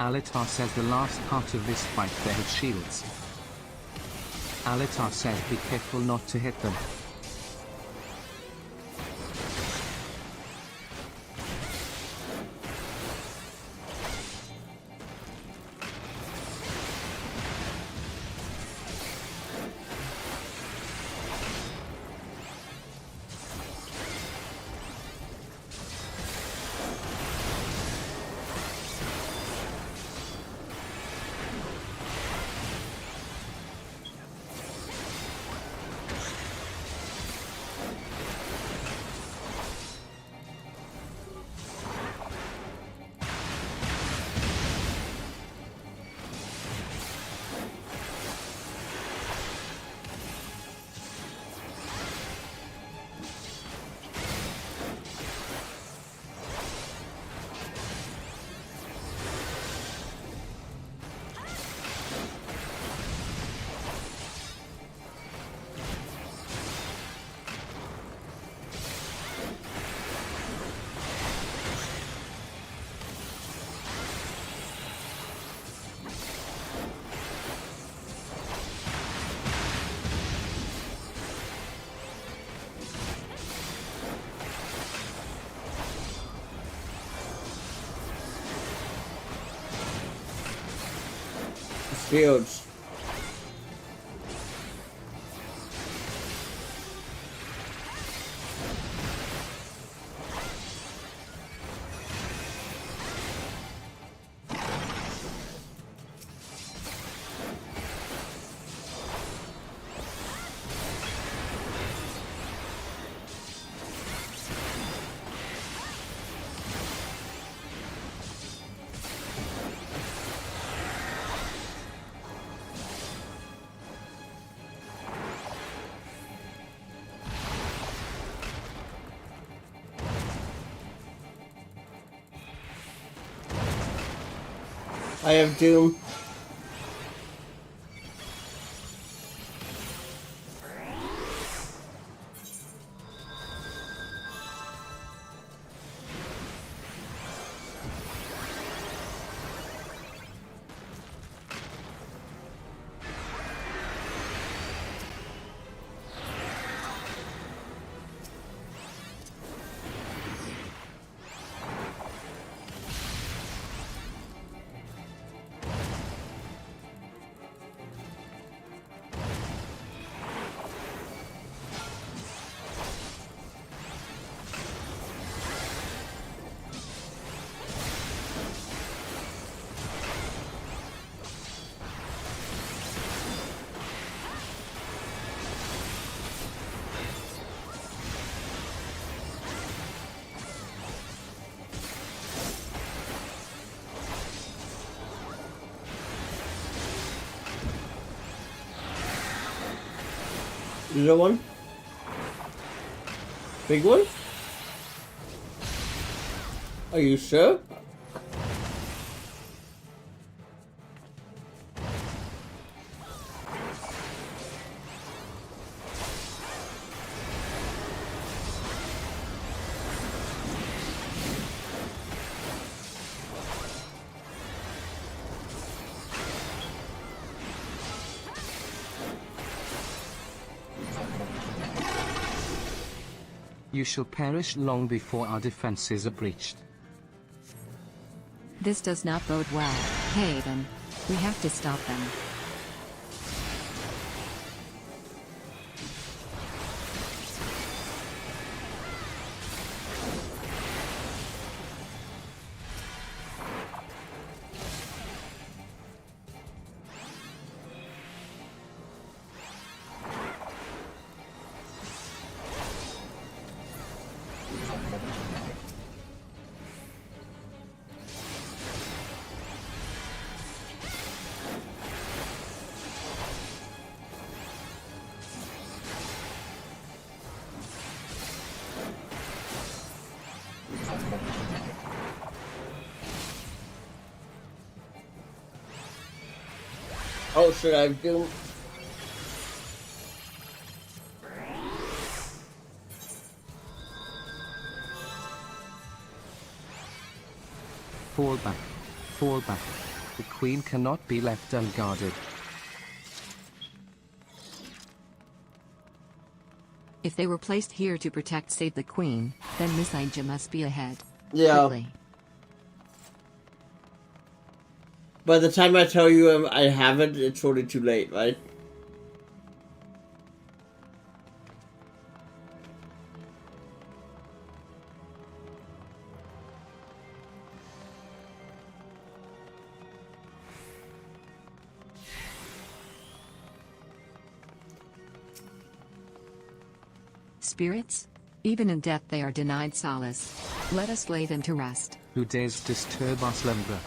Alitar says the last part of this fight they had shields. Alitar says be careful not to hit them. Shields. I have Doom. Little one? Big one? Are you sure? You shall perish long before our defenses are breached. This does not bode well, Hayden. We have to stop them. Oh, should I do? Fall back. Fall back. The Queen cannot be left unguarded. If they were placed here to protect save the Queen, then Misaija must be ahead. Yeah. Quickly. By the time I tell you I haven't, it's already too late, right? Spirits? Even in death they are denied solace. Let us lay them to rest. Who dares disturb our slumber?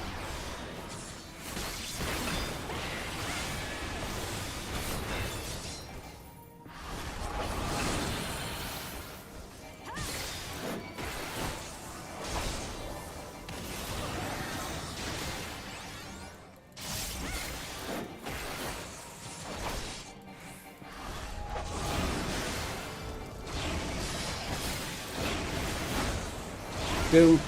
Boom.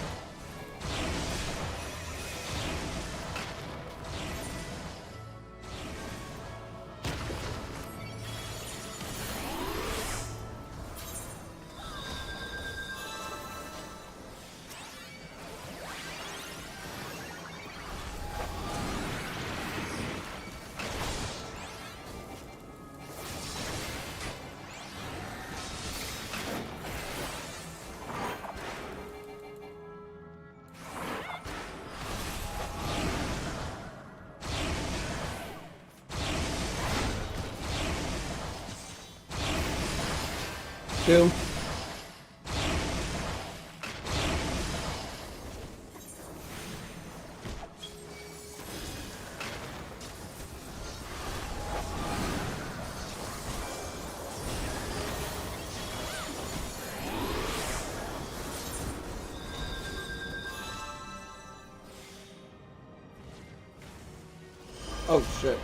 Boom. Oh shit.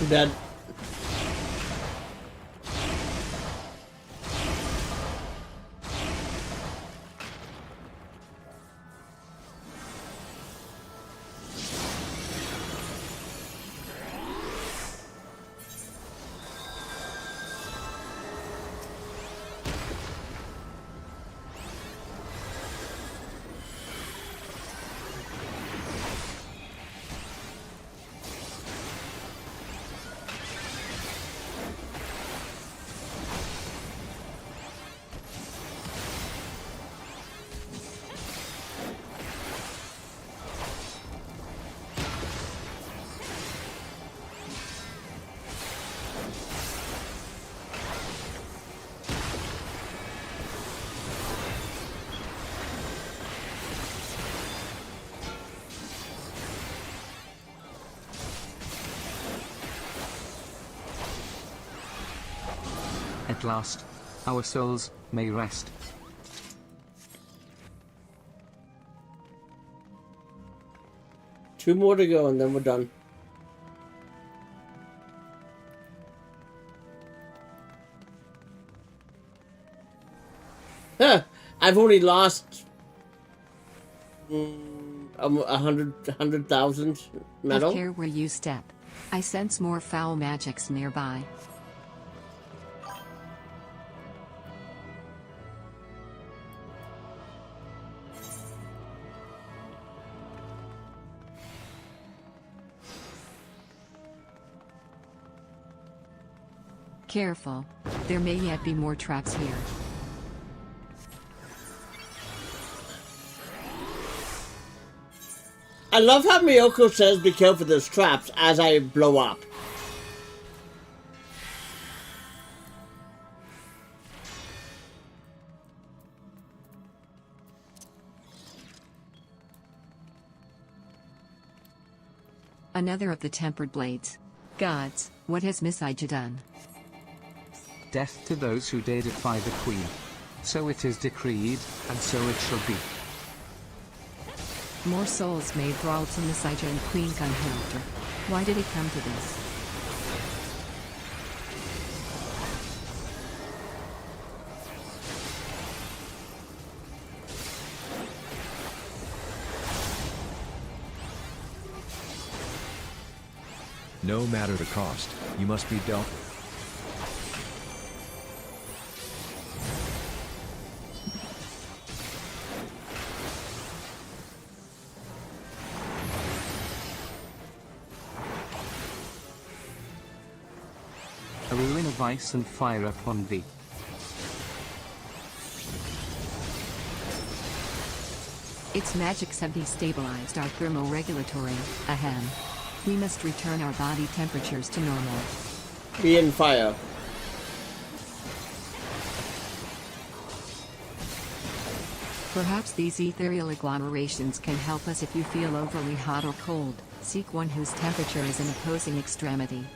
Dead. At last, our souls may rest. Two more to go and then we're done. Huh, I've only lost 100,000 metal. Have care where you step. I sense more foul magics nearby. Careful. There may yet be more traps here. I love how Miyoko says be careful, there's traps as I blow up. Another of the tempered blades. Gods, what has Miss Aija done? Death to those who dare defy the Queen. So it is decreed, and so it shall be. More souls made thrall to Miss Aija and Queen Gunhilder. Why did it come to this? No matter the cost, you must be dealt. A ruin of ice and fire upon thee. Its magics have destabilized our thermoregulatory, ahem. We must return our body temperatures to normal. Be in fire. Perhaps these ethereal agglomerations can help us if you feel overly hot or cold. Seek one whose temperature is an opposing extremity.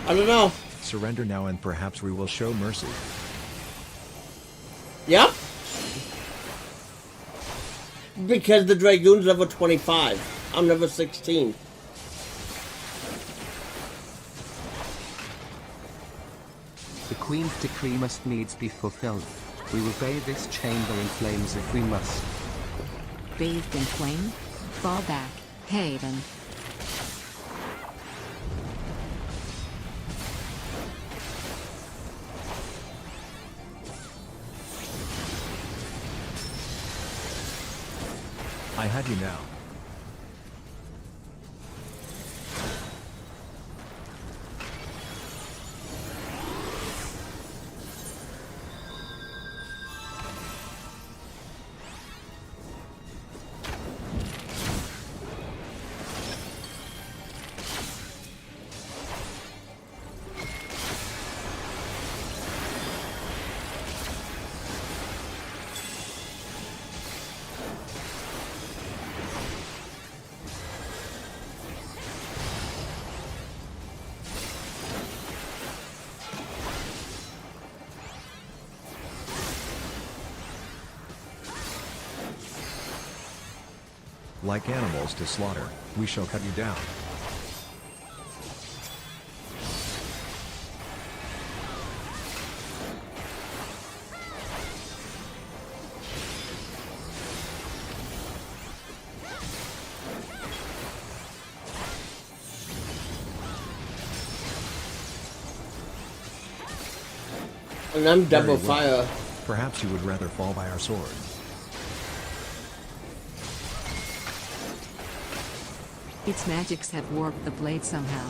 I don't know. Surrender now and perhaps we will show mercy. Yep. Because the Dragoon's level 25. I'm level 16. The Queen's decree must needs be fulfilled. We will bathe this chamber in flames if we must. Bathed in flame? Fall back, Haven. I had you now. Like animals to slaughter, we shall cut you down. And I'm double Very well. fire. Perhaps you would rather fall by our sword. Its magics have warped the blade somehow.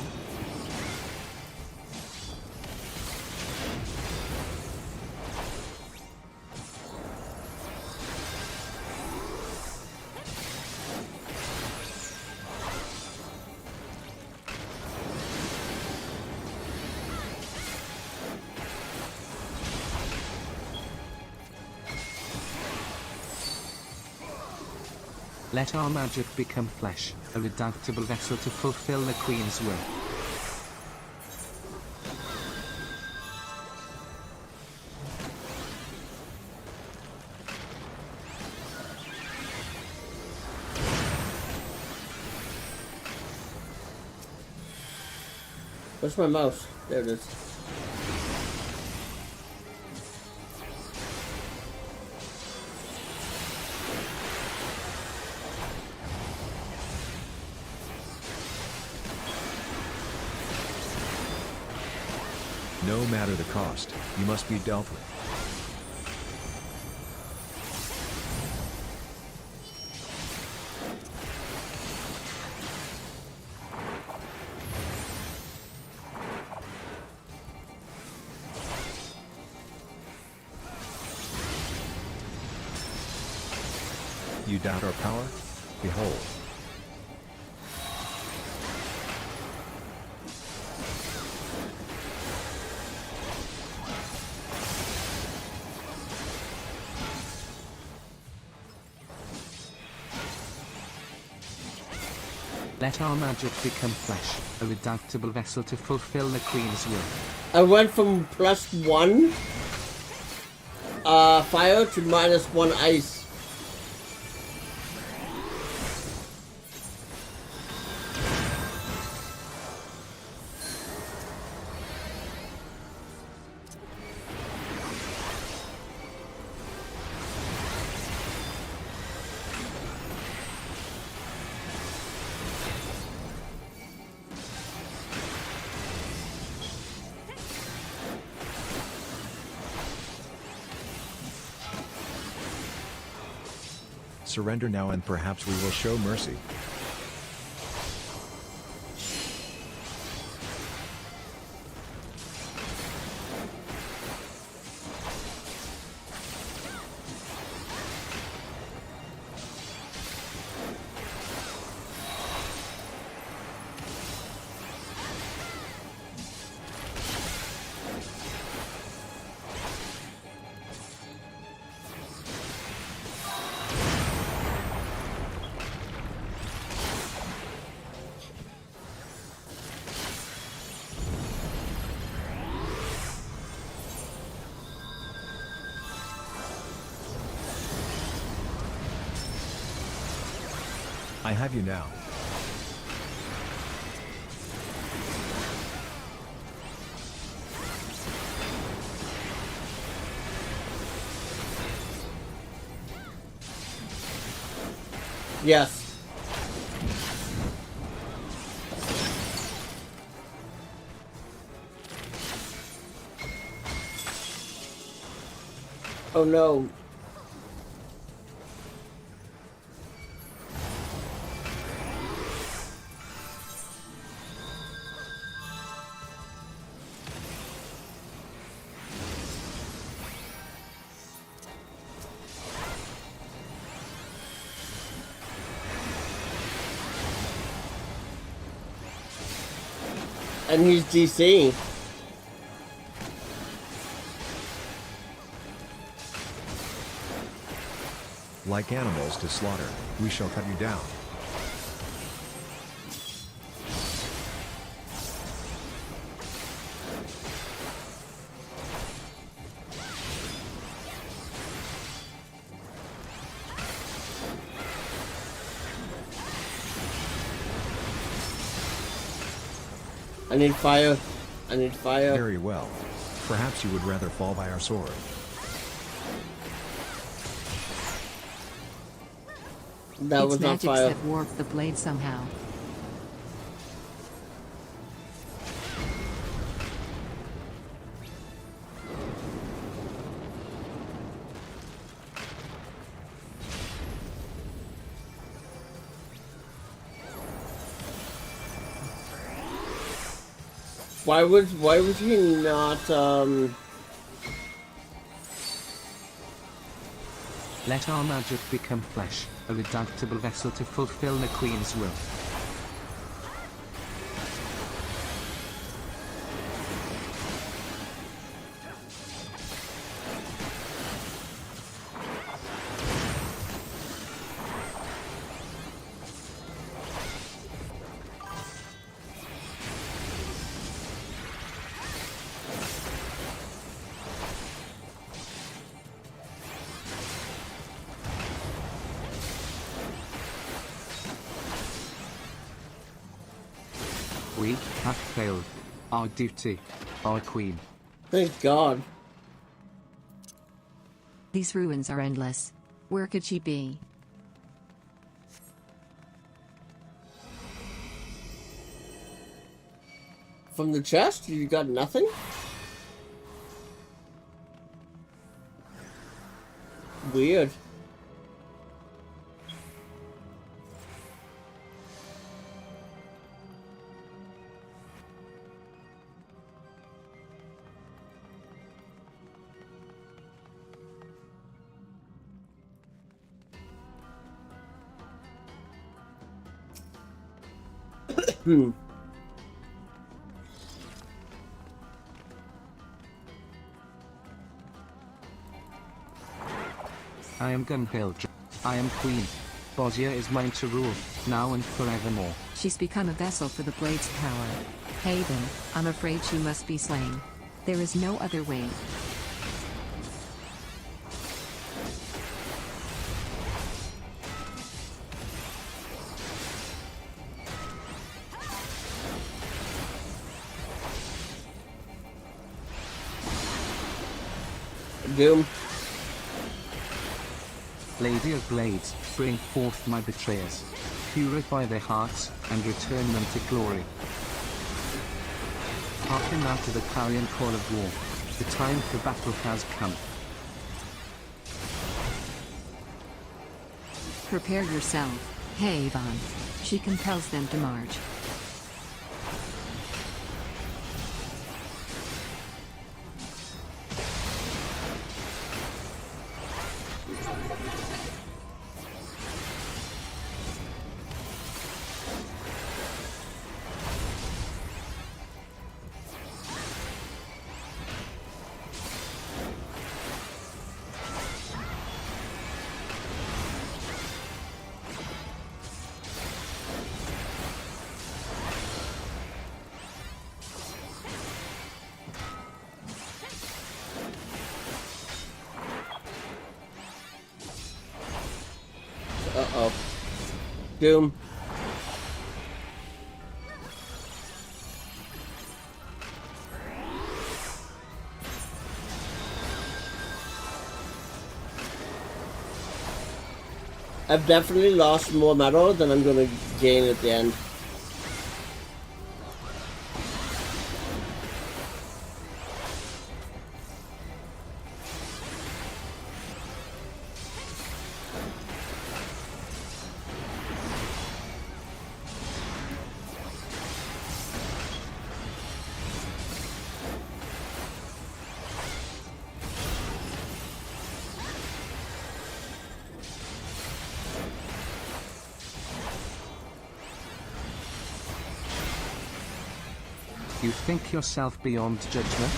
Let our magic become flesh, a redoubtable vessel to fulfill the Queen's will. Where's my mouse? There it is. No matter the cost, you must be dealt with. doubt our power? Behold. Let our magic become flesh, a redoubtable vessel to fulfill the Queen's will. I went from +1 fire to -1 ice. Surrender now and perhaps we will show mercy. I have you now. Yes. Oh no. And he's DC. Like animals to slaughter, we shall cut you down. I need fire. I need fire. Very well. Perhaps you would rather fall by our sword. That Its was not magics fire. have warped the blade somehow. Why was he not Let our magic become flesh, a redoubtable vessel to fulfill the Queen's will. We have failed. Our duty, our Queen. Thank God. These ruins are endless. Where could she be? From the chest? You got nothing? Weird. I am Gunhild. I am queen. Bosnia is mine to rule, now and forevermore. She's become a vessel for the Blade's power. Haven, I'm afraid she must be slain. There is no other way. Doom. Lady of Blades, bring forth my betrayers. Purify their hearts, and return them to glory. Hearken now to the clarion call of war. The time for battle has come. Prepare yourself, Haven. She compels them to march. Uh-oh. Doom. I've definitely lost more metal than I'm going to gain at the end. You think yourself beyond judgment?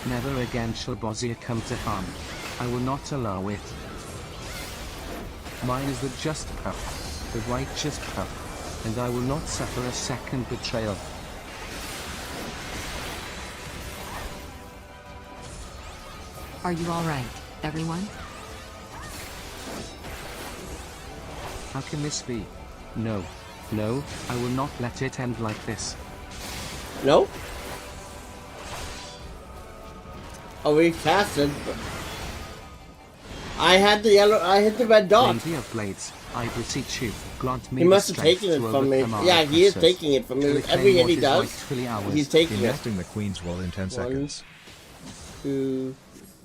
Never again shall Bosnia come to harm. I will not allow it. Mine is the just path, the righteous path, and I will not suffer a second betrayal. Are you alright, everyone? How can this be? No. No, I will not let it end like this. No? Oh, we casted. I had the yellow. I hit the red dot. Lady of Blades, I beseech you, grant me He must the have taken it strength from me. to overcome our Yeah, he is oppressors, taking it from me. to With reclaim every hit what he is does, rightfully ours. he's taking it. Enacting the Queen's Will in 10 seconds. 2,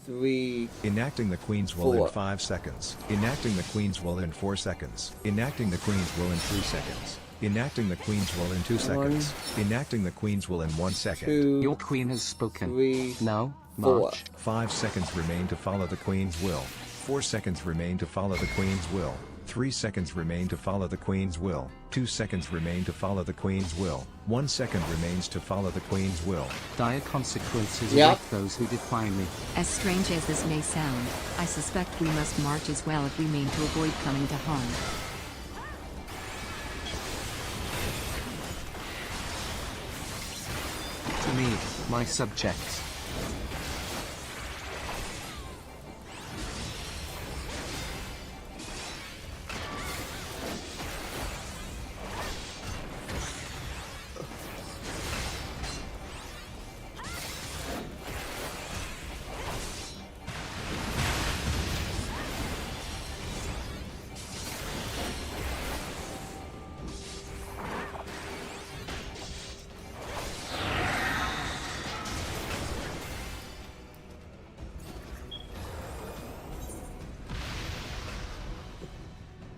3. Enacting the Queen's Will 4. in 5 seconds. Enacting the Queen's Will in 4 seconds. Enacting the Queen's Will in 3 seconds. Enacting the Queen's Will in 2 seconds. Enacting the Queen's Will in 1 second. 2. Your queen has spoken. 3. Now, 4. march. 5 seconds remain to follow the Queen's will. 4 seconds remain to follow the Queen's will. 3 seconds remain to follow the Queen's will. 2 seconds remain to follow the Queen's will. 1 second remains to follow the Queen's will. Dire consequences Yep. await those who defy me. As strange as this may sound, I suspect we must march as well if we mean to avoid coming to harm. To me, my subjects.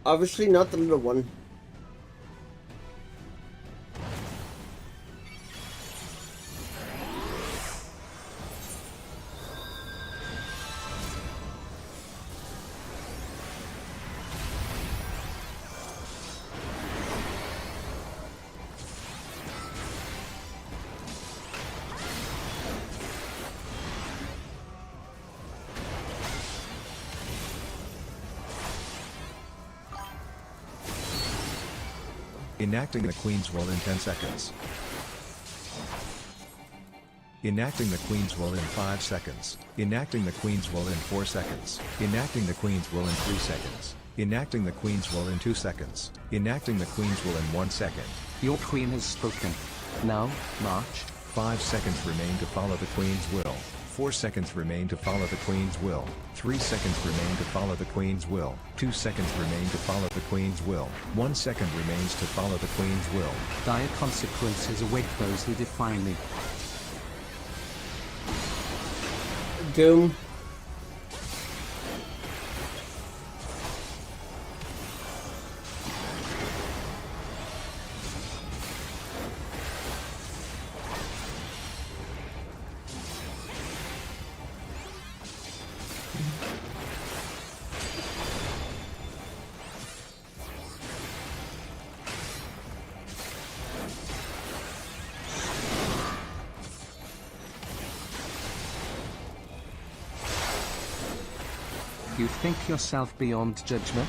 Obviously not the little one. Enacting the Queen's Will in 10 seconds. Enacting the Queen's Will in 5 seconds. Enacting the Queen's Will in 4 seconds. Enacting the Queen's Will in 3 seconds. Enacting the Queen's Will in 2 seconds. Enacting the Queen's Will in 1 second. Your queen has spoken. Now, march. 5 seconds remain to follow the Queen's will. 4 seconds remain to follow the Queen's will. 3 seconds remain to follow the Queen's will. 2 seconds remain to follow the Queen's will. 1 second remains to follow the Queen's will. Dire consequences await those who defy me. Doom. You think yourself beyond judgment?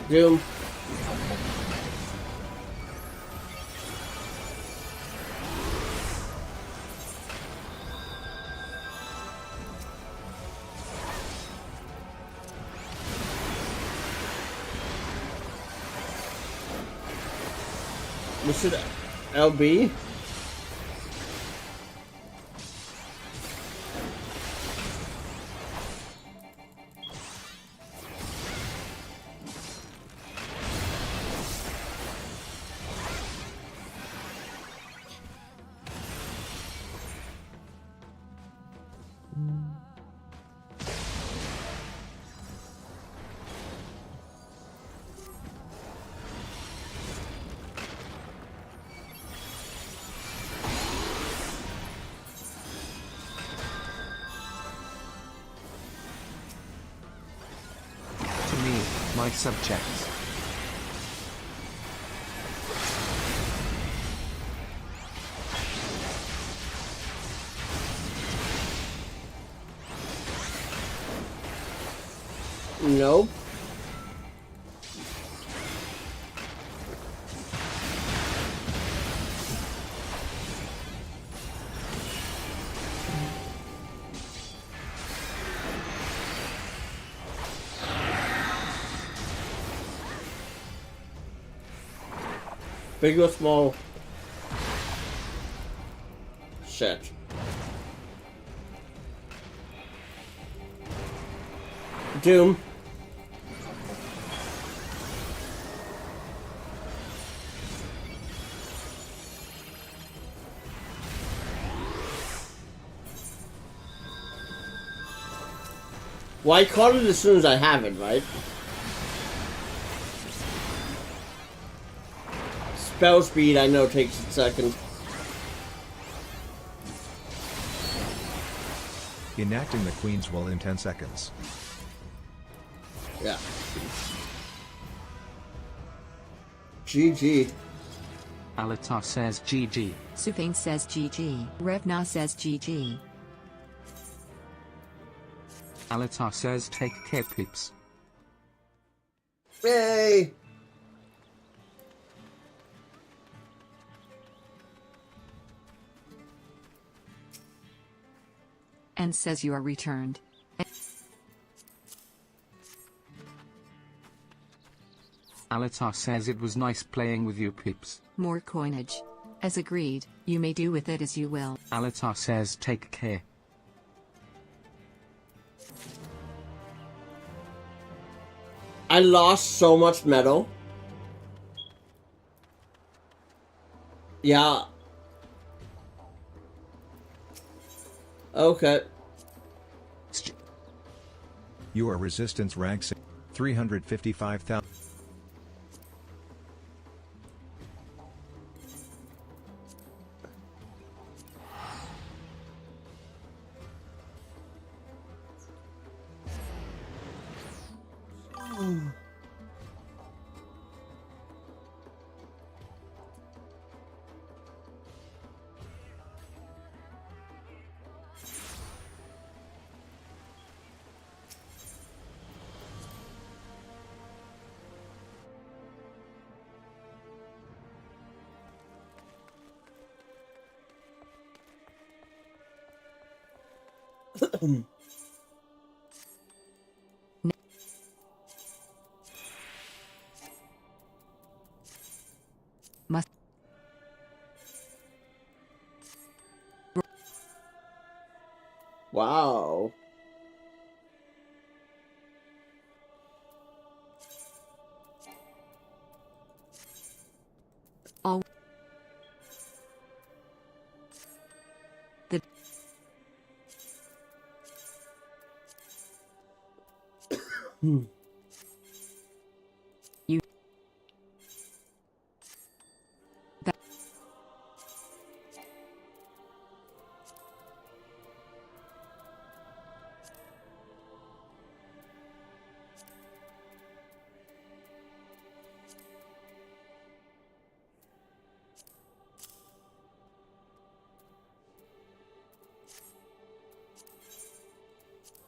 Doom. We should LB. My subjects. Nope. Big or small? Shit. Doom. Well, I caught it as soon as I have it, right? Spell speed, I know, takes a second. Enacting the Queen's Will in 10 seconds. Yeah. GG. Alatar says GG. Sufane says GG. Revna says GG. Alatar says take care, peeps. Yay! And says you are returned. Alatar says it was nice playing with you, peeps. More coinage. As agreed, you may do with it as you will. Alatar says take care. I lost so much metal. Yeah. Okay. You are resistance rank 355,000. Must. Wow. All. The. You. That.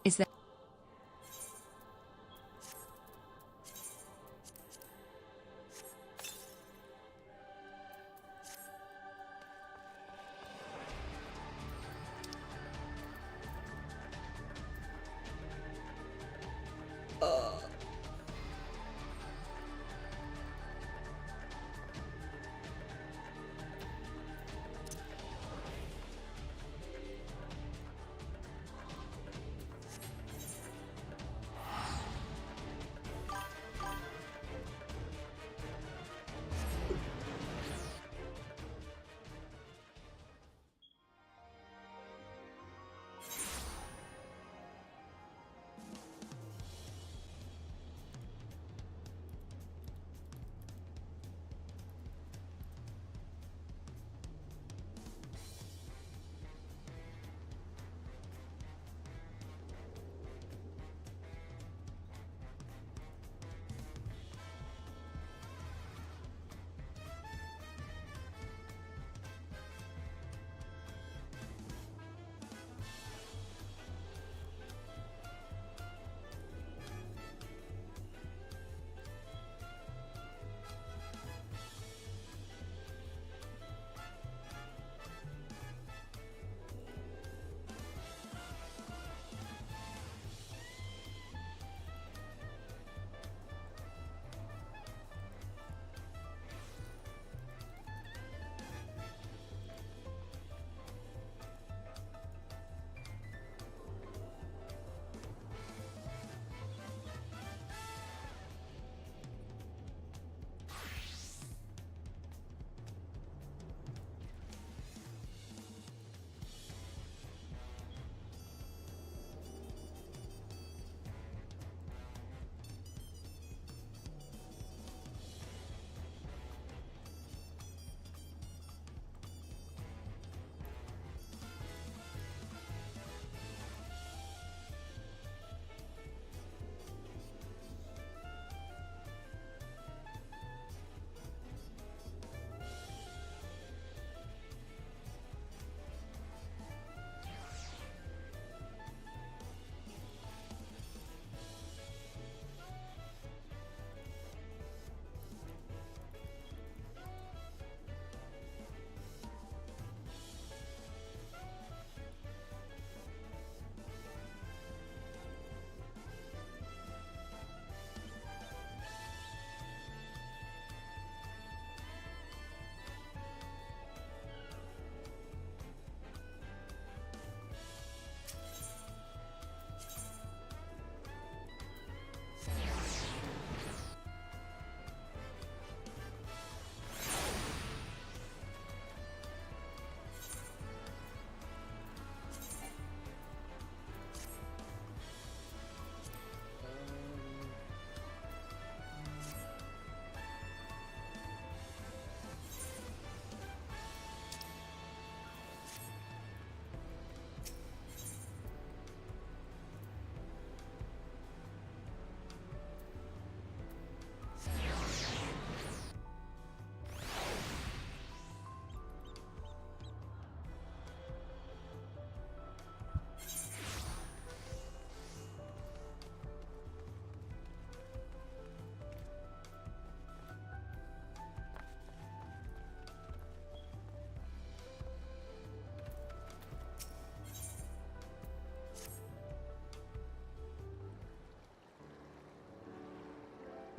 Is that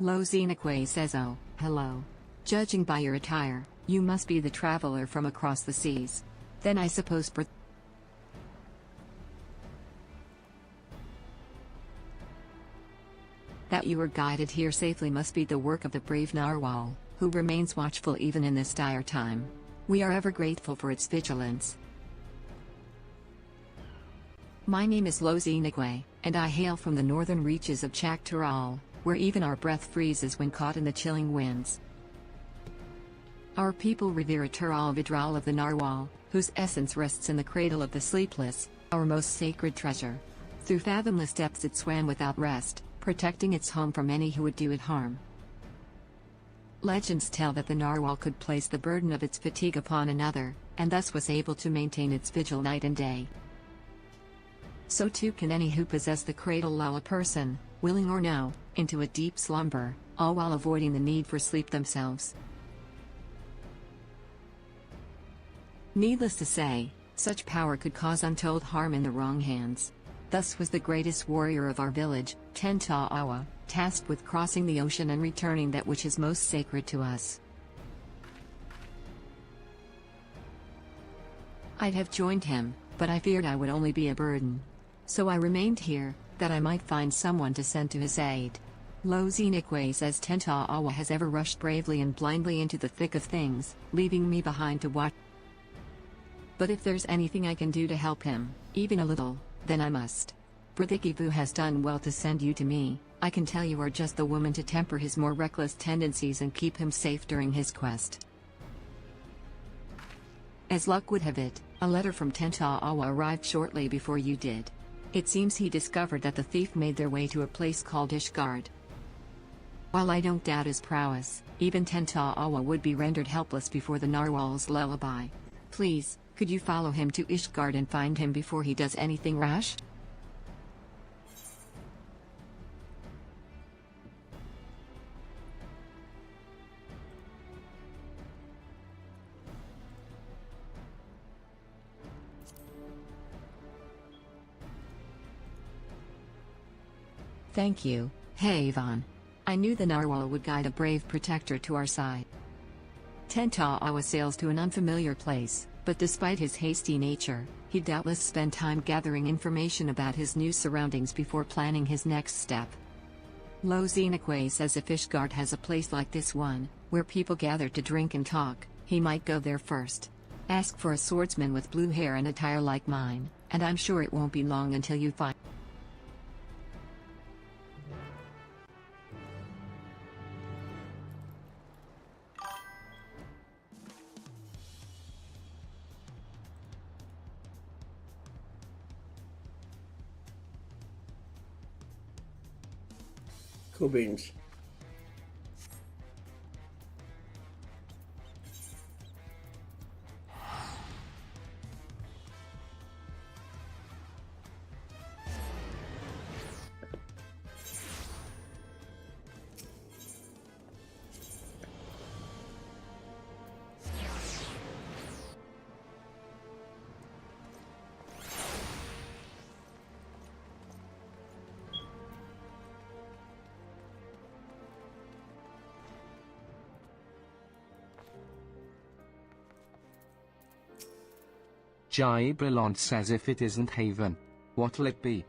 Lo Xenakwe says, oh, hello. Judging by your attire, you must be the traveler from across the seas. Then I suppose that you were guided here safely must be the work of the brave narwhal, who remains watchful even in this dire time. We are ever grateful for its vigilance. My name is Lo Xenakwe, and I hail from the northern reaches of Xak Tural, where even our breath freezes when caught in the chilling winds. Our people revere a Tural Vidral of the narwhal, whose essence rests in the cradle of the sleepless, our most sacred treasure. Through fathomless depths it swam without rest, protecting its home from any who would do it harm. Legends tell that the narwhal could place the burden of its fatigue upon another, and thus was able to maintain its vigil night and day. So too can any who possess the cradle lull a person, willing or no, into a deep slumber, all while avoiding the need for sleep themselves. Needless to say, such power could cause untold harm in the wrong hands. Thus was the greatest warrior of our village, Tentaawa, tasked with crossing the ocean and returning that which is most sacred to us. I'd have joined him, but I feared I would only be a burden. So I remained here, that I might find someone to send to his aid. Lo Xenakwe says Tentaawa has ever rushed bravely and blindly into the thick of things, leaving me behind to watch. But if there's anything I can do to help him, even a little, then I must. Brothikivu has done well to send you to me. I can tell you are just the woman to temper his more reckless tendencies and keep him safe during his quest. As luck would have it, a letter from Tentaawa arrived shortly before you did. It seems he discovered that the thief made their way to a place called Ishgard. While I don't doubt his prowess, even Tentaawa would be rendered helpless before the narwhal's lullaby. Please, could you follow him to Ishgard and find him before he does anything rash? Thank you, Havan. I knew the narwhal would guide a brave protector to our side. Tentaawa sails to an unfamiliar place, but despite his hasty nature, he'd doubtless spend time gathering information about his new surroundings before planning his next step. Lo Xenakwe says if Ishgard has a place like this one, where people gather to drink and talk, he might go there first. Ask for a swordsman with blue hair and attire like mine, and I'm sure it won't be long until you find. Cool beans. Jai Brillant says if it isn't Haven, what'll it be?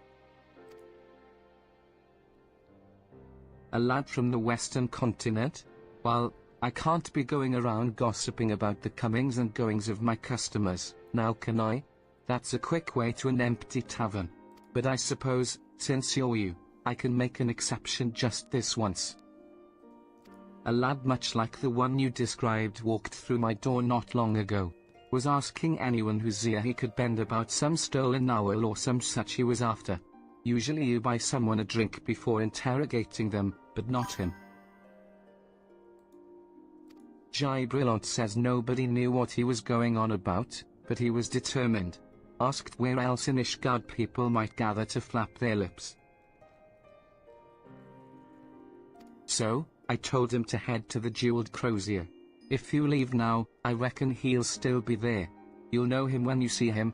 A lad from the western continent? Well, I can't be going around gossiping about the comings and goings of my customers, now can I? That's a quick way to an empty tavern. But I suppose, since you're you, I can make an exception just this once. A lad much like the one you described walked through my door not long ago. Was asking anyone whose ear he could bend about some stolen owl or some such he was after. Usually you buy someone a drink before interrogating them, but not him. Jai Brillant says nobody knew what he was going on about, but he was determined. Asked where else in Ishgard people might gather to flap their lips. So, I told him to head to the Jeweled Crozier. If you leave now, I reckon he'll still be there. You'll know him when you see him.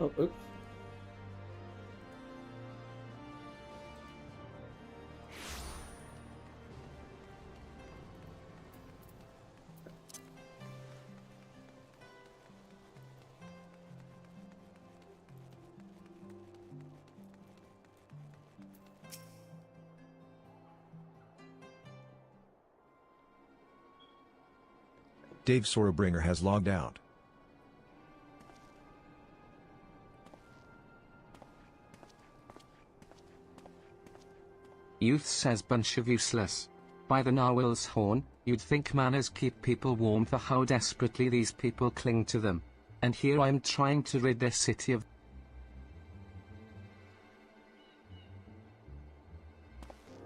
Oh, oops. Dave Sorrobringer has logged out. Youth says bunch of useless. By the narwhal's horn, you'd think manners keep people warm for how desperately these people cling to them. And here I'm trying to rid their city of...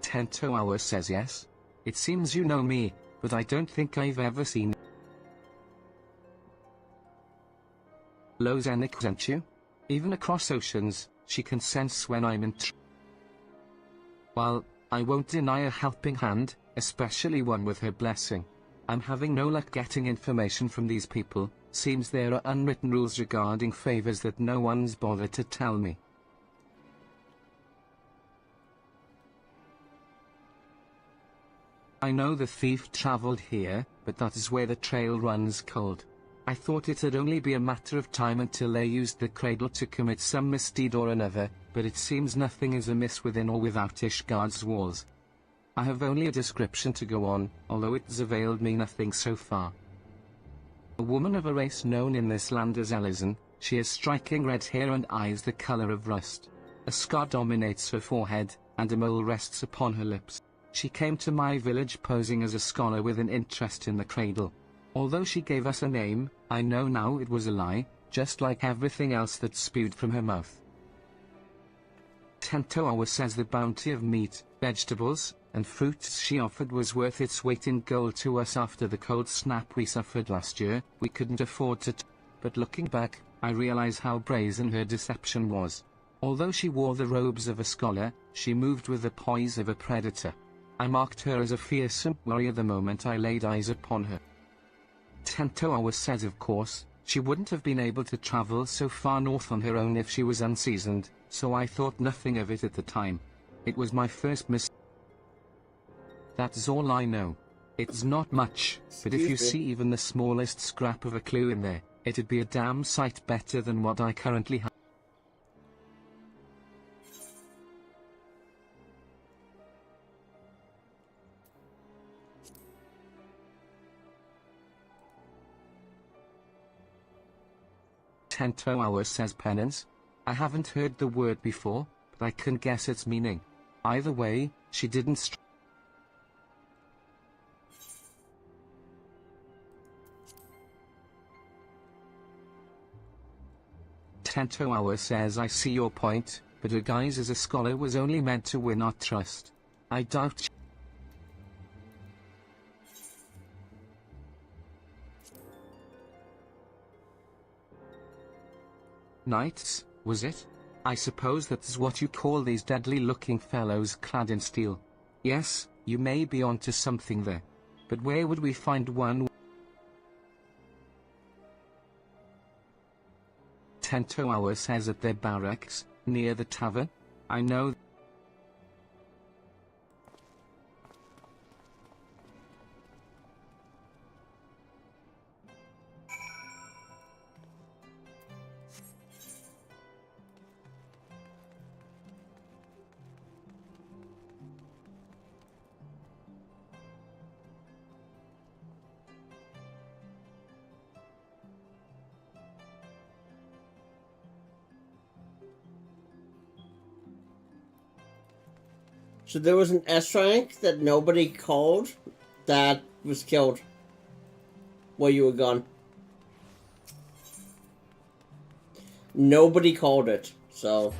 Tento Hour says yes. It seems you know me, but I don't think I've ever seen... Lozanik sent you? Even across oceans, she can sense when I'm in While, I won't deny a helping hand, especially one with her blessing. I'm having no luck getting information from these people. Seems there are unwritten rules regarding favors that no one's bothered to tell me. I know the thief traveled here, but that is where the trail runs cold. I thought it'd only be a matter of time until they used the cradle to commit some misdeed or another, but it seems nothing is amiss within or without Ishgard's walls. I have only a description to go on, although it's availed me nothing so far. A woman of a race known in this land as Elizan, she has striking red hair and eyes the color of rust. A scar dominates her forehead, and a mole rests upon her lips. She came to my village posing as a scholar with an interest in the cradle. Although she gave us a name, I know now it was a lie, just like everything else that spewed from her mouth. Tentoawa says the bounty of meat, vegetables, and fruits she offered was worth its weight in gold to us after the cold snap we suffered last year. We couldn't afford to but looking back, I realize how brazen her deception was. Although she wore the robes of a scholar, she moved with the poise of a predator. I marked her as a fearsome warrior the moment I laid eyes upon her. Tentoawa said of course, she wouldn't have been able to travel so far north on her own if she was unseasoned, so I thought nothing of it at the time. It was my first mistake. That's all I know. It's not much, but if you see even the smallest scrap of a clue in there, it'd be a damn sight better than what I currently have. Tentoawa says penance. I haven't heard the word before, but I can guess its meaning. Either way, she didn't Tentoawa says I see your point, but her guise as a scholar was only meant to win our trust. I doubt Knights, was it? I suppose that's what you call these deadly-looking fellows clad in steel. Yes, you may be onto something there. But where would we find one? Tentoawa says at their barracks, near the tavern. I know. So there was an S rank that nobody called that was killed while you were gone. Nobody called it, so.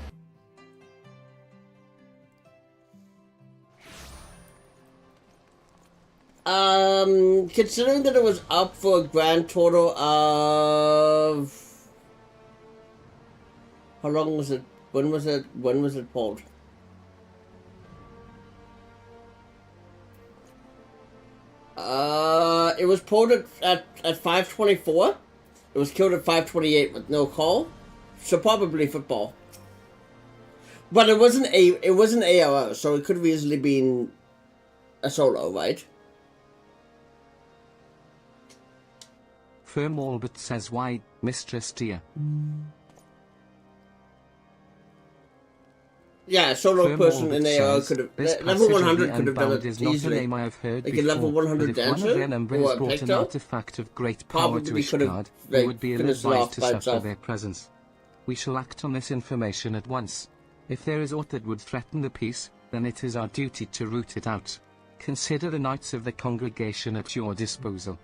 Considering that it was up for a grand total of... How long was it? When was it pulled? It was pulled at 5:24. It was killed at 5:28 with no call. So probably football. But it wasn't ARO, so it could have easily been a solo, right? Firm Albert says why, Mistress dear. Yeah, a solo Firm person Albert in ARO says, could have... this Level passage of 100 the could have done Unbound it is not a easily. name I have heard Like a before, level 100 but if one of dancer their number or has a brought an Pecto, artifact of great power to probably could have, Ishgard, like, we would be finished it ill-advised off to by suffer itself. their presence. We shall act on this information at once. If there is aught that would threaten the peace, then it is our duty to root it out. Consider the Knights of the Congregation at your disposal.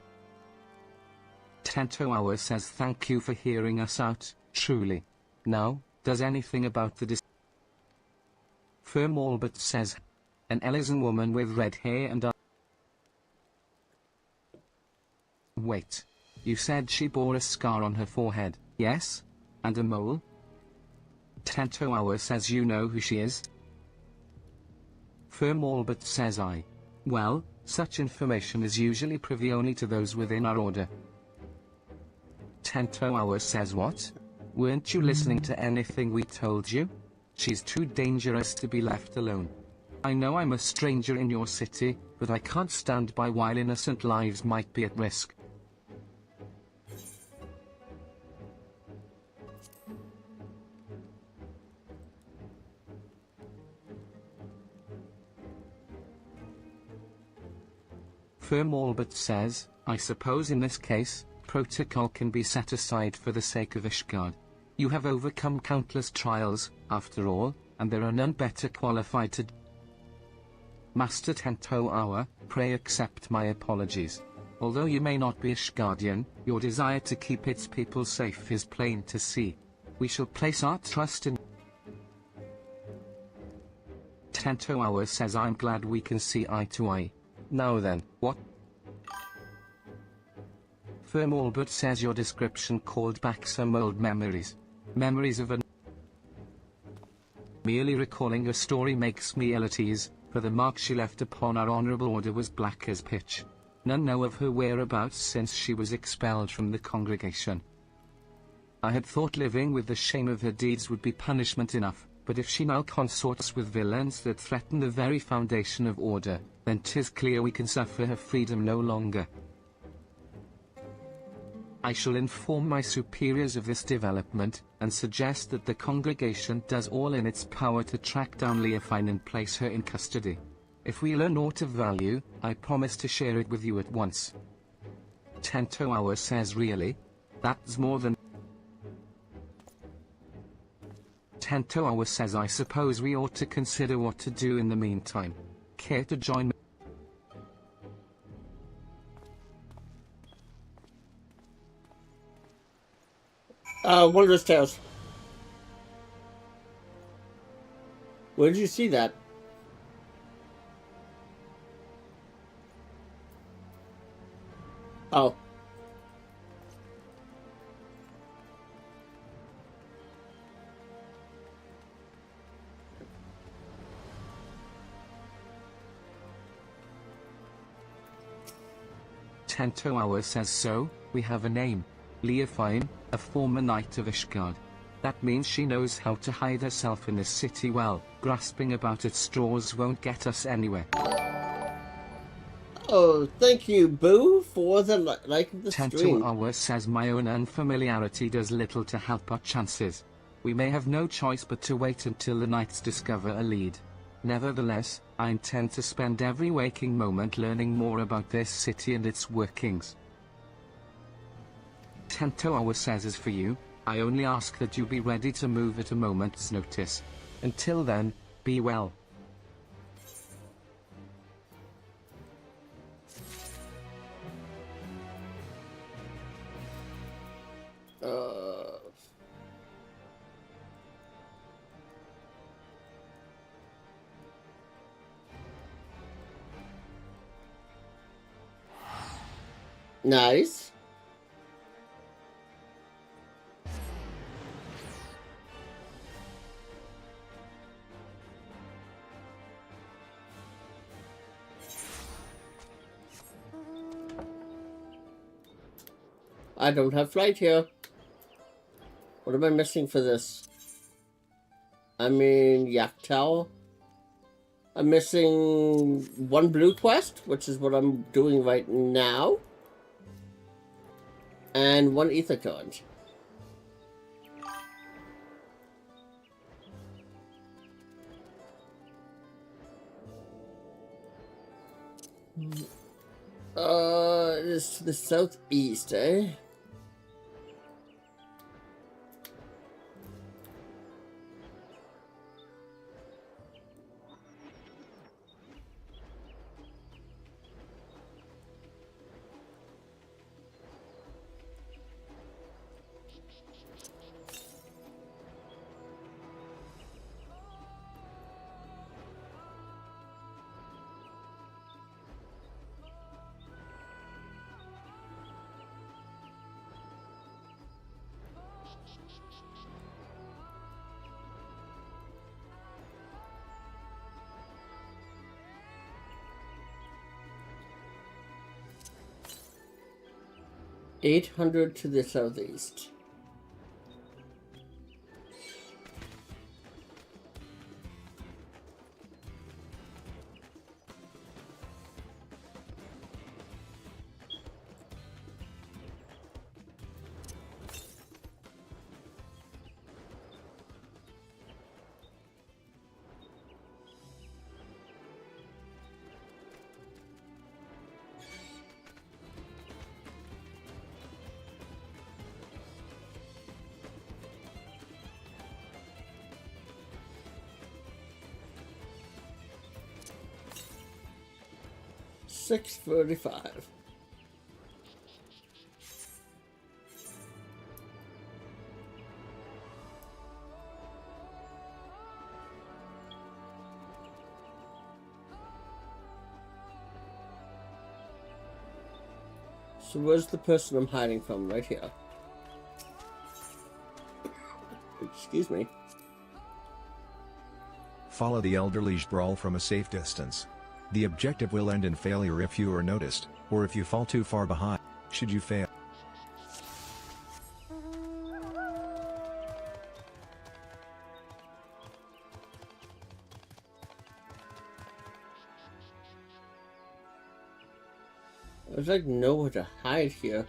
Tento Hour says thank you for hearing us out, truly. Now, does anything about the Firm Albert says, an Elysian woman with red hair and Wait. You said she bore a scar on her forehead, yes? And a mole? Tento Hour says you know who she is? Firm Albert says I. Well, such information is usually privy only to those within our order. Tento Hour says what? Weren't you listening to anything we told you? She's too dangerous to be left alone. I know I'm a stranger in your city, but I can't stand by while innocent lives might be at risk. Firm Albert says, I suppose in this case, protocol can be set aside for the sake of Ishgard. You have overcome countless trials, after all, and there are none better qualified to... Master Tento Hour, pray accept my apologies. Although you may not be Ishgardian, your desire to keep its people safe is plain to see. We shall place our trust in... Tento Hour says I'm glad we can see eye to eye. Now then, what? Firm Albert says your description called back some old memories. Memories of a... Merely recalling a story makes me ill at ease, for the mark she left upon our honorable order was black as pitch. None know of her whereabouts since she was expelled from the congregation. I had thought living with the shame of her deeds would be punishment enough, but if she now consorts with villains that threaten the very foundation of order, then 'tis clear we can suffer her freedom no longer. I shall inform my superiors of this development, and suggest that the congregation does all in its power to track down Leofine and place her in custody. If we learn aught of value, I promise to share it with you at once. Tento Hour says really? That's more than... Tento Hour says I suppose we ought to consider what to do in the meantime. Care to join me? Wondrous Tales. Where did you see that? Oh. Tento Hour says so, we have a name. Leofine, a former knight of Ishgard. That means she knows how to hide herself in this city well. Grasping about at straws won't get us anywhere. Oh, thank you, Boo, for the like of the Tento stream. Hour says my own unfamiliarity does little to help our chances. We may have no choice but to wait until the knights discover a lead. Nevertheless, I intend to spend every waking moment learning more about this city and its workings. Tento Hour says as for you, I only ask that you be ready to move at a moment's notice. Until then, be well. Nice. I don't have flight here. What am I missing for this? I mean, Xak Tural. I'm missing one blue quest, which is what I'm doing right now. And one ether card. It's to the southeast, eh? $800 to the southeast. $635. So where's the person I'm hiding from? Right here. Excuse me. Follow the elderly brawl from a safe distance. The objective will end in failure if you are noticed, or if you fall too far behind, should you fail. There's like nowhere to hide here.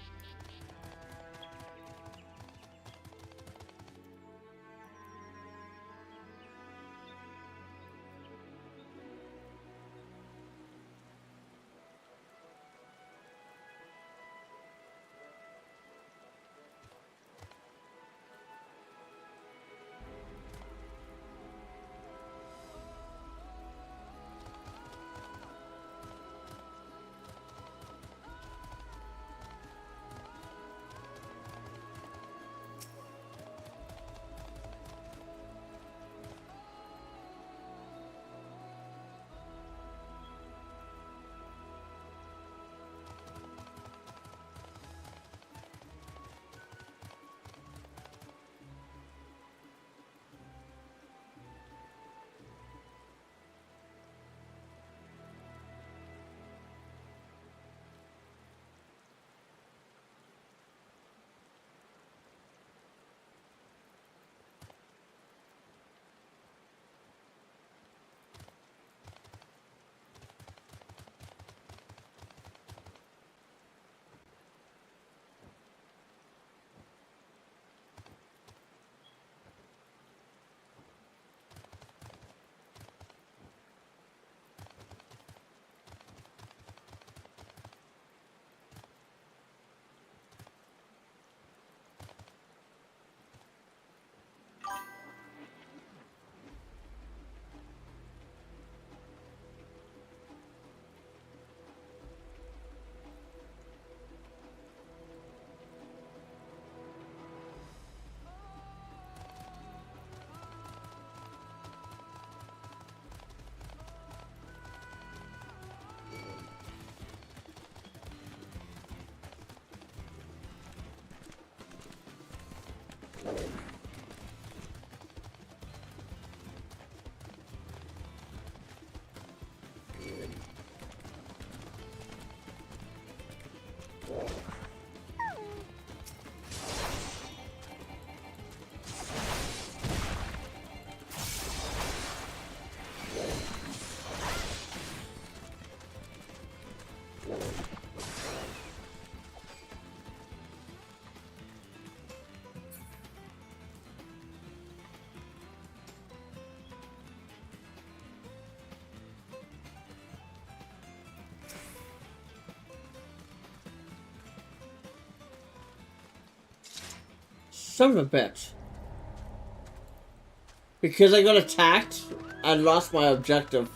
Son of a bitch. Because I got attacked, I lost my objective.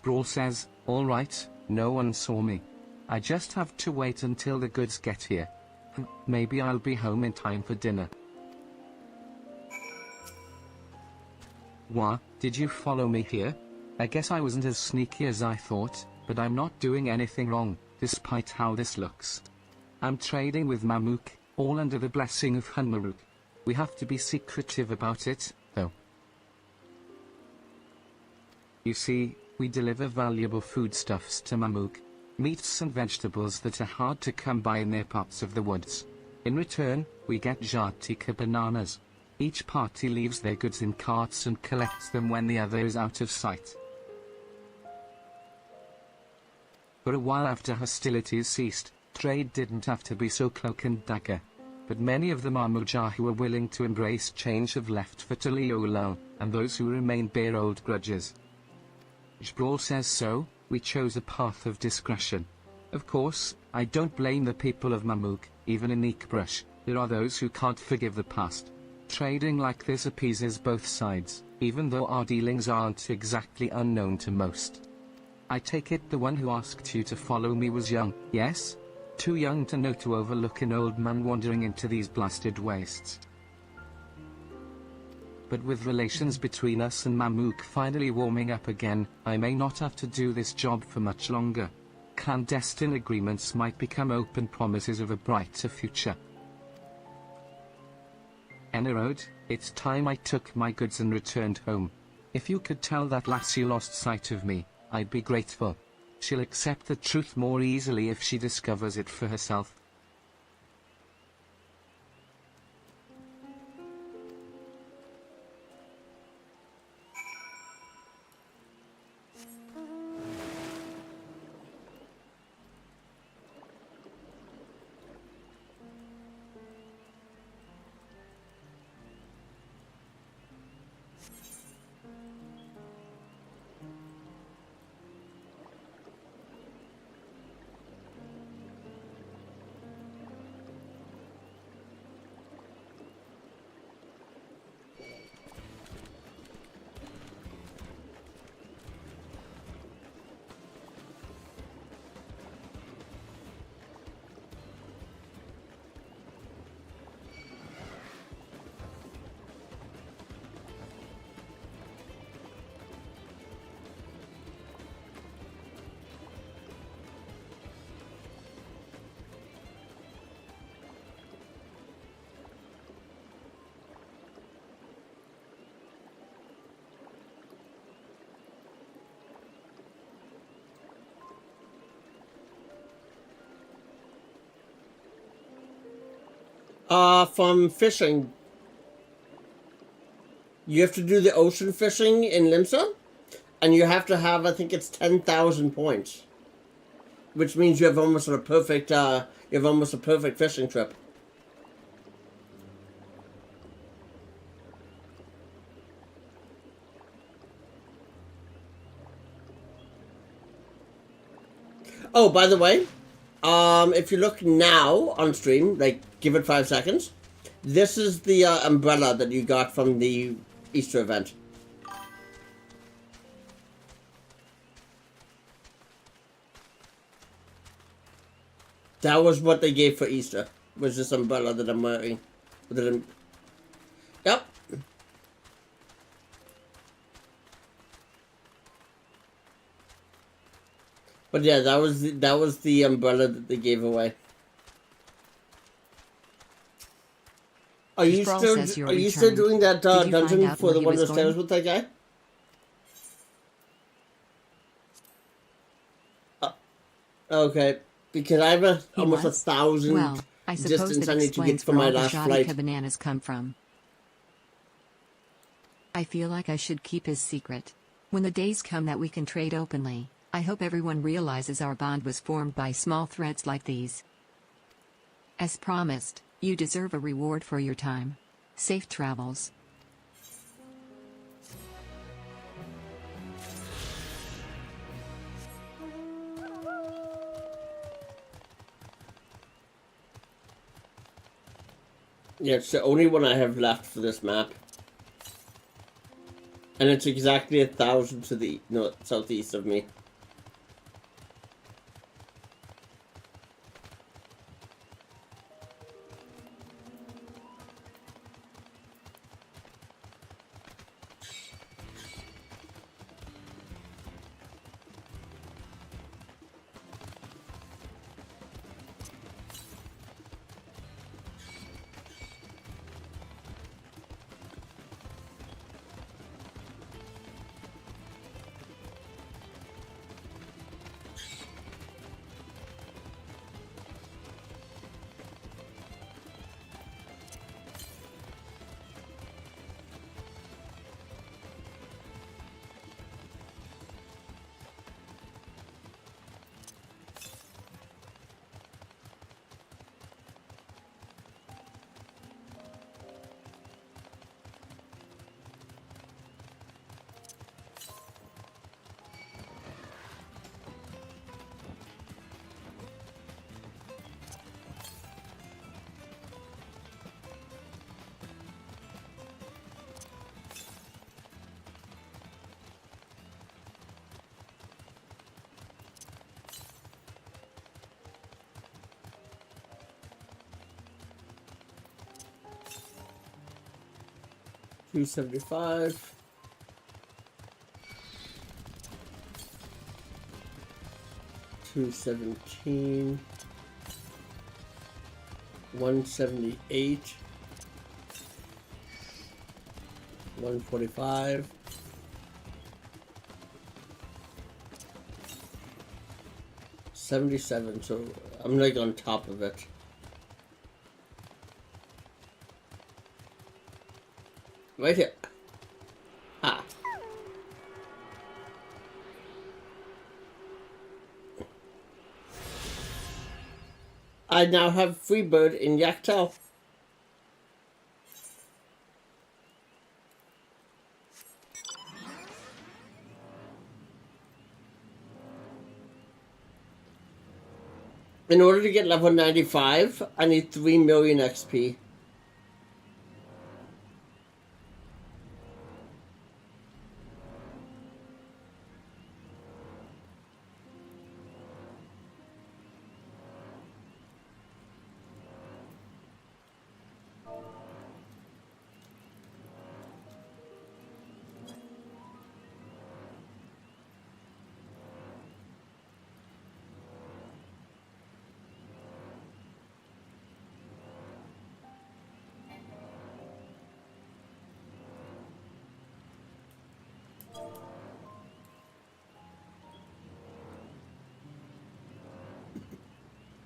Brawl says, alright, no one saw me. I just have to wait until the goods get here. Maybe I'll be home in time for dinner. Wah, did you follow me here? I guess I wasn't as sneaky as I thought, but I'm not doing anything wrong, despite how this looks. I'm trading with Mamook, all under the blessing of Hunmaruk. We have to be secretive about it, though. You see, we deliver valuable foodstuffs to Mamook. Meats and vegetables that are hard to come by in their parts of the woods. In return, we get Jartika bananas. Each party leaves their goods in carts and collects them when the other is out of sight. For a while after hostilities ceased, trade didn't have to be so cloak and dagger. but many of the Mamuja who are willing to embrace change have left for Taliolo, and those who remain bear old grudges. Jbrawl says so, we chose a path of discretion. Of course, I don't blame the people of Mamuk, even in Eekbrush, there are those who can't forgive the past. Trading like this appeases both sides, even though our dealings aren't exactly unknown to most. I take it the one who asked you to follow me was young, yes? Too young to know to overlook an old man wandering into these blasted wastes. But with relations between us and Mamuk finally warming up again, I may not have to do this job for much longer. Clandestine agreements might become open promises of a brighter future. Enerode, it's time I took my goods and returned home. If you could tell that lass you lost sight of me, I'd be grateful. She'll accept the truth more easily if she discovers it for herself. From fishing. You have to do the ocean fishing in Limsa, and you have to have, I think it's 10,000 points. Which means you have almost a perfect, fishing trip. Oh, by the way, if you look now on stream, like, give it 5 seconds, this is the umbrella that you got from the Easter event. That was what they gave for Easter, was this umbrella that I'm wearing. Yep. But yeah, that was the umbrella that they gave away. Are you still doing that dungeon for the one of stairs with that guy? Okay, because I have almost 1,000 well, I suppose distance that I need to get for my last flight. Bananas come from. I feel like I should keep his secret. When the days come that we can trade openly, I hope everyone realizes our bond was formed by small threads like these. As promised, you deserve a reward for your time. Safe travels. Yeah, it's the only one I have left for this map. And it's exactly 1,000 to the southeast of me. 275. $217. 178. 145. 77. So I'm like on top of it. Right here. Ah. I now have Freebird in Xak Tural. In order to get level 95, I need 3 million XP.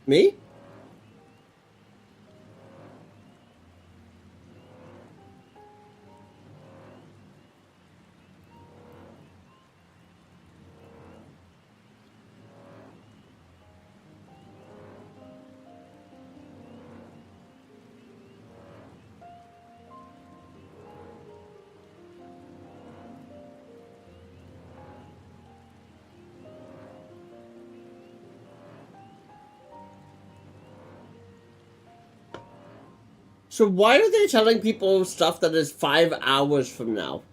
Me? So why are they telling people stuff that is 5 hours from now?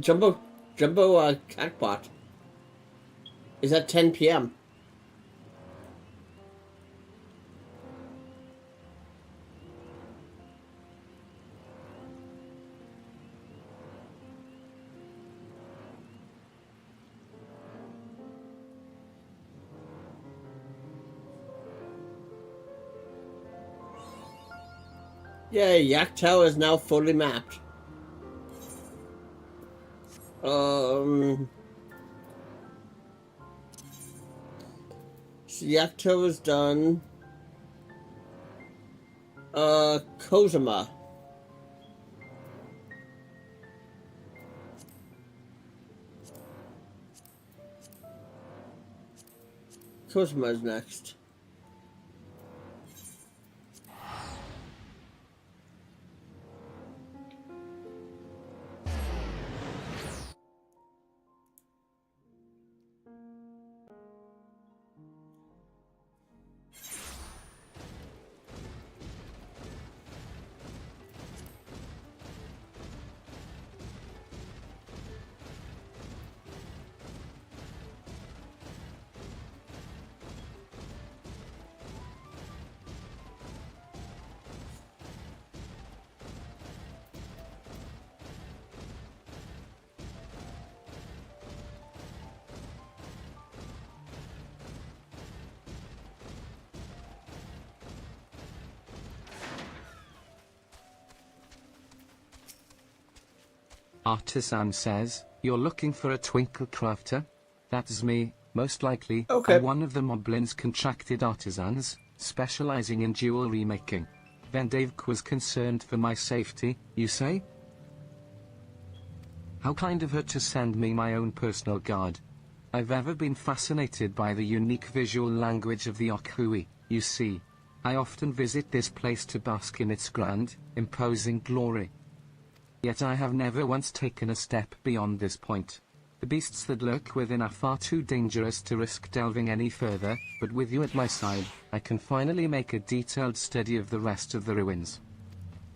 Jumbo Catbot is at 10 p.m. Yeah, Xak Tural is now fully mapped. Xak Tural is done. Kozuma. Kozuma is next. Artisan says, you're looking for a twinkle crafter? That's me, most likely. Okay. I'm one of the Moblin's contracted artisans, specializing in jewelry making. Vendavk was concerned for my safety, you say? How kind of her to send me my own personal guard. I've ever been fascinated by the unique visual language of the Okhui, you see. I often visit this place to bask in its grand, imposing glory. Yet I have never once taken a step beyond this point. The beasts that lurk within are far too dangerous to risk delving any further, but with you at my side, I can finally make a detailed study of the rest of the ruins.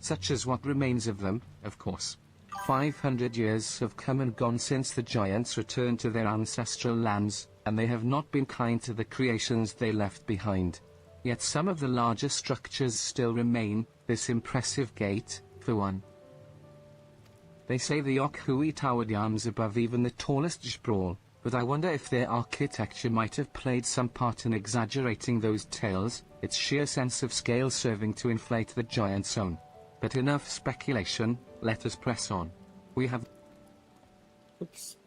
Such as what remains of them, of course. 500 years have come and gone since the giants returned to their ancestral lands, and they have not been kind to the creations they left behind. Yet some of the larger structures still remain, this impressive gate, for one. They say the Okhui Tower yams above even the tallest sprawl, but I wonder if their architecture might have played some part in exaggerating those tales, its sheer sense of scale serving to inflate the giant's own. But enough speculation, let us press on. We have... Oops.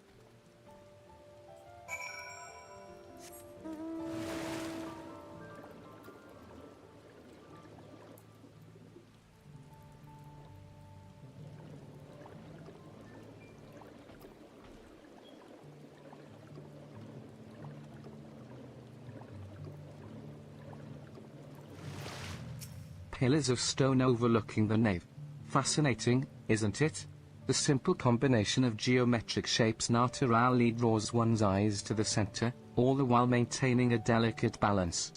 Pillars of stone overlooking the nave. Fascinating, isn't it? The simple combination of geometric shapes naturally draws one's eyes to the center, all the while maintaining a delicate balance.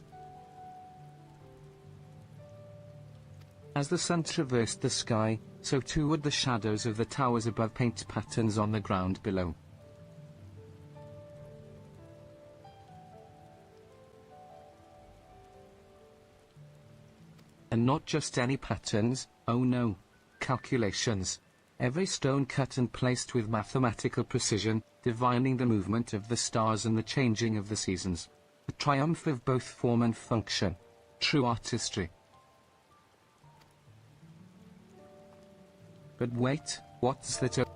As the sun traversed the sky, so too would the shadows of the towers above paint patterns on the ground below. And not just any patterns, oh no. Calculations. Every stone cut and placed with mathematical precision, divining the movement of the stars and the changing of the seasons. The triumph of both form and function. True artistry. But wait, what's that?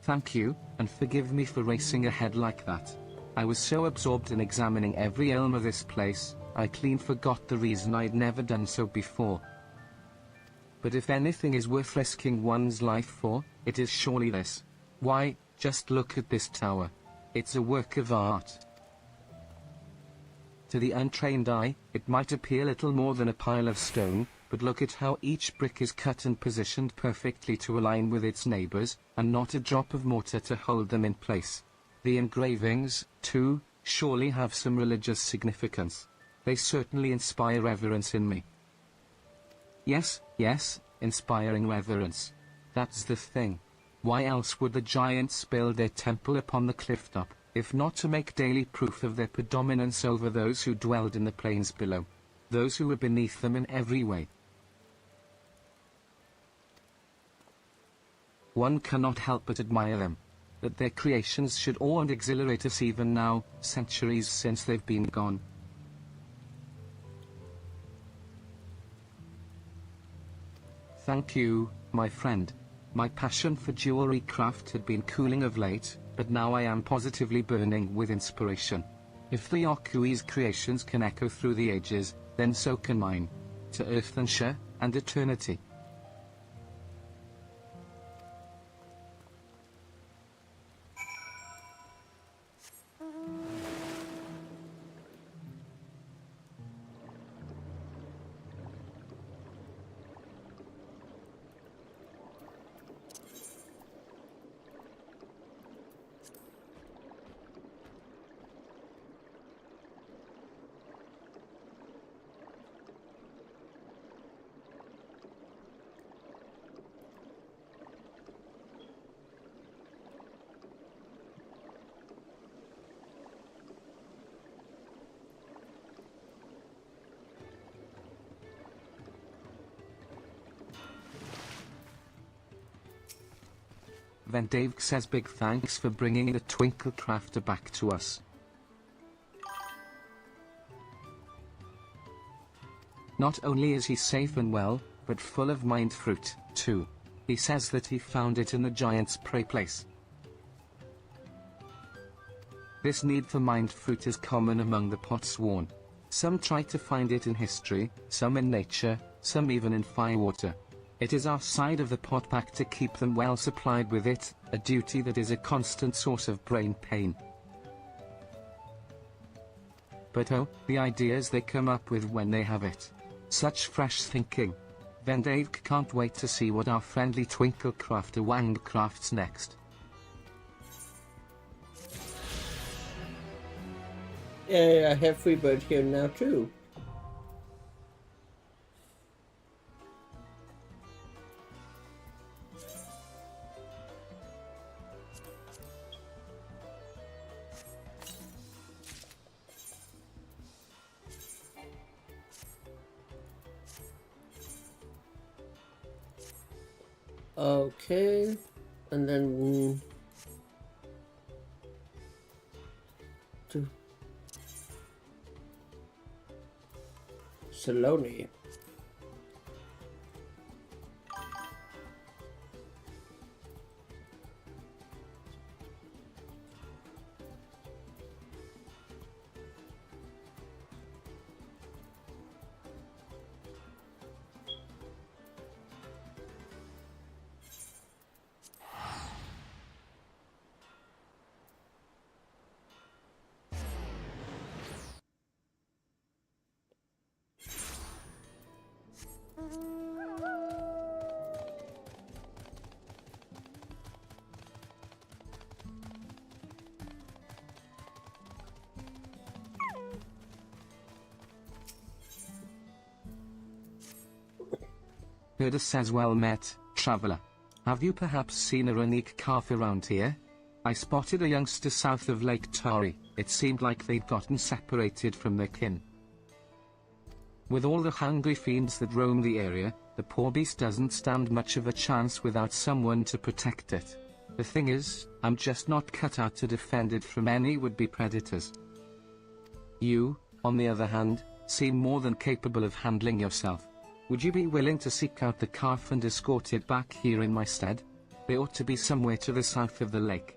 Thank you, and forgive me for racing ahead like that. I was so absorbed in examining every elm of this place, I clean forgot the reason I'd never done so before. But if anything is worth risking one's life for, it is surely this. Why, just look at this tower. It's a work of art. To the untrained eye, it might appear little more than a pile of stone, but look at how each brick is cut and positioned perfectly to align with its neighbors, and not a drop of mortar to hold them in place. The engravings, too, surely have some religious significance. They certainly inspire reverence in me. Yes, inspiring reverence. That's the thing. Why else would the giants build their temple upon the cliff top, if not to make daily proof of their predominance over those who dwelled in the plains below? Those who were beneath them in every way. One cannot help but admire them. That their creations should awe and exhilarate us even now, centuries since they've been gone. Thank you, my friend. My passion for jewelry craft had been cooling of late, but now I am positively burning with inspiration. If the Okui's creations can echo through the ages, then so can mine. To earth and Sha, and eternity. Then Dave says big thanks for bringing the Twinkle Crafter back to us. Not only is he safe and well, but full of mind fruit, too. He says that he found it in the giant's prey place. This need for mind fruit is common among the Potsworn. Some try to find it in history, some in nature, some even in firewater. It is our side of the pot pack to keep them well supplied with it, a duty that is a constant source of brain pain. But oh, the ideas they come up with when they have it. Such fresh thinking. Then Dave can't wait to see what our friendly Twinkle Crafter Wang crafts next. Yeah, I have Freebird here now too. Okay, and then to Saloni. Herder says well met, traveller. Have you perhaps seen a unique calf around here? I spotted a youngster south of Lake Tari. It seemed like they'd gotten separated from their kin. With all the hungry fiends that roam the area, the poor beast doesn't stand much of a chance without someone to protect it. The thing is, I'm just not cut out to defend it from any would-be predators. You, on the other hand, seem more than capable of handling yourself. Would you be willing to seek out the calf and escort it back here in my stead? They ought to be somewhere to the south of the lake.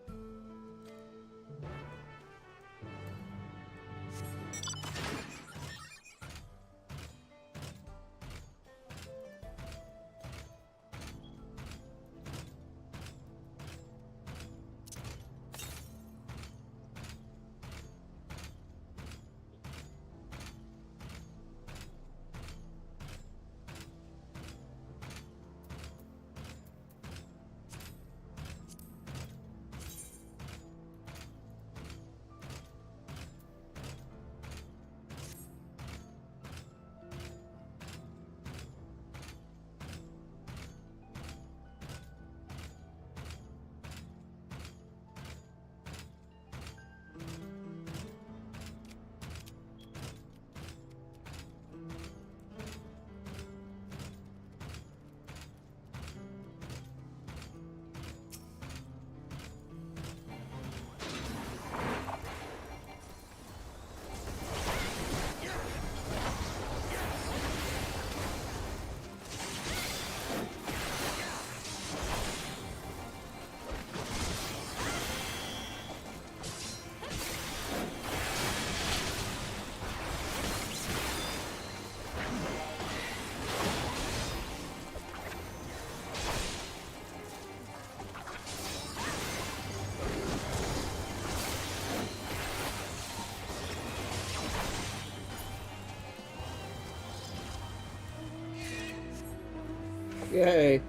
Yay.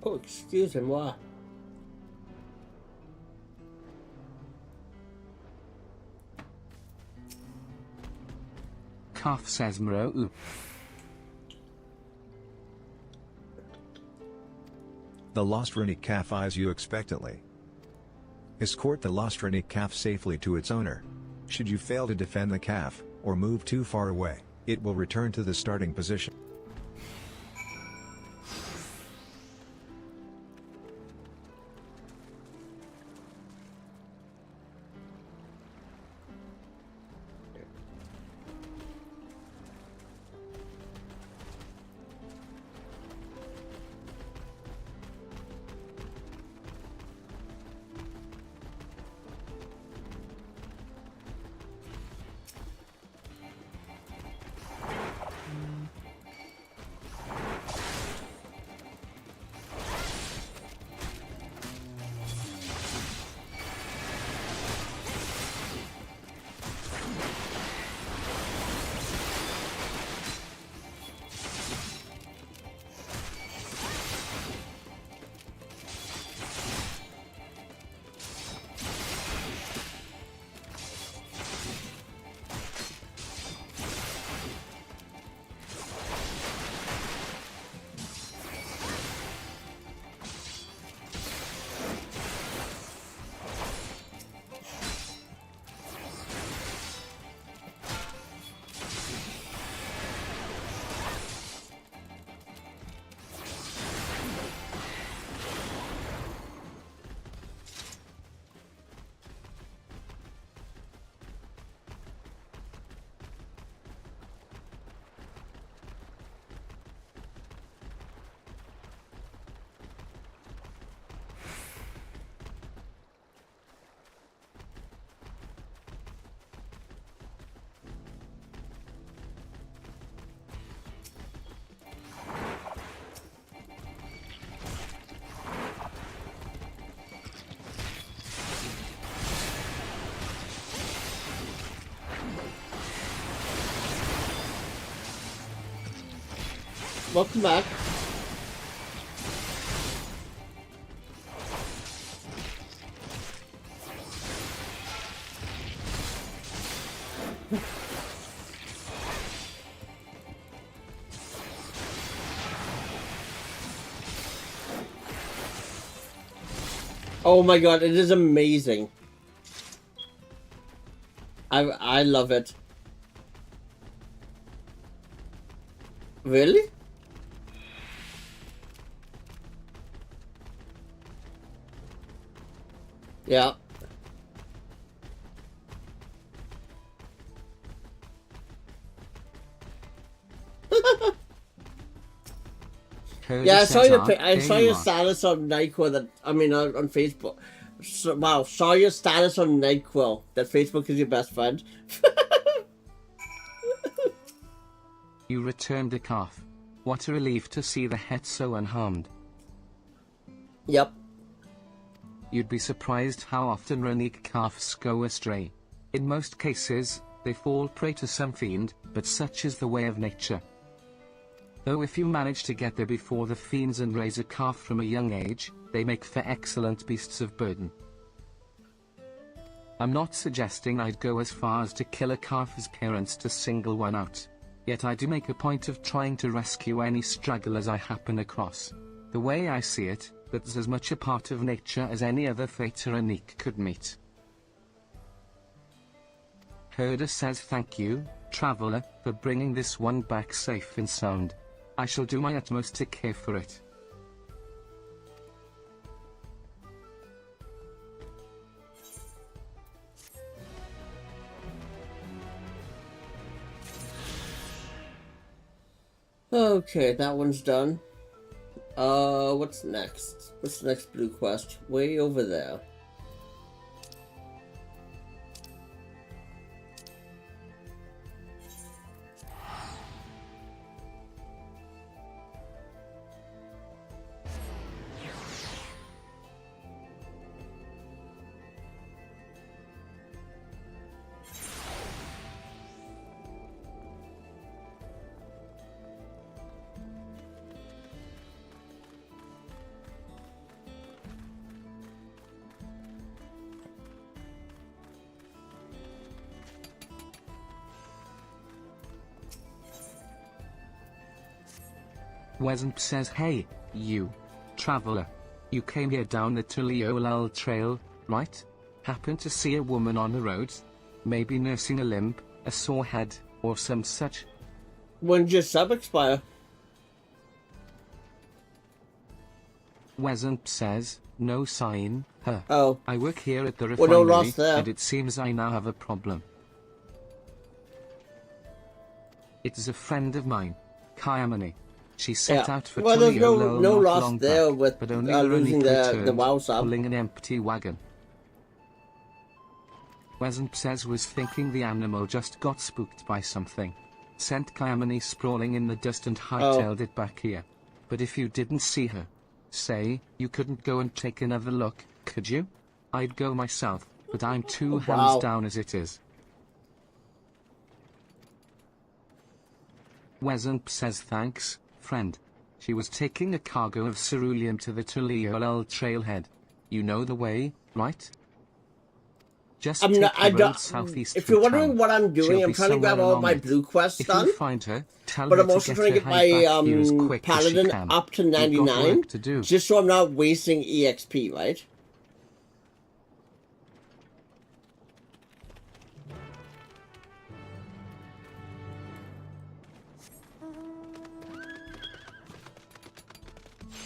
Oh, excusez-moi. Calf says Mro. The lost runic calf eyes you expectantly. Escort the lost runic calf safely to its owner. Should you fail to defend the calf, or move too far away, it will return to the starting position. Welcome back. Oh my god, it is amazing. I love it. Really? Yeah. Yeah, I saw your status on NyQuil that on Facebook. So, wow, saw your status on NyQuil that Facebook is your best friend. You returned a calf. What a relief to see the het so unharmed. Yep. You'd be surprised how often runic calves go astray. In most cases, they fall prey to some fiend, but such is the way of nature. Though if you manage to get there before the fiends and raise a calf from a young age, they make for excellent beasts of burden. I'm not suggesting I'd go as far as to kill a calf's parents to single one out. Yet I do make a point of trying to rescue any stragglers I happen across. The way I see it, that's as much a part of nature as any other fate a runic could meet. Herder says thank you, traveler, for bringing this one back safe and sound. I shall do my utmost to care for it. Okay, that one's done. What's next? What's the next blue quest? Way over there. Wesmp says, hey, you. Traveler. You came here down the Tuliolal trail, right? Happened to see a woman on the roads? Maybe nursing a limp, a sore head, or some such? When's your sub expire? Wesmp says, no sign, huh? Oh. I work here at the Well, refinery, no loss there. and it seems I now have a problem. It is a friend of mine, Kayamani. She set out for Well, there's Tuliolal no not loss long there back, with but only losing returned, the WoW sub. pulling an empty wagon. Wesmp says was thinking the animal just got spooked by something. Sent Kayamani sprawling in the dust and hightailed it back here. But if you didn't see her, say, you couldn't go and take another look, could you? I'd go myself, but I'm too hands down as it is. Wesmp says thanks, friend. She was taking a cargo of ceruleum to the Tuliolal trailhead. You know the way, right? Just take the road southeast if from you're wondering town. what I'm doing, She'll I'm be trying to grab somewhere all along my it. blue quests If done. you find her, tell But her I'm also to trying get to her get hide my back here as quick as she paladin can. up to You've got 99, work to do. just so I'm not wasting EXP, right?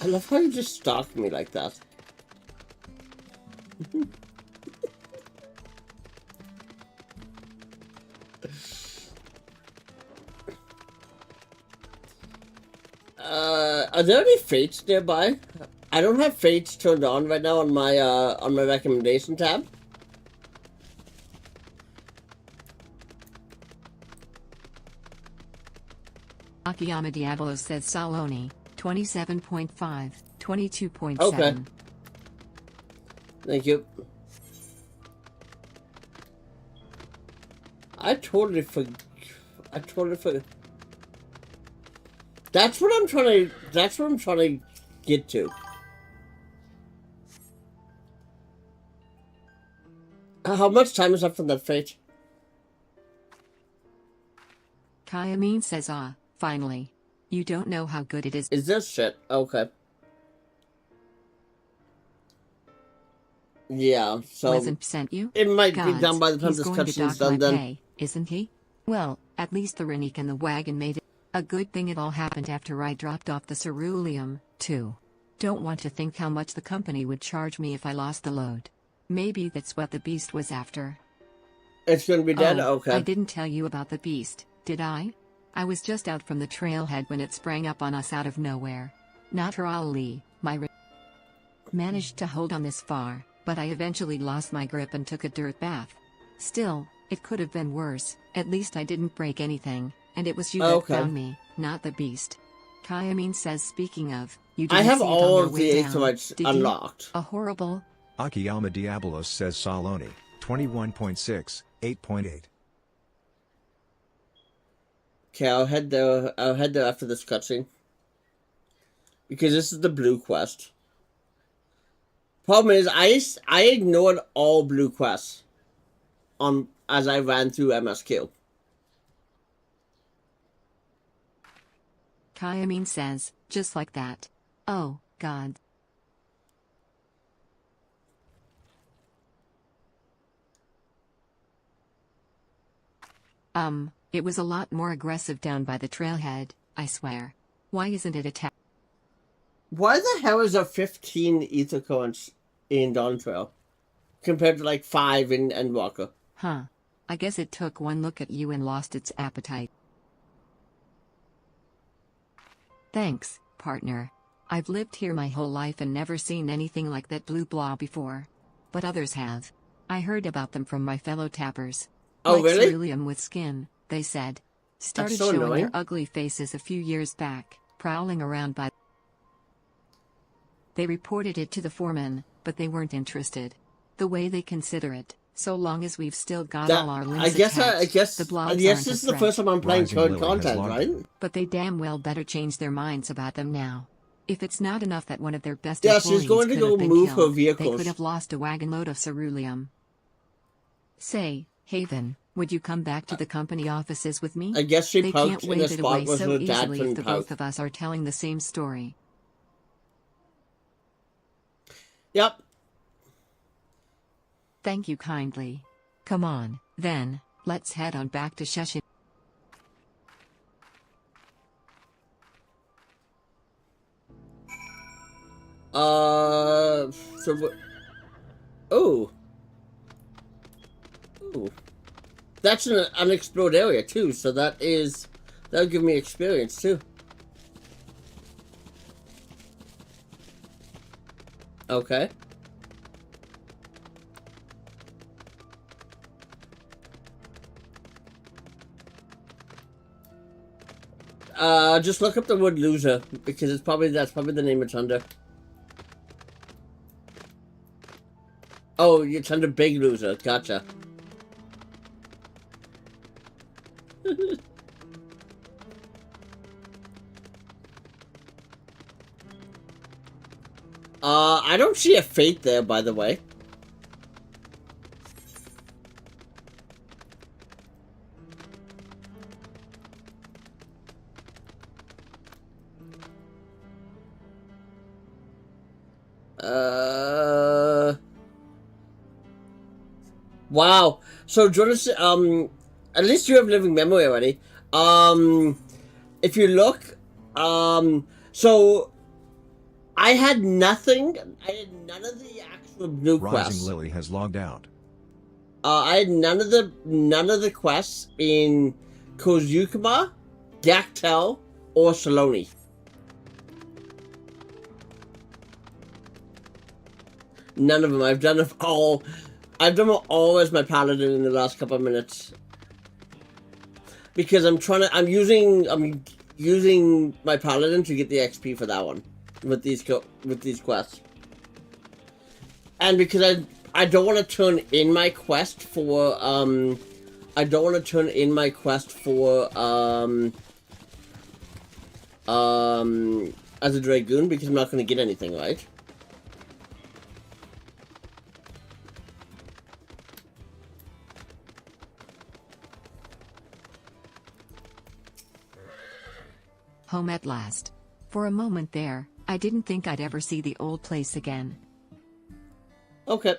I love how you just stalk me like that. Are there any fates nearby? I don't have fates turned on right now on my recommendation tab. Akiyama Diablo says Saloni, 27.5, 22.7. Okay. Thank you. I totally forgot. That's what I'm trying to get to. How much time is left from that fate? Kayamine says finally. You don't know how good it is. Is this shit? Okay. Yeah, so Wasn't sent you? it might be Gods, done by the time he's this going to cutscene's dock done my then. pay, isn't he? Well, at least the Renik and the wagon made it. A good thing it all happened after I dropped off the ceruleum, too. Don't want to think how much the company would charge me if I lost the load. Maybe that's what the beast was after. It's gonna be dead? Oh, Okay. I didn't tell you about the beast, did I? I was just out from the trailhead when it sprang up on us out of nowhere. Naturally, managed to hold on this far, but I eventually lost my grip and took a dirt bath. Still, it could have been worse. At least I didn't break anything, and it was you that found me, not the beast. Kayamine says, speaking of, you didn't I have see it on all your of way the down, Aetherites did you? unlocked. A horrible... Akiyama Diabolos says Saloni, 21.6, 8.8. Okay, I'll head there after this cutscene. Because this is the blue quest. Problem is, I ignored all blue quests as I ran through MSQ. Kayamine says, just like that. Oh, God. It was a lot more aggressive down by the trailhead, I swear. Why isn't it attacked? Why the hell is there 15 ether coins in Dawntrail? Compared to like 5 in Endwalker. Huh. I guess it took one look at you and lost its appetite. Thanks, partner. I've lived here my whole life and never seen anything like that blue blob before. But others have. I heard about them from my fellow tappers. Oh, like really? Ceruleum with skin, they said. Started so showing annoying. their ugly faces a few years back, prowling around by... They reported it to the foreman, but they weren't interested. The way they consider it, so long as we've still got all our links I guess attached, the blobs this aren't a is the threat. first time I'm playing Rising code Lily has content, logged right? in. But they damn well better change their minds about them now. If it's not enough that one of their best Yeah, employees she's going to could go have been move her killed, they vehicles. could have lost a wagon load of ceruleum. Say, Haven, Would you come back to the company offices with me? I guess she They poked can't in wave a it spot away where so her dad easily if couldn't the poke. both of us are telling the same story. Yep. Thank you kindly. Come on, then, let's head on back to Sheshin. So what? Oh. Ooh. That's an unexplored area too, so that'll give me experience too. Okay. Just look up the word loser because that's probably the name it's under. Oh, it's under Big Loser. Gotcha. I don't see a fate there, by the way. Wow. So, Jonas, at least you have living memory already. If you look, so I had nothing. I had none of the actual blue quests. Rising Lily has logged out. I had none of the quests in Kozukama, Gaktel, or Saloni. None of them. I've done them all. I've done them all as my paladin in the last couple of minutes. Because I'm using my paladin to get the XP for that one with these quests. And because I don't want to turn in my quest for as a Dragoon because I'm not going to get anything, right? Home at last. For a moment there, I didn't think I'd ever see the old place again. Okay.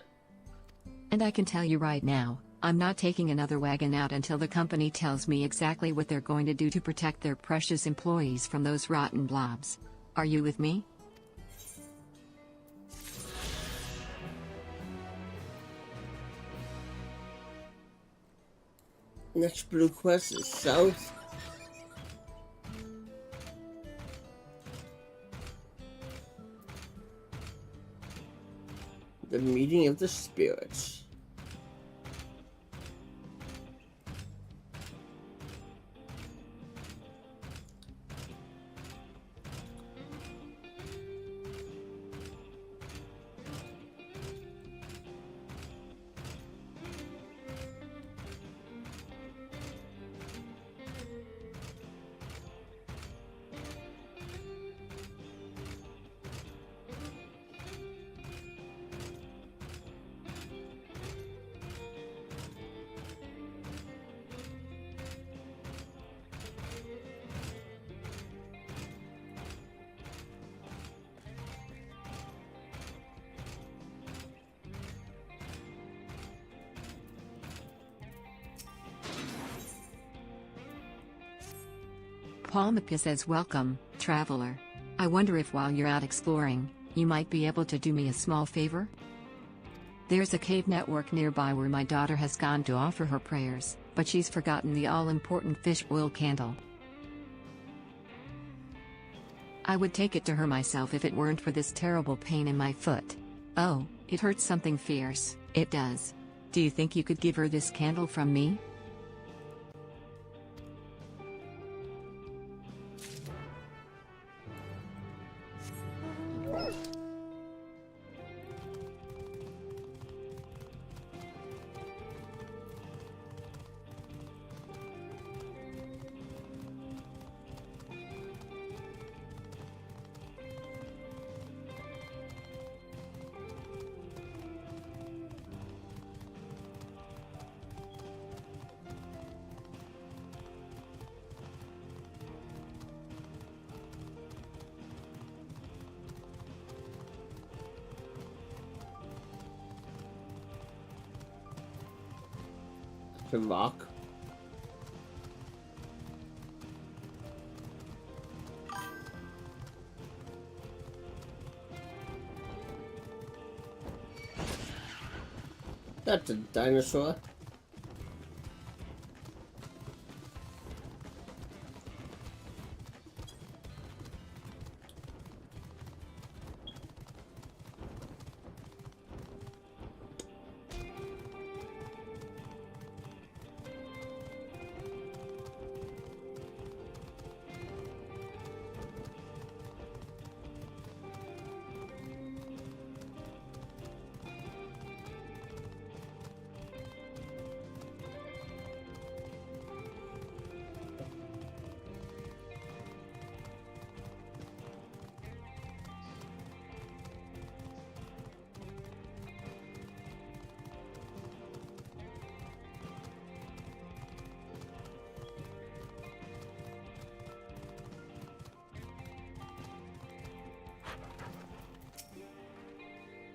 And I can tell you right now, I'm not taking another wagon out until the company tells me exactly what they're going to do to protect their precious employees from those rotten blobs. Are you with me? Next blue quest is south. The meeting of the spirits. Palmika says welcome, traveler. I wonder if while you're out exploring, you might be able to do me a small favor? There's a cave network nearby where my daughter has gone to offer her prayers, but she's forgotten the all-important fish oil candle. I would take it to her myself if it weren't for this terrible pain in my foot. Oh, it hurts something fierce, it does. Do you think you could give her this candle from me? fucking rock. That's a dinosaur.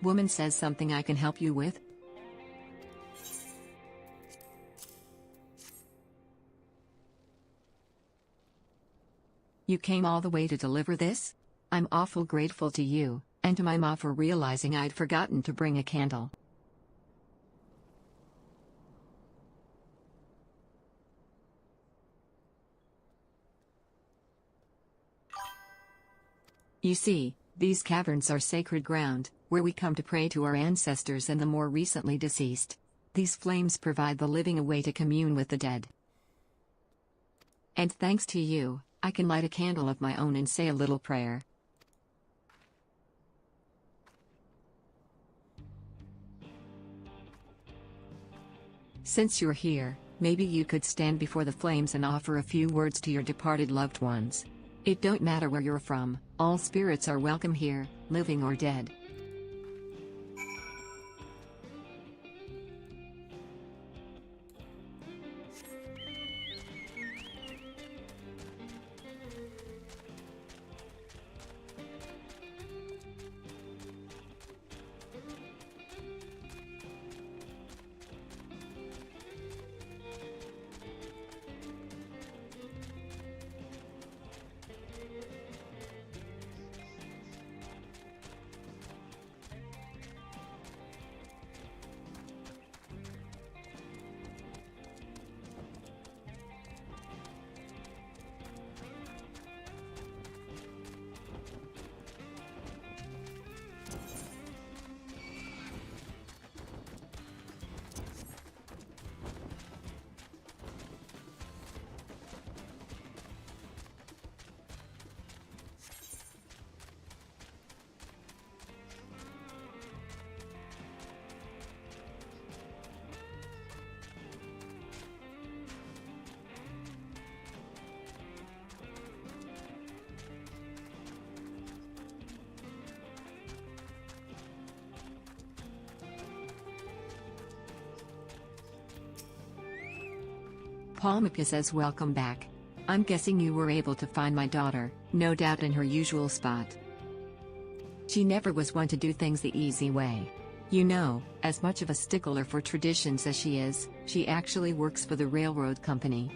Woman says something I can help you with? You came all the way to deliver this? I'm awful grateful to you, and to my ma for realizing I'd forgotten to bring a candle. You see, these caverns are sacred ground, where we come to pray to our ancestors and the more recently deceased. These flames provide the living a way to commune with the dead. And thanks to you, I can light a candle of my own and say a little prayer. Since you're here, maybe you could stand before the flames and offer a few words to your departed loved ones. It don't matter where you're from, all spirits are welcome here, living or dead. Palmika says welcome back. I'm guessing you were able to find my daughter, no doubt in her usual spot. She never was one to do things the easy way. You know, as much of a stickler for traditions as she is, she actually works for the railroad company.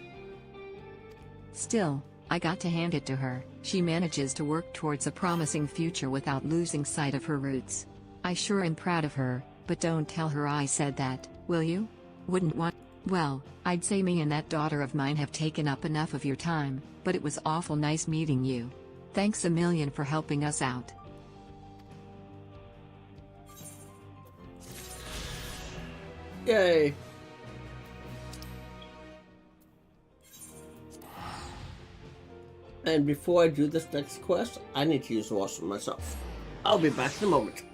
Still, I got to hand it to her, she manages to work towards a promising future without losing sight of her roots. I sure am proud of her, but don't tell her I said that, will you? Wouldn't want. Well, I'd say me and that daughter of mine have taken up enough of your time, but it was awful nice meeting you. Thanks a million for helping us out. Yay! And before I do this next quest, I need to use the washroom myself. I'll be back in a moment.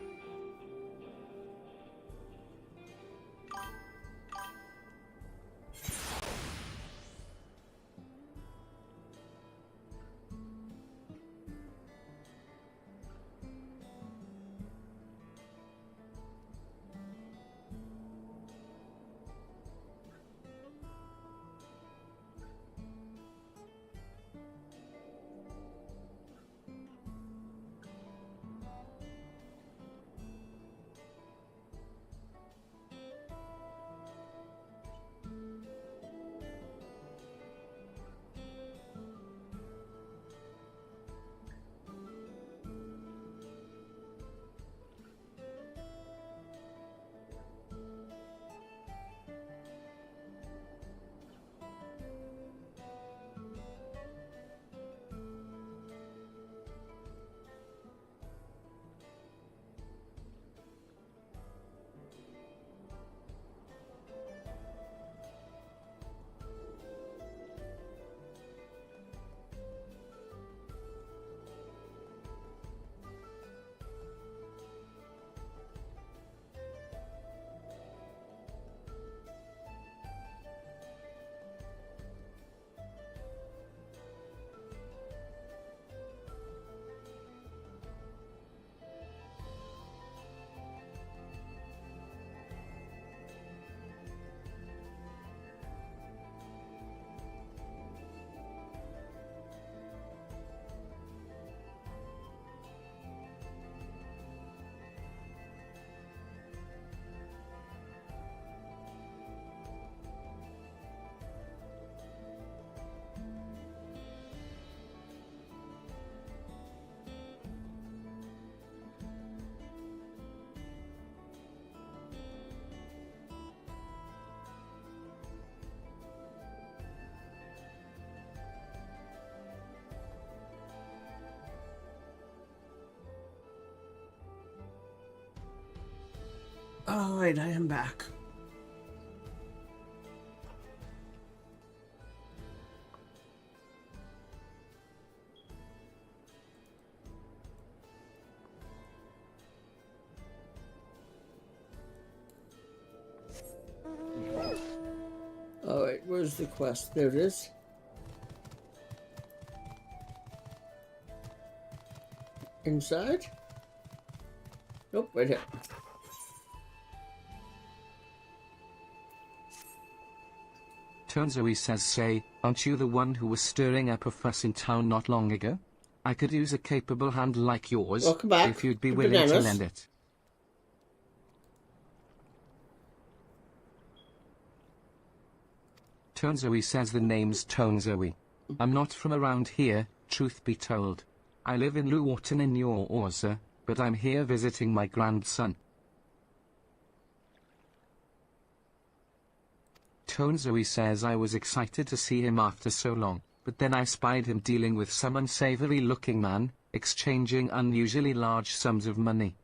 Alright, I am back. Alright, where's the quest? There it is. Inside? Nope, right here. Tonzoe says, say, aren't you the one who was stirring up a fuss in town not long ago? I could use a capable hand like yours, Welcome back. if you'd be The willing to bananas. lend it. Tonzoe says the name's Tonzoe. I'm not from around here, truth be told. I live in Luwarton in your Orsa, but I'm here visiting my grandson. Tonzoe says I was excited to see him after so long, but then I spied him dealing with some unsavory-looking man, exchanging unusually large sums of money.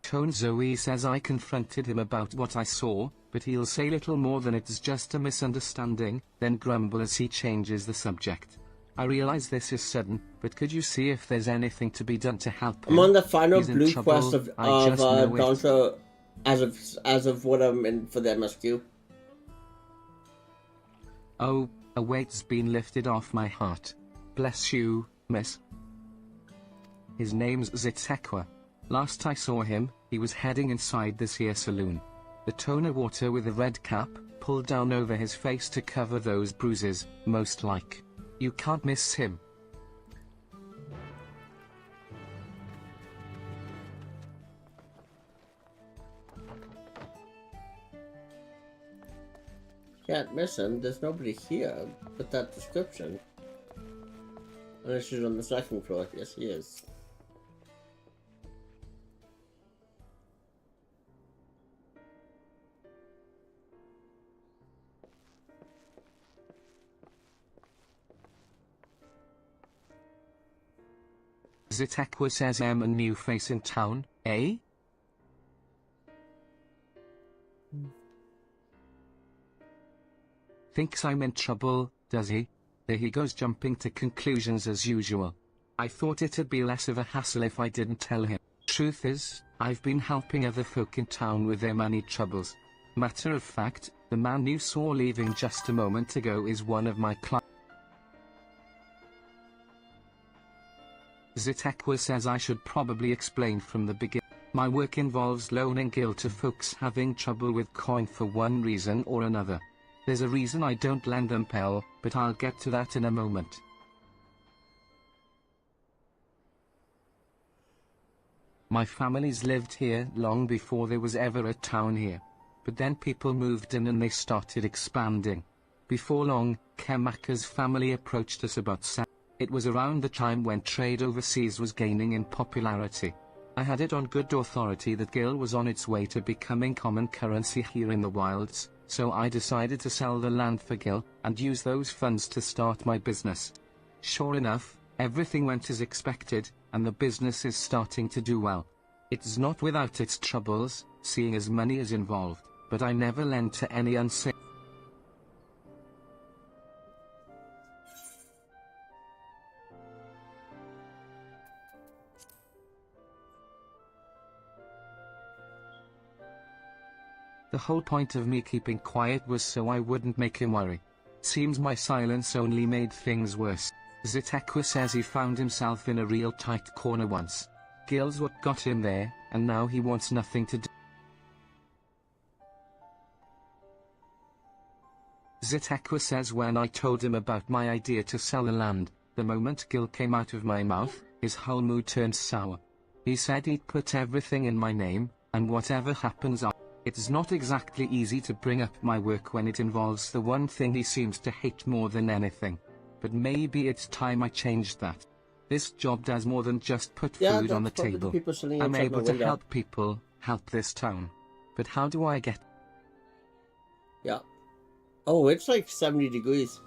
Tonzoe says I confronted him about what I saw, but he'll say little more than it's just a misunderstanding, then grumble as he changes the subject. I realize this is sudden, but could you see if there's anything to be done to help him? I'm on the final He's in blue trouble, quest of I just know it. Dawntrail as of what I'm in for the MSQ. Oh, a weight's been lifted off my heart. Bless you, miss. His name's Zitekwa. Last I saw him, he was heading inside this here saloon. The toner water with a red cap, pulled down over his face to cover those bruises, most like. You can't miss him. Can't miss him. There's nobody here with that description. Unless he's on the second floor. Yes, he is. Zitekwa says I'm a new face in town, eh? Thinks I'm in trouble, does he? There he goes jumping to conclusions as usual. I thought it'd be less of a hassle if I didn't tell him. Truth is, I've been helping other folk in town with their money troubles. Matter of fact, the man you saw leaving just a moment ago is one of my clients. Zitekwa says I should probably explain from the beginning. My work involves loaning gil to folks having trouble with coin for one reason or another. There's a reason I don't lend them pel, but I'll get to that in a moment. My family's lived here long before there was ever a town here. But then people moved in and they started expanding. Before long, Kemaka's family approached us about It was around the time when trade overseas was gaining in popularity. I had it on good authority that gil was on its way to becoming common currency here in the wilds, so I decided to sell the land for gil, and use those funds to start my business. Sure enough, everything went as expected, and the business is starting to do well. It's not without its troubles, seeing as money is involved, but I never lend to any unsafe. The whole point of me keeping quiet was so I wouldn't make him worry. Seems my silence only made things worse. Zitekwa says he found himself in a real tight corner once. Gil's what got him there, and now he wants nothing to do. Zitekwa says when I told him about my idea to sell the land, the moment Gil came out of my mouth, his whole mood turned sour. He said he'd put everything in my name, and whatever happens It's not exactly easy to bring up my work when it involves the one thing he seems to hate more than anything. But maybe it's time I changed that. This job does more than just put food on the table. I'm able to help people, help this town. But how do I get... Yeah. Oh, it's like 70 degrees.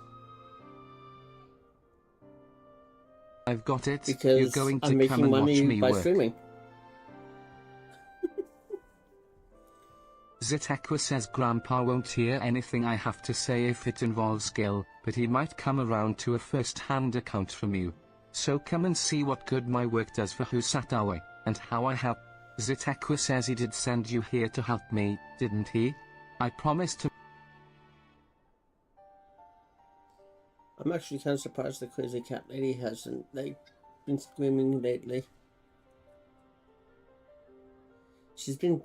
I've got it. Because you're going to I'm come making and watch money me by work. streaming. Zitekwa says Grandpa won't hear anything I have to say if it involves skill, but he might come around to a first-hand account from you. So come and see what good my work does for Husatawe, and how I help. Zitekwa says he did send you here to help me, didn't he? I promised to. I'm actually kind of surprised the crazy cat lady hasn't, like, been screaming lately. She's been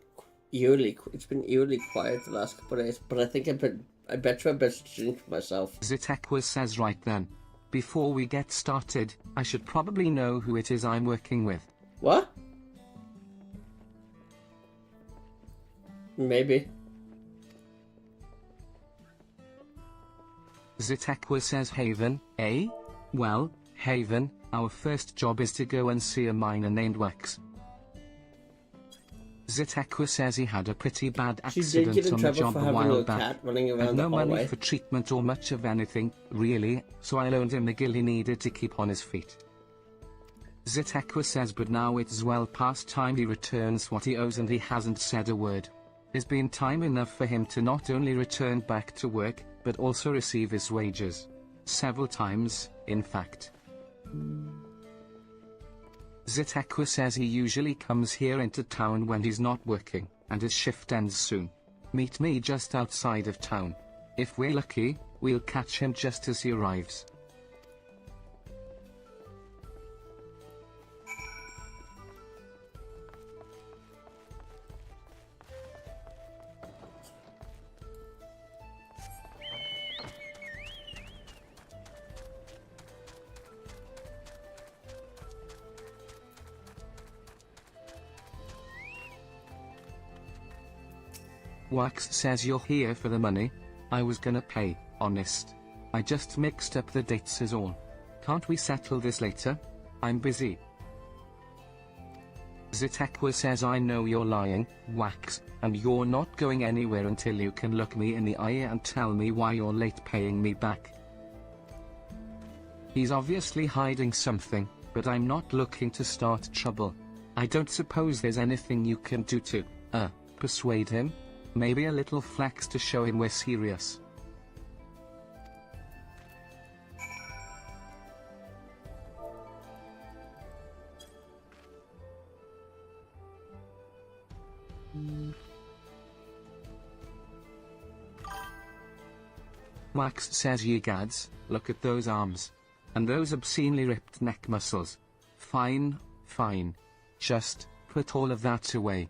it's been eerily quiet the last couple of days, but I think I bet you I better drink myself. Zitekwa says right then. Before we get started, I should probably know who it is I'm working with. What? Maybe. Zitekwa says Haven, eh? Well, Haven, our first job is to go and see a miner named Wax. Zitekwa says he had a pretty bad accident on the job a while back. Had no money for treatment or much of anything, really, so I loaned him the gil he needed to keep on his feet. Zitekwa says but now it's well past time he returns what he owes and he hasn't said a word. It's been time enough for him to not only return back to work, but also receive his wages. Several times, in fact. Zitekwa says he usually comes here into town when he's not working, and his shift ends soon. Meet me just outside of town. If we're lucky, we'll catch him just as he arrives. Wax says you're here for the money. I was gonna pay, honest. I just mixed up the dates is all. Can't we settle this later? I'm busy. Zitekwa says I know you're lying, Wax, and you're not going anywhere until you can look me in the eye and tell me why you're late paying me back. He's obviously hiding something, but I'm not looking to start trouble. I don't suppose there's anything you can do to, persuade him? Maybe a little flex to show him we're serious. Wax says ye gads, look at those arms. And those obscenely ripped neck muscles. Fine, fine. Just, put all of that away.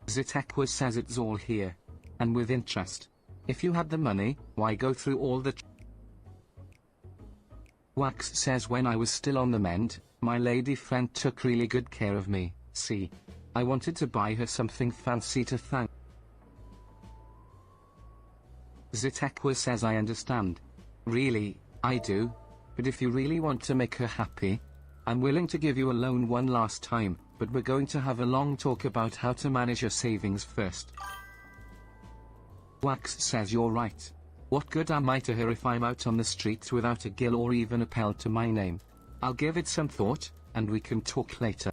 Zitekwa says it's all here. And with interest. If you had the money, why go through all the Wax says when I was still on the mend, my lady friend took really good care of me, see. I wanted to buy her something fancy to thank. Zitekwa says I understand. Really, I do. But if you really want to make her happy, I'm willing to give you a loan one last time, but we're going to have a long talk about how to manage your savings first. Wax says you're right. What good am I to her if I'm out on the streets without a gil or even a pel to my name? I'll give it some thought, and we can talk later.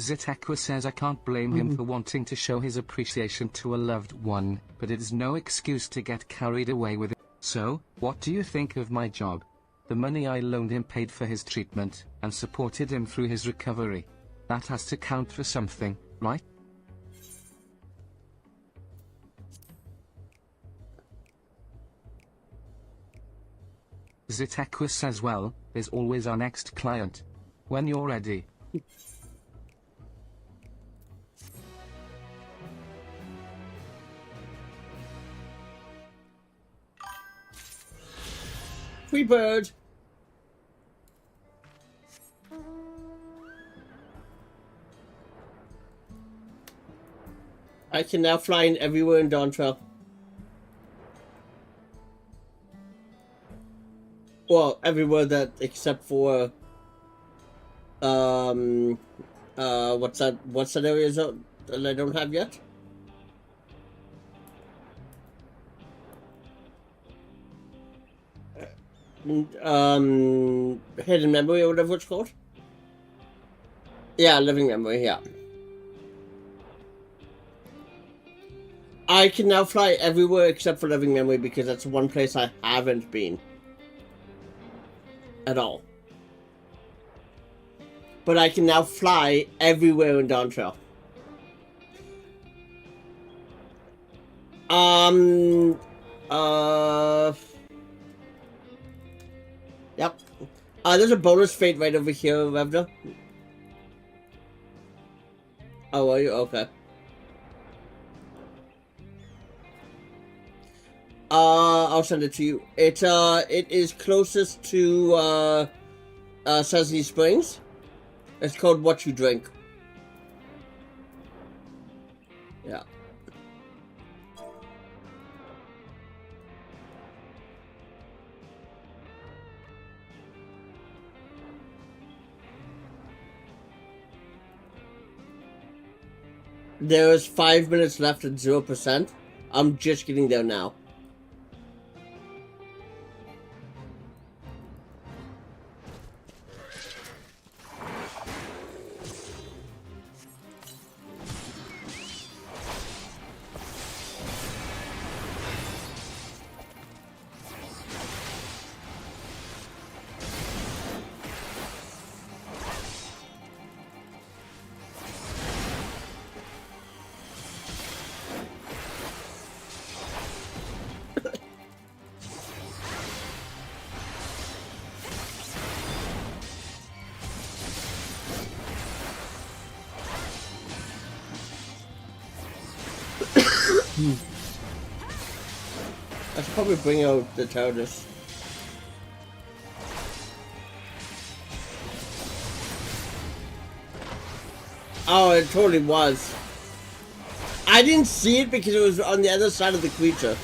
Zitekwa says I can't blame him for wanting to show his appreciation to a loved one, but it is no excuse to get carried away with it. So, what do you think of my job? The money I loaned him paid for his treatment, and supported him through his recovery. That has to count for something, right? Zitekwa says well, there's always our next client. When you're ready. Free bird. I can now fly in everywhere in Dawntrail. Well, everywhere that except for what's that area zone that I don't have yet? Hidden memory or whatever it's called. Yeah, living memory, yeah. I can now fly everywhere except for living memory because that's one place I haven't been. At all. But I can now fly everywhere in Dawntrail. Yep. There's a bonus fate right over here, Revna. Oh, are you? Okay. I'll send it to you. It is closest to Sesame Springs. It's called What You Drink. Yeah. There is 5 minutes left at 0%. I'm just getting there now. I should probably bring out the TARDIS. Oh, it totally was. I didn't see it because it was on the other side of the creature.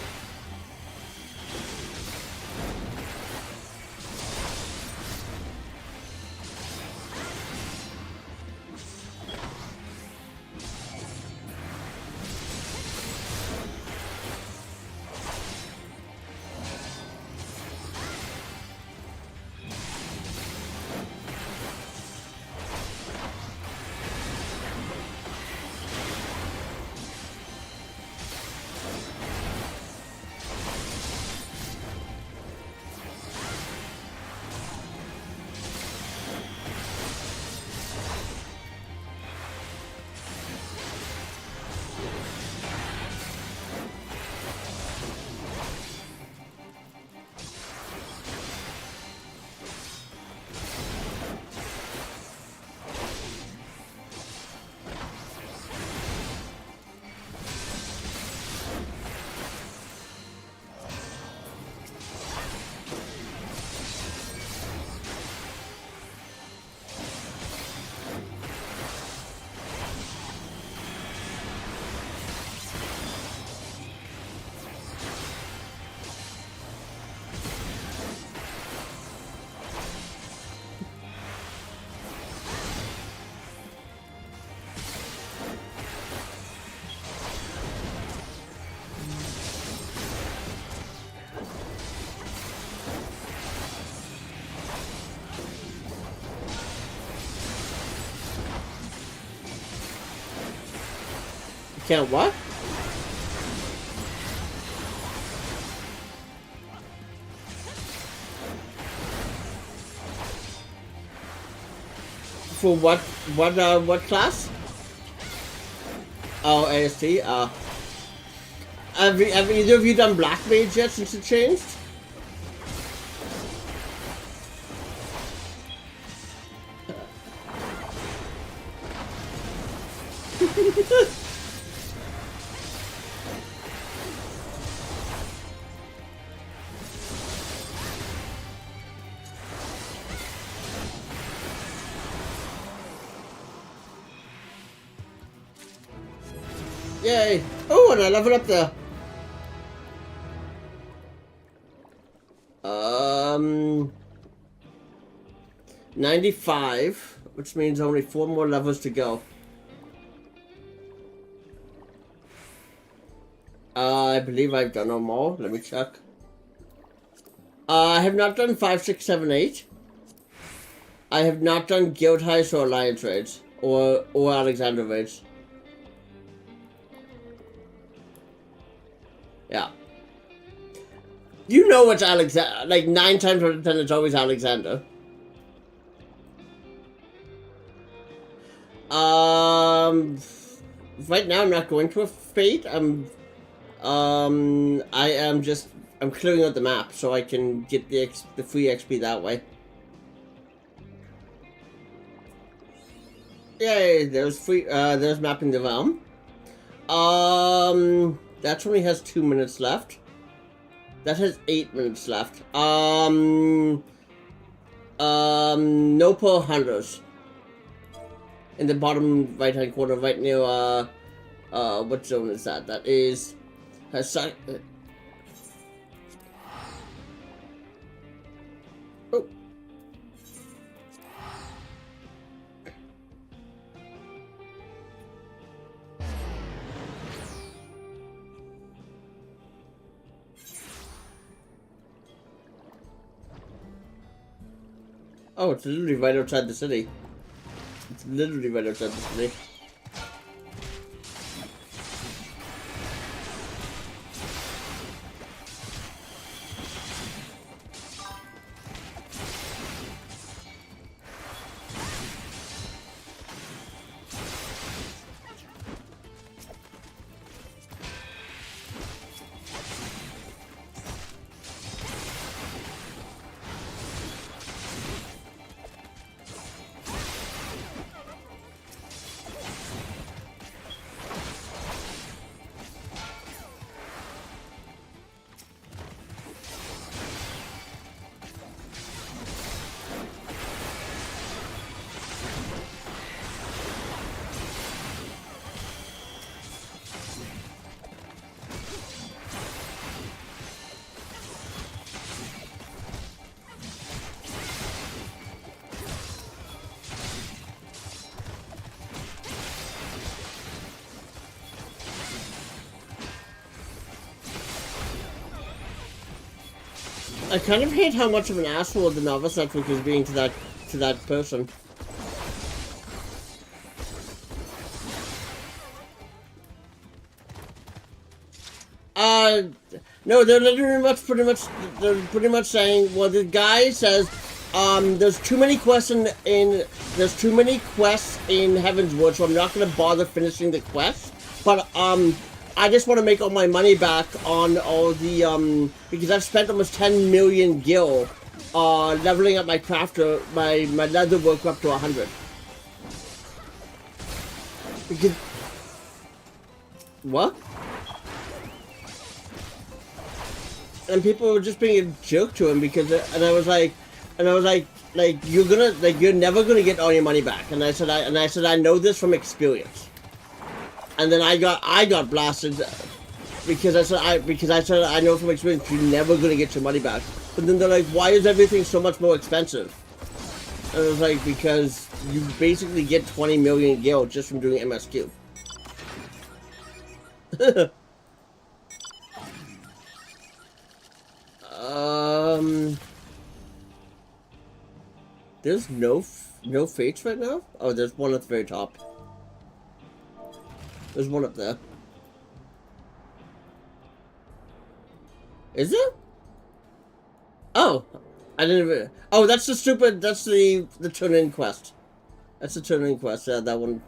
Can't what? For what class? Oh, AST. Have either of you done Black Mage yet since it changed? Yay! Oh, and I leveled up there. 95, which means only 4 more levels to go. I believe I've done them all. Let me check. I have not done 5, 6, 7, 8. I have not done guild heists or alliance raids or Alexander raids. Yeah. You know it's Alexander. Like 9 times out of 10, it's always Alexander. Right now I'm not going to a fate. I'm clearing out the map so I can get the free XP that way. Yay! There's mapping the realm. That only has 2 minutes left. That has 8 minutes left. No pearl hunters. In the bottom right hand corner, right near what zone is that? That is oh. Oh, it's literally right outside the city. It's literally right outside the city. I kind of hate how much of an asshole the novice network is being to that person. No, they're pretty much saying, well, the guy says, there's too many quests in Heaven's Wood, so I'm not gonna bother finishing the quest. But I just want to make all my money back on all the because I've spent almost 10 million gil leveling up my crafter, my leather work up to 100. Because what? And people were just being a joke to him because, and I was like, you're never gonna get all your money back. And I said I know this from experience. And then I got blasted because I said I know from experience you're never gonna get your money back. But then they're like, why is everything so much more expensive? And I was like, because you basically get 20 million gil just from doing MSQ. There's no fates right now? Oh, there's one at the very top. There's one up there. Is it? Oh, I didn't even... Oh, that's the stupid... That's the turn-in quest. That's the turn-in quest. Yeah, that one...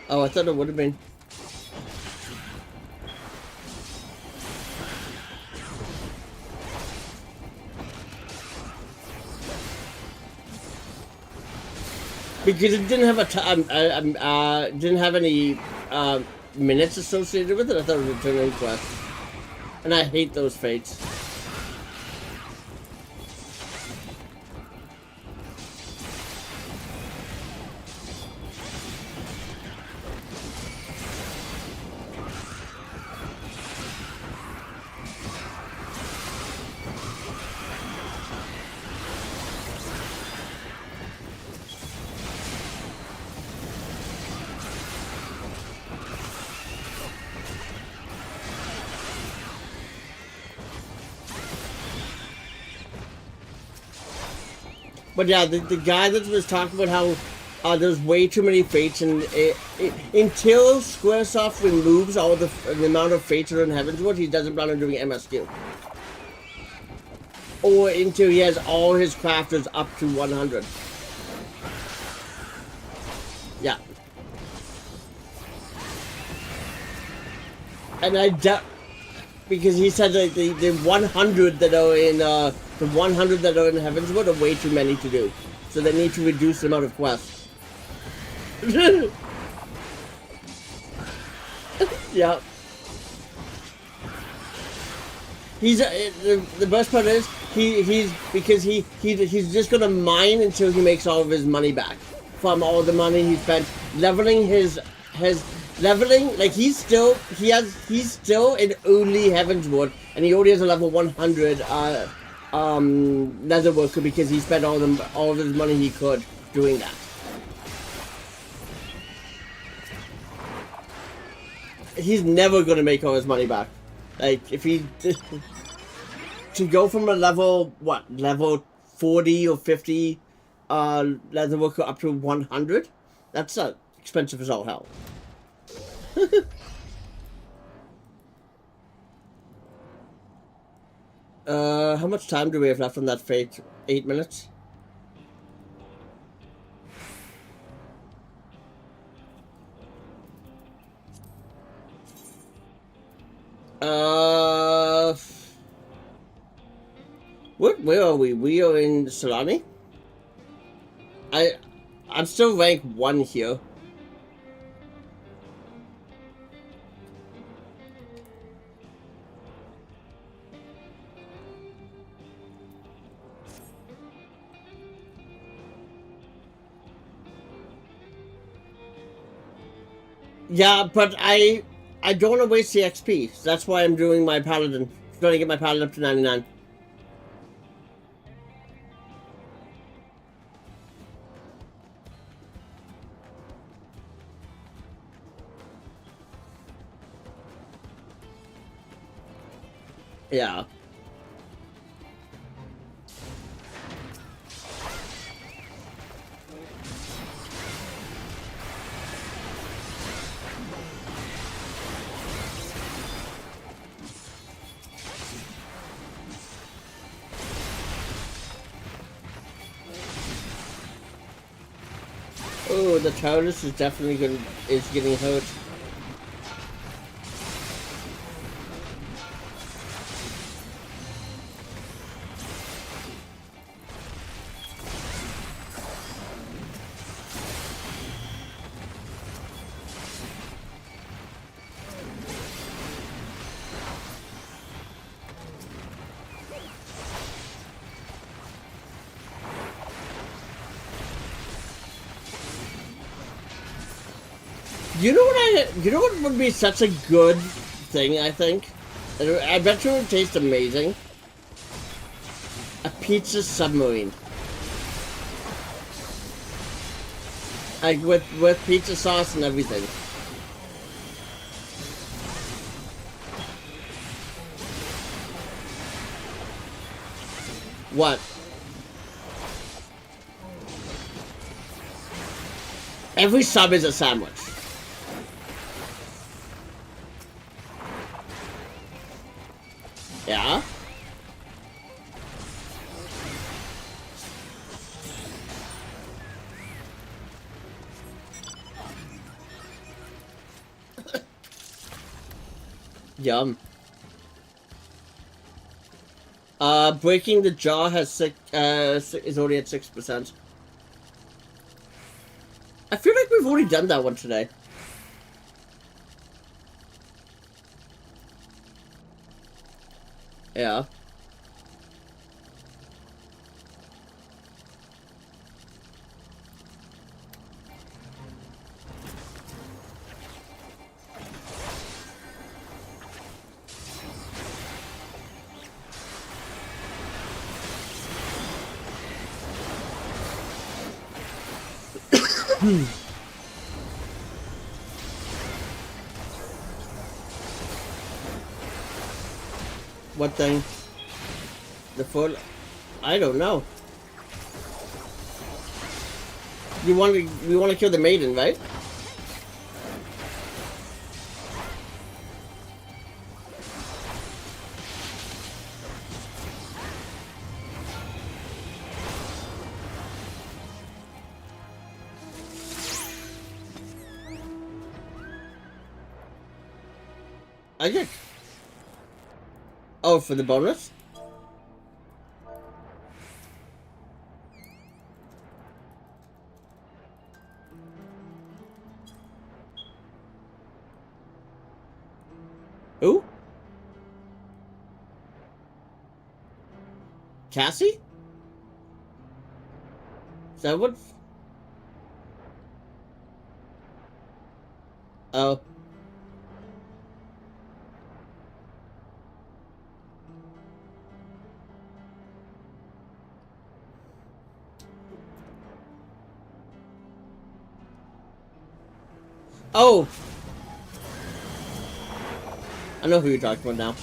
Oh, I thought it would have been. Because it didn't have a time, didn't have any minutes associated with it. I thought it was a turn-in quest, and I hate those fates. But yeah, the guy that was talking about how there's way too many fates, and until Squaresoft removes all the amount of fates that are in Heavensward, he doesn't plan on doing MSQ. Or until he has all his crafters up to 100. Yeah. And I doubt, because he said that the 100 that are in the 100 that are in Heavensward are way too many to do, so they need to reduce the amount of quests. Yeah. He's the best part is he's just gonna mine until he makes all of his money back from all the money he spent leveling his leveling. Like he's still in only Heavensward, and he already has a level 100 leather worker because he spent all of his money he could doing that. He's never gonna make all his money back. Like if he to go from a level level 40 or 50 leather worker up to 100, that's expensive as all hell. How much time do we have left on that fate? 8 minutes? Where are we? We are in Solani? I'm still rank 1 here. Yeah, but I don't want to waste the XP, so that's why I'm doing my paladin. Trying to get my paladin up to 99. Yeah. Oh, the Taurus is definitely getting hurt. You know what would be such a good thing, I think? I bet you it would taste amazing. A pizza submarine. Like with pizza sauce and everything. What? Every sub is a sandwich. Yeah? Yum. Breaking the Jaw has is already at 6%. I feel like we've already done that one today. Yeah. What thing? The full? I don't know. You want to kill the maiden, right? I get. Oh, for the bonus? Who? Cassie? Is that what? Oh. Oh! I know who you're talking about now.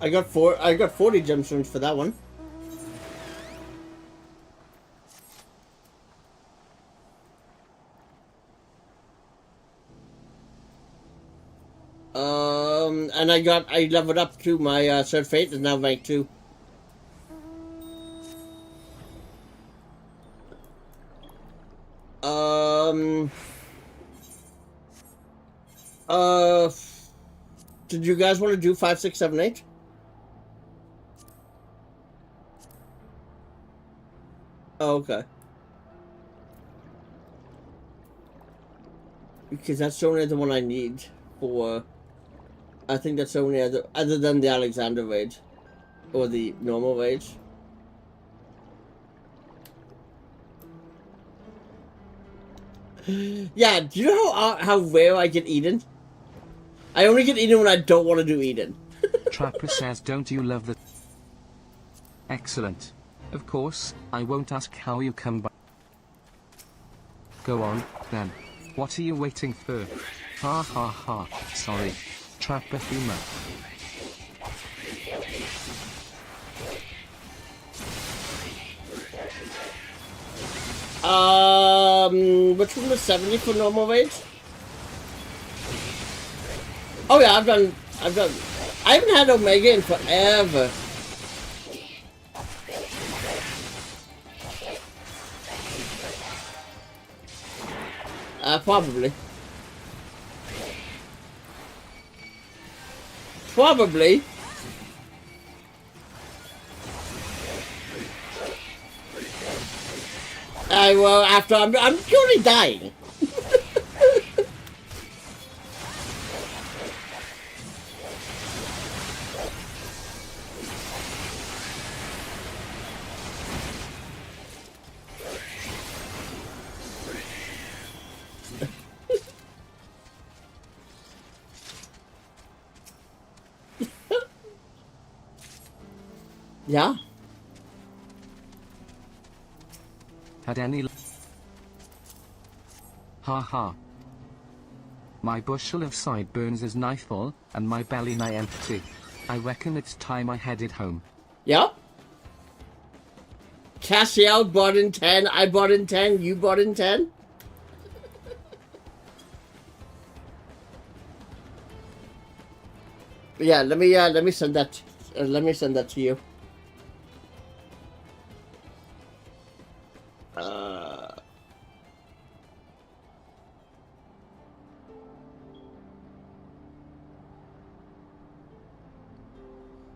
I got 40 gemstones for that one. And I leveled up to my Sword Fate is now rank 2. Did you guys want to do 5, 6, 7, 8? Oh, okay. Because that's the only other one I need for. I think that's the only other than the Alexander raid. Or the normal raid. Yeah, do you know how rare I get Eden? I only get Eden when I don't want to do Eden. Trapper says, don't you love the... Excellent. Of course, I won't ask how you come by. Go on, then. What are you waiting for? Ha ha ha. Sorry. Trapper humor. Which one was 70 for normal raid? Oh yeah, I've done, I haven't had Omega in forever. Probably. Probably. Well, after I'm currently dying. Yeah. Had any... Ha. My bushel of sideburns is nigh full, and my belly nigh empty. I reckon it's time I headed home. Yep. Cassiel bought in 10, I bought in 10, you bought in 10. Yeah, let me send that to you.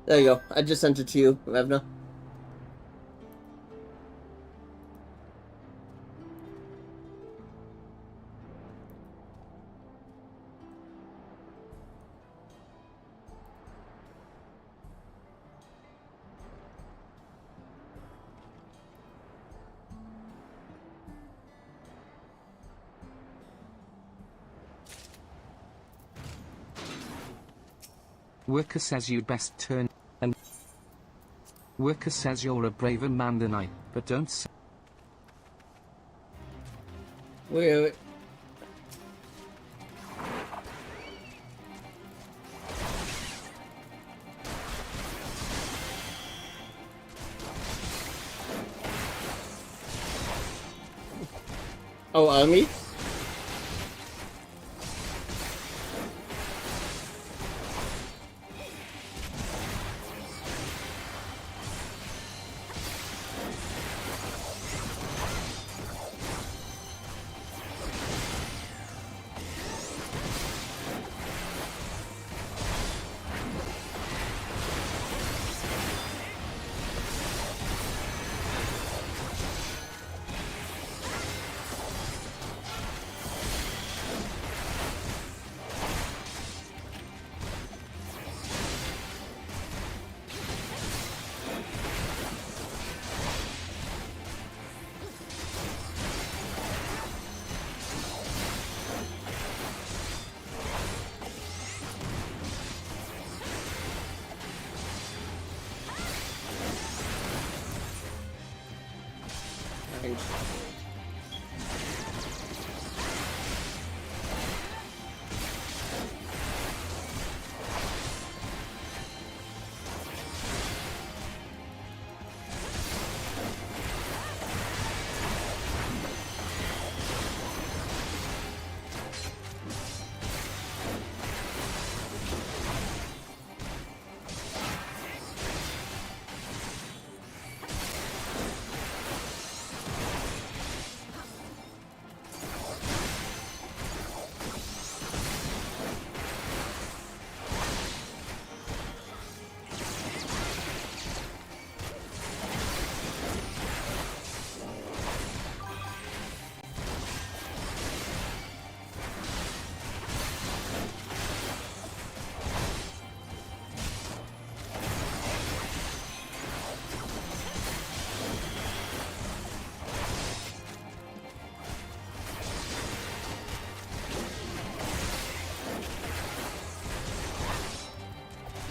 There you go. I just sent it to you, Revna. Worker says you'd best turn, and Worker says you're a braver man than I, but don't say. Wait. Oh, army?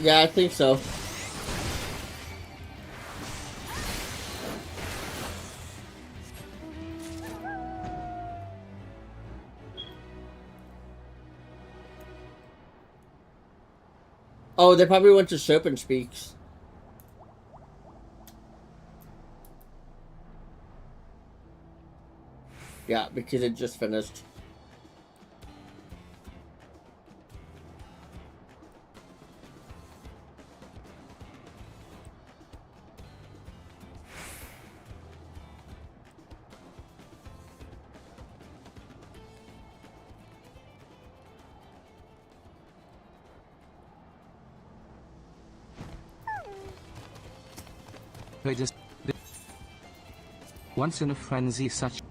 Yeah, I think so. Oh, they probably went to Serpent Speaks. Yeah, because it just finished. Once in a frenzy such...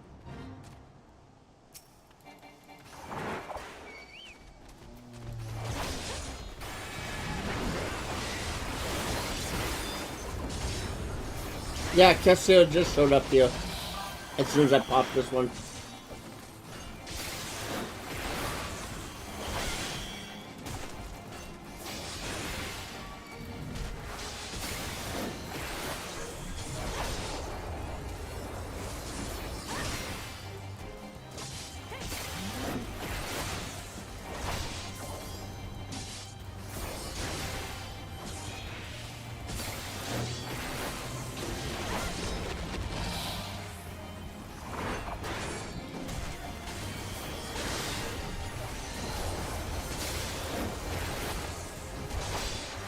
Yeah, Cassio just showed up here as soon as I popped this one.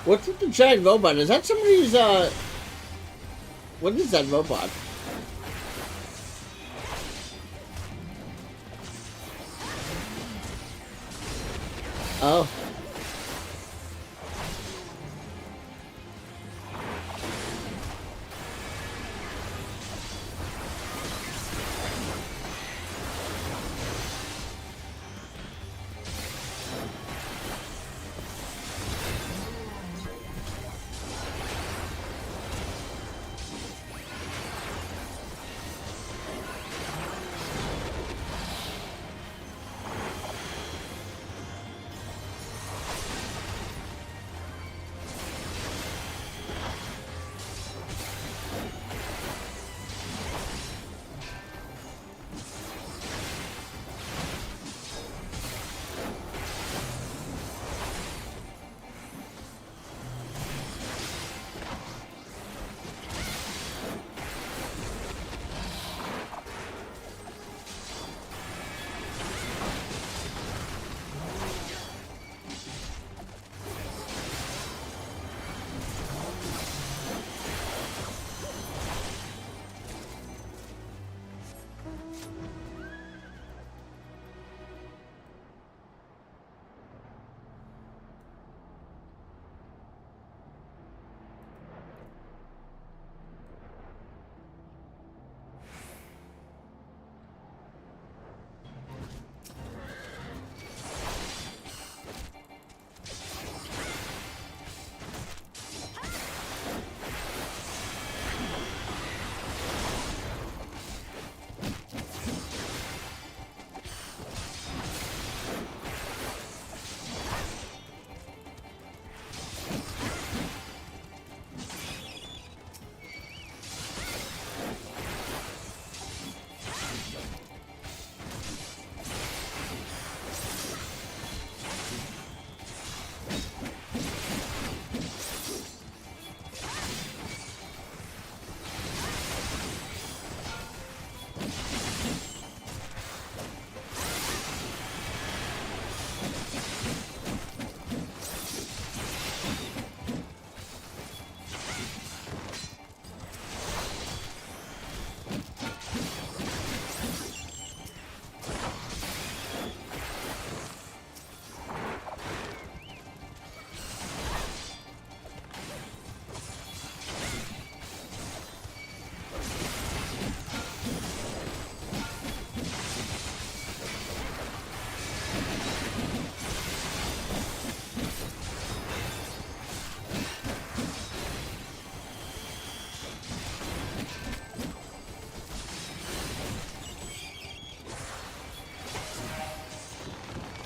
What's with the giant robot? Is that somebody's, what is that robot? Oh.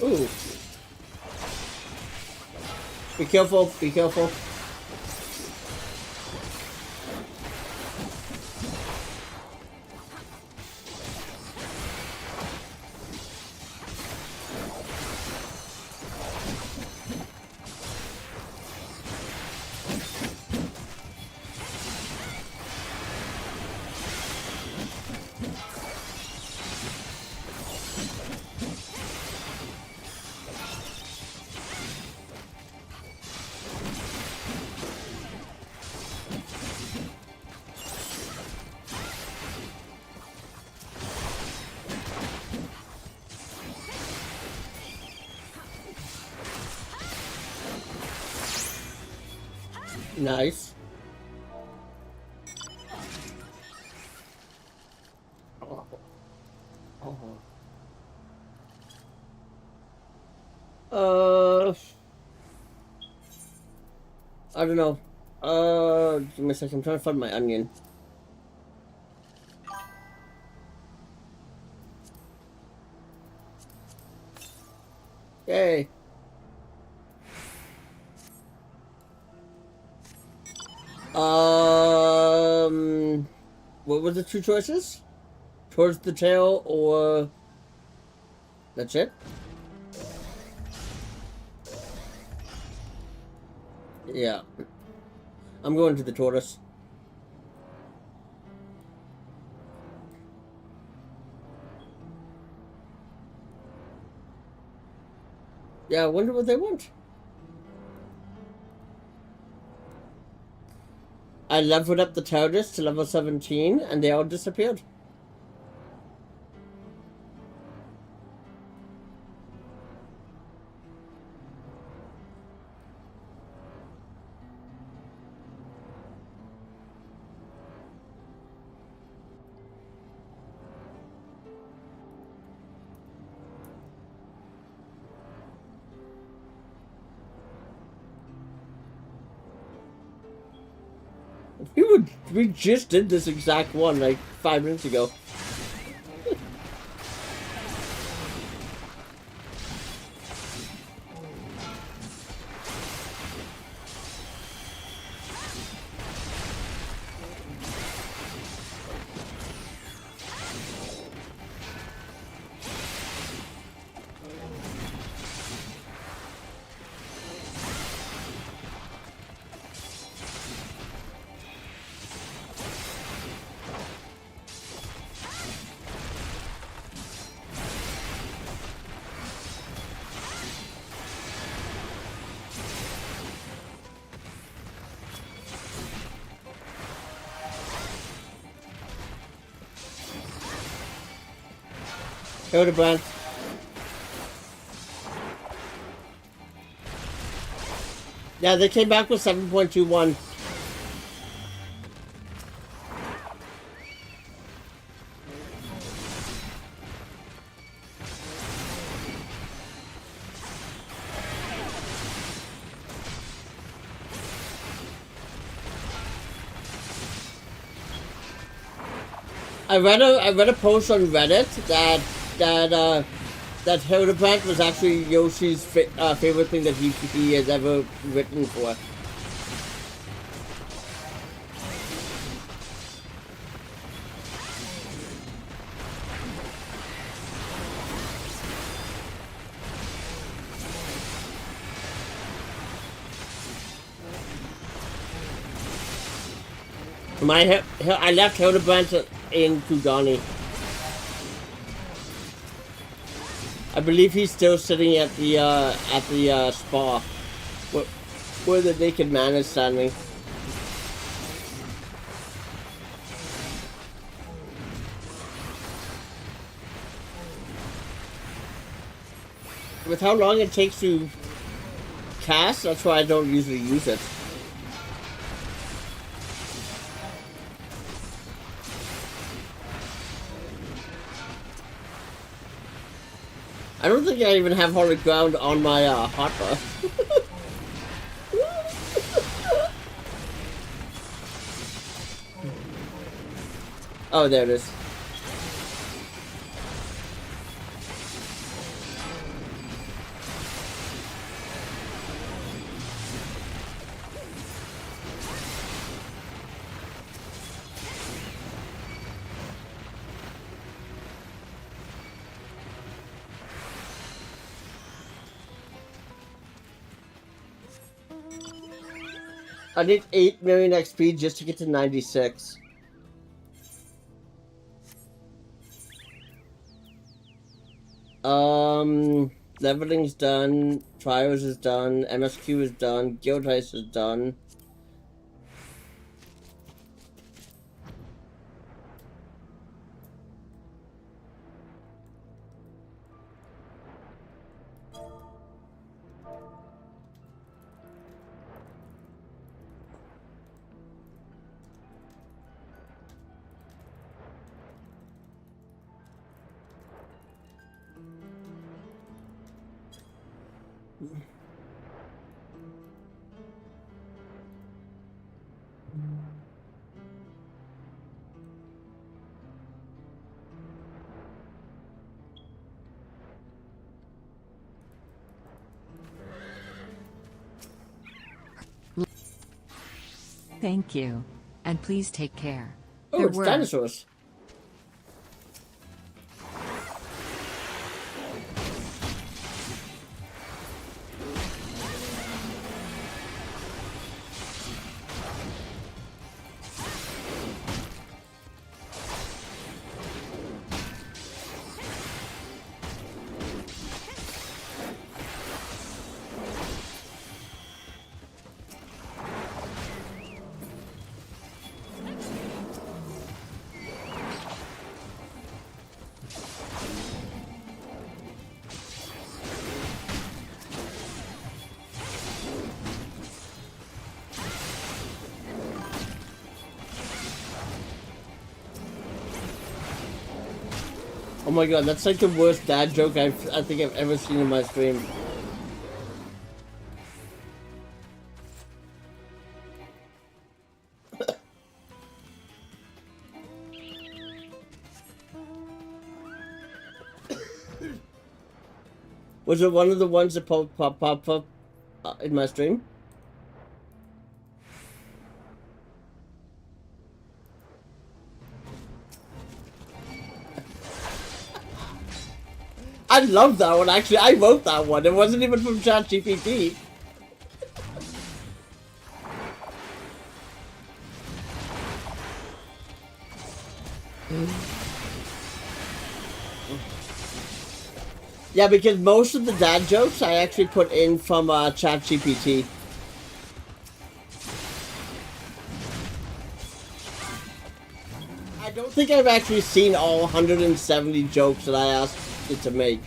Ooh. Be careful, be careful. Nice. I don't know. Give me a second. I'm trying to find my onion. Yay. What were the two choices? Towards the tail or... That's it? Yeah. I'm going to the tortoise. Yeah, I wonder what they want. I leveled up the tortoise to level 17 and they all disappeared. We just did this exact one like 5 minutes ago. Hildebrand. Yeah, they came back with 7.21. I read a post on Reddit that Hildebrand was actually Yoshi's favorite thing that he has ever written for. I left Hildebrand in Kugani. I believe he's still sitting at the spa where the naked man is standing. With how long it takes to cast, that's why I don't usually use it. I don't think I even have Holy Ground on my hotbar. Oh, there it is. I need 8 million XP just to get to 96. Leveling's done, Trials is done, MSQ is done, Guild Heist is done. Thank you. And please take care. Oh, There it's were- dinosaurs. Oh my god, that's like the worst dad joke I think I've ever seen in my stream. Was it one of the ones that pop up in my stream? I love that one, actually. I wrote that one. It wasn't even from ChatGPT. Yeah, because most of the dad jokes I actually put in from ChatGPT. I don't think I've actually seen all 170 jokes that I asked it to make.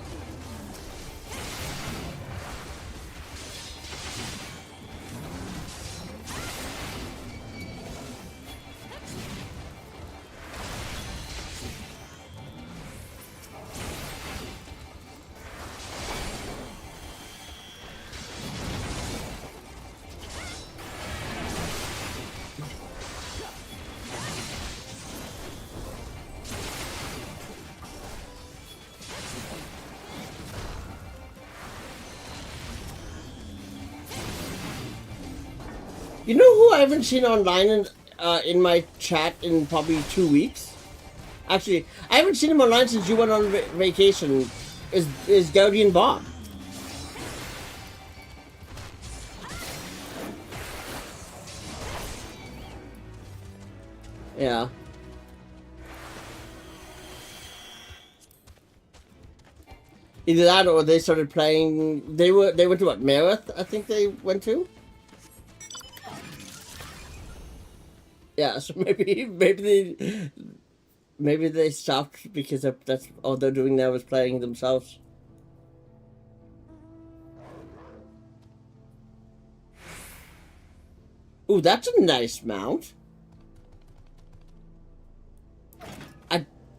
You know who I haven't seen online in my chat in probably 2 weeks? Actually, I haven't seen him online since you went on vacation. Is Guardian Bob? Yeah. Either that or they started playing. They went to what, Meredith? I think they went to. Yeah, so maybe they stopped because that's all they're doing now is playing themselves. Ooh, that's a nice mount.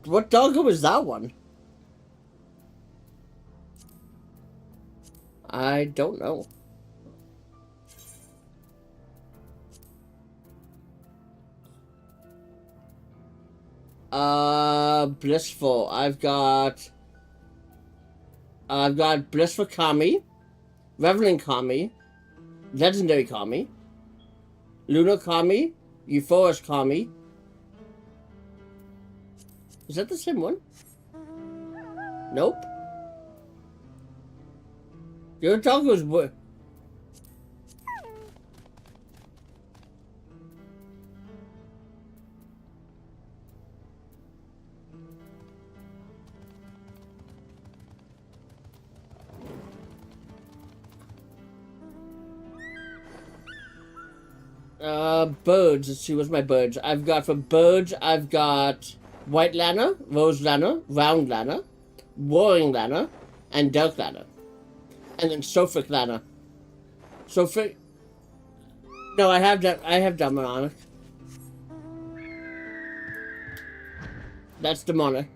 What doggo was that one? I don't know. Blissful. I've got Blissful Kami, Reveling Kami, Legendary Kami, Lunar Kami, Euphorious Kami. Is that the same one? Nope. Your dog was what? Birds. Let's see, what's my birds? I've got for birds, I've got White Lana, Rose Lana, Round Lana, Warring Lana, and Dark Lana. And then Sophic Lana. Sophic... No, I have Demonic. That's Demonic.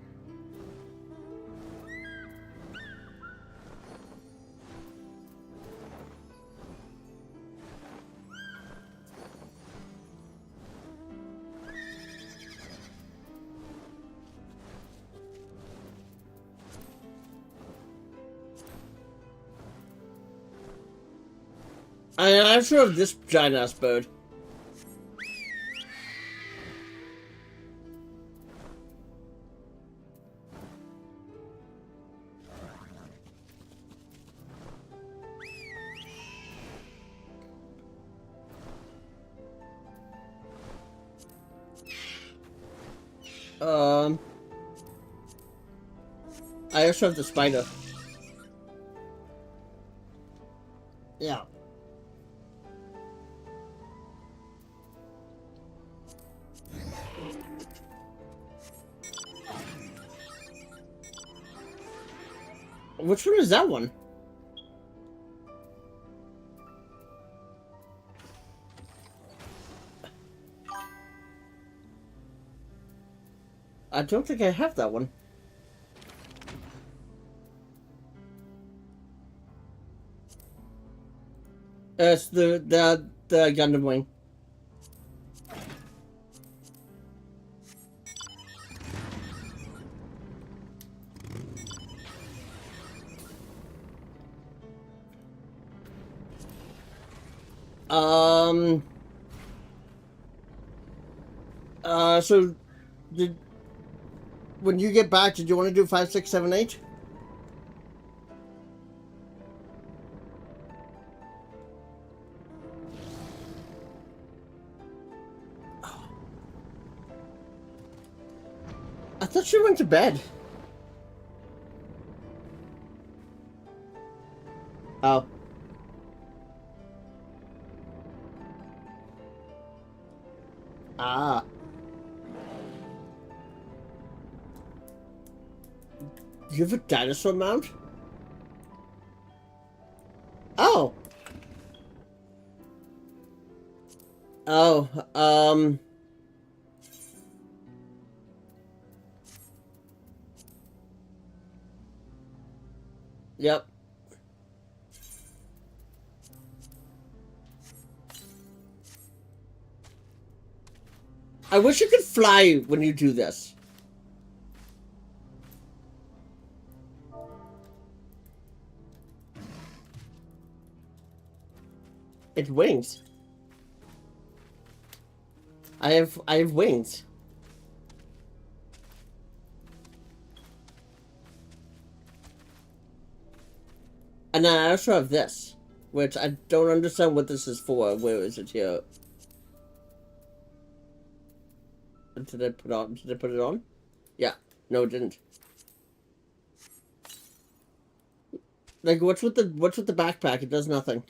I'm sure of this giant ass bird. I also have the spider. Yeah. Which one is that one? I don't think I have that one. It's the Gundam Wing. So when you get back, did you want to do 5, 6, 7, 8? I thought she went to bed. Oh. Ah. You have a dinosaur mount? Oh. Oh, Yep. I wish you could fly when you do this. It's wings. I have wings. And I also have this, which I don't understand what this is for. Where is it here? Did I put on? Did I put it on? Yeah. No, it didn't. Like, what's with the backpack? It does nothing.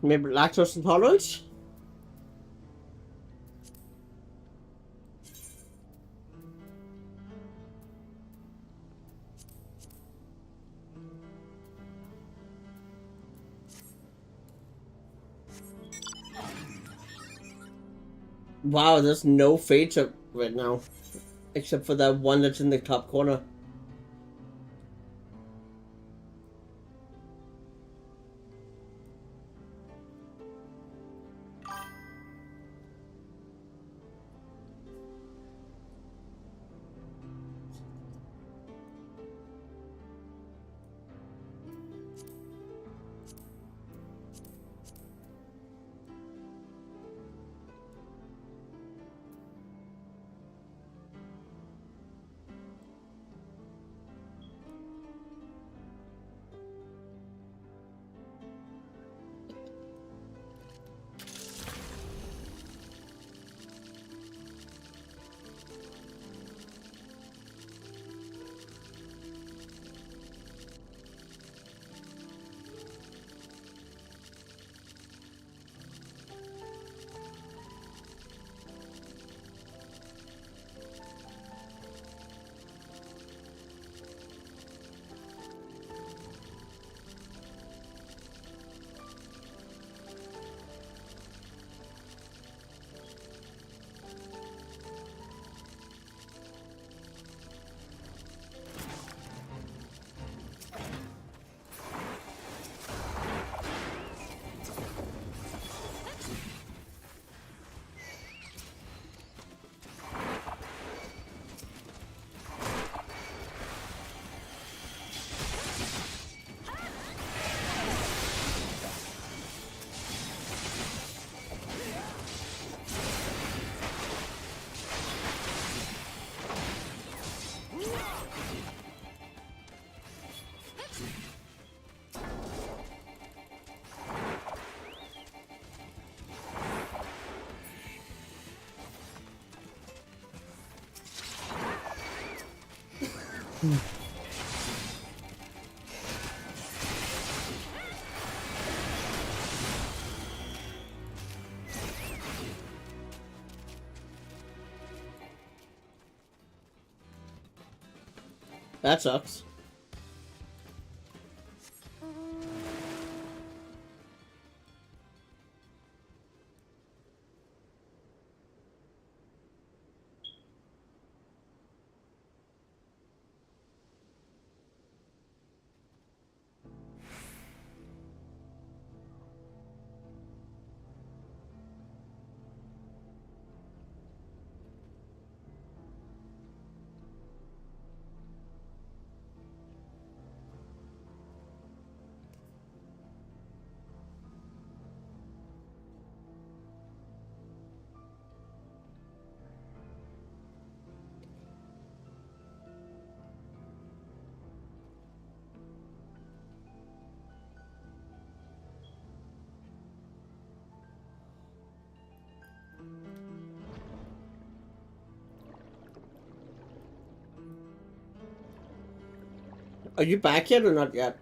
Maybe lactose intolerance? Wow, there's no fates up right now. Except for that one that's in the top corner. That sucks. Are you back yet or not yet?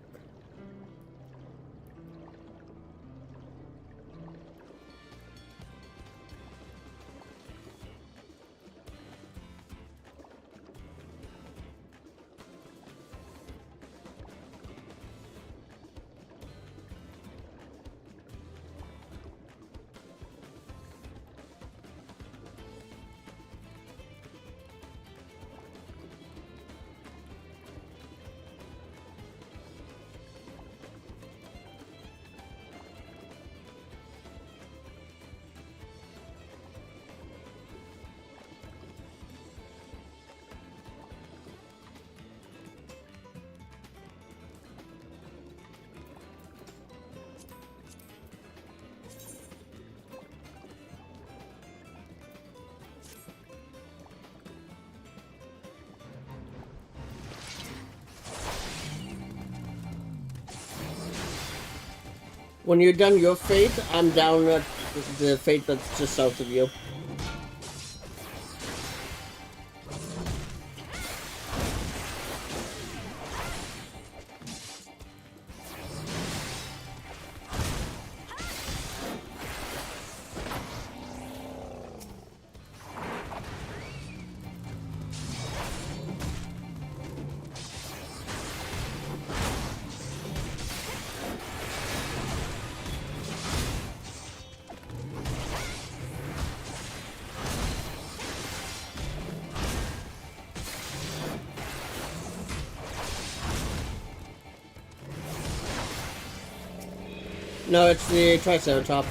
When you're done your fate, I'm down at the fate that's just south of you. No, it's the Triceratops.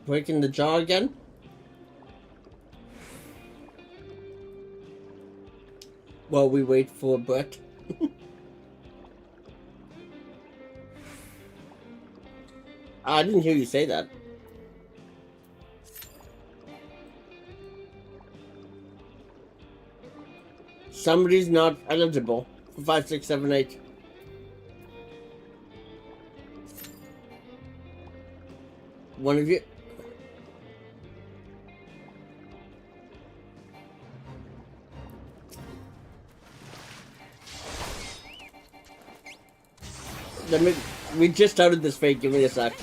Breaking the jaw again? While we wait for Brett. I didn't hear you say that. Somebody's not eligible for 5, 6, 7, 8. one of you. We just started this fate. Give me a sec.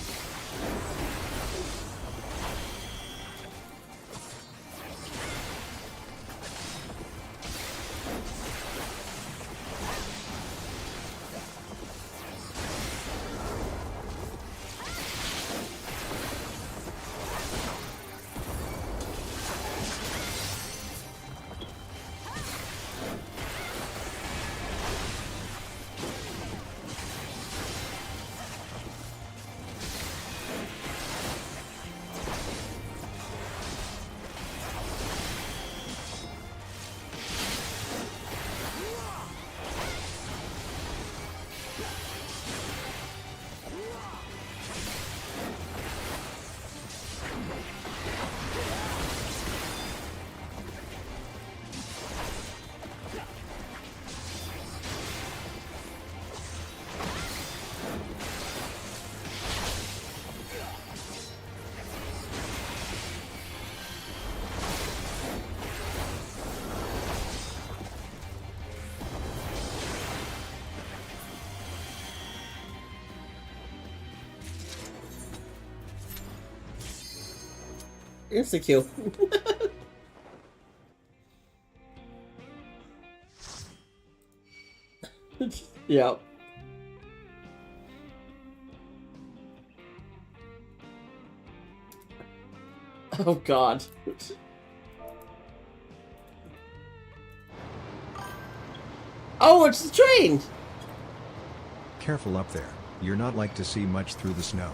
Insta kill. Yeah. Oh God. Oh, it's the train! Careful up there. You're not like to see much through the snow.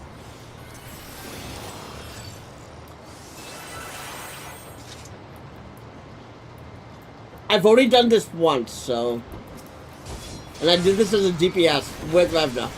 I've already done this once, so... And I did this as a DPS with Revna.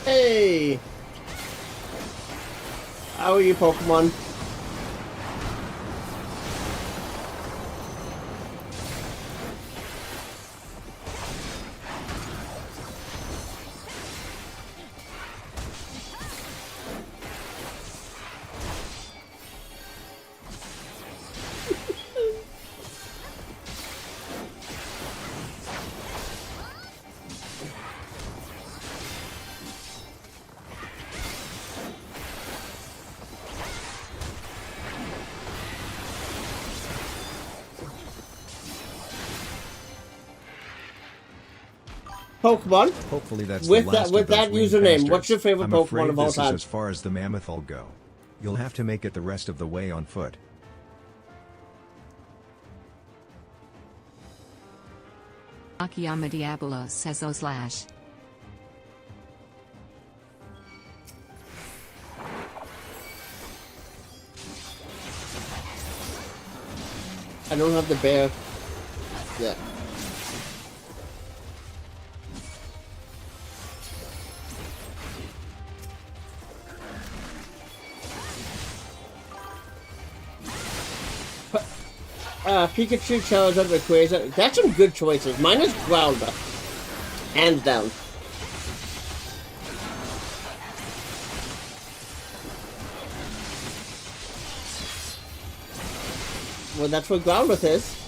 Hey! How are you, Pokemon? Pokemon. Hopefully that's with the last with of those that winged username. bastards. What's your favorite I'm Pokemon afraid of all this time? is as far as the Mammoth'll go. You'll have to make it the rest of the way on foot. Akiyama Diablo says /. I don't have the bear yet. Pikachu, Charizard, Rayquaza. That's some good choices. Mine is Groudon. Hands down. Well, that's what Groundwith is.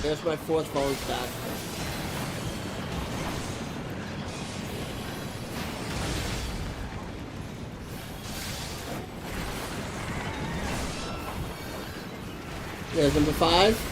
There's my fourth phone stack. There's number 5.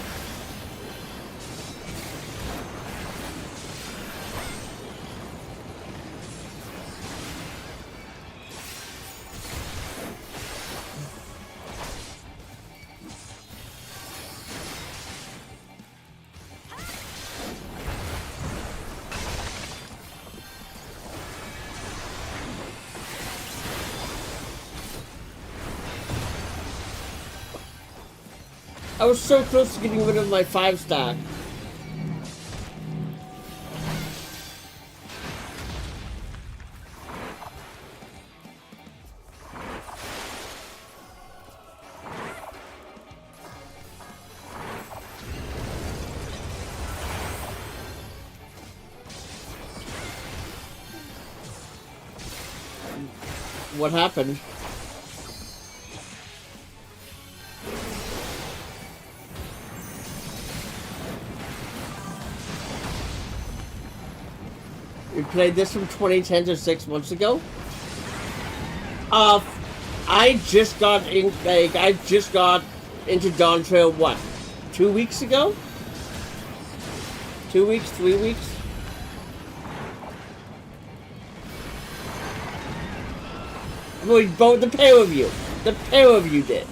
I was so close to getting rid of my 5 stack. What happened? We played this from 2010 to 6 months ago. I just got into Dawntrail, what, 2 weeks ago? 2 weeks, 3 weeks? Well, both the pair of you. The pair of you did.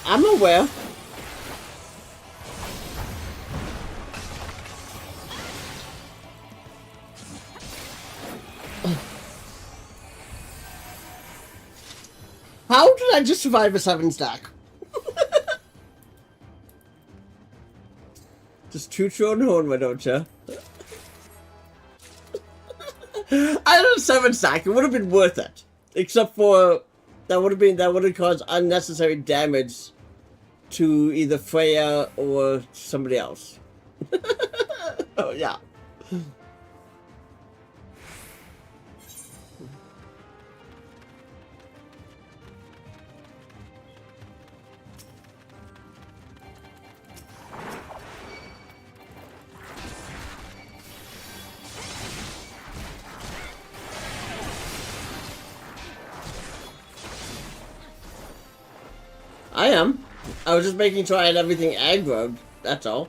I'm aware. How did I just survive a 7 stack? Just toot your own horn, why don't you? I had a 7 stack. It would have been worth it, except for that would have caused unnecessary damage to either Freya or somebody else. Oh yeah. I am. I was just making sure I had everything aggroed, that's all.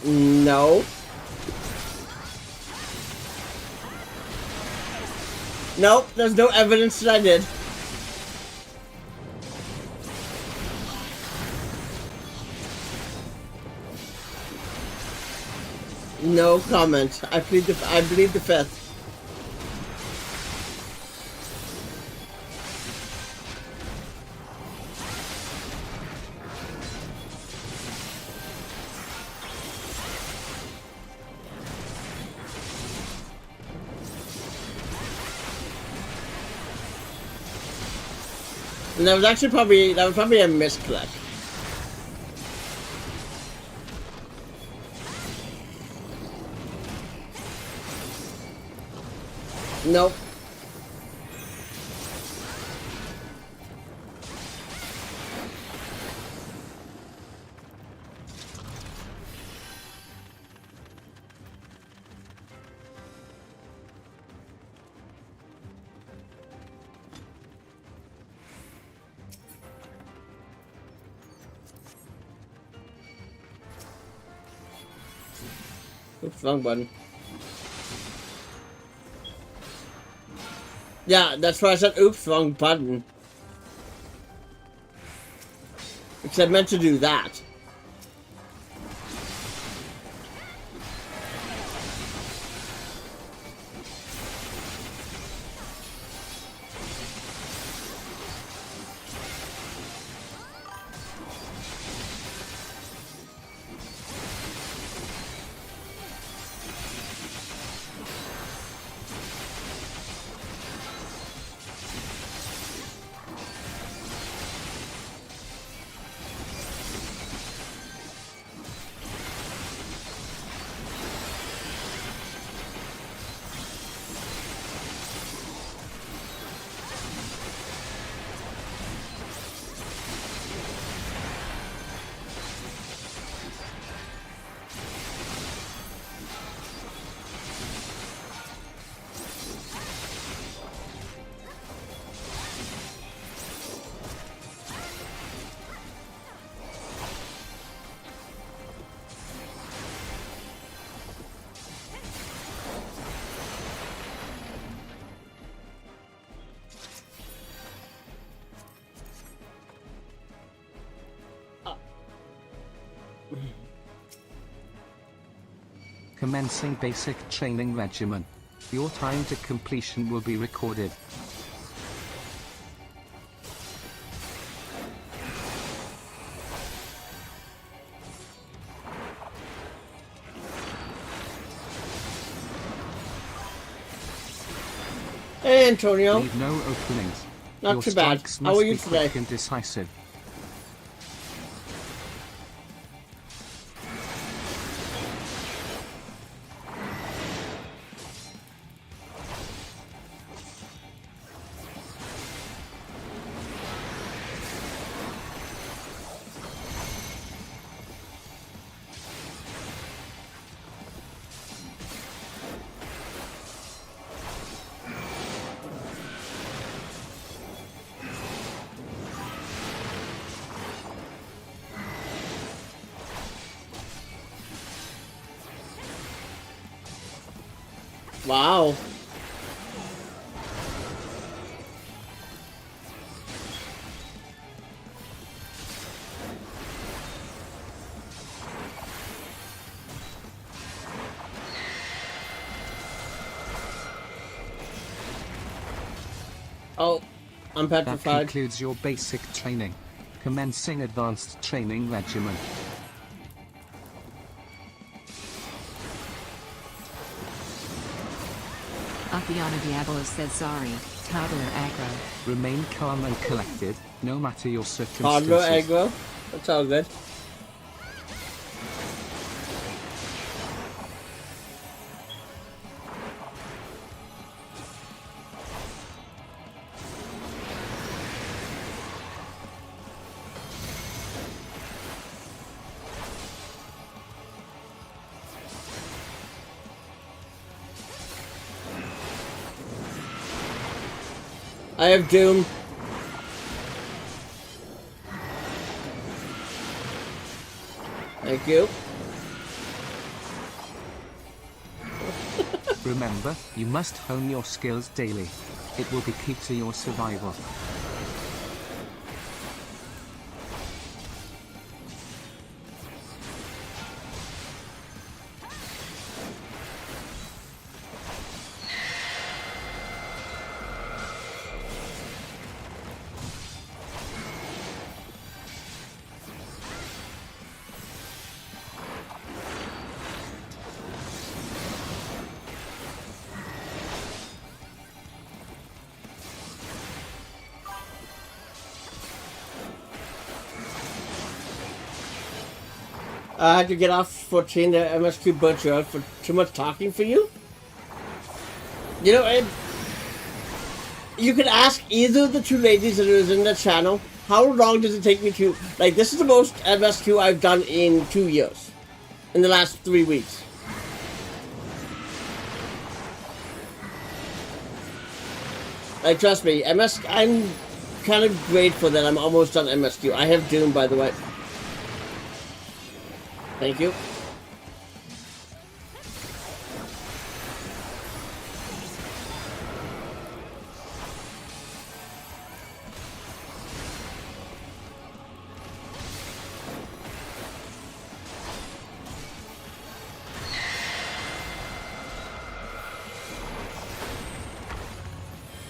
No. Nope, there's no evidence that I did. No comment. I plead the fifth. And that was actually probably a misclick. Nope. Oops, wrong button. Yeah, that's why I said oops, wrong button. Because I meant to do that. Commencing basic training regimen. Your time to completion will be recorded. Hey, Antonio. Leave no openings. Not Your too bad. strikes How must are you be today? quick and decisive. Wow. Oh, I'm That petrified. concludes your basic training. Commencing advanced training regimen. Afiana Diablo says sorry, toddler aggro. Remain calm and collected, no matter your Toddler circumstances. aggro. That's all good. I have Doom. Thank you. Remember, you must hone your skills daily. It will be key to your survival. I had to get off 14 the MSQ Butcher for too much talking for you. You know, you could ask either of the two ladies that is in the channel, how long does it take me to... Like, this is the most MSQ I've done in 2 years. In the last 3 weeks. Like, trust me, I'm kind of grateful that I'm almost done MSQ. I have Doom, by the way. Thank you.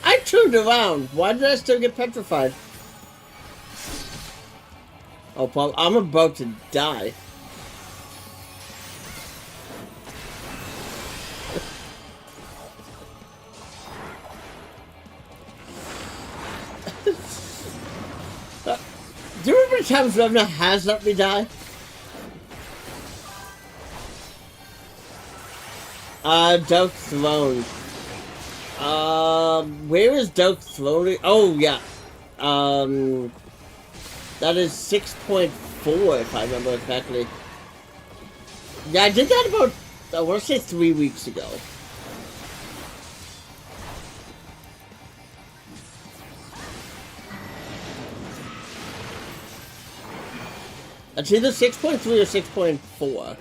I turned around. Why did I still get petrified? Oh, Paul, I'm about to die. Do you remember the times Revna has let me die? Dark Throne. Where is Dark Throne? Oh, yeah. That is 6.4, if I remember correctly. Yeah, I did that about, I want to say 3 weeks ago. It's either 6.3 or 6.4.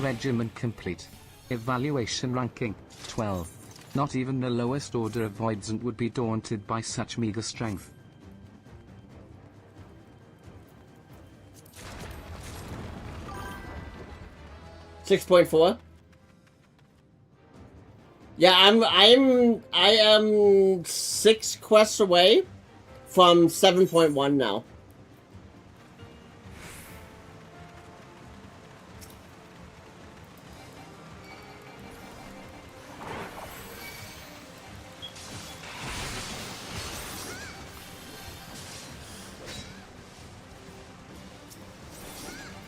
Regimen complete. Evaluation ranking, 12. Not even the lowest order of Voidsent would be daunted by such meager strength. $6.4. Yeah, I am 6 quests away from 7.1 now.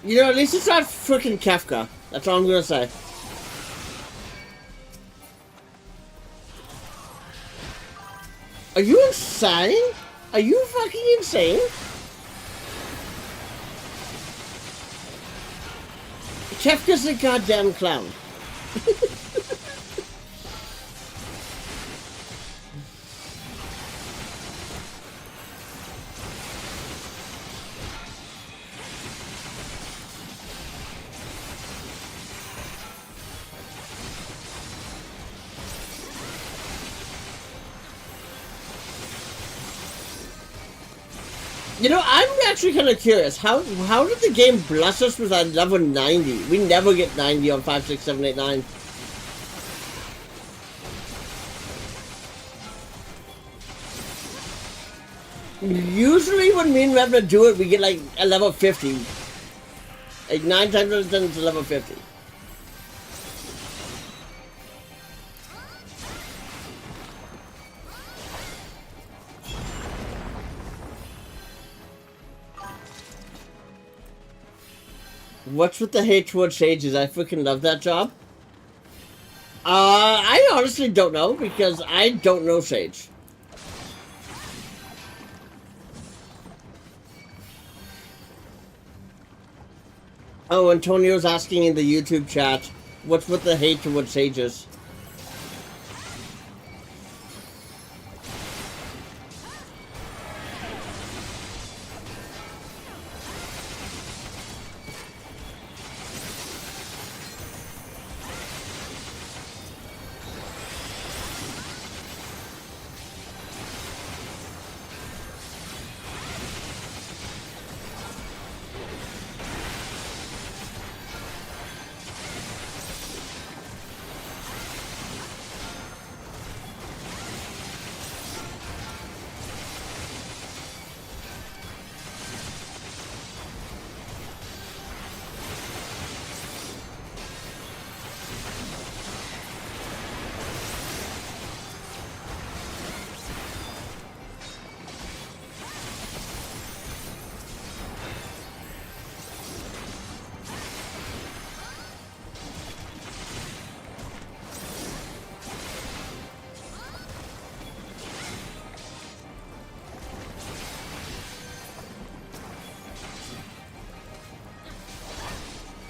You know, at least it's not freaking Kefka. That's all I'm gonna say. Are you insane? Are you fucking insane? Kefka's a goddamn clown. You know, I'm actually kind of curious. How did the game bless us with that level 90? We never get 90 on 5, 6, 7, 8, 9. Usually when me and Revna do it, we get like a level 50. Like 9 times out of 10 it's a level 50. What's with the hate towards sages? I freaking love that job. I honestly don't know because I don't know Sage. Oh, Antonio's asking in the YouTube chat, what's with the hate towards sages?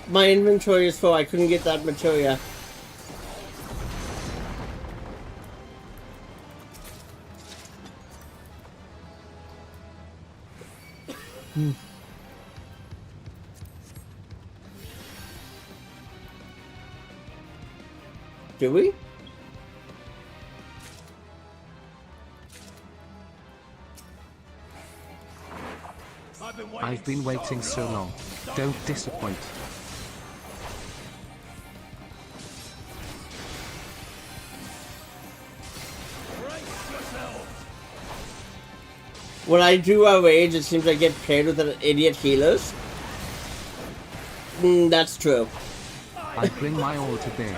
My inventory is full. I couldn't get that material. Do we? I've been waiting so long. Don't disappoint. When I do a rage, it seems I get paired with an idiot healers. That's true. I bring my all to bear.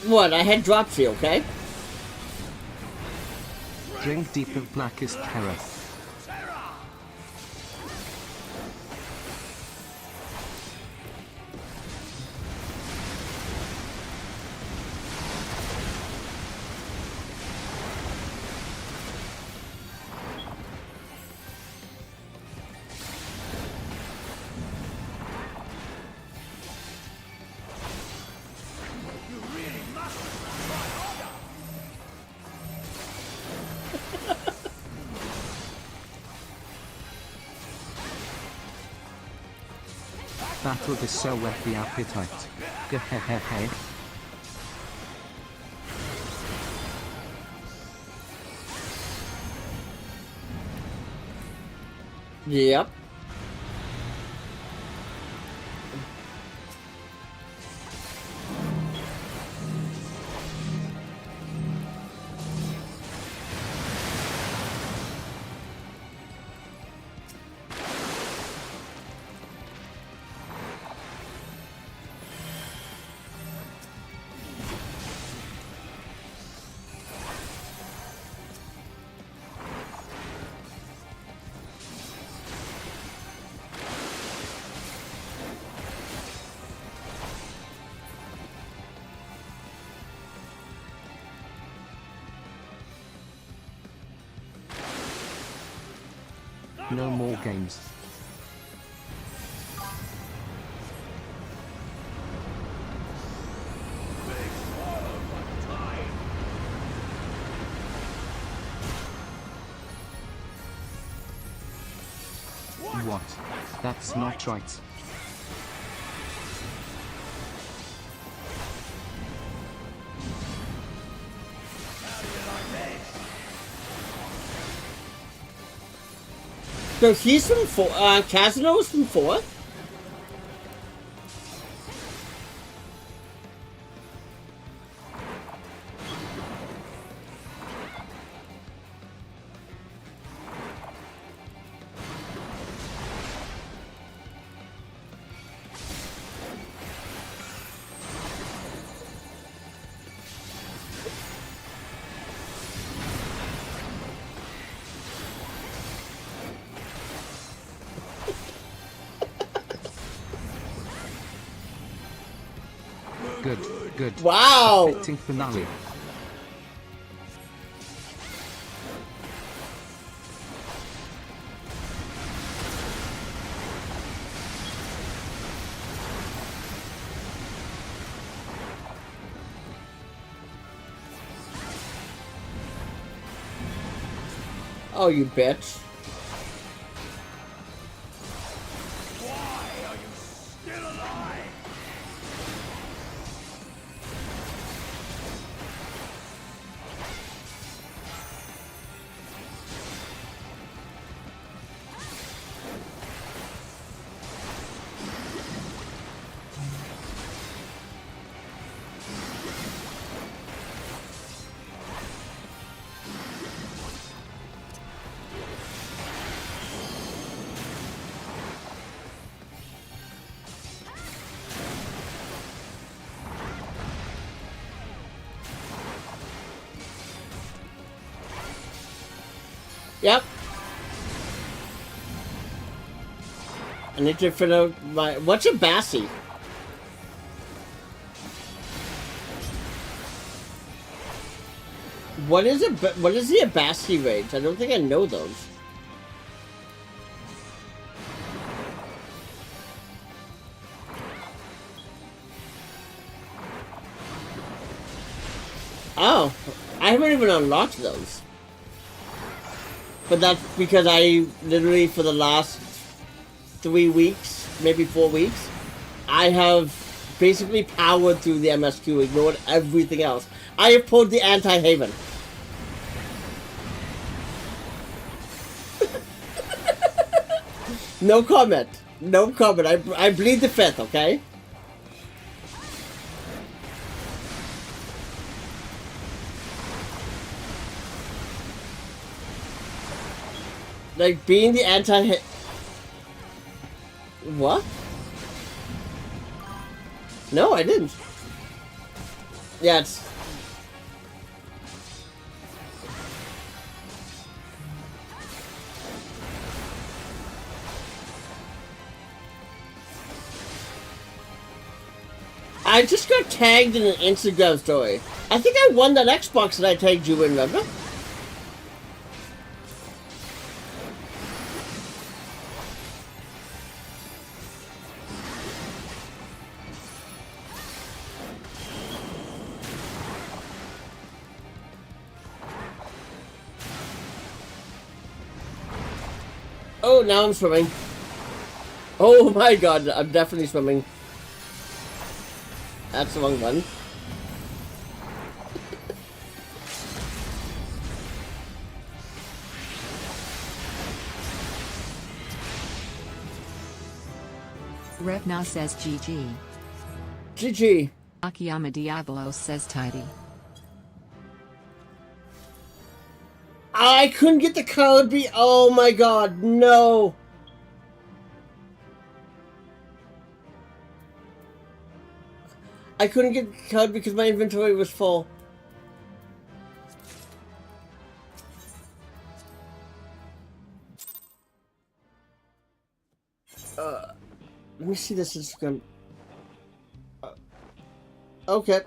What? I had dropsy, okay? Drink deep of blackest terror. That would be so whet the appetite. Hehehe. Yep. No more games. What? That's not right. So he's from Casino's from 4th? Good. Wow. Fitting finale. Oh, you bitch. Yep. I need to fill out my... What's a Bassi? What is the Abassi range? I don't think I know those. Oh, I haven't even unlocked those. But that's because I literally, for the last 3 weeks, maybe 4 weeks, I have basically powered through the MSQ, ignored everything else. I have pulled the anti-Haven. No comment. No comment. I bleed the 5th, okay? Like, being the anti-hit... What? No, I didn't. Yeah, it's... I just got tagged in an Instagram story. I think I won that Xbox that I tagged you in, remember? Oh, now I'm swimming. Oh my god, I'm definitely swimming. That's the wrong one. Revna says GG. GG. Akiyama Diablo says tidy. I couldn't get the code B. Oh my god, no. I couldn't get the code because my inventory was full. Let me see this Instagram. Okay.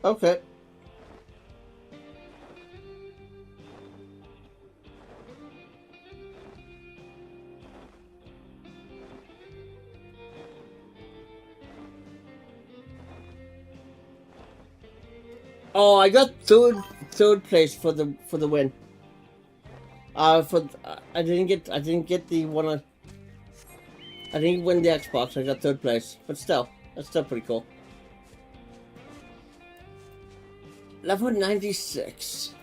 Okay. Oh, I got third place for the win. I didn't get the one. I didn't win the Xbox. I got third place, but still, that's still pretty cool. Level 96.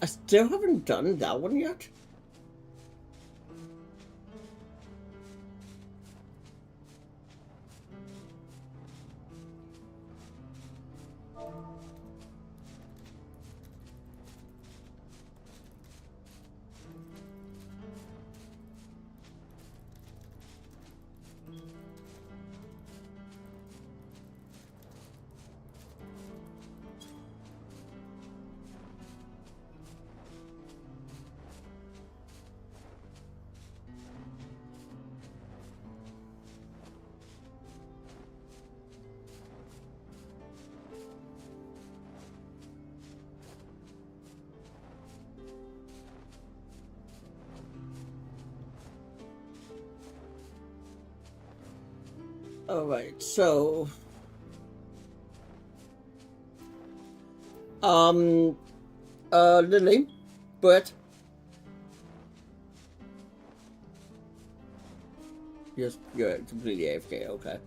I still haven't done that one yet. Alright, so Lily, Brett. You're completely AFK, okay.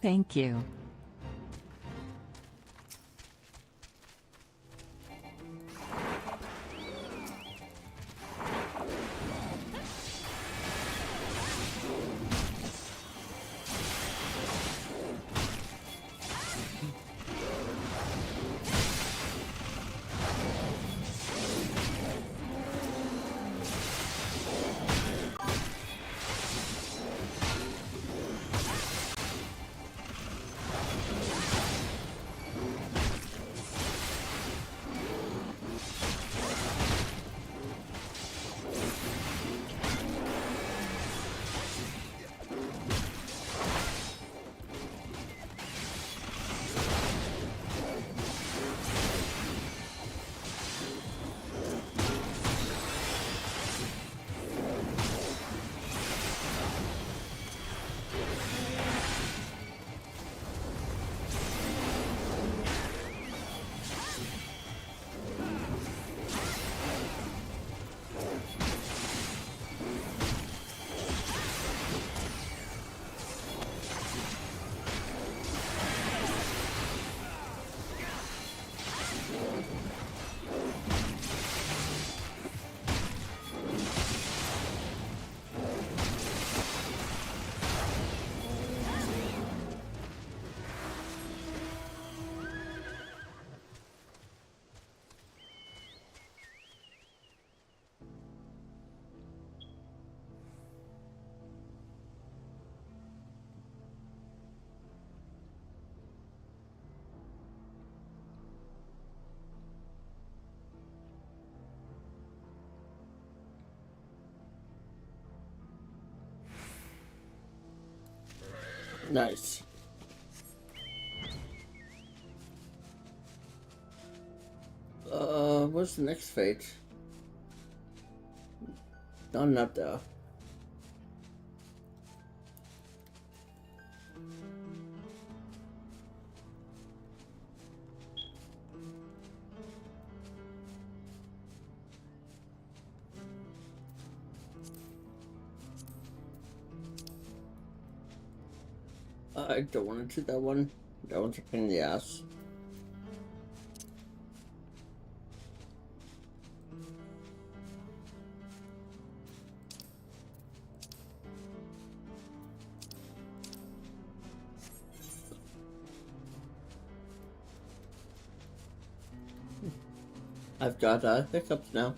Thank you. Nice. What's the next fate? Not up there. I don't want to do that one. That one's a pain in the ass. I've got hiccups now.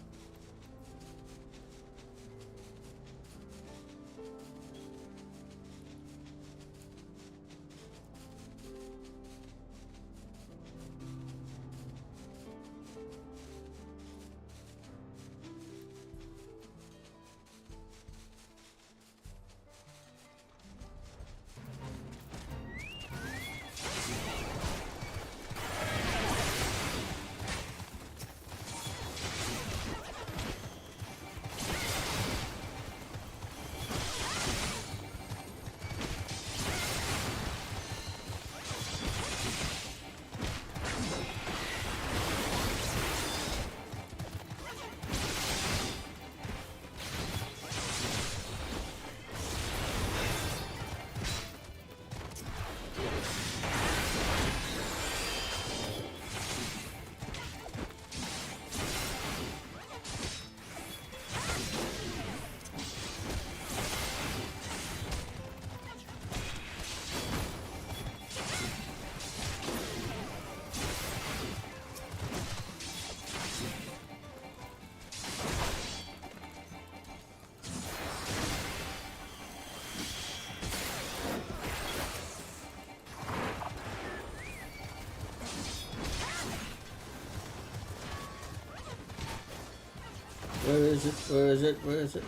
Where is it? Where is it? Where is it?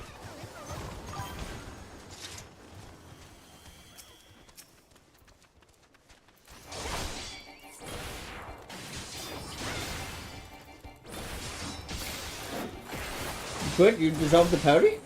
Good, you dissolved the party?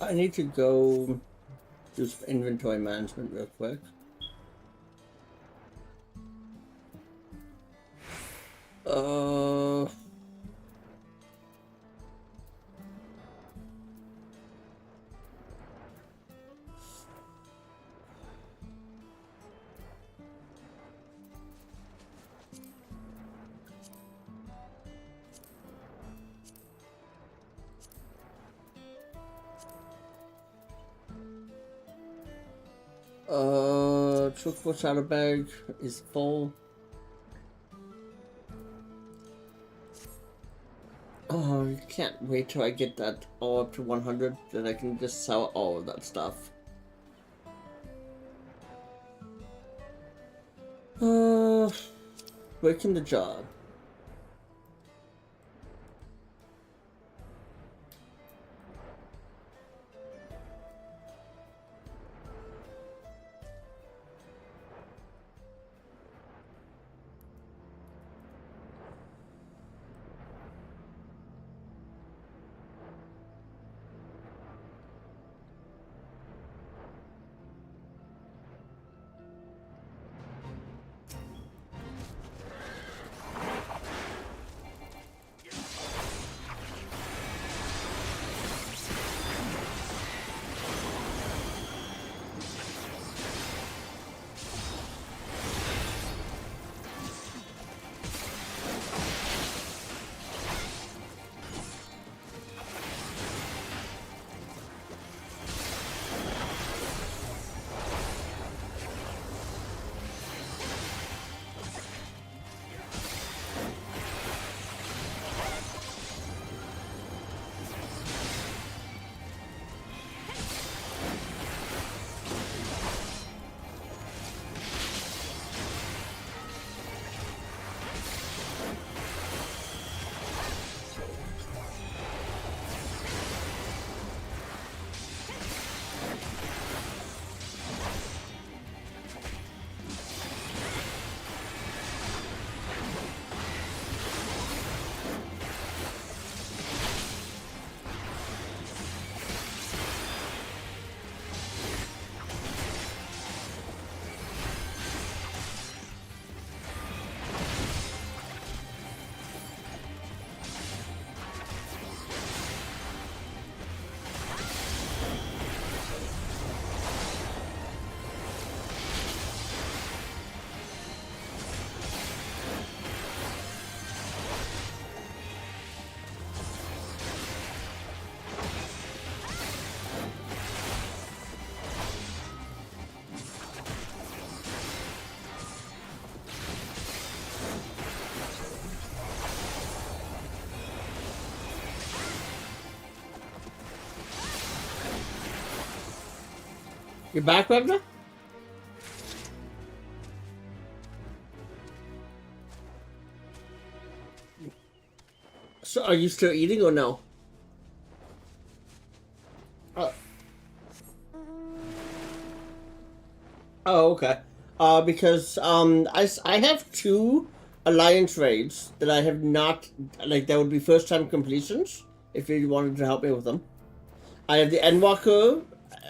I need to go do some inventory management real quick. Truthful saddlebag is full. Oh, I can't wait till I get that all up to 100, then I can just sell all of that stuff. Breaking the job. You're back, Ragnar? So, are you still eating or no? Oh, okay. Because I have 2 alliance raids that I have not, like, that would be first time completions if you wanted to help me with them. I have the Endwalker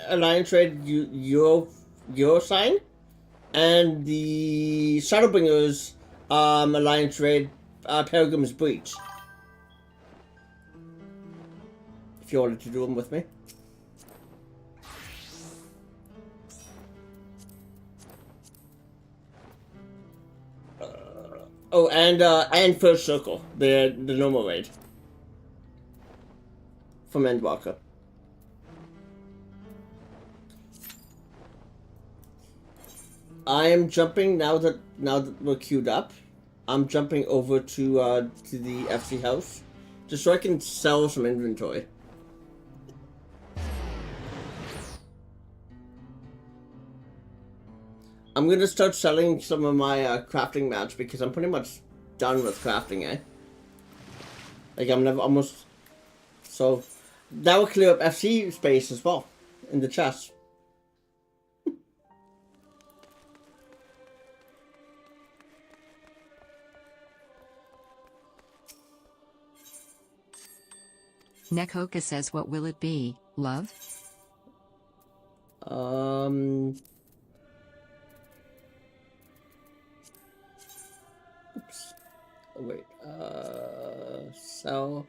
alliance raid your sign, and the Shadowbringers alliance raid Pilgrim's Breach. If you wanted to do them with me. Oh, and First Circle, the normal raid from Endwalker. I am jumping now that we're queued up. I'm jumping over to the FC house, just so I can sell some inventory. I'm gonna start selling some of my crafting mats because I'm pretty much done with crafting, eh? Like almost. So that will clear up FC space as well in the chest. Nekhoka says, what will it be, love? Oops. Oh, wait. Sell.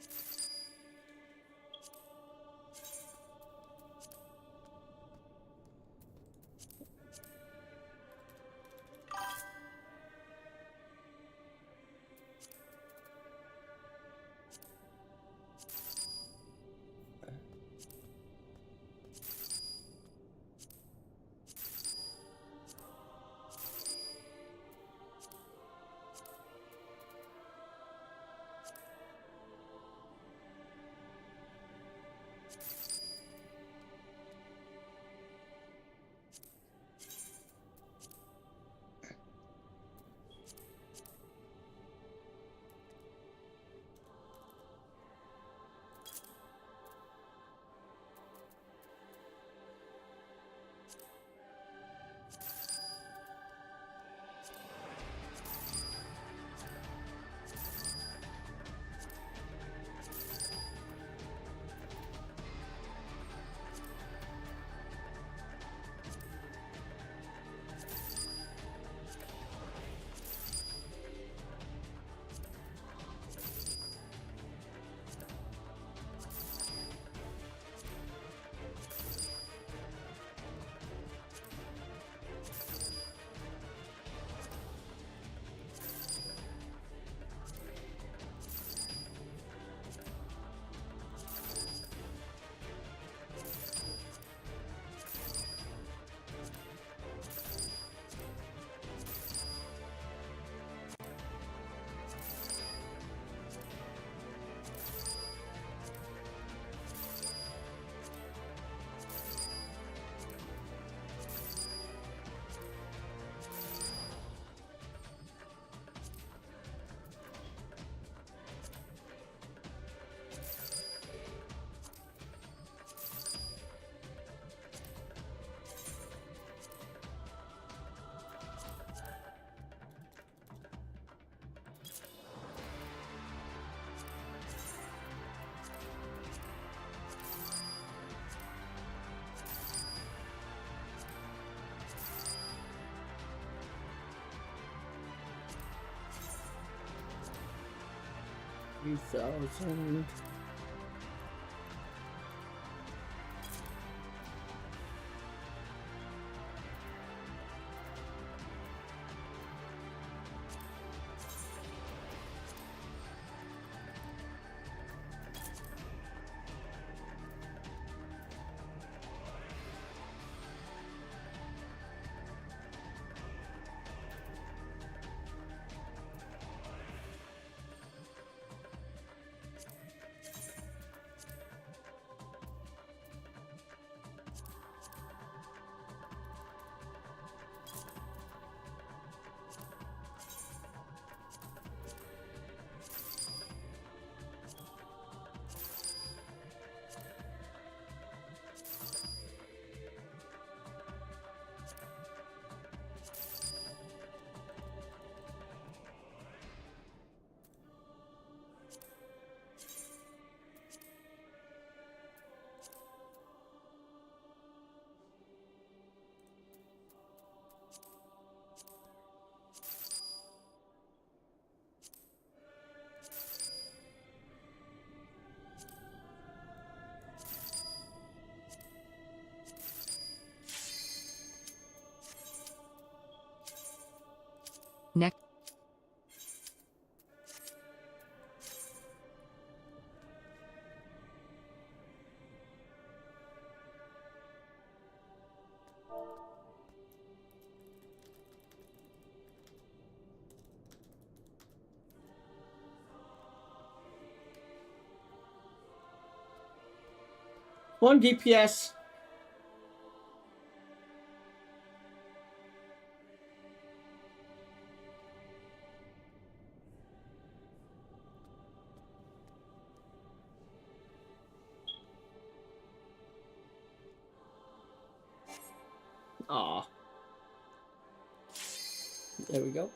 $3,000. Next. One DPS. Aw. There we go.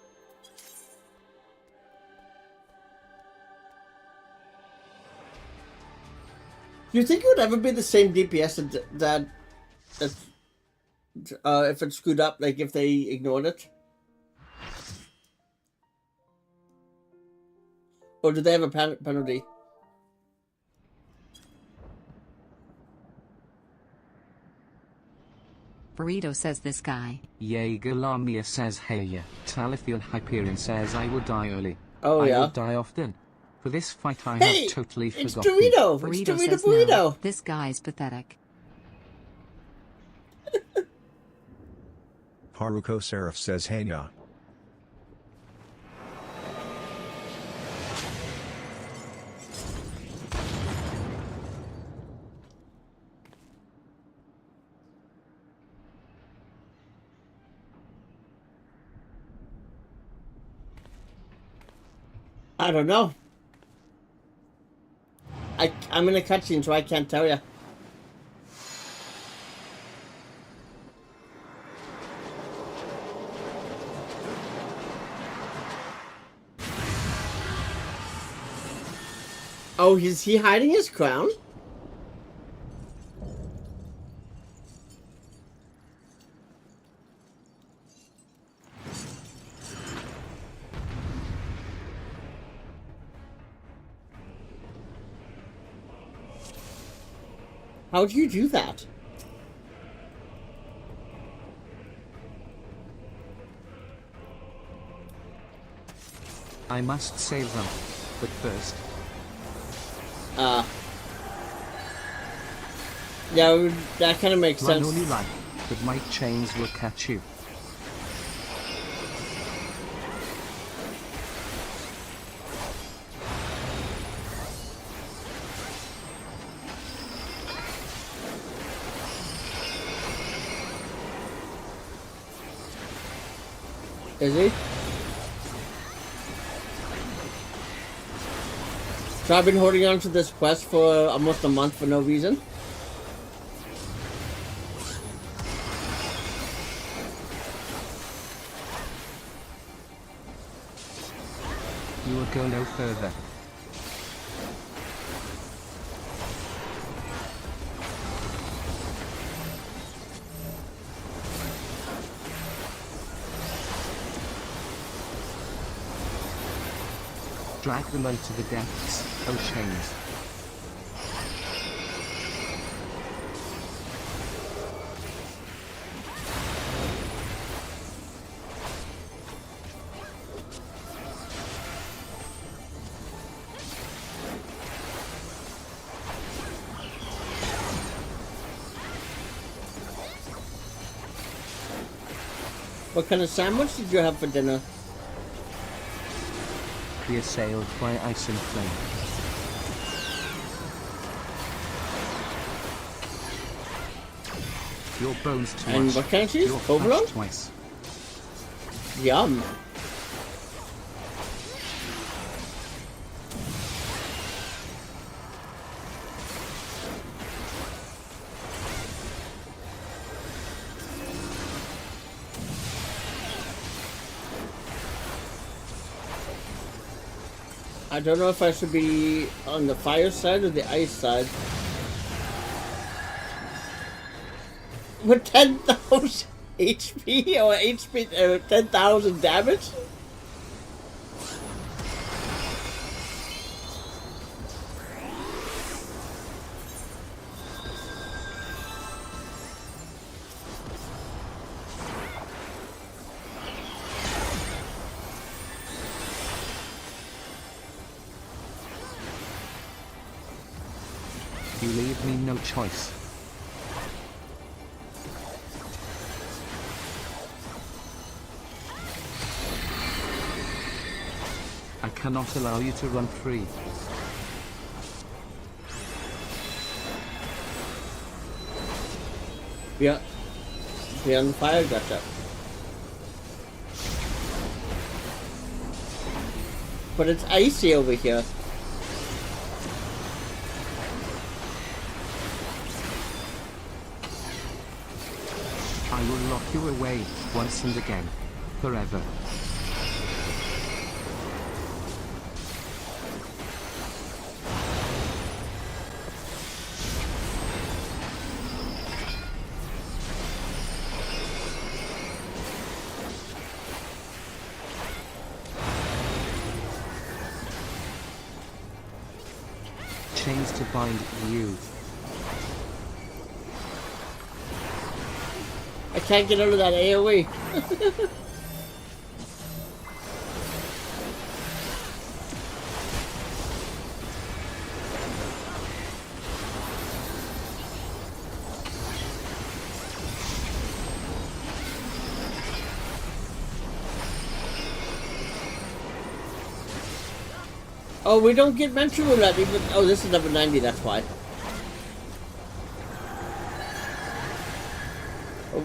Do you think it would ever be the same DPS that if it's screwed up, like if they ignored it? Or do they have a penalty? Burrito says this guy. Jaeger Lamia says hey ya. Talifiel Hyperion says I would die early. Oh, I yeah. would die often. For this fight I Hey, have totally it's forgotten. Dorito! Burrito It's Dorito says Burrito! no. This guy's pathetic. Haruko Seraph says hey ya. I don't know. I'm in a cutscene, so I can't tell you. Oh, is he hiding his crown? How'd you do that? I must save them. But first, yeah, that kind of makes run sense. all you like, but my chains will catch you. Is he? So I've been holding on to this quest for almost a month for no reason. You will go no further. Drag them into the depths, O chains. What kind of sandwich did you have for dinner? Be assailed by ice and flame. Your bones too And much. what kind of cheese? Your Provolone? flesh twice. Yum. I don't know if I should be on the fire side or the ice side. With 10,000 HP or HP, 10,000 damage? You leave me no choice. I cannot allow you to run free. Yeah. Be on fire, gotcha. But it's icy over here. I will lock you away, once and again. Forever. chains to bind you. I can't get out of that AoE. Oh, we don't get mental roulette even. Oh, this is number 90, that's why. Oh,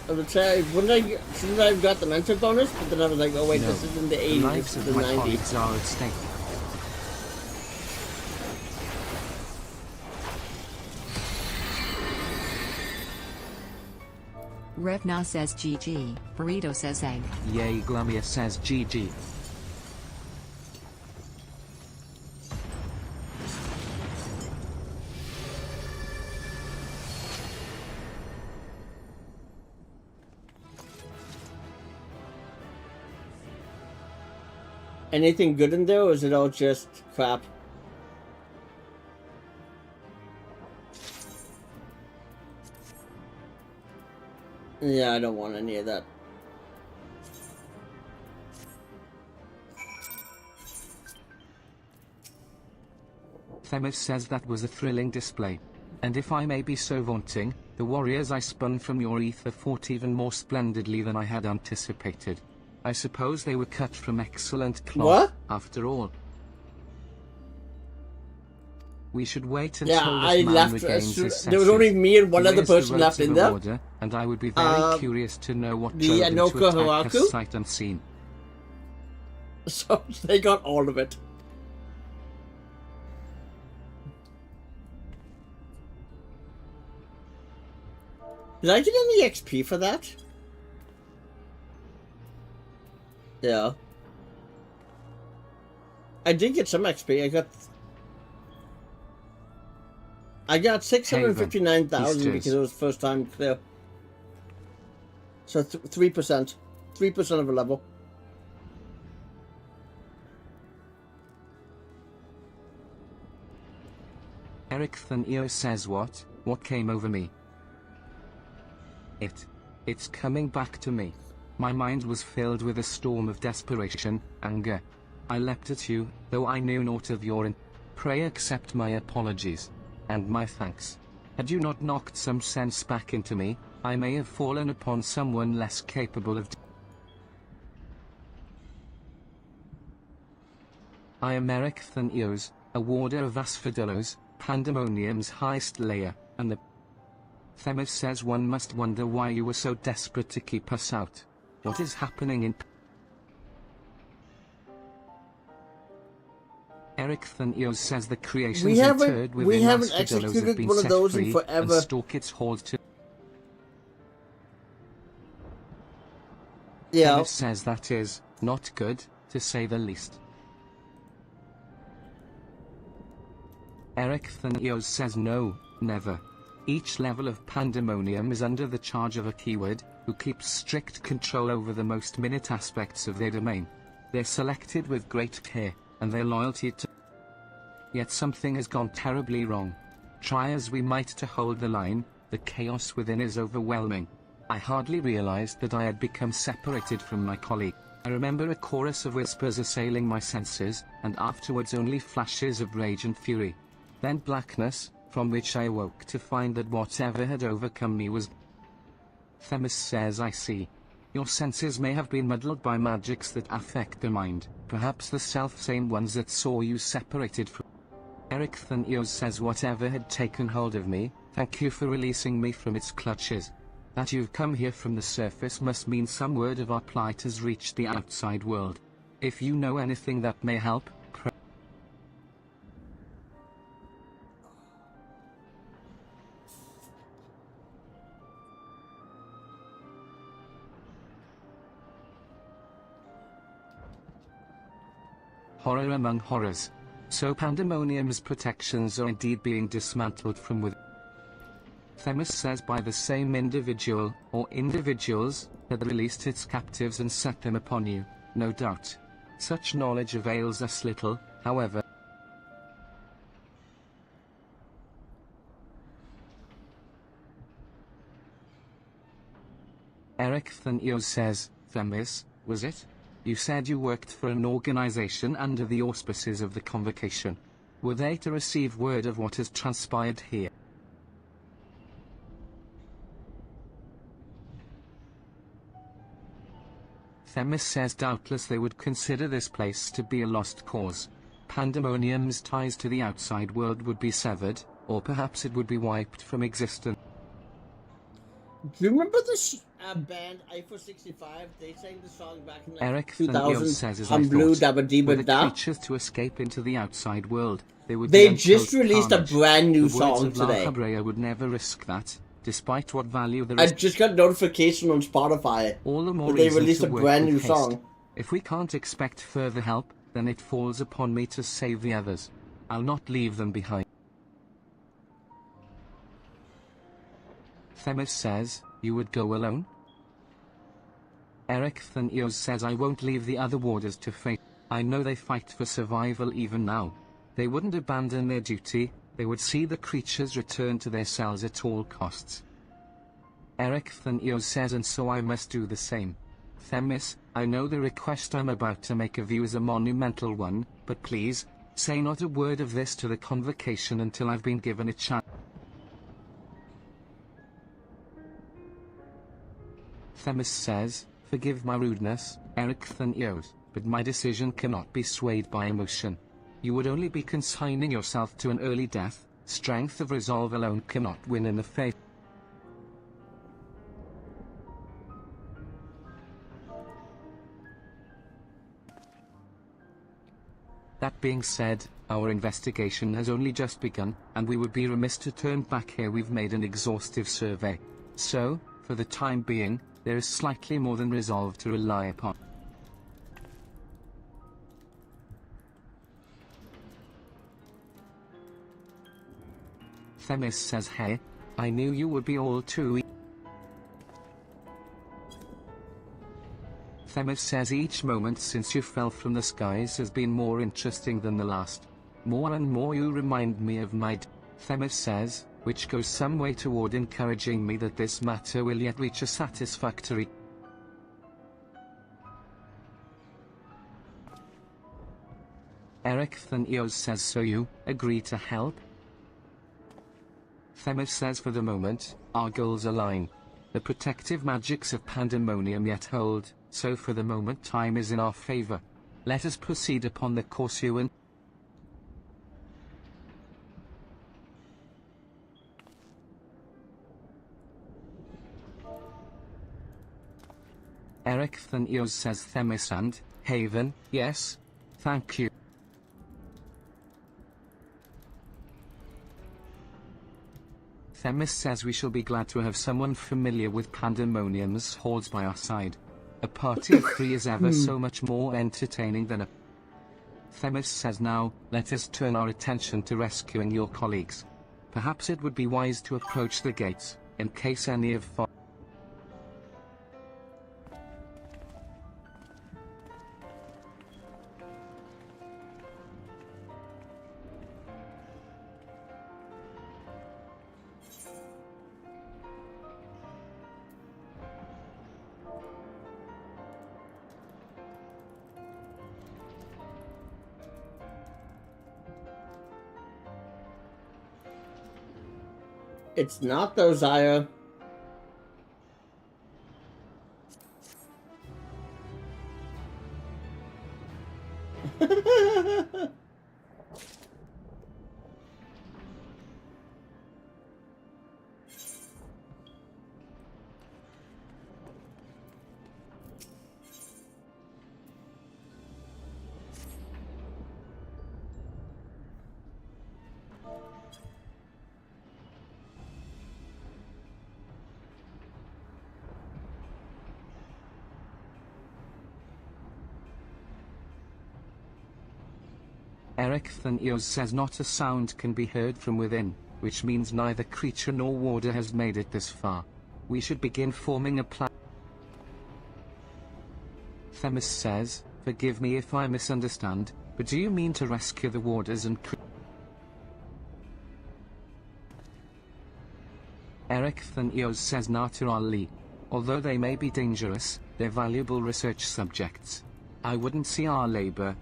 I would say, shouldn't I have got the mental bonus? But then I was like, oh wait, No. this is in the 80, The this lives is of the my 90. colleagues are at stake. Revna says GG, Burrito says egg. Yay, Glumia says GG. Anything good in there, or is it all just crap? Yeah, I don't want any of that. Themis says that was a thrilling display. And if I may be so vaunting, the warriors I spun from your ether fought even more splendidly than I had anticipated. I suppose they were cut from excellent cloth, What? after all. We should wait until Yeah, this I man left. regains his senses. There was only me and one He other is the person left in there. order, and I would be very curious to know what the drove him to Anoka attack Haraku? us sight unseen. So they got all of it. Did I get any XP for that? Yeah. I did get some XP. I got 659,000 because it was first time clear. So 3%. 3% of a level. Eric Thanio says what came over me? It's coming back to me. My mind was filled with a storm of desperation, anger. I leapt at you, though I knew naught of your pray accept my apologies. And my thanks. Had you not knocked some sense back into me, I may have fallen upon someone less capable of. I am Eric Thanios, a warder of Asphodelos, Pandemonium's highest layer, and the Themis says one must wonder why you were so desperate to keep us out. What is happening in Eric Thanios says the creations interred within Asphodelos have been set free and stalk its hold to. Yeah. Themis says that is not good, to say the least. Eric Thanios says no, never. Each level of Pandemonium is under the charge of a keyword, who keeps strict control over the most minute aspects of their domain. They're selected with great care, and their loyalty to. Yet something has gone terribly wrong. Try as we might to hold the line, the chaos within is overwhelming. I hardly realized that I had become separated from my colleague. I remember a chorus of whispers assailing my senses, and afterwards only flashes of rage and fury. Then blackness, from which I awoke to find that whatever had overcome me was. Themis says I see. Your senses may have been muddled by magics that affect the mind, perhaps the self-same ones that saw you separated from. Eric Thanios says whatever had taken hold of me, thank you for releasing me from its clutches. That you've come here from the surface must mean some word of our plight has reached the outside world. If you know anything that may help, pray. Horror among horrors. So Pandemonium's protections are indeed being dismantled from within. Themis says by the same individual, or individuals, that released its captives and set them upon you, no doubt. Such knowledge avails us little, however. Eric Thanios says, Themis, was it? You said you worked for an organization under the auspices of the Convocation. Were they to receive word of what has transpired here? Themis says doubtless they would consider this place to be a lost cause. Pandemonium's ties to the outside world would be severed, or perhaps it would be wiped from existence. Do you remember the band FFXIV? They sang the song back in Eric 2000 says, as on I Blue thought, Dabba Dee were the Da. creatures to escape into the outside world, they would They be just untold released carnage. a brand new The words song of La today. Habrea would never risk that, despite what value there I is. just got notification on Spotify All the more that they reason released to a work brand with new haste. song. If we can't expect further help, then it falls upon me to save the others. I'll not leave them behind. Themis says, you would go alone? Eric Thanios says I won't leave the other warders to fate. I know they fight for survival even now. They wouldn't abandon their duty, they would see the creatures return to their cells at all costs. Eric Thanios says, and so I must do the same. Themis, I know the request I'm about to make of you is a monumental one, but please, say not a word of this to the Convocation until I've been given a chance. Themis says, forgive my rudeness, Eric Thanios, but my decision cannot be swayed by emotion. You would only be consigning yourself to an early death. Strength of resolve alone cannot win in the face. That being said, our investigation has only just begun, and we would be remiss to turn back here. We've made an exhaustive survey. So, for the time being, there is slightly more than resolve to rely upon. Themis says, hey, I knew you would be all too Themis says each moment since you fell from the skies has been more interesting than the last. More and more you remind me of my Themis says, which goes some way toward encouraging me that this matter will yet reach a satisfactory. Eric Thanios says, so you agree to help? Themis says, for the moment, our goals align. The protective magics of Pandemonium yet hold, so for the moment time is in our favor. Let us proceed upon the course you and Eric Thanios says, Themis and Haven, yes, thank you. Themis says we shall be glad to have someone familiar with Pandemonium's halls by our side. A party of three is ever so much more entertaining than a... Themis says, now, let us turn our attention to rescuing your colleagues. Perhaps it would be wise to approach the gates, in case any of... It's not though, Zaya. Eric Thanios says not a sound can be heard from within, which means neither creature nor warder has made it this far. We should begin forming a plan. Themis says, forgive me if I misunderstand, but do you mean to rescue the warders and Eric Thanios says, Natural. Although they may be dangerous, they're valuable research subjects. I wouldn't see our labor.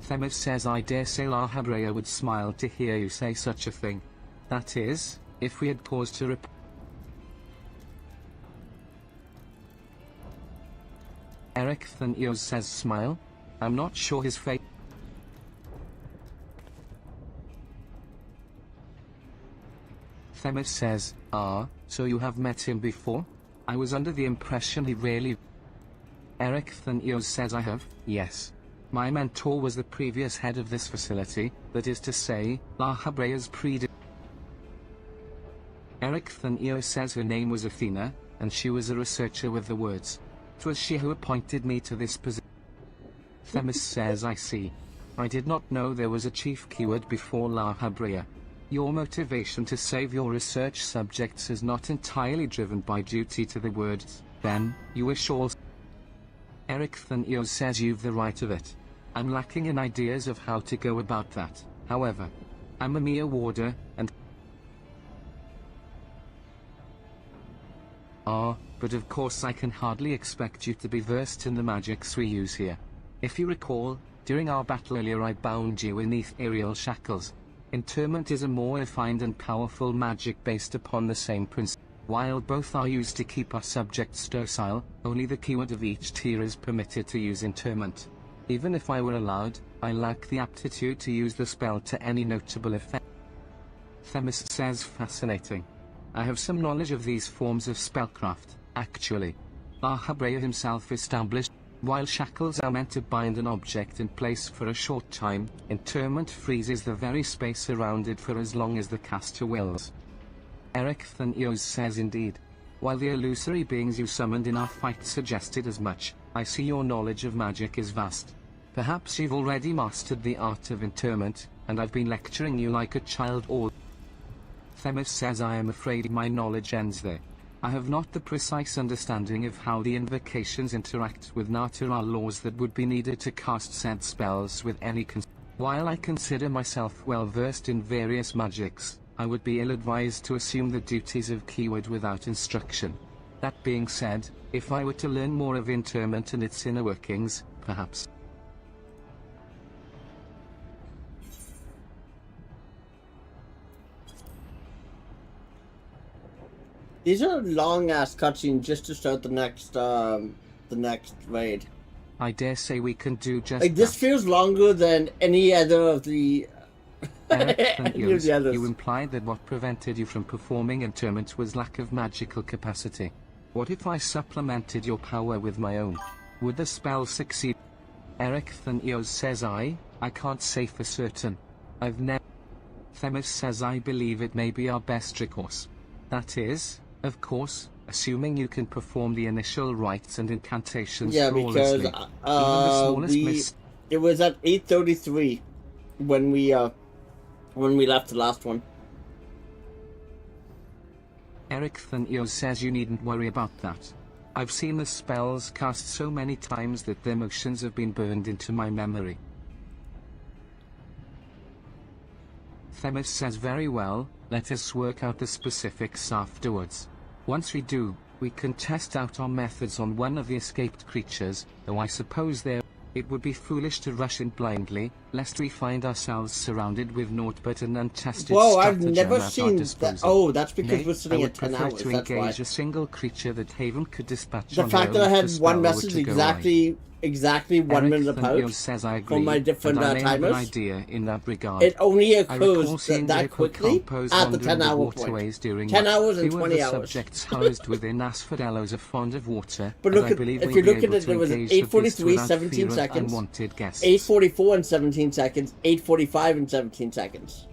Themis says, I dare say La Habrea would smile to hear you say such a thing. That is, if we had paused to Eric Thanios says smile? I'm not sure his face. Themis says, so you have met him before? I was under the impression he really... Eric Thanios says I have, yes. My mentor was the previous head of this facility, that is to say, La Habrea's Eric Thanios says her name was Athena, and she was a researcher with the words. 'Twas she who appointed me to this position. Themis says I see. I did not know there was a chief keyword before La Habrea. Your motivation to save your research subjects is not entirely driven by duty to the words, then, you wish all... Eric Thanios says you've the right of it. I'm lacking in ideas of how to go about that, however. I'm a mere warder, and... but of course I can hardly expect you to be versed in the magics we use here. If you recall, during our battle earlier I bound you beneath aerial shackles. Interment is a more refined and powerful magic based upon the same principle. While both are used to keep our subjects docile, only the keyword of each tier is permitted to use interment. Even if I were allowed, I lack the aptitude to use the spell to any notable effect. Themis says fascinating. I have some knowledge of these forms of spellcraft, actually. La Habrea himself established, while shackles are meant to bind an object in place for a short time, interment freezes the very space around it for as long as the caster wills. Eric Thanios says indeed. While the illusory beings you summoned in our fight suggested as much, I see your knowledge of magic is vast. Perhaps you've already mastered the art of interment, and I've been lecturing you like a child or... Themis says I am afraid my knowledge ends there. I have not the precise understanding of how the invocations interact with natural laws that would be needed to cast said spells with any While I consider myself well versed in various magics, I would be ill-advised to assume the duties of keyword without instruction. That being said, if I were to learn more of interment and its inner workings, perhaps. These are long-ass cutscenes just to start the next raid. I dare say we can do just like, this feels longer than any other of the... any of the others. You implied that what prevented you from performing interment was lack of magical capacity. What if I supplemented your power with my own? Would the spell succeed? Eric Thanios says I can't say for certain. I've never... Themis says I believe it may be our best recourse. That is, of course, assuming you can perform the initial rites and incantations flawlessly. Because it was at 8:33 when we left the last one. Eric Thanios says you needn't worry about that. I've seen the spells cast so many times that their motions have been burned into my memory. Themis says very well, let us work out the specifics afterwards. Once we do, we can test out our methods on one of the escaped creatures, though I suppose it would be foolish to rush in blindly, lest we find ourselves surrounded with naught but an untested Whoa, I've stratagem never at our seen that. disposal. Oh, that's because Nay, we're sitting I at 10 would prefer hours, to that's why. engage a single creature that Haven could dispatch The on fact her that I own had if the one spell were message to go awry. exactly 1 minute Eric apart Thanios says I agree, from my different and I may have an timers. idea in that regard. It only I recall occurs seeing the that quickly hippocampos at the wandering 10-hour waterways point. during 10 hours and few 20 of the hours. subjects housed within Asphodelos are fond of water, But and look I at, believe if we'll you be look at able it, to there was engage the beast 8:43, without 17 fear of seconds, unwanted guests. 8:44 and 17 seconds, 8:45 and 17 seconds.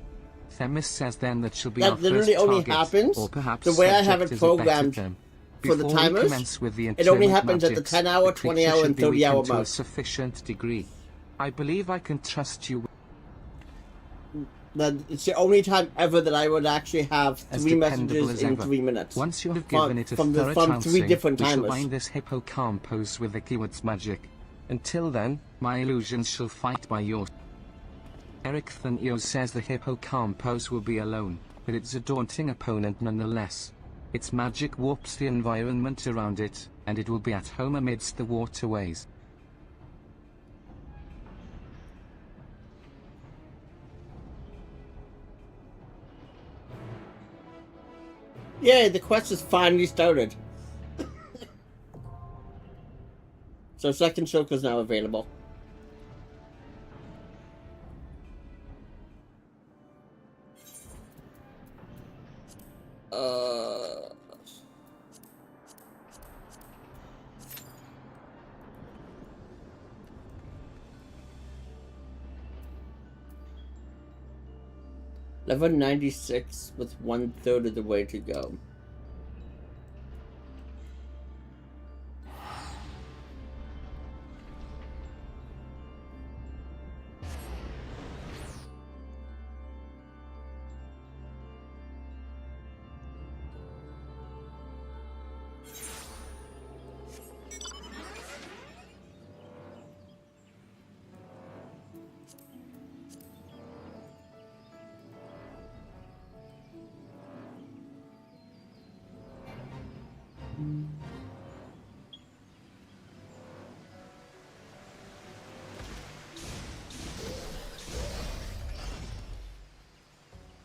Themis says then that she'll be That our literally first only target, happens or perhaps the way I have subject it is a better programmed term. for the Before we timers. commence with the It only interment happens at the magics, 10 hour, the 20 creature hour, should and be 30 hour weakened to a mark. sufficient degree. I believe I can trust you. That it's the only time ever that I would actually have As 3 dependable messages as in ever. 3 minutes. Once you have given it a from thorough 3 trouncing, different we shall timers. bind this hippocampos with the keyword's magic. Until then, my illusions shall fight by yours. Eric Thanios says the hippocampos will be alone, but it's a daunting opponent nonetheless. Its magic warps the environment around it, and it will be at home amidst the waterways. Yay, the quest is finally started. So second circle is now available. Level 96 with 1/3 of the way to go.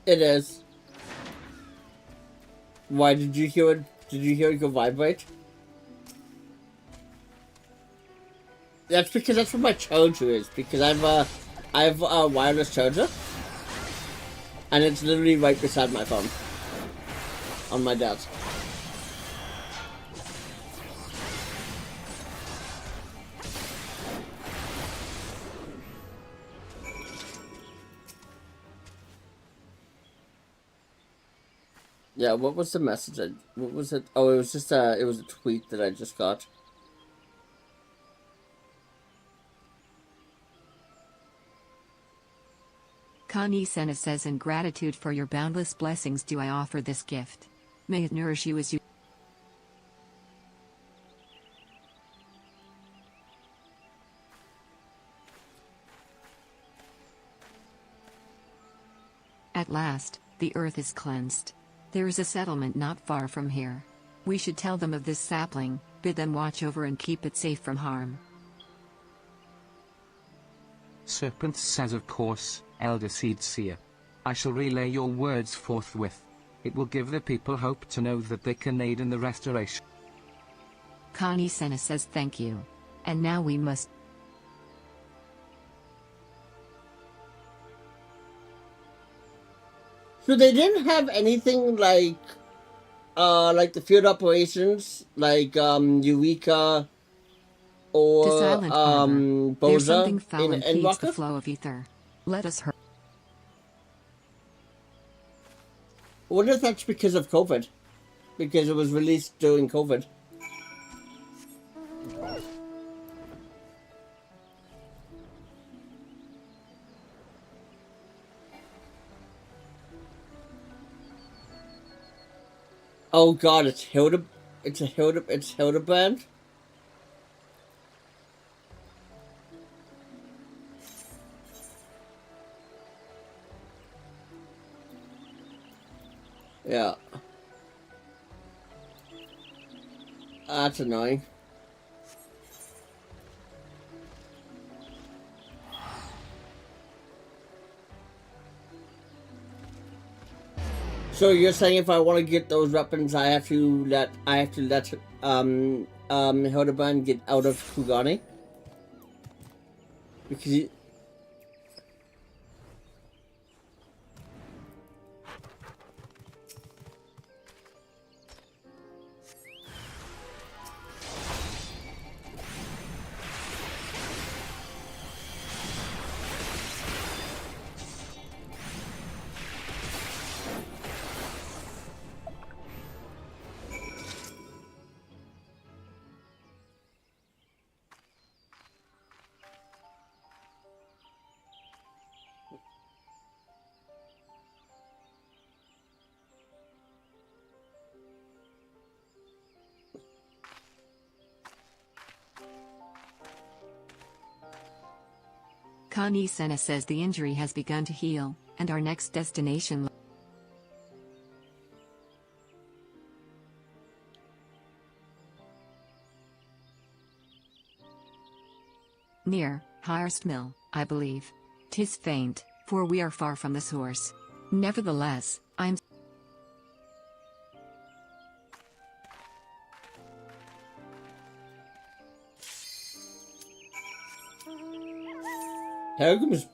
It is. Why did you hear it? Did you hear it go vibrate? That's because that's what my charger is. Because I have a wireless charger, and it's literally right beside my phone on my desk. Yeah, what was the message? What was it? Oh, it was just it was a tweet that I just got. Connie Senna says, in gratitude for your boundless blessings do I offer this gift. May it nourish you as you... At last, the earth is cleansed. There is a settlement not far from here. We should tell them of this sapling, bid them watch over and keep it safe from harm. Serpent says, of course, Elder Seed Seer. I shall relay your words forthwith. It will give the people hope to know that they can aid in the restoration. Connie Senna says thank you. And now we must... So they didn't have anything like the field operations, like Eureka or To Silent Harbor, there's something Boza foul in impedes the Endwalker? flow of ether. Let us hurry. I wonder if that's because of COVID. Because it was released during COVID. Oh god, it's Hildebrand? Yeah. That's annoying. So you're saying if I want to get those weapons, I have to let Hildebrand get out of Kugani? Because he... Connie Senna says the injury has begun to heal, and our next destination... Near Hirst Mill, I believe. 'Tis faint, for we are far from the source. Nevertheless, I'm Pilgrim's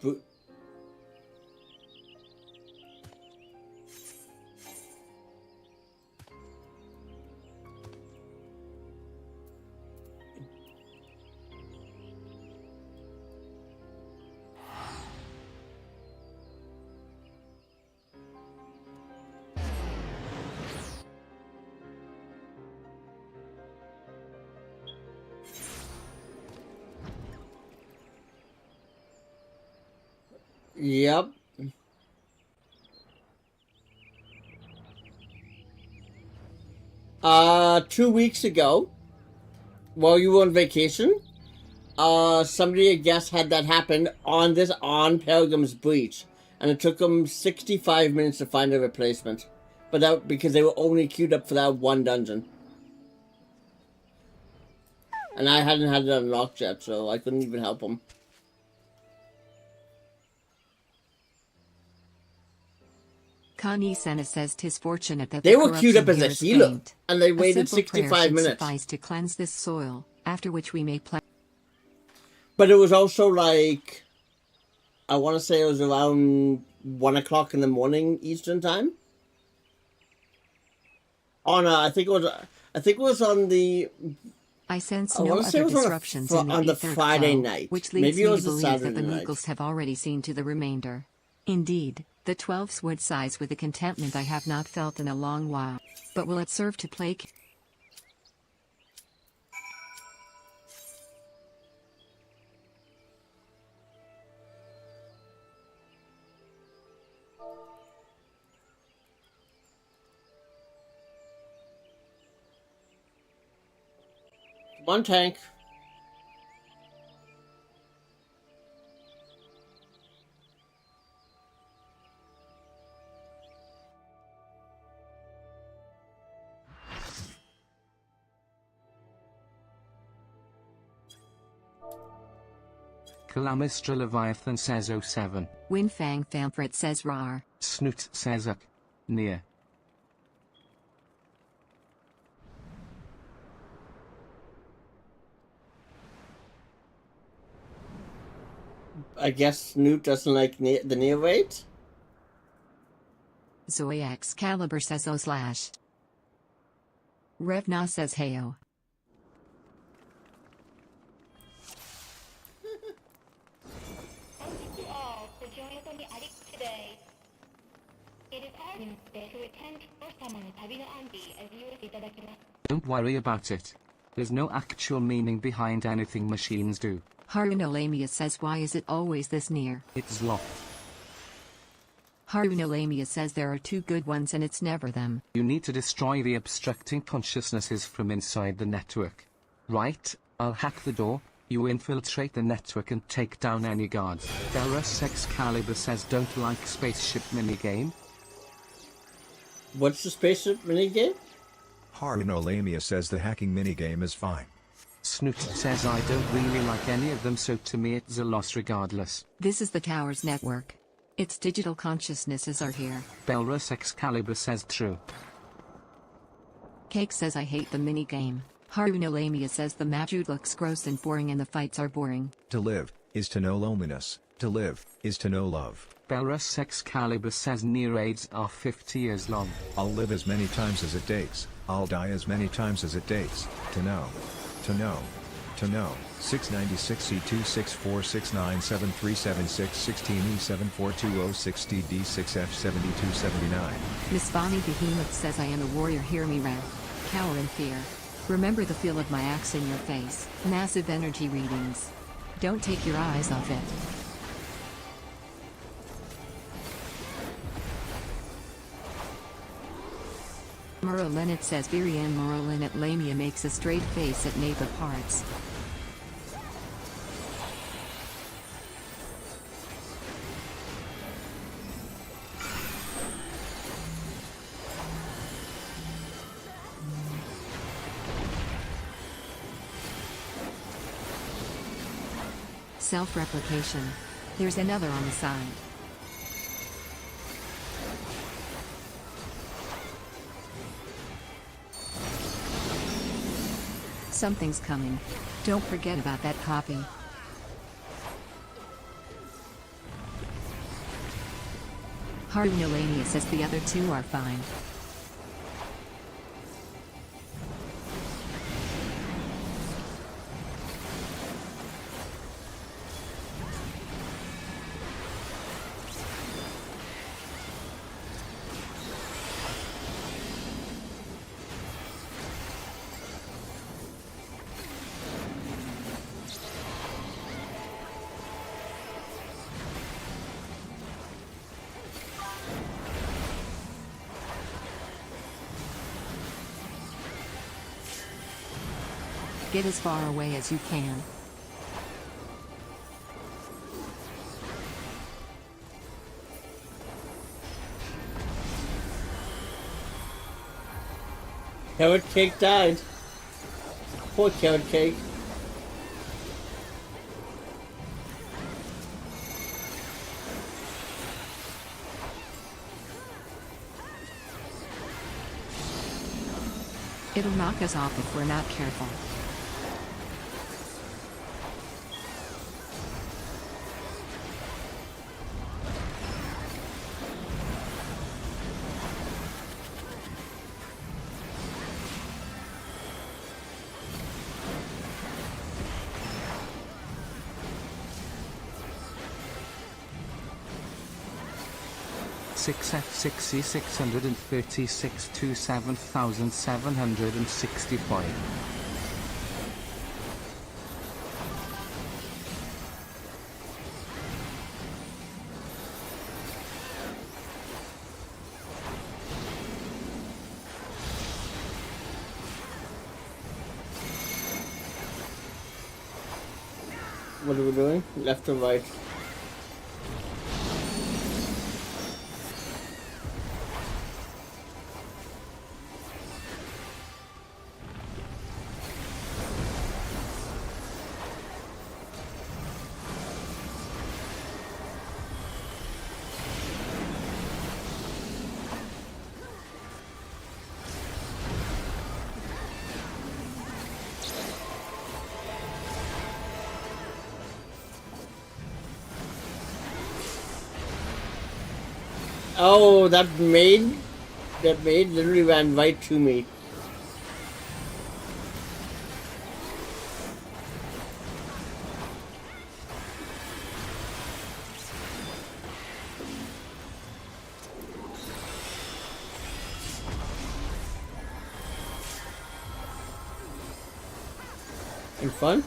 Yep. Uh, 2 weeks ago, while you were on vacation, somebody, I guess, had that happen on Pilgrim's Breach, and it took them 65 minutes to find a replacement. But that because they were only queued up for that one dungeon. And I hadn't had it unlocked yet, so I couldn't even help them. Connie Senna says 'tis fortunate that They the were queued up as corruption a here is healer, faint. and they A waited simple prayer 65 should minutes. suffice to cleanse this soil, after which we may plant. But it was also like, I want to say it was around 1 o'clock in the morning Eastern time. Oh no, I think it was on the. I sense I no wanna say other it was on a disruptions fri- in the on the Aether Friday flow, night. which leads Maybe it me was to the believe that Saturday the night. Moogles have already seen to the remainder. Indeed, the 12s would sighs with a contentment I have not felt in a long while. But will it serve to plague? One tank. Calamistra Leviathan says 07. Winfang Famfret says rar. Snoot says up. Near. I guess Snoot doesn't like the near rate. Zoe Excalibur says O slash. Revna says heyo. Thank you all for joining us on the attic today. It is our day to attend First-Time旅の暗記 as you will itadakimasu. Don't worry about it. There's no actual meaning behind anything machines do. Haruna Lamia says why is it always this near? It's locked. Haruna Lamia says there are two good ones and it's never them. You need to destroy the obstructing consciousnesses from inside the network. Right, I'll hack the door, you infiltrate the network and take down any guards. Belrus Excalibur says don't like spaceship minigame. What's the spaceship minigame? Haruna Lamia says the hacking minigame is fine. Snoot says I don't really like any of them, so to me it's a loss regardless. This is the tower's network. Its digital consciousnesses are here. Belrus Excalibur says true. Cake says I hate the minigame. Haruna Lamia says the Majud looks gross and boring and the fights are boring. To live is to know loneliness. To live is to know love. Belrus Excalibur says near raids are 50 years long. I'll live as many times as it takes. I'll die as many times as it takes. To know. To know. To know. 696 C26469737616E74206DD6F7279. Miss Bonnie Behemoth says I am a warrior, hear me round. Cower in fear. Remember the feel of my axe in your face. Massive energy readings. Don't take your eyes off it. Merolinet says Virian Merolinet Lamia makes a straight face at Knave of Hearts. Self-replication. There's another on the side. Something's coming. Don't forget about that copy. Harunalania says the other two are fine. Get as far away as you can. Carrot Cake died. Poor Carrot Cake. It'll knock us off if we're not careful. FFXIV 636 to 7765. What are we doing? Left or right? Oh, that maid literally ran right to me. In front?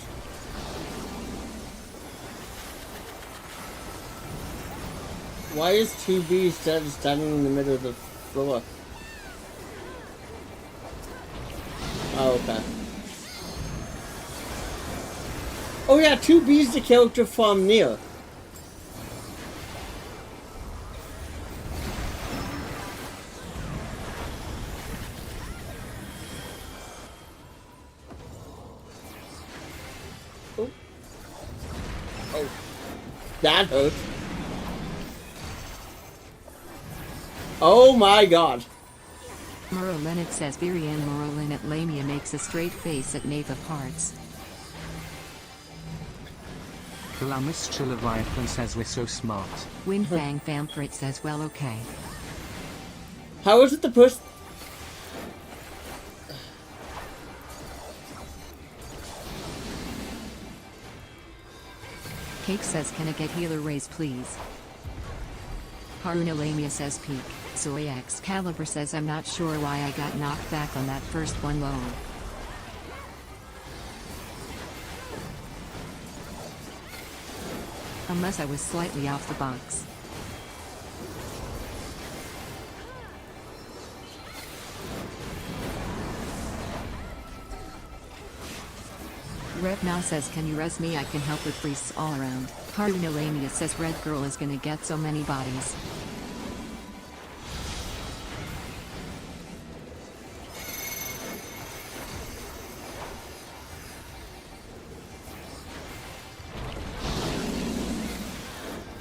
Why is 2B standing in the middle of the floor? Oh, okay. Oh yeah, 2B's the character from Nier. Oh. Oh. That hurt. Oh my god. Merlin says Virian Merlin at Lamia makes a straight face at Knave of Hearts. Galamis Chileviathan says we're so smart. Windfang Famfrit says well okay. How is it the person? Cake says can I get healer raise please? Haruna Lamia says peak. Soy Excalibur says I'm not sure why I got knocked back on that first one low. Unless I was slightly off the box. Revna says can you res me, I can help with priests all around. Haruna Lamia says Red Girl is gonna get so many bodies.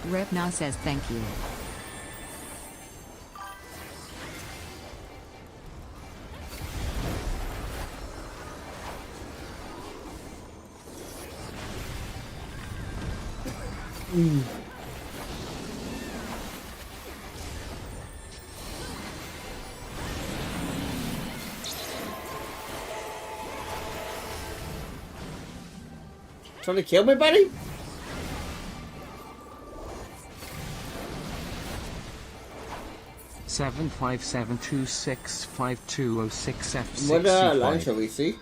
Repna says thank you. Trying to kill me, buddy? Seven 5726520 F6. What line shall we see?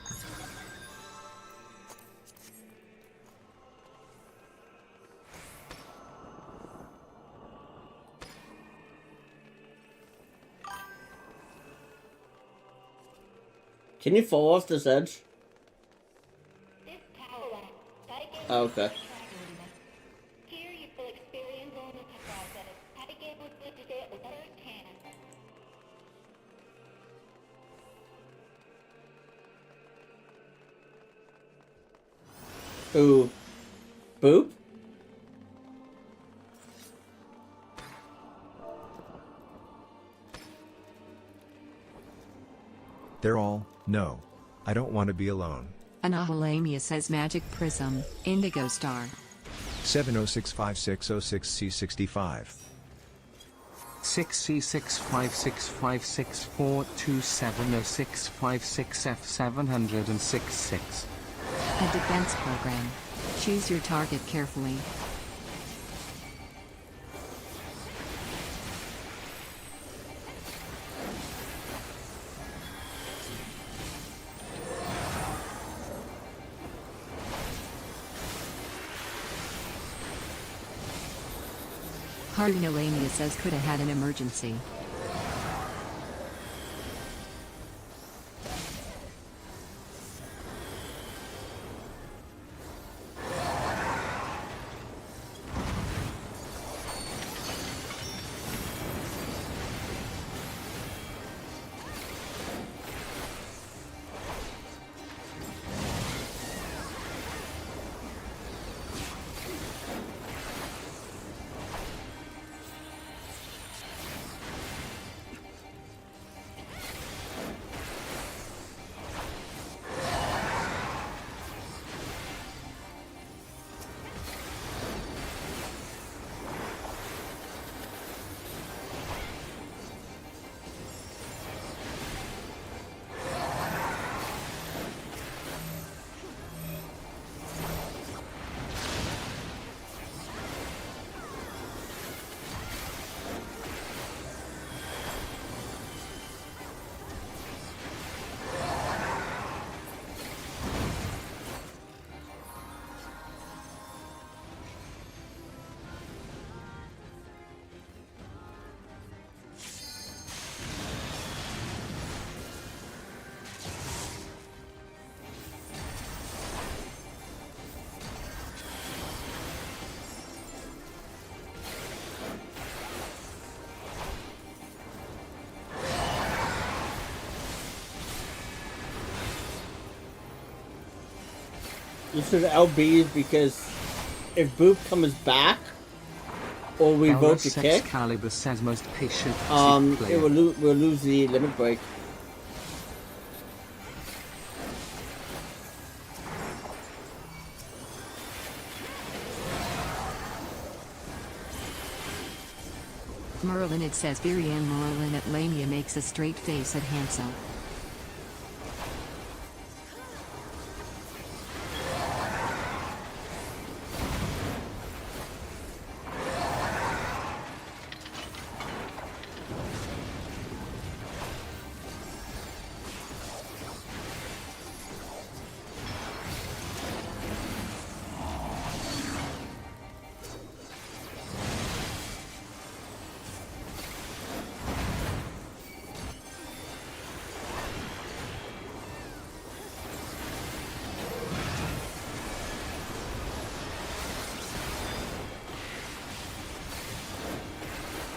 Can you fall off this edge? Oh, okay. Here you will experience all the process. 타이게임을 쓰시되 firsthand. Ooh. Boop? They're all, no. I don't want to be alone. Anahalamia says magic prism, indigo star. 7065606C65. 6C6564270656F766. A defense program. Choose your target carefully. Hardinalania says coulda had an emergency. This is LBs because if Boop comes back or we vote to kick, Excalibur says most patient it will we'll lose the limit break. Merlin, it says Virian Merlin at Lamia makes a straight face at Hansel.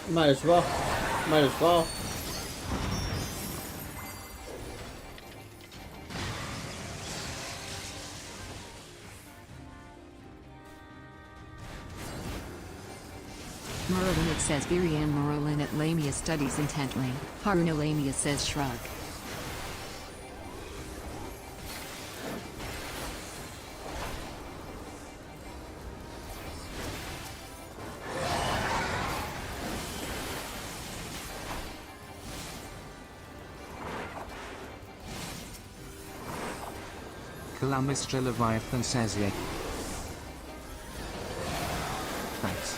Might as well. Might as well. Merlinit says Virian Merlinit Lamia studies intently. Haruna Lamia says shrug. Calamistra Leviathan says yeah. Thanks.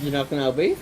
You're not gonna be?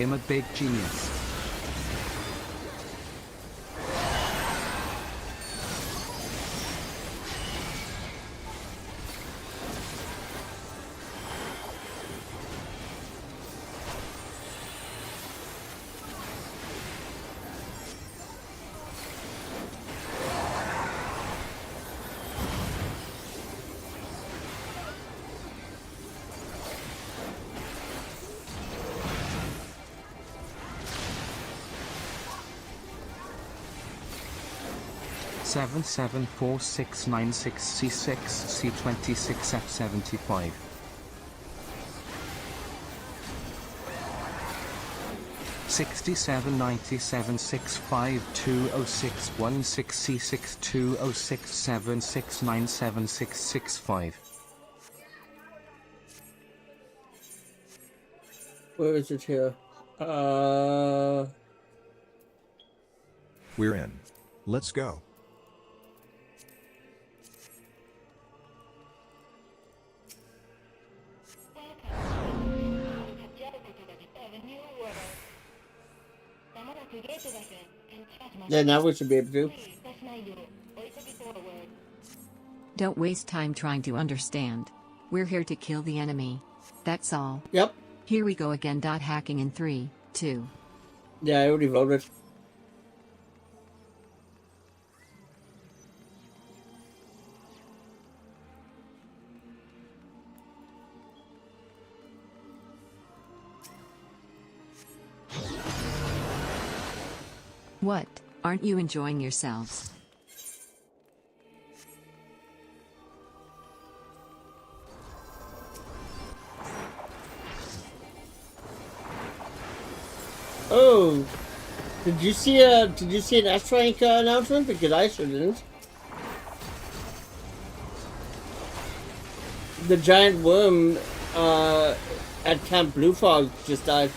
I'm a big genius. Seven 74696 C6 C26 F75. Sixty-seven 97 6520616 C6 2067 697 665. Where is it here? We're in. Let's go. Yeah, now we should be able to. Don't waste time trying to understand. We're here to kill the enemy. That's all. Yep. Here we go again. Hacking in 3, 2. Yeah, I already voted. What? Aren't you enjoying yourselves? Oh, did you see an S rank announcement? Because I sure didn't. The giant worm at Camp Blue Fog just died.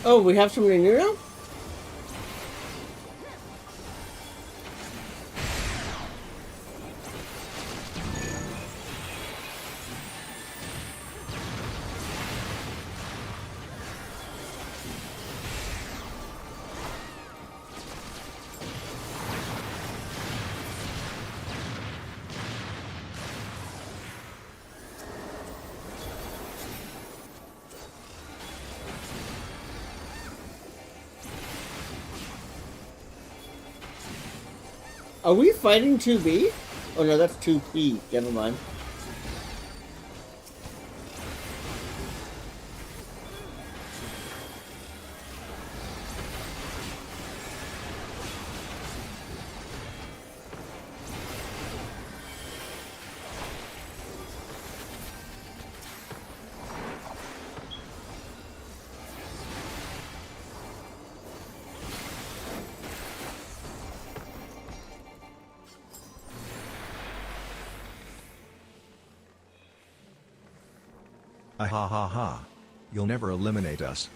Oh, we have somebody new now? Are we fighting 2B? Oh no, that's 2P. Never mind. Ah ha ha ha. You'll never eliminate us.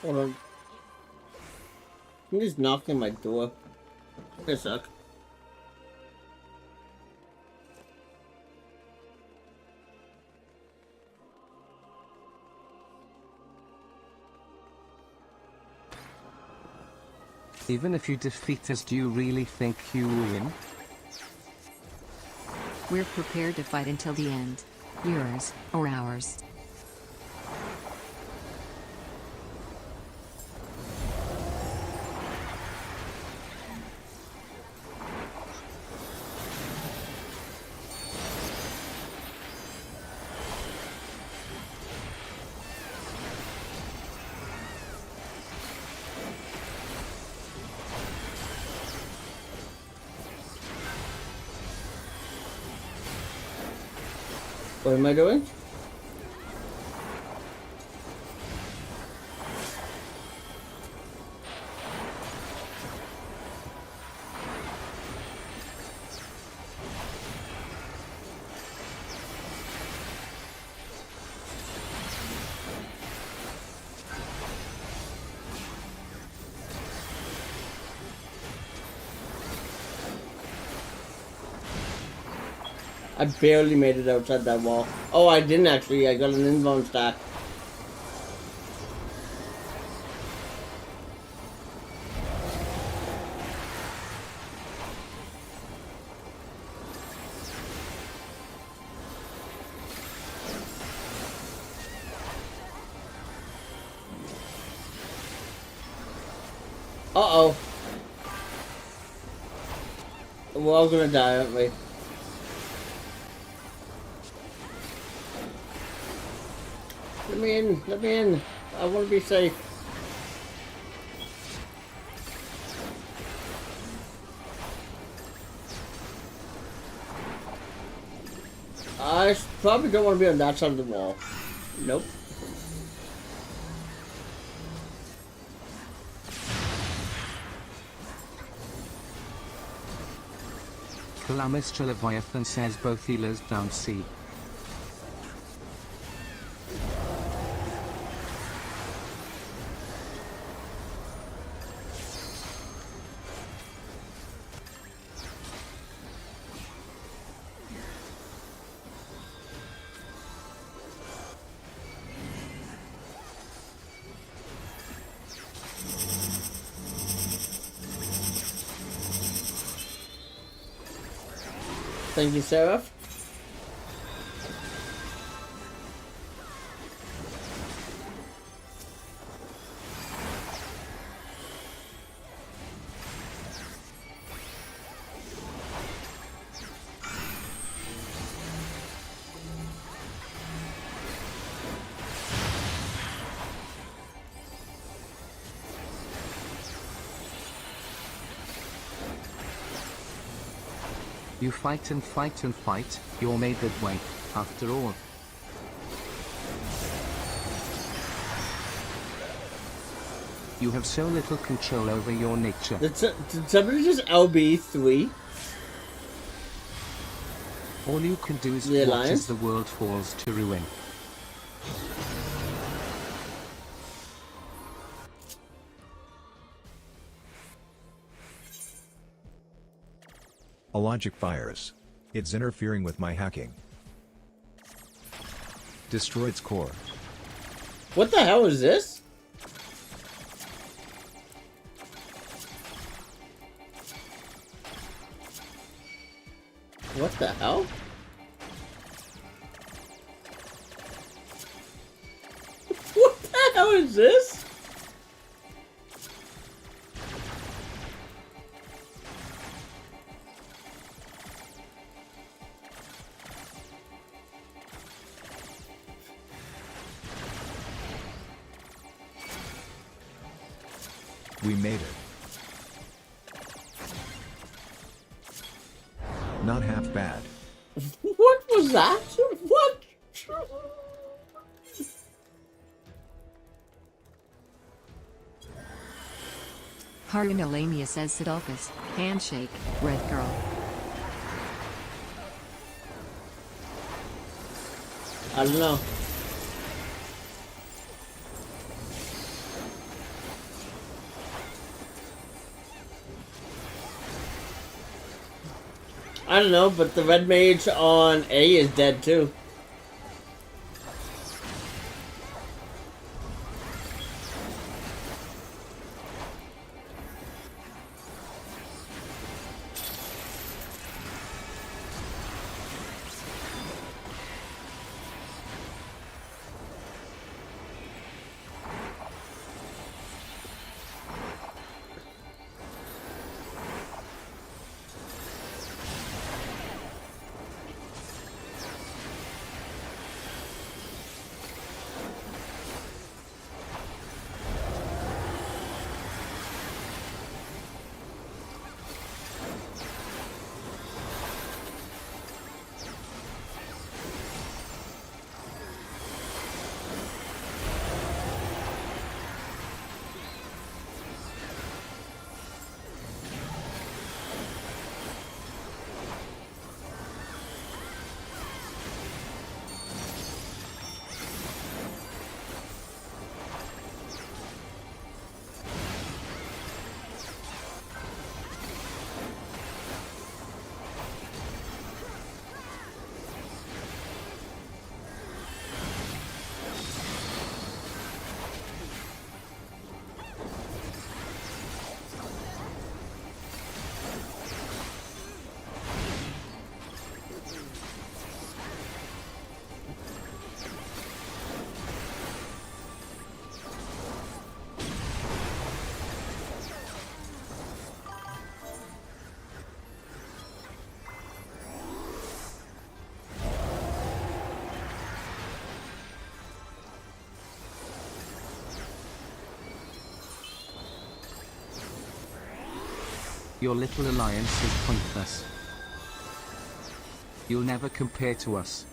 Hold on. Somebody's knocking my door. Wait a sec. Even if you defeat us, do you really think you will win? We're prepared to fight until the end. Yours, or ours. What am I doing? I barely made it outside that wall. Oh, I didn't actually. I got an inbound stack. Uh-oh. We're all gonna die, aren't we? Let me in, let me in. I want to be safe. I probably don't want to be on that side of the wall. Nope. Climax Leviathan says both healers down C. Thank you, Seraph. You fight and fight and fight, you're made that way, after all. You have so little control over your nature. Did somebody just LB3? All you can do is The watch Alliance? as the world falls to ruin. A logic virus. It's interfering with my hacking. Destroy its core. What the hell is this? What the hell? What the hell is this? We made it. Not half bad. What was that? What? Haruna Lamia says Sidolphus. Handshake, Red Girl. I don't know. I don't know, but the red mage on A is dead too. Your little alliance is pointless. You'll never compare to us.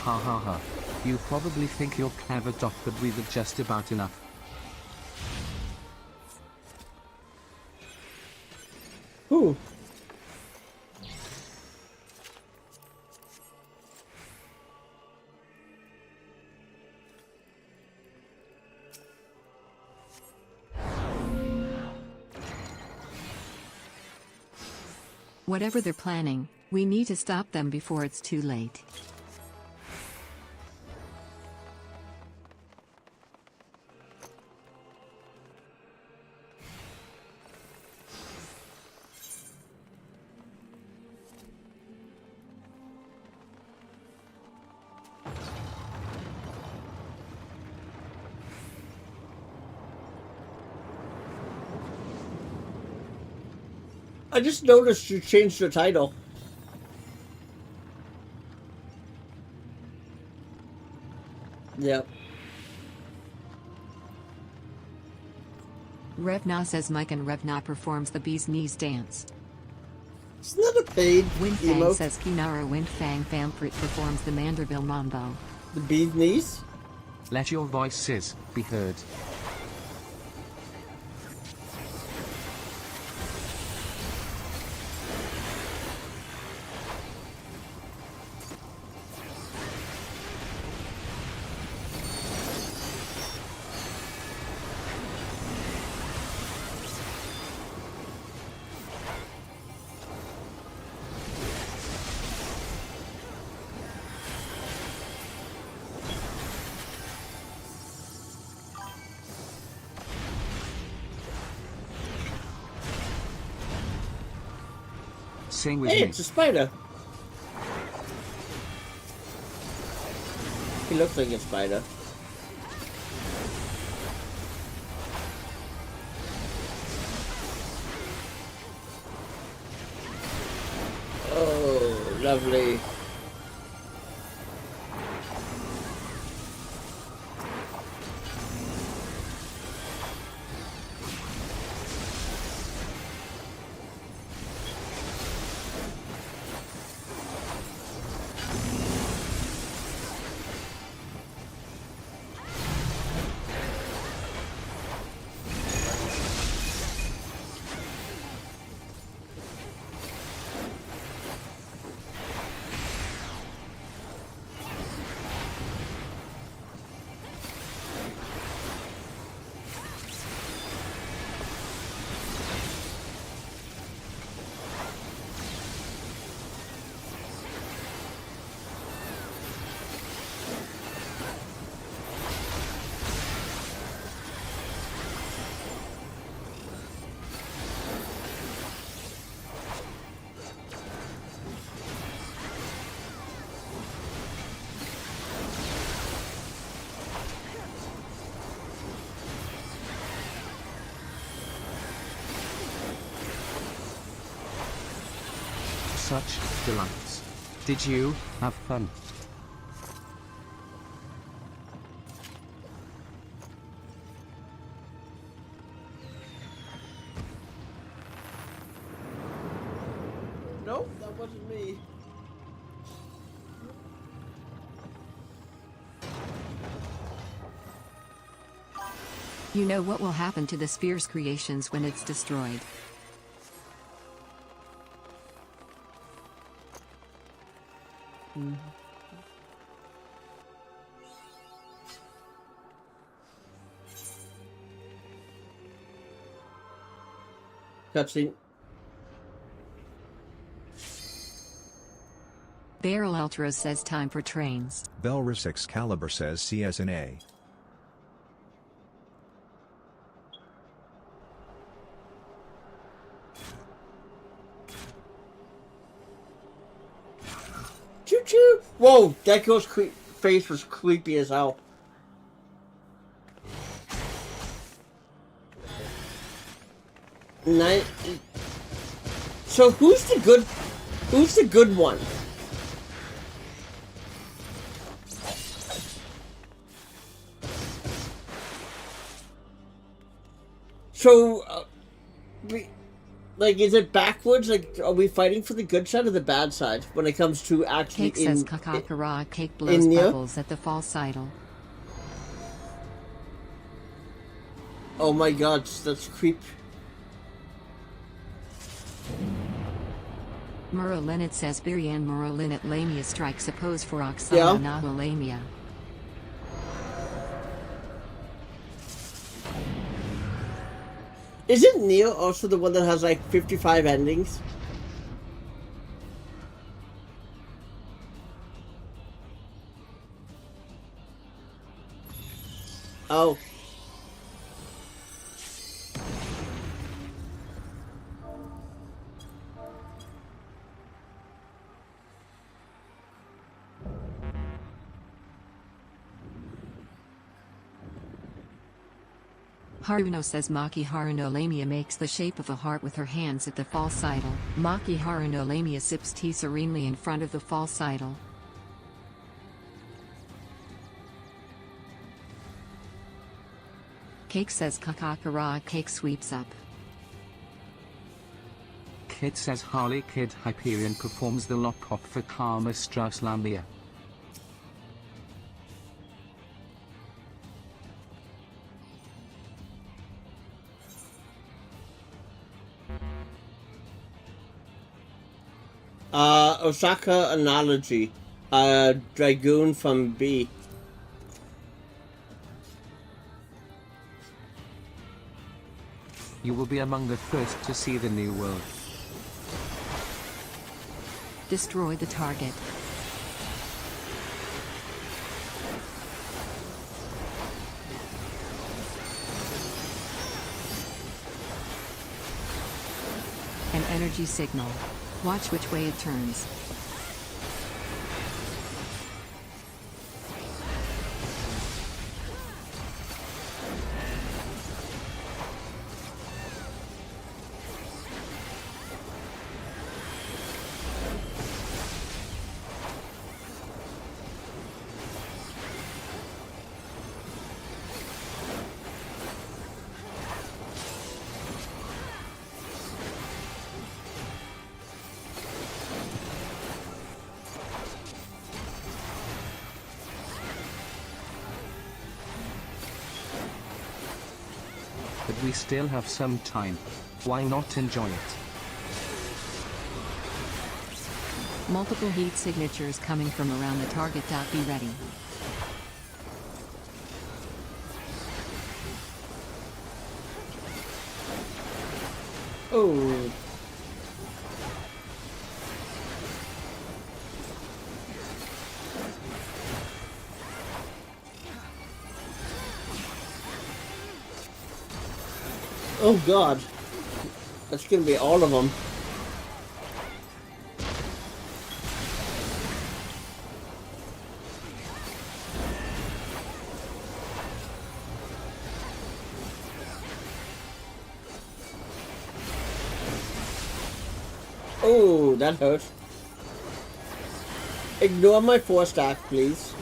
Ha ha ha. You probably think you're clever, Doc, but we were just about enough. Who? Whatever they're planning, we need to stop them before it's too late. I just noticed you changed the title. Yep. Revna says Mike and Revna performs the bee's knees dance. It's not a paid Windfang emote. says Kinara Windfang Famfrit performs the Manderville Mambo. The bee's knees? Let your voices be heard. Sing with Hey, me. it's a spider. He looks like a spider. Oh, lovely. Such delights. Did you have fun? Nope, that wasn't me. You know what will happen to the sphere's creations when it's destroyed. Cutscene. Barrel Ultra says time for trains. Belris Excalibur says CSNA. Choo choo! Whoa, that girl's face was creepy as hell. So who's the good one? So, like, is it backwards? Like, are we fighting for the good side or the bad side when it comes to actually Cake says Kakakara, Cake blows bubbles at the false idol. Oh my god, that's creep. Muralinet says Birian Muralinet Lamia strikes a pose for Oksana Nahulamia. Isn't Neo also the one that has like 55 endings? Oh. Haruno says Maki Haruno Lamia makes the shape of a heart with her hands at the false idol. Maki Haruno Lamia sips tea serenely in front of the false idol. Cake says Kakakara. Cake sweeps up. Kid says Harley Kid Hyperion performs the lock-off for Karma Strauslandia. Osaka analogy. Dragoon from B. You will be among the first to see the new world. Destroy the target. An energy signal. Watch which way it turns. But we still have some time. Why not enjoy it? Multiple heat signatures coming from around the target. Be ready. Oh. Oh god. That's gonna be all of them. Oh, that hurt. Ignore my 4-stack, please.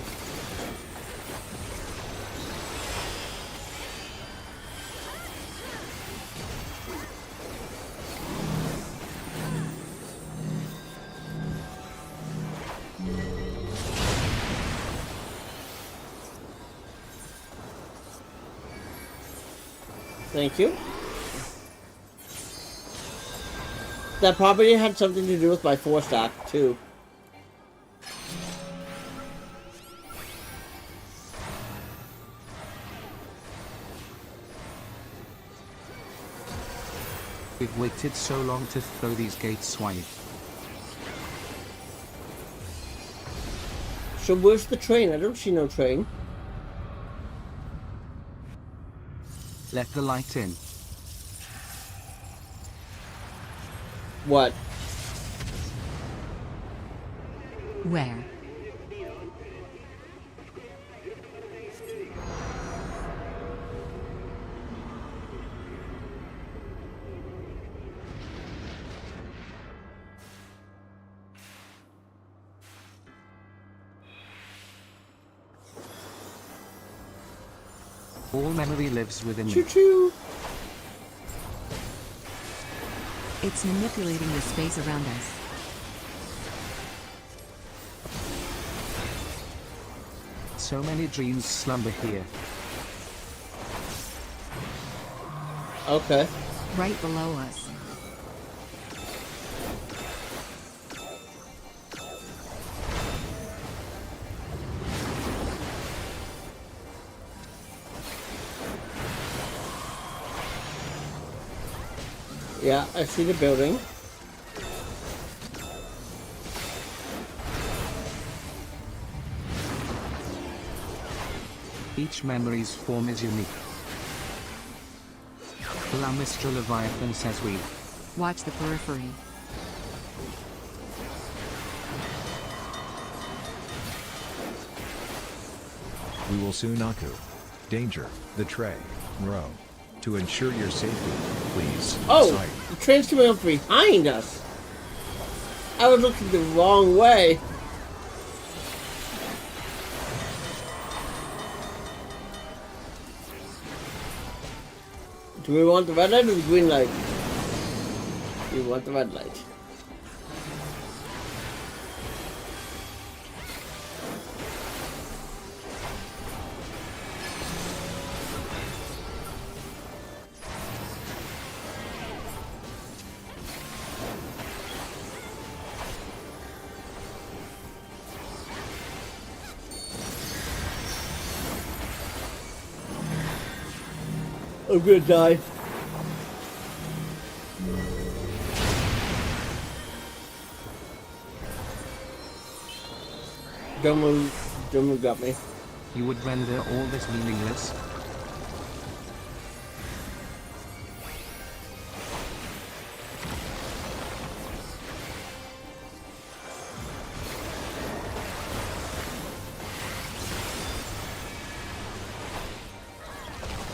Thank you. That probably had something to do with my 4-stack, too. We've waited so long to throw these gates wide. So where's the train? I don't see no train. Let the light in. What? Where? All memory lives within you. Choo-choo! It's manipulating the space around us. So many dreams slumber here. Okay. Right below us. Yeah, I see the building. Each memory's form is unique. Lamistra Leviathan says we. Watch the periphery. We will soon Aku. Danger, the tray, row. To ensure your safety, please. Oh, sight. the train's coming up behind us. I was looking the wrong way. Do we want the red light or the green light? We want the red light. I'm gonna die. Don't move, got me. You would render all this meaningless?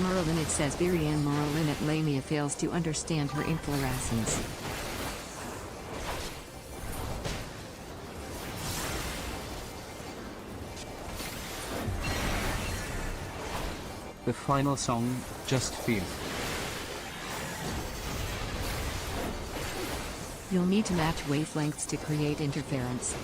Merlin, it says Virian Merlin at Lamia fails to understand her inflorescence. The final song, Just Feel. You'll need to match wavelengths to create interference.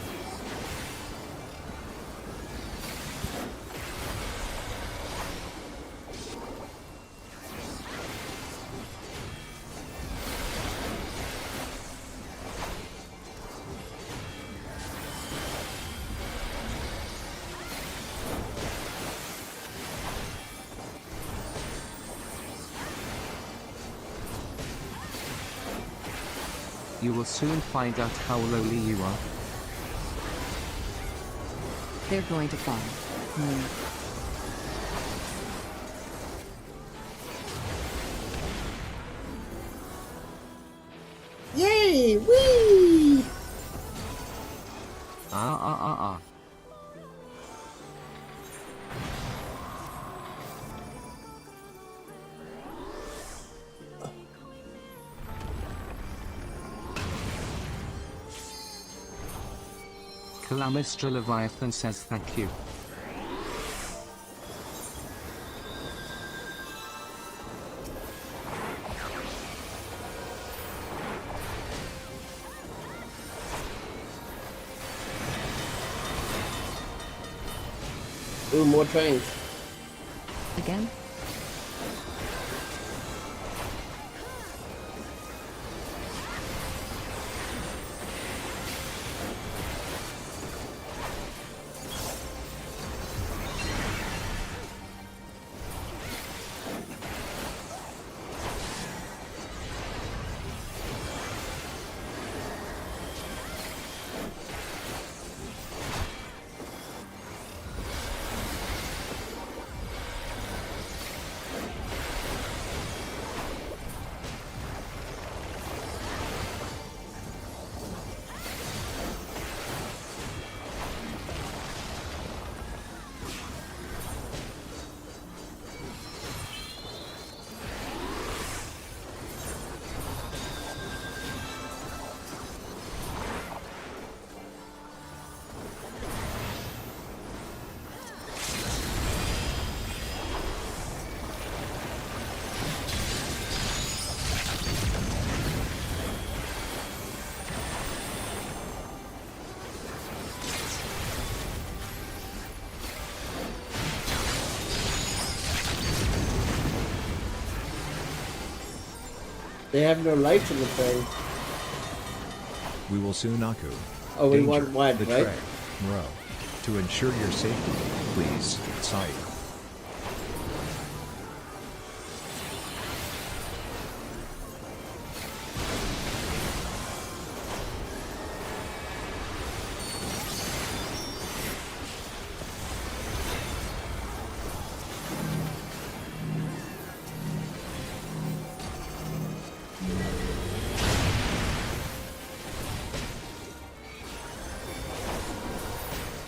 You will soon find out how lowly you are. They're going to fall. Yay! Whee! Ah. Calamistra Leviathan says thank you. Ooh, more trains. Again? They have no lights in the train. We will soon Aku. Oh, we Danger, want wide, the right? track, row. To ensure your safety, please, sight.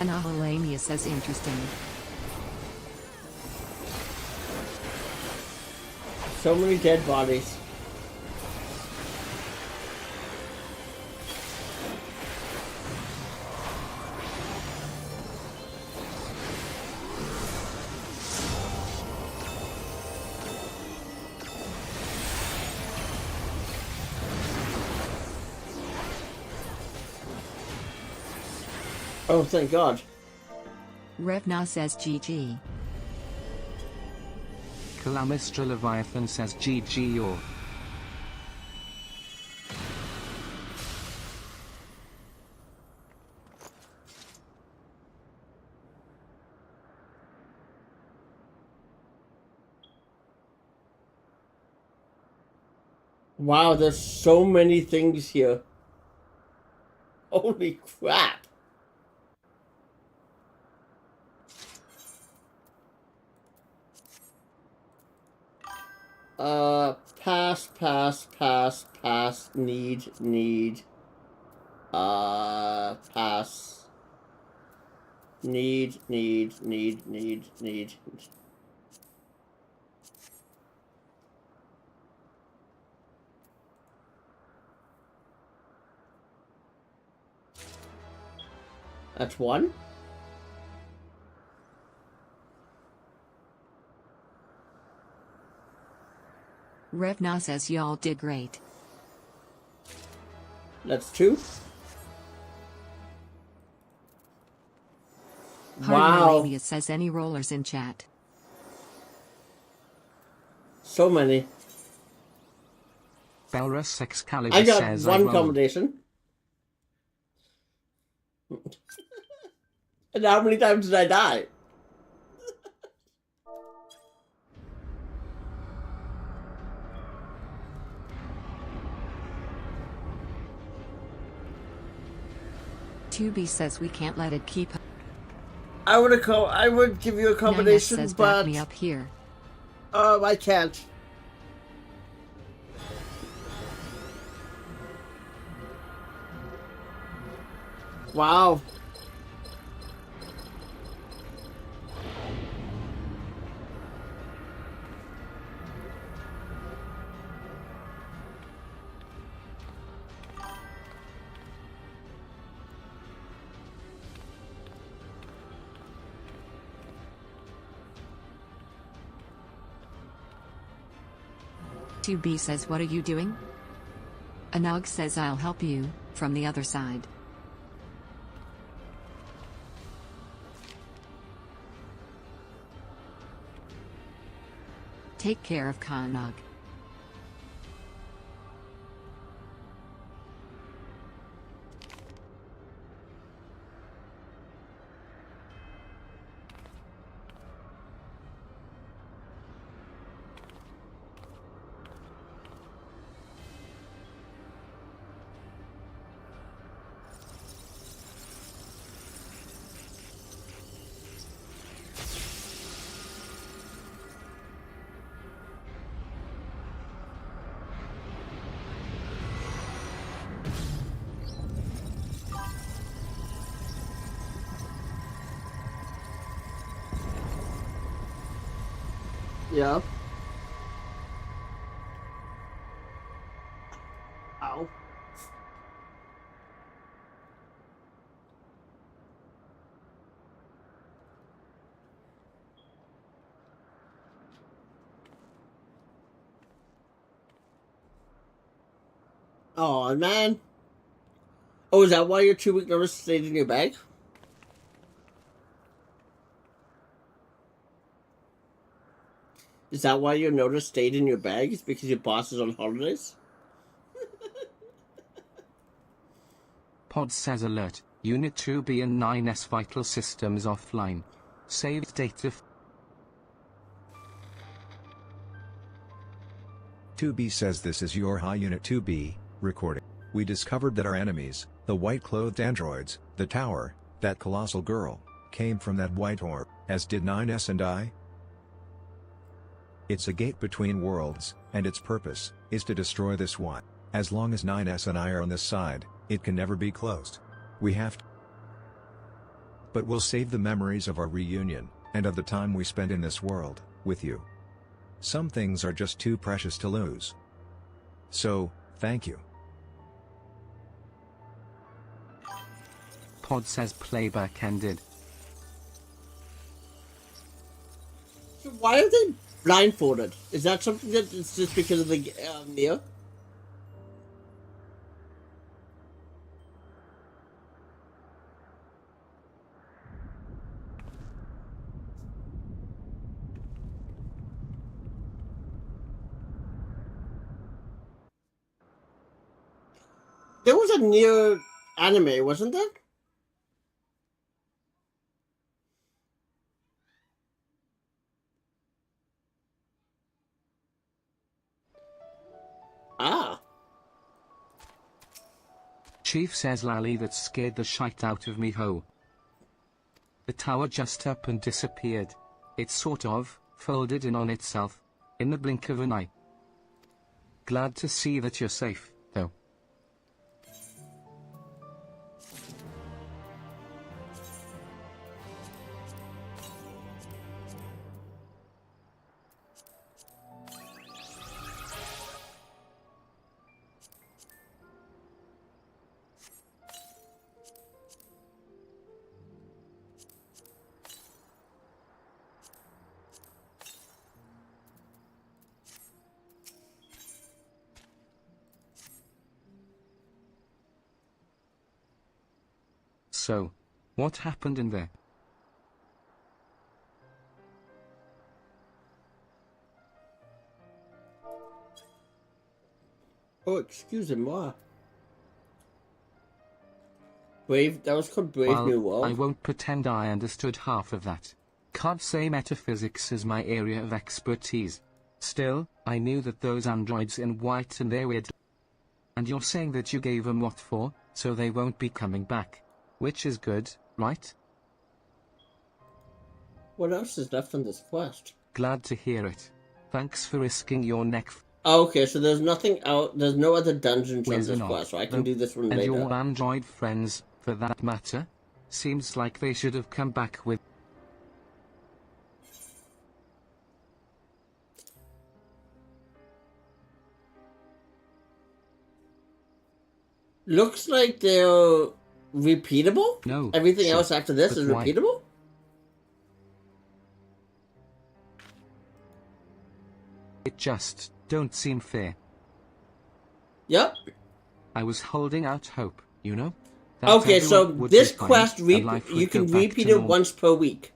Anahalamia says interesting. So many dead bodies. Oh, thank God. Revna says GG. Calamistra Leviathan says GG or. Wow, there's so many things here. Holy crap. Pass, pass, pass, pass, need, pass. Need. That's one. Revna says y'all did great. That's two. Wow. Armenia says any rollers in chat. So many. Belrus Excalibur I got says one I rolled. combination. And how many times did I die? Tubi says we can't let it keep. I would give you a combination, says but back me up here. I can't. Wow. Tubi says what are you doing? Anug says I'll help you, from the other side. Take care of Kanug. Yeah. Ow. Oh man. Oh, is that why your 2-week notice stayed in your bag? Is that why your notice stayed in your bag? It's because your boss is on holidays? Pod says alert, Unit 2B and 9S vital systems offline. Saved data. 2B says this is your High Unit 2B, recording. We discovered that our enemies, the white-clothed androids, the tower, that colossal girl, came from that white orb, as did 9S and I. It's a gate between worlds, and its purpose is to destroy this one. As long as 9S and I are on this side, it can never be closed. We have to. But we'll save the memories of our reunion, and of the time we spent in this world, with you. Some things are just too precious to lose. So, thank you. Pod says playback ended. So why are they blindfolded? Is that something that it's just because of the Neo? was a near anime, wasn't that? Ah. Chief says Lally that scared the shite out of me ho. The tower just up and disappeared. It sort of folded in on itself in the blink of an eye. Glad to see that you're safe, though. So, what happened in there? Oh, excuse moi. Brave, that was called Brave New World. I won't pretend I understood half of that. Can't say metaphysics is my area of expertise. Still, I knew that those androids in white and they're weird. And you're saying that you gave them what for, so they won't be coming back. Which is good, right? What else is left on this quest? Glad to hear it. Thanks for risking your neck. Okay, so there's nothing out. There's no other dungeons on Where's this an quest, so I odd, can do this one and later. your android friends, for that matter? Seems like they should have come back with... Looks like they're repeatable? No. Everything sure, else after this but is why? repeatable? It just don't seem fair. Yep. I was holding out hope, you know? That Okay, so everyone would this be fine quest, and life you would can go back repeat to it normal. once per week.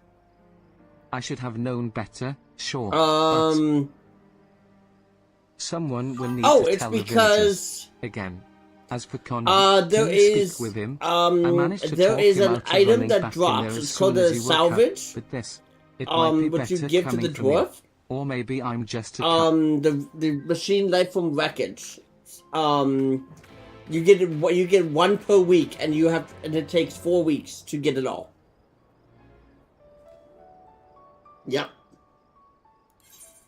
I should have known better, sure. Um... But someone will need Oh, to it's tell the because... villagers. Again. As for Connor, there can you is, speak with him? I managed to there talk is him an out of item running that back in drops. there as It's called soon as a he woke up, salvage. but this, it might be which you better give to coming the from you. dwarf. Or maybe I'm just a The machine life from wreckage. You get one per week, and it takes 4 weeks to get it all. Yep.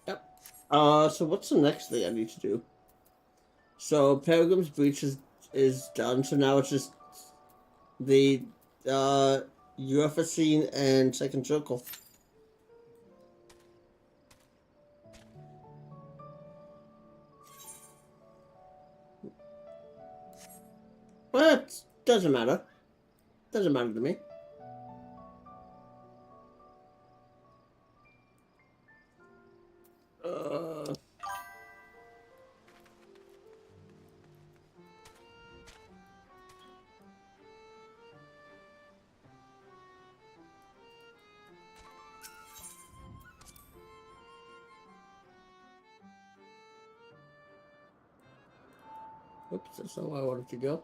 Yep. So what's the next thing I need to do? So Peregrine's Breach is done. So now it's just the Euphrosyne and Second Circle. Well, it doesn't matter. Doesn't matter to me. Oops, that's not where I wanted to go.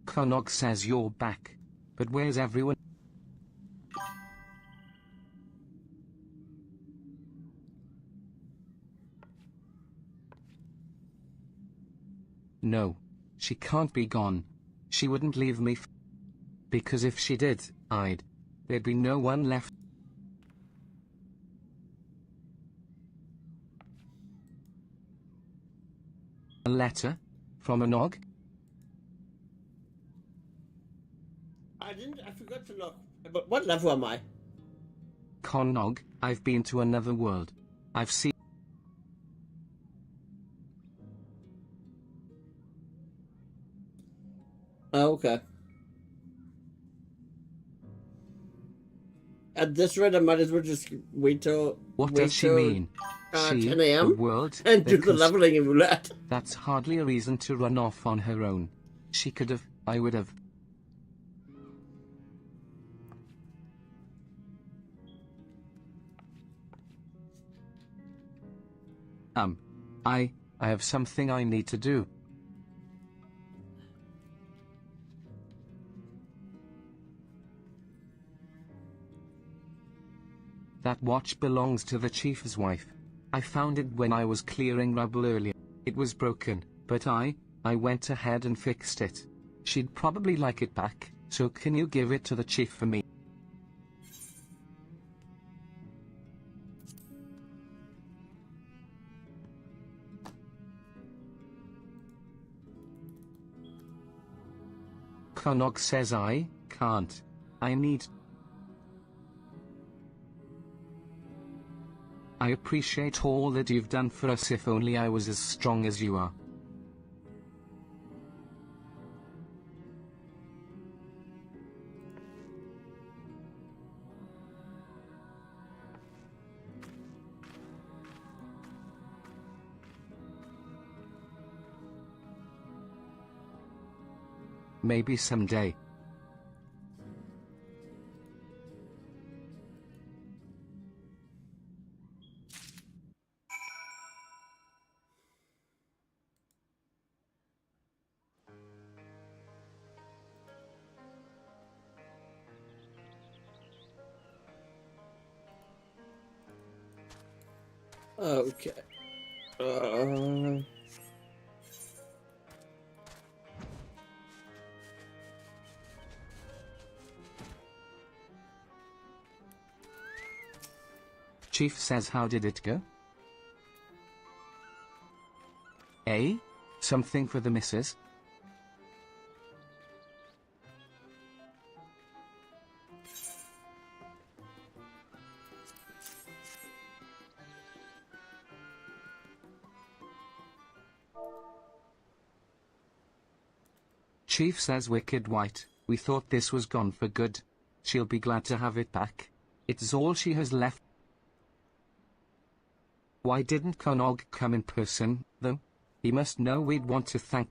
Konok says you're back. But where's everyone? No. She can't be gone. She wouldn't leave me because if she did, there'd be no one left. A letter? From a Nog? I forgot to look. But what level am I? Connog, I've been to another world. I've seen... Oh, okay. At this rate, I might as well just wait till. What does she mean? She, 10 the a.m. world, and do the the leveling in roulette. That's hardly a reason to run off on her own. She could have, I would have. I have something I need to do. That watch belongs to the chief's wife. I found it when I was clearing rubble earlier. It was broken, but I went ahead and fixed it. She'd probably like it back, so can you give it to the chief for me? Konog says I can't. I need. I appreciate all that you've done for us. If only I was as strong as you are. Maybe someday. Okay. Chief says, how did it go? Eh? Something for the missus? Chief says, wicked white, we thought this was gone for good. She'll be glad to have it back. It's all she has left. Why didn't Konog come in person, though? He must know we'd want to thank.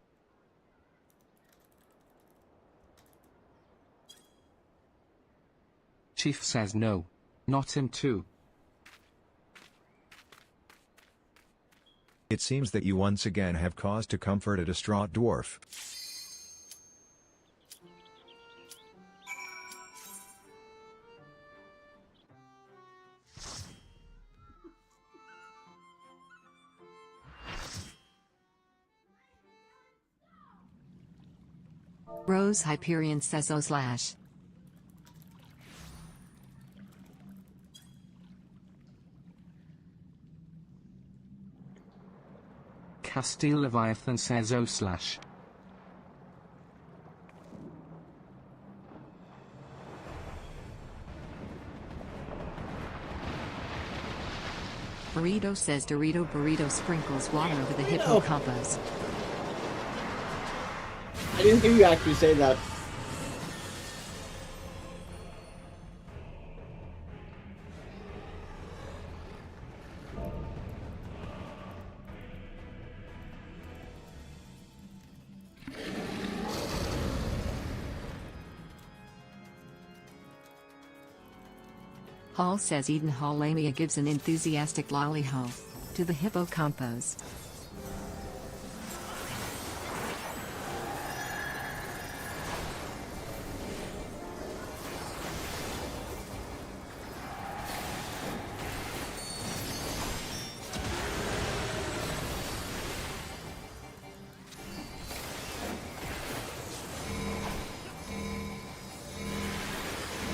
Chief says no. Not him too. It seems that you once again have cause to comfort a distraught dwarf. Rose Hyperion says // Castile Leviathan says // Burrito says Dorito Burrito sprinkles water over the hippocampus. I didn't hear you actually say that. Hall says Eden Hall Lamia gives an enthusiastic lolly-ho to the hippocampus.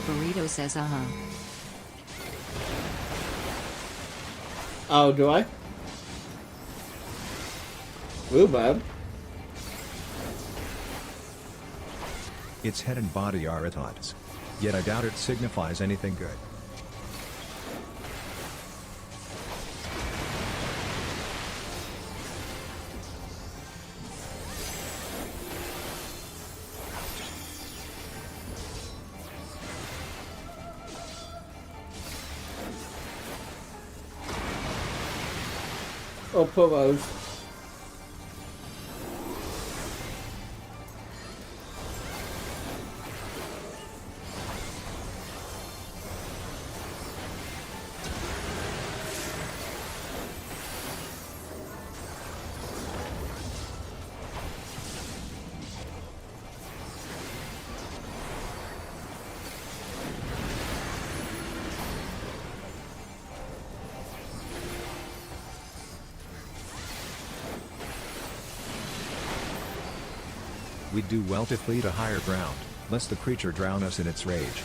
Burrito says Oh, do I? Rhubarb? Its head and body are at odds. Yet I doubt it signifies anything good. Oh, poor Rose. We'd do well to flee to higher ground, lest the creature drown us in its rage.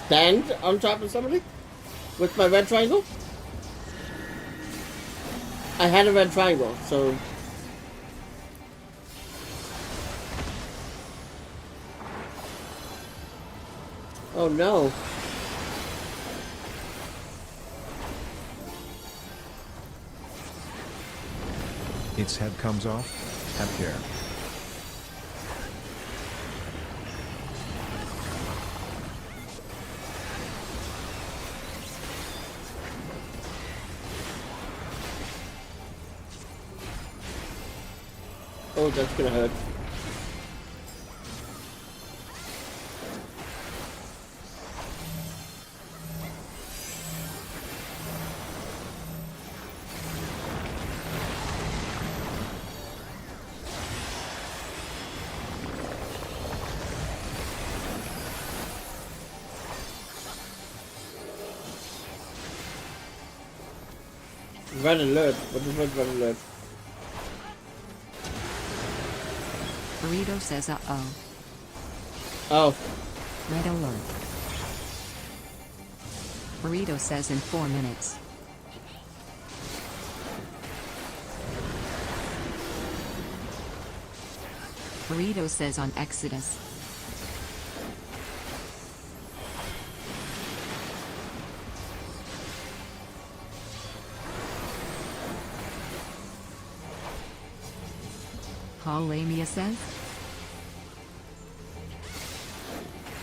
Stand on top of somebody? With my red triangle? I had a red triangle, so... Oh no. Its head comes off? Have care. Oh, that's gonna hurt. Red alert. What is red alert? Burrito says uh-oh. Oh. Red alert. Burrito says in 4 minutes. Burrito says on Exodus. Paul Lamia says.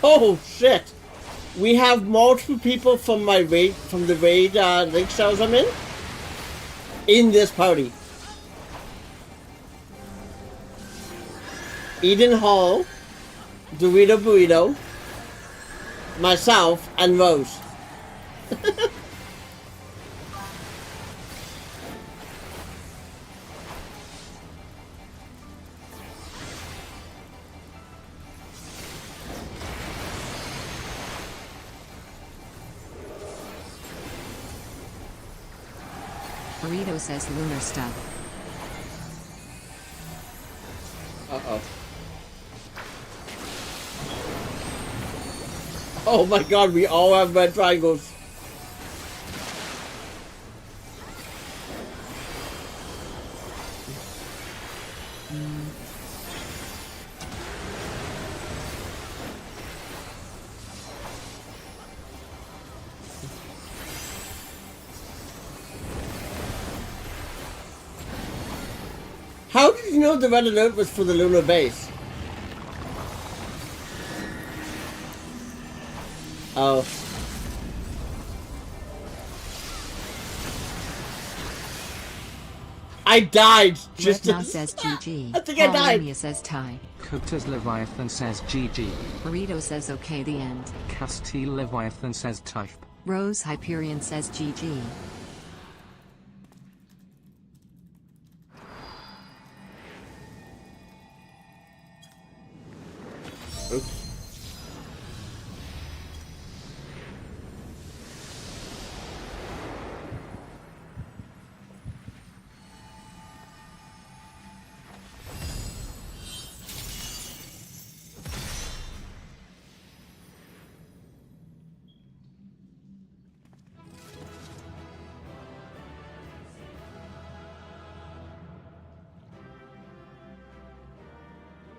Oh shit! We have multiple people from my raid, from the raid link shows I'm in this party. Eden Hall, Dorito Burrito, myself, and Rose. Burrito says lunar stuff. Uh-oh. Oh my god, we all have red triangles. How did you know the red alert was for the lunar base? Oh. I died just Retna says GG. I think I died. Lamia says tie. Kota's Leviathan says GG. Burrito says okay the end. Castile Leviathan says type. Rose Hyperion says GG. Oops.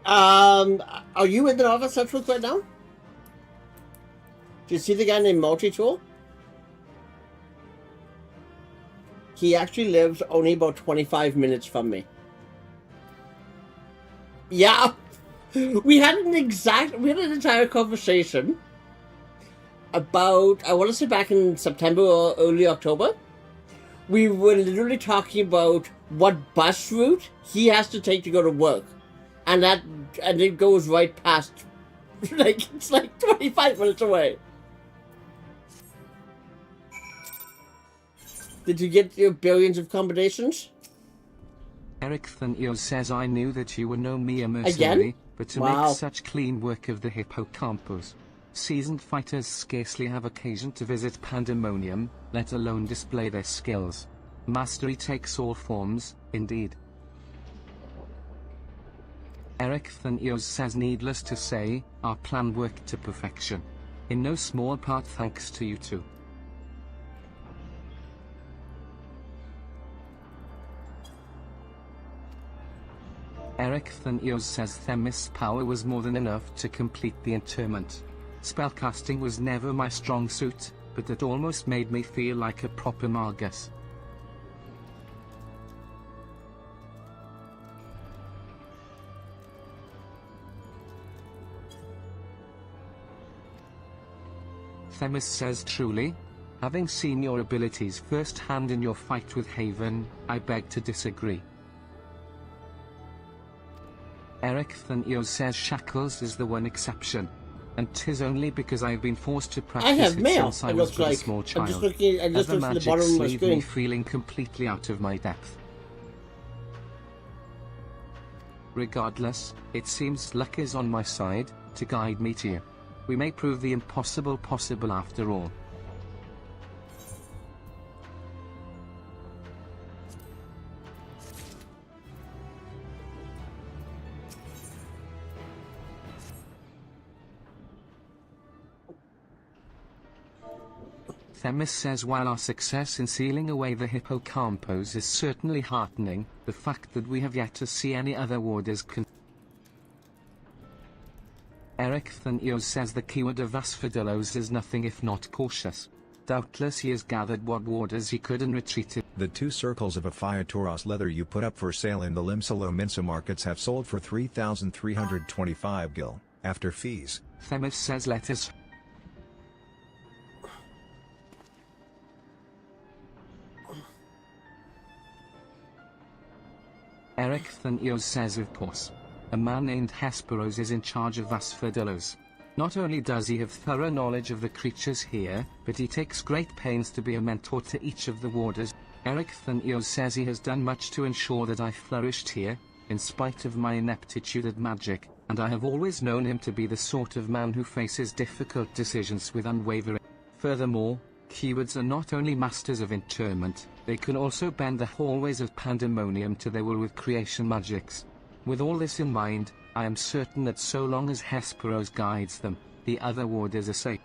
Are you in the Nova Central right now? Do you see the guy named Multi-Tool? He actually lives only about 25 minutes from me. Yeah. We had an entire conversation about, I want to say back in September or early October. We were literally talking about what bus route he has to take to go to work. And it goes right past, it's like 25 minutes away. Did you get your billions of combinations? Eric Thanio says, I knew that you were no mere mercenary, but to make such clean work of the hippocampus, seasoned fighters scarcely have occasion to visit Pandemonium, let alone display their skills. Mastery takes all forms, indeed. Eric Thanio says, needless to say, our plan worked to perfection. In no small part thanks to you two. Eric Thanio says Themis' power was more than enough to complete the interment. Spellcasting was never my strong suit, but it almost made me feel like a proper Magus. Themis says, truly? Having seen your abilities firsthand in your fight with Haven, I beg to disagree. Eric Thanio says Shackles is the one exception, and 'tis only because I've been forced to practice it since I was but a small child. I just looked at the bottom of my leave screen. me feeling completely out of my depth. Regardless, it seems luck is on my side, to guide me to you. We may prove the impossible possible after all. Themis says, while our success in sealing away the hippocampus is certainly heartening, the fact that we have yet to see any other warders can... Eric Thanio says the keyword of Asphodelos is nothing if not cautious. Doubtless he has gathered what warders he could and retreated. The 2 circles of Aphiatoros leather you put up for sale in the Limsalo Minsa markets have sold for 3,325 gil, after fees. Themis says, let us... Eric Thanio says, of course. A man named Hesperos is in charge of Asphodelos. Not only does he have thorough knowledge of the creatures here, but he takes great pains to be a mentor to each of the warders. Eric Thanio says he has done much to ensure that I flourished here, in spite of my ineptitude at magic, and I have always known him to be the sort of man who faces difficult decisions with unwavering. Furthermore, keywords are not only masters of interment, they can also bend the hallways of Pandemonium to their will with creation magics. With all this in mind, I am certain that so long as Hesperos guides them, the other warders are safe.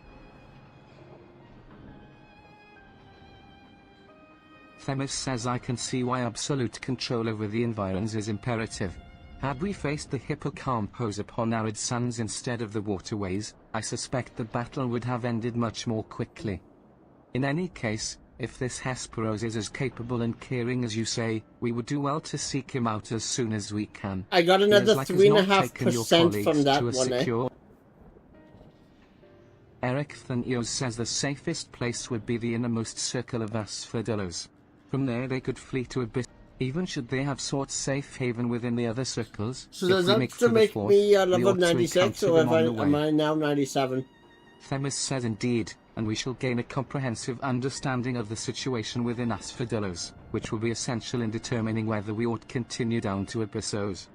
Themis says, I can see why absolute control over the environs is imperative. Had we faced the hippocampus upon arid sands instead of the waterways, I suspect the battle would have ended much more quickly. In any case, if this Hesperos is as capable and caring as you say, we would do well to seek him out as soon as we can. I got another 3.5% from that one, Eric Thanio says the safest place would be the innermost circle of Asphodelos. From there they could flee to Abyss, even should they have sought safe haven within the other circles. So does that still make me level 96, or am I now 97? Themis says, indeed, and we shall gain a comprehensive understanding of the situation within Asphodelos, which will be essential in determining whether we ought continue down to Abyssos.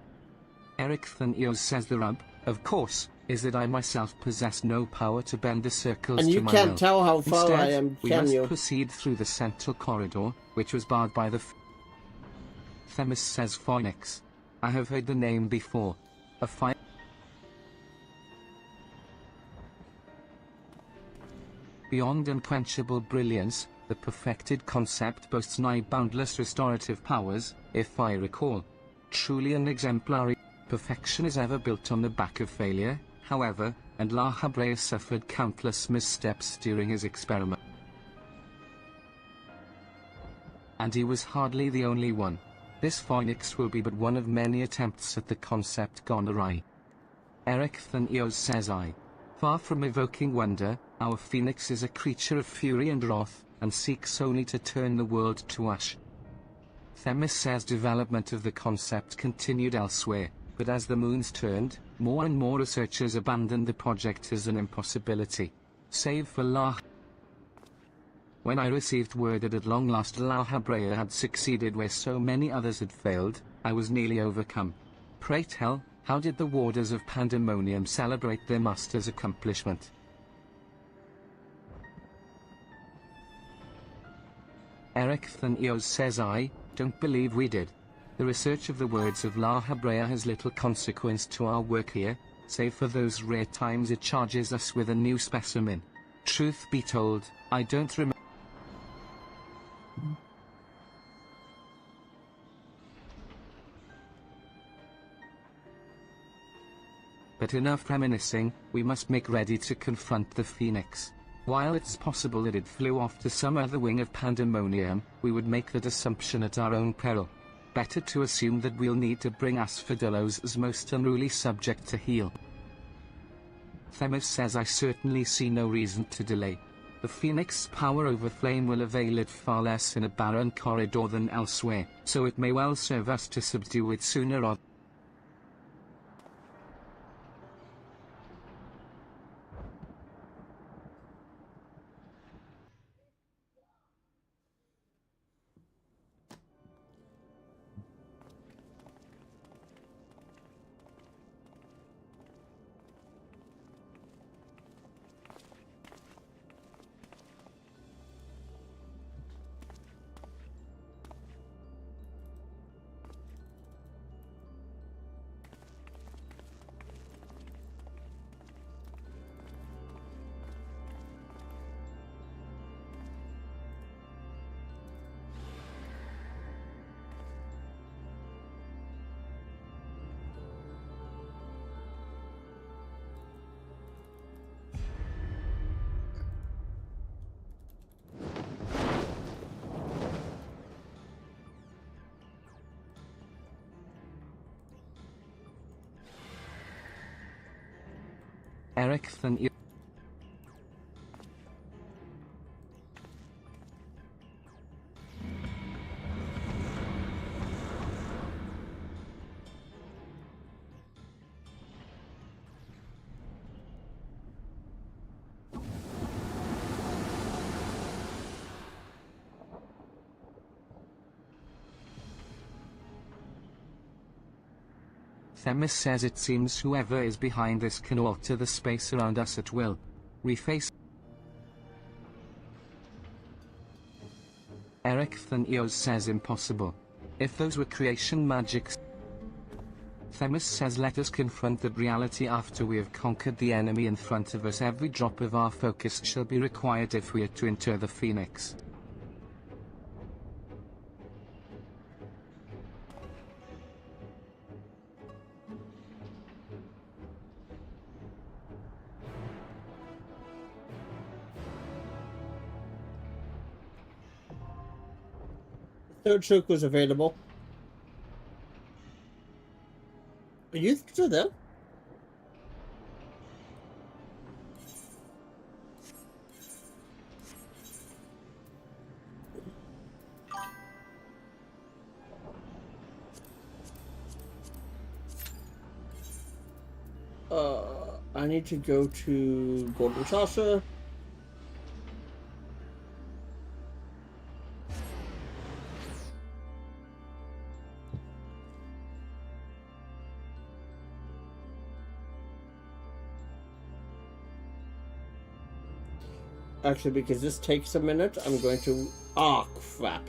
Eric Thanio says the rub, of course, is that I myself possess no power to bend the circles and to you my can't will. tell how far Instead, I am, we can must you? proceed through the central corridor, which was barred by the... Themis says, Phoenix. I have heard the name before. A fire... Beyond unquenchable brilliance, the perfected concept boasts nigh boundless restorative powers, if I recall. Truly an exemplary... Perfection is ever built on the back of failure, however, and La Habrea suffered countless missteps during his experiment. And he was hardly the only one. This phoenix will be but one of many attempts at the concept gone awry. Eric Thanios says far from evoking wonder, our phoenix is a creature of fury and wrath, and seeks only to turn the world to ash. Themis says development of the concept continued elsewhere, but as the moons turned, more and more researchers abandoned the project as an impossibility. Save for La. When I received word that at long last La Habrea had succeeded where so many others had failed, I was nearly overcome. Pray tell, how did the Warders of Pandemonium celebrate their master's accomplishment? Eric Thanios says I don't believe we did. The research of the words of La Habrea has little consequence to our work here, save for those rare times it charges us with a new specimen. Truth be told, I don't remember. But enough reminiscing, we must make ready to confront the Phoenix. While it's possible that it flew off to some other wing of Pandemonium, we would make that assumption at our own peril. Better to assume that we'll need to bring Asphodelos' most unruly subject to heel. Themis says I certainly see no reason to delay. The Phoenix's power over flame will avail it far less in a barren corridor than elsewhere, so it may well serve us to subdue it sooner or Eric Thanios. Themis says it seems whoever is behind this can alter the space around us at will. Reface. Eric Thanios says impossible. If those were creation magics. Themis says let us confront that reality after we have conquered the enemy in front of us. Every drop of our focus shall be required if we are to inter the Phoenix. Third choke was available. Are you still there? I need to go to Golden Saucer. Actually, because this takes a minute, I'm going to... Ah, crap.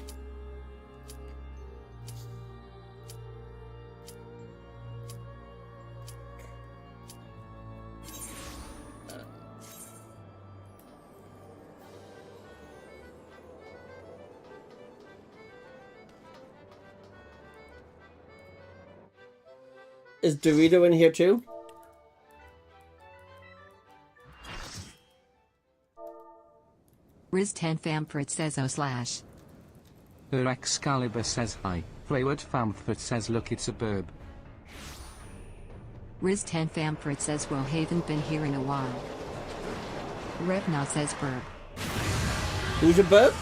Is Dorito in here too? Riz10 Famfrit says /. Her Excalibur says hi. Wayward Famfrit says look it's a burb. Riz10 Famfrit says well haven't been here in a while. Revna says burb. Who's a burb?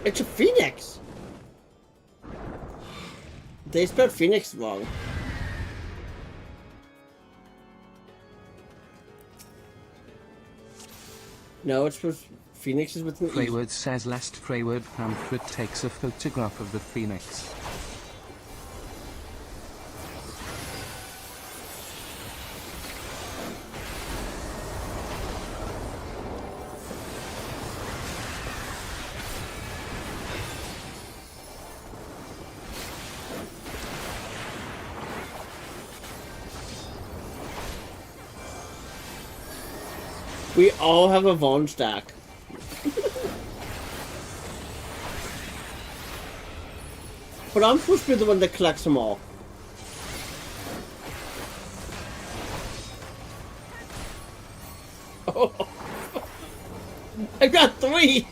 It's a phoenix. They spelled phoenix wrong. No, it's supposed phoenix is with an E. Wayward says last Wayward Famfrit takes a photograph of the phoenix. We all have a Vaughn stack. But I'm supposed to be the one that collects them all. Oh. I got 3!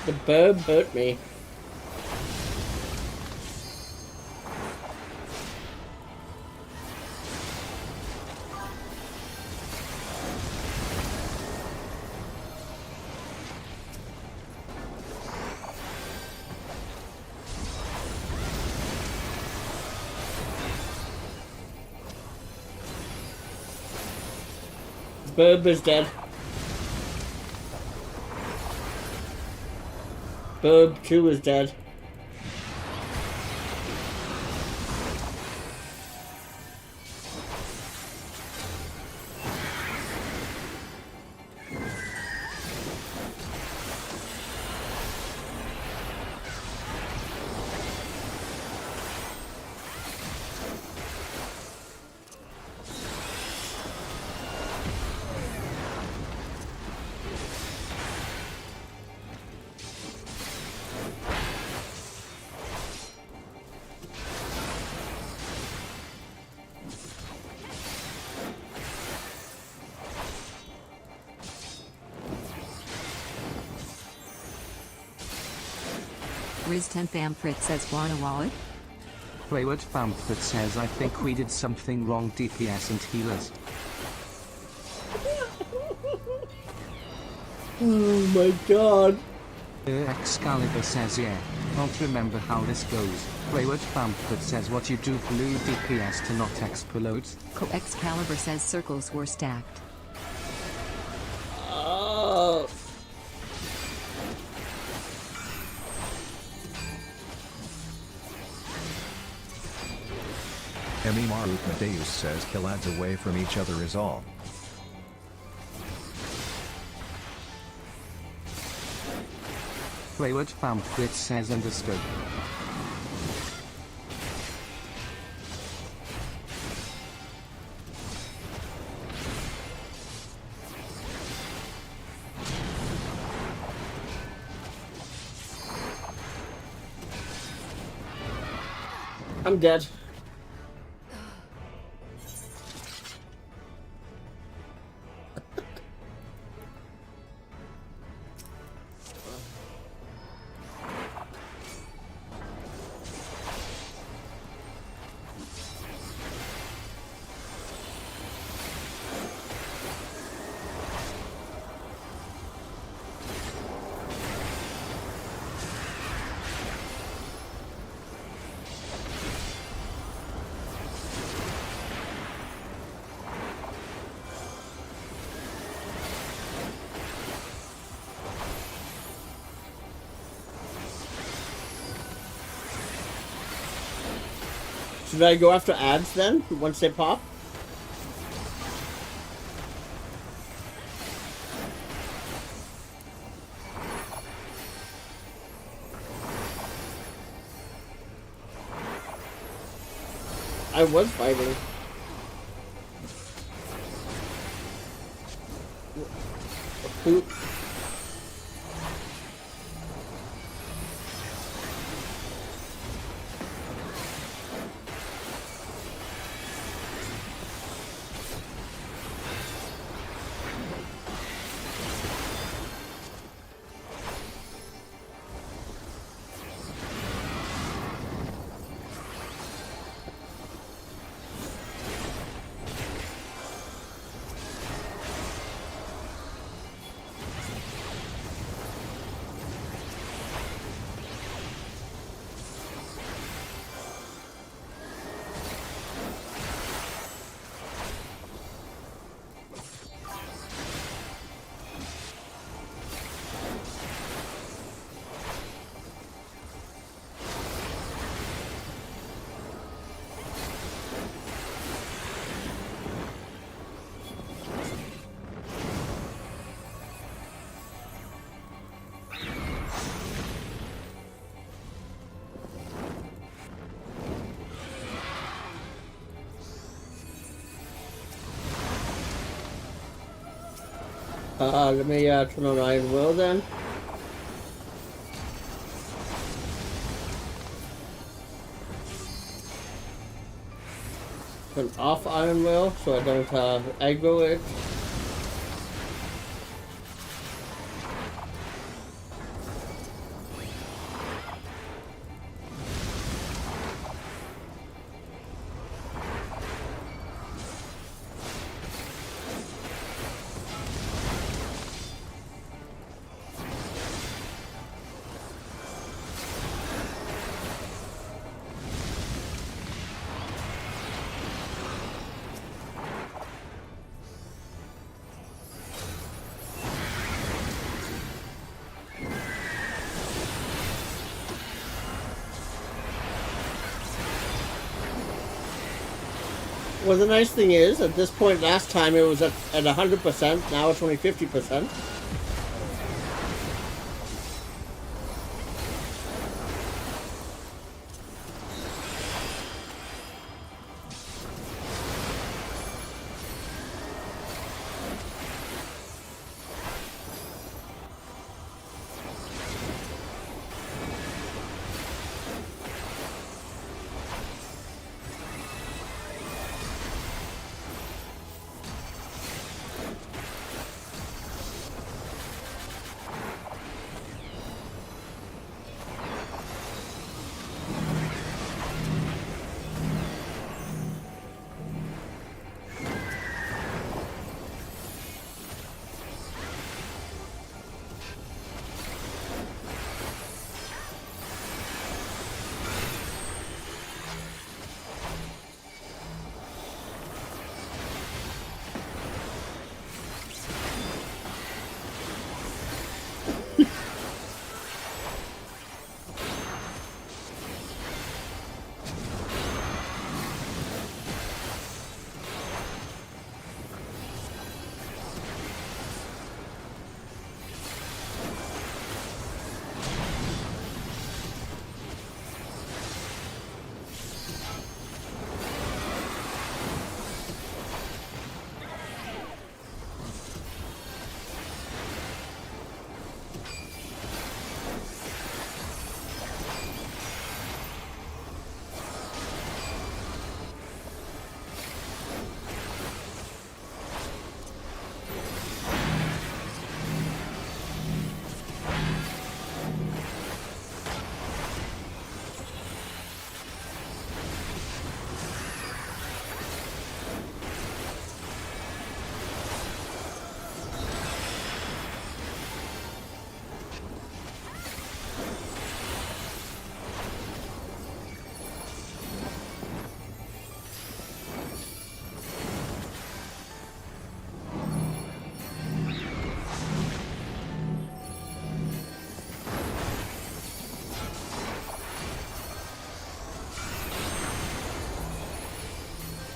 The burb hurt me. Burb is dead. Burb 2 is dead. Riz10 Famfrit says wanna wallet? Wayward Famfrit says I think we did something wrong DPS and healers. Oh my god. Excalibur says yeah, can't remember how this goes. Wayward Famfrit says what you do blue DPS to not explode. Excalibur says circles were stacked. Oh. MMORPG says kill ads away from each other is all. Wayward pamphlet says understood. I'm dead. Should I go after ads then, once they pop? I was fighting. Who? Let me turn on Iron Will then. Turn off Iron Will so I don't aggro it. Well, the nice thing is, at this point last time it was at 100%, now it's only 50%.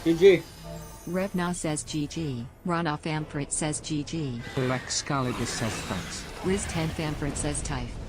GG. Revna says GG. Rana Famprit says GG. Excalibur says thanks. Riz 10 Famprit says Typh.